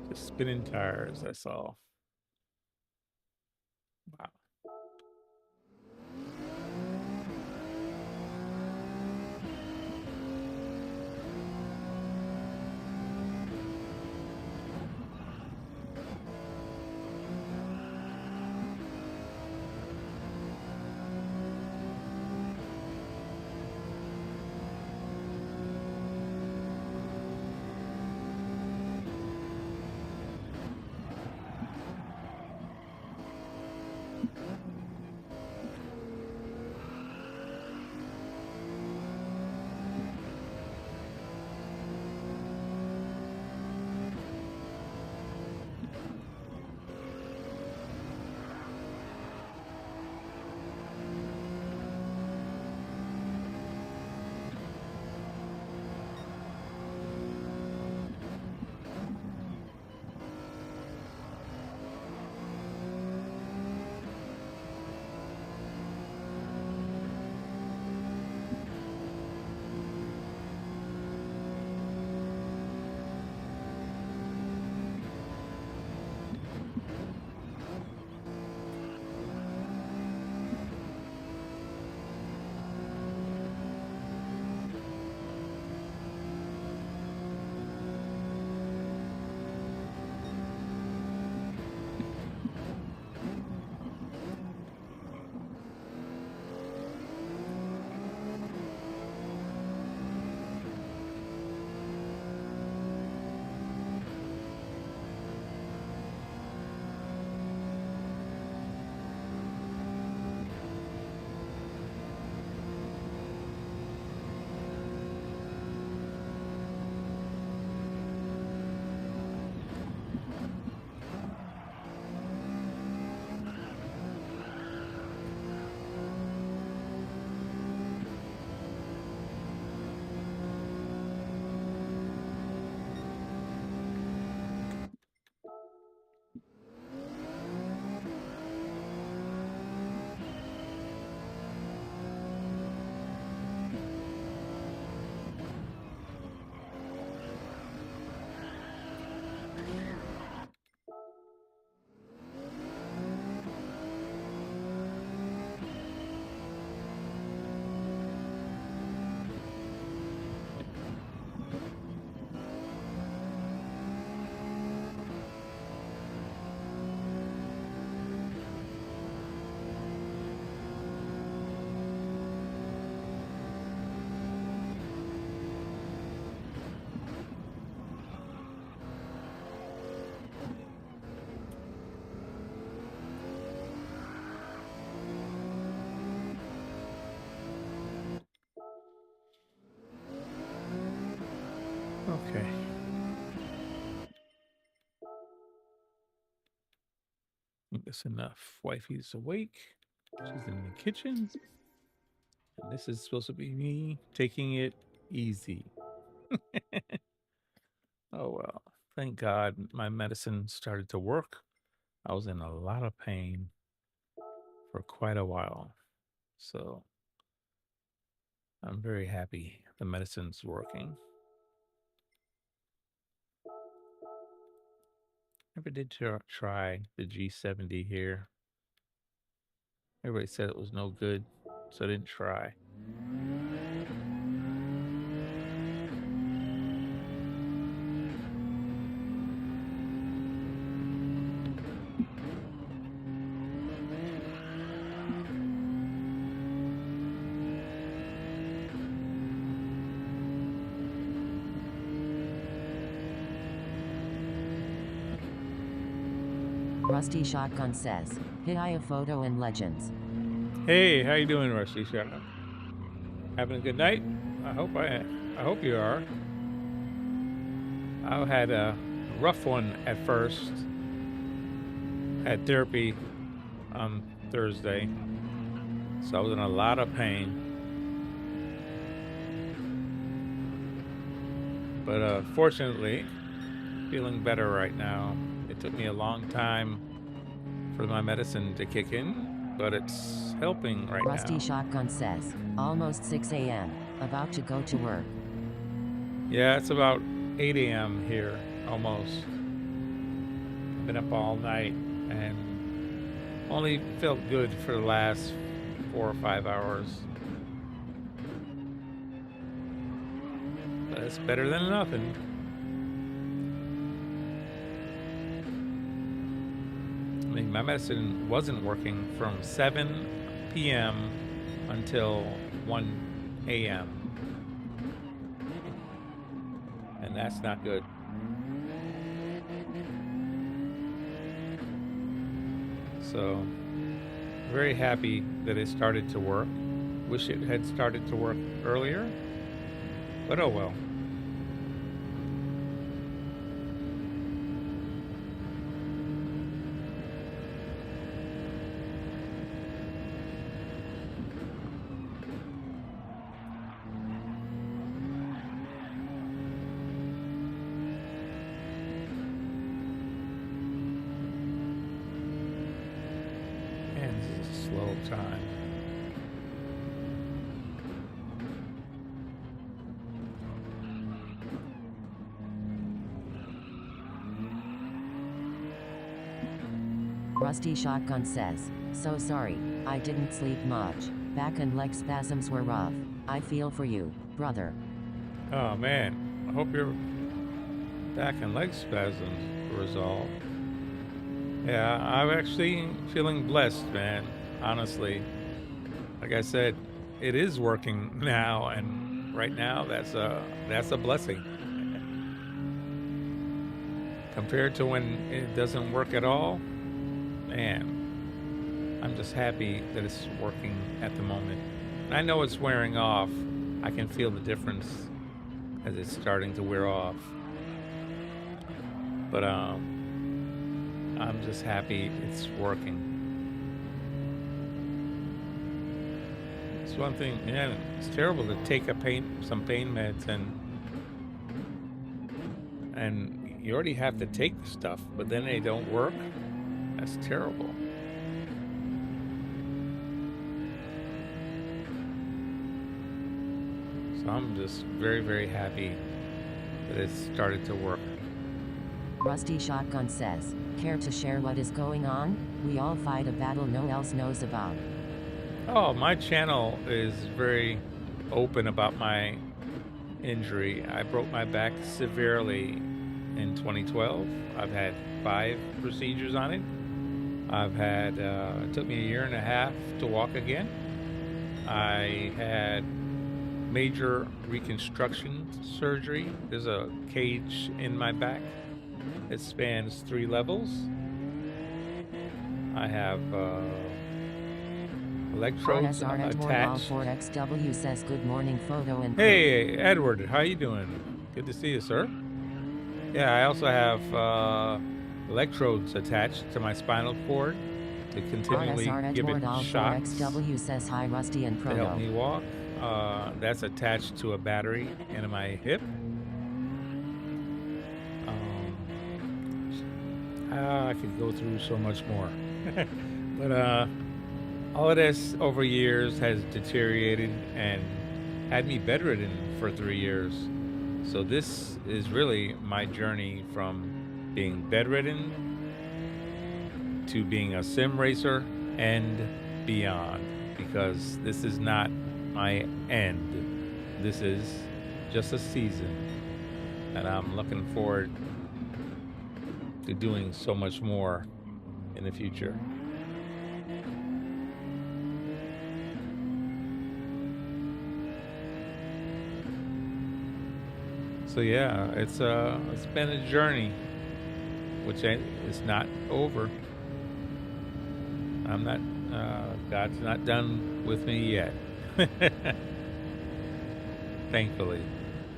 Just spinning tires, that's all. Wow. Okay. I think that's enough. Wifey's awake. She's in the kitchen. And this is supposed to be me taking it easy. Oh, well. Thank God my medicine started to work. I was in a lot of pain for quite a while. So I'm very happy the medicine's working. Never did try the G70 here. Everybody said it was no good, so I didn't try. Rusty Shotgun says, "Hey, photo and legends." Hey, how you doing, Rusty Shotgun? Having a good night? I hope you are. I had a rough one at first. Had therapy on Thursday, so I was in a lot of pain. But fortunately, feeling better right now. It took me a long time for my medicine to kick in, but it's helping right Rusty now. Shotgun says, almost 6 a.m., about to go to work. Yeah, it's about 8 a.m. here, almost. Been up all night and only felt good for the last 4 or 5 hours. But it's better than nothing. I mean, my medicine wasn't working from 7 p.m. until 1 a.m. And that's not good. So, very happy that it started to work. Wish it had started to work earlier, but oh well. Slow time. Rusty Shotgun says, so sorry, I didn't sleep much. Back and leg spasms were rough. I feel for you, brother. Oh man, I hope your back and leg spasms resolve. Yeah, I'm actually feeling blessed, man. Honestly, like I said, it is working now, and right now that's a blessing. Compared to when it doesn't work at all, man, I'm just happy that it's working at the moment. And I know it's wearing off. I can feel the difference as it's starting to wear off. But I'm just happy it's working. It's one thing, man, it's terrible to take some pain meds and you already have to take the stuff, but then they don't work. That's terrible. So I'm just very, very happy that it started to work. Rusty Shotgun says, care to share what is going on? We all fight a battle no else knows about. Oh, my channel is very open about my injury. I broke my back severely in 2012. I've had 5 procedures on it. I've had, it took me 1.5 years to walk again. I had major reconstruction surgery. There's a cage in my back. It spans 3 levels. I have electrodes attached. 4XW says good morning photo and Hey, Edward, how you doing? Good to see you, sir. Yeah, I also have electrodes attached to my spinal cord to continually give it shocks 4XW says hi Rusty and to help Proto. me walk. That's attached to a battery in my hip. I could go through so much more. But all of this over years has deteriorated and had me bedridden for 3 years. So this is really my journey from being bedridden to being a sim racer and beyond, because this is not my end. This is just a season, and I'm looking forward to doing so much more in the future. So yeah, it's been a journey, which is not over. I'm not, God's not done with me yet. Thankfully.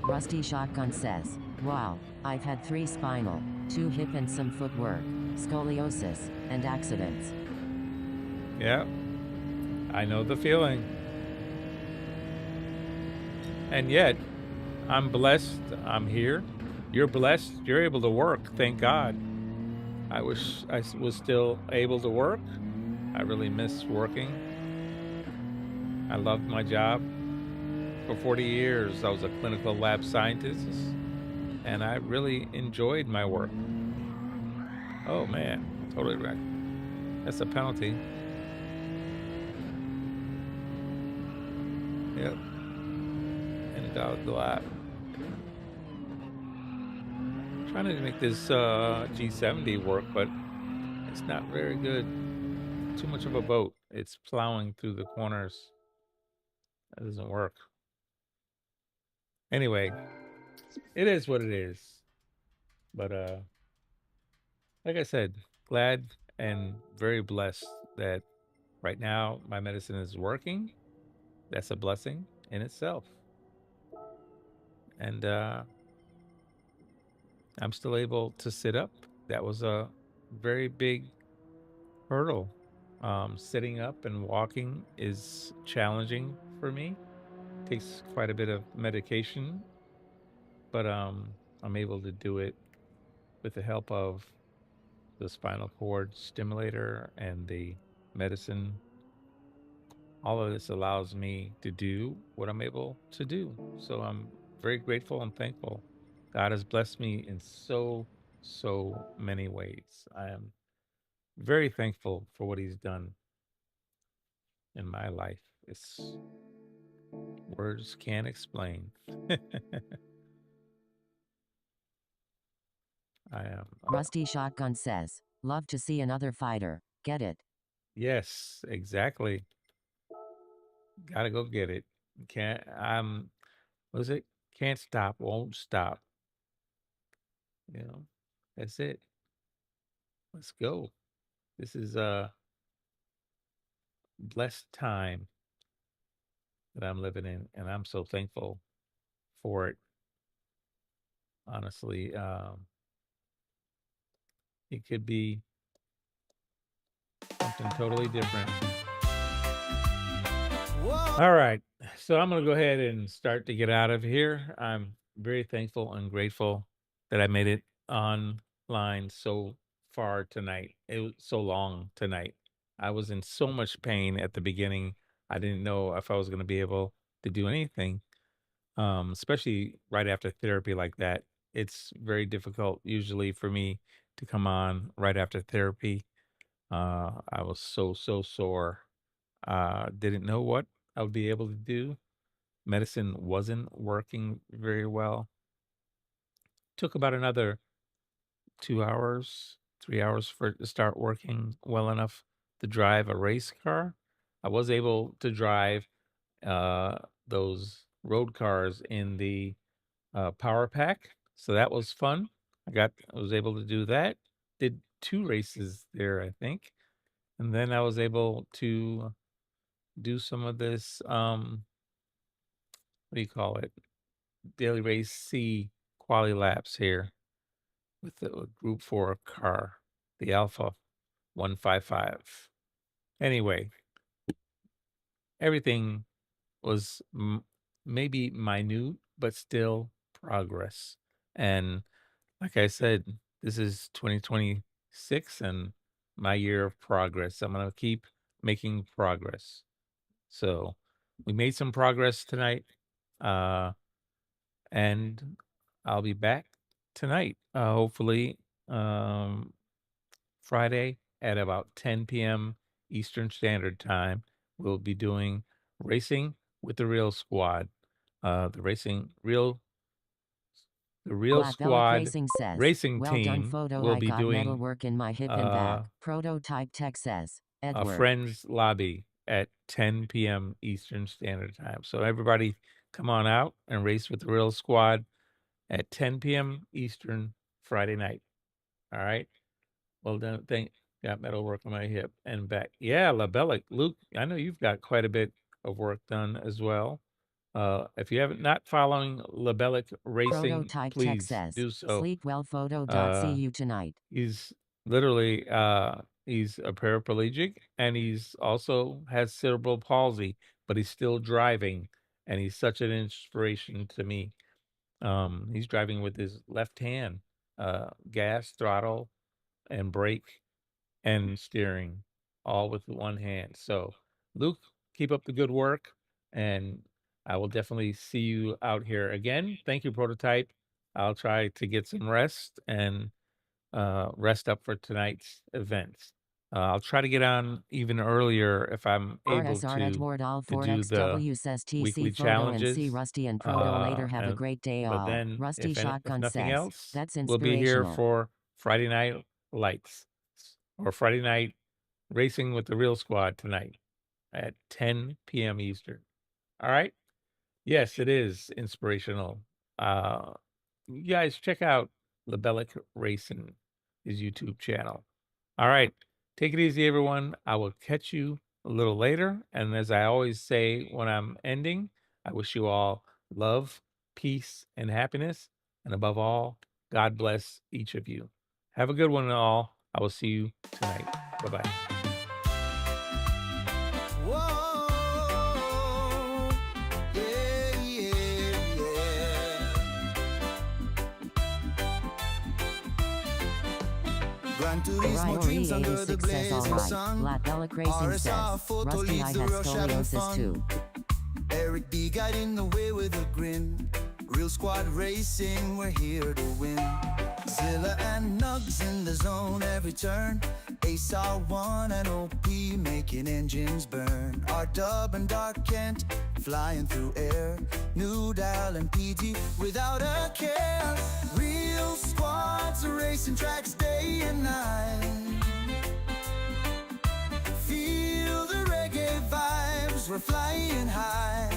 Rusty Shotgun says, wow, I've had 3 spinal, 2 hip and some footwork, scoliosis, and accidents. Yeah, I know the feeling. And yet, I'm blessed. I'm here. You're blessed. You're able to work. Thank God. I wish I was still able to work. I really miss working. I loved my job. For 40 years, I was a clinical lab scientist. and I really enjoyed my work. Oh man, totally wrecked. That's a penalty. Yep, and out the lap. Trying to make this G70 work, but it's not very good. Too much of a boat. It's plowing through the corners. That doesn't work. Anyway, it is what it is. But like I said, glad and very blessed that right now my medicine is working. That's a blessing in itself. And I'm still able to sit up. That was a very big hurdle. Sitting up and walking is challenging for me. Takes quite a bit of medication, but I'm able to do it with the help of the spinal cord stimulator and the medicine. All of this allows me to do what I'm able to do. So I'm very grateful and thankful. God has blessed me in so many ways. I am very thankful for what he's done in my life. It's words can't explain. I am. Rusty Shotgun says, love to see another fighter. Get it? Yes, exactly. Gotta go get it. Can't. What is it? Can't stop, won't stop. You know, that's it. Let's go. This is a blessed time that I'm living in, and I'm so thankful for it. Honestly, it could be something totally different. Whoa. All right, so I'm gonna go ahead and start to get out of here. I'm very thankful and grateful that I made it online so far tonight. It was so long tonight. I was in so much pain at the beginning. I didn't know if I was going to be able to do anything, especially right after therapy like that. It's very difficult usually for me to come on right after therapy. I was so sore. Didn't know what I would be able to do. Medicine wasn't working very well. Took about another 2 hours, 3 hours for it to start working well enough to drive a race car. I was able to drive those road cars in the power pack, so that was fun. I was able to do that. Did 2 races there, I think, and then I was able to do some of this. What do you call it? Daily Race C quali laps here with the Group 4 car, the Alpha 155. Anyway, everything was maybe minute, but still progress. And like I said, this is 2026 and my year of progress. I'm going to keep making progress. So we made some progress tonight. Uh, and I'll be back tonight, hopefully, Friday at about 10 p.m. Eastern Standard Time. We'll be doing Racing with the Real Squad. The Real Glavelic Squad Racing says, racing well done team photo. will I be got metal doing work in my hip and back. Prototype Tech says, a Edward. friends lobby at 10 p.m. Eastern Standard Time. So everybody come on out and race with the Real Squad at 10 p.m. Eastern Friday night. All right. Well done. Got metal work on my hip and back. Yeah, Labellic. Luke, I know you've got quite a bit of work done as well. If you haven't not following Labellic Racing, Prototype Tech please says, do so. sleep well photo. See you tonight. He's literally he's a paraplegic and he's also has cerebral palsy, but he's still driving and he's such an inspiration to me. He's driving with his left hand, gas, throttle, and brake and steering, all with one hand. So, Luke, keep up the good work, and I will definitely see you out here again. Thank you, Prototype, I'll try to get some rest and rest up for tonight's events. I'll try to get on even earlier if I'm able RSR Edward All to Ford do the XW says weekly TC Photo and C challenges. Rusty and Proto later have a And great day but all. then Rusty if Shotgun nothing says, else, that's we'll be here inspirational. for Friday Night Lights or Friday Night Racing with the Real Squad tonight at 10 p.m. Eastern. All right. Yes, it is inspirational. You guys check out Lebelic Racing, his YouTube channel. All right. Take it easy, everyone. I will catch you a little later. And as I always say when I'm ending, I wish you all love, peace, and happiness. And above all, God bless each of you. Have a good one, all. I will see you tonight. Bye-bye. Whoa, yeah, yeah, yeah. Gran Turismo dreams under the 86 says blazing alright. sun. Latbelic Racing RSR says, photo Rusty I leads the has rush having scoliosis fun. too. Eric B got in the way with a grin. Real squad racing, we're here to win. Zilla and Nugs in the zone every turn. Ace R1 and OP making engines burn. R-Dub and Dark Kent flying through air. New Dial and PG without a care. Real squads racing tracks day and night. Feel the reggae vibes, we're flying high.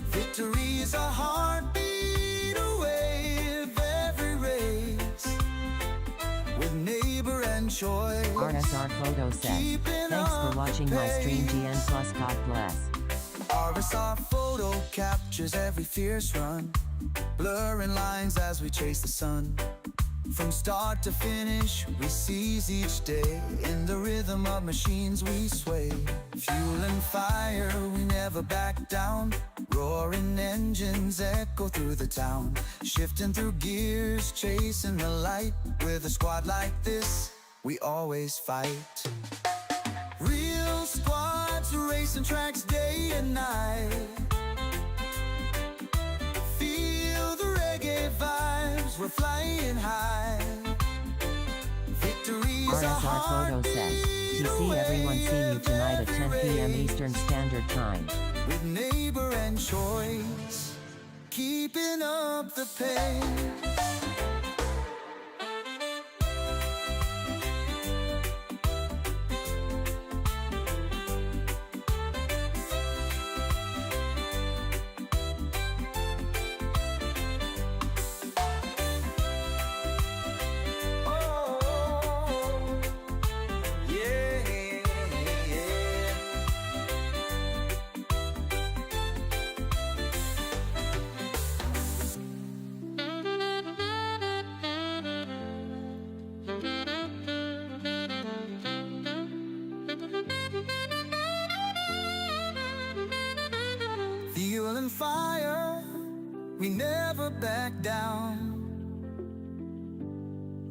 Victory is a heartbeat away of every race. With neighbor and choice. RSR Photo says, thanks for watching my stream GN Plus, God bless. RSR photo captures every fierce run, blurring lines as we chase the sun. From start to finish, we seize each day. In the rhythm of machines we sway. Fuel and fire, we never back down. Roaring engines echo through the town. Shifting through gears, chasing the light. With a squad like this, we always fight. Real squads racing tracks day and night. Feel the reggae vibes, we're flying high. Victory is a RSR Photo says, TC everyone see you tonight at 10 p.m. Eastern Standard Time. with neighbor and choice, keeping up the pace. Fuel and fire, we never back down.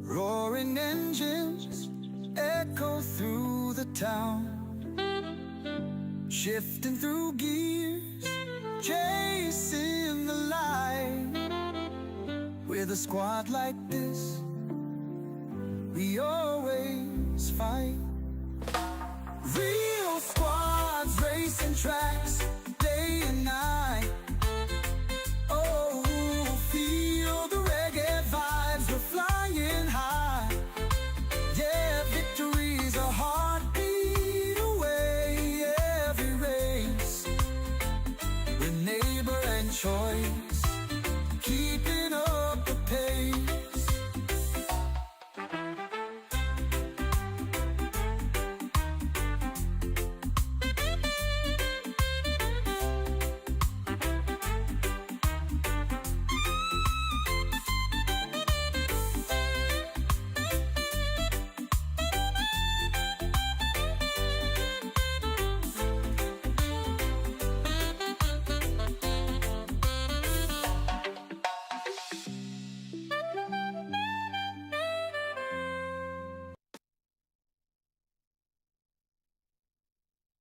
Roaring engines echo through the town. Shifting through gears, chasing the light. With a squad like this, we always fight. Real squad.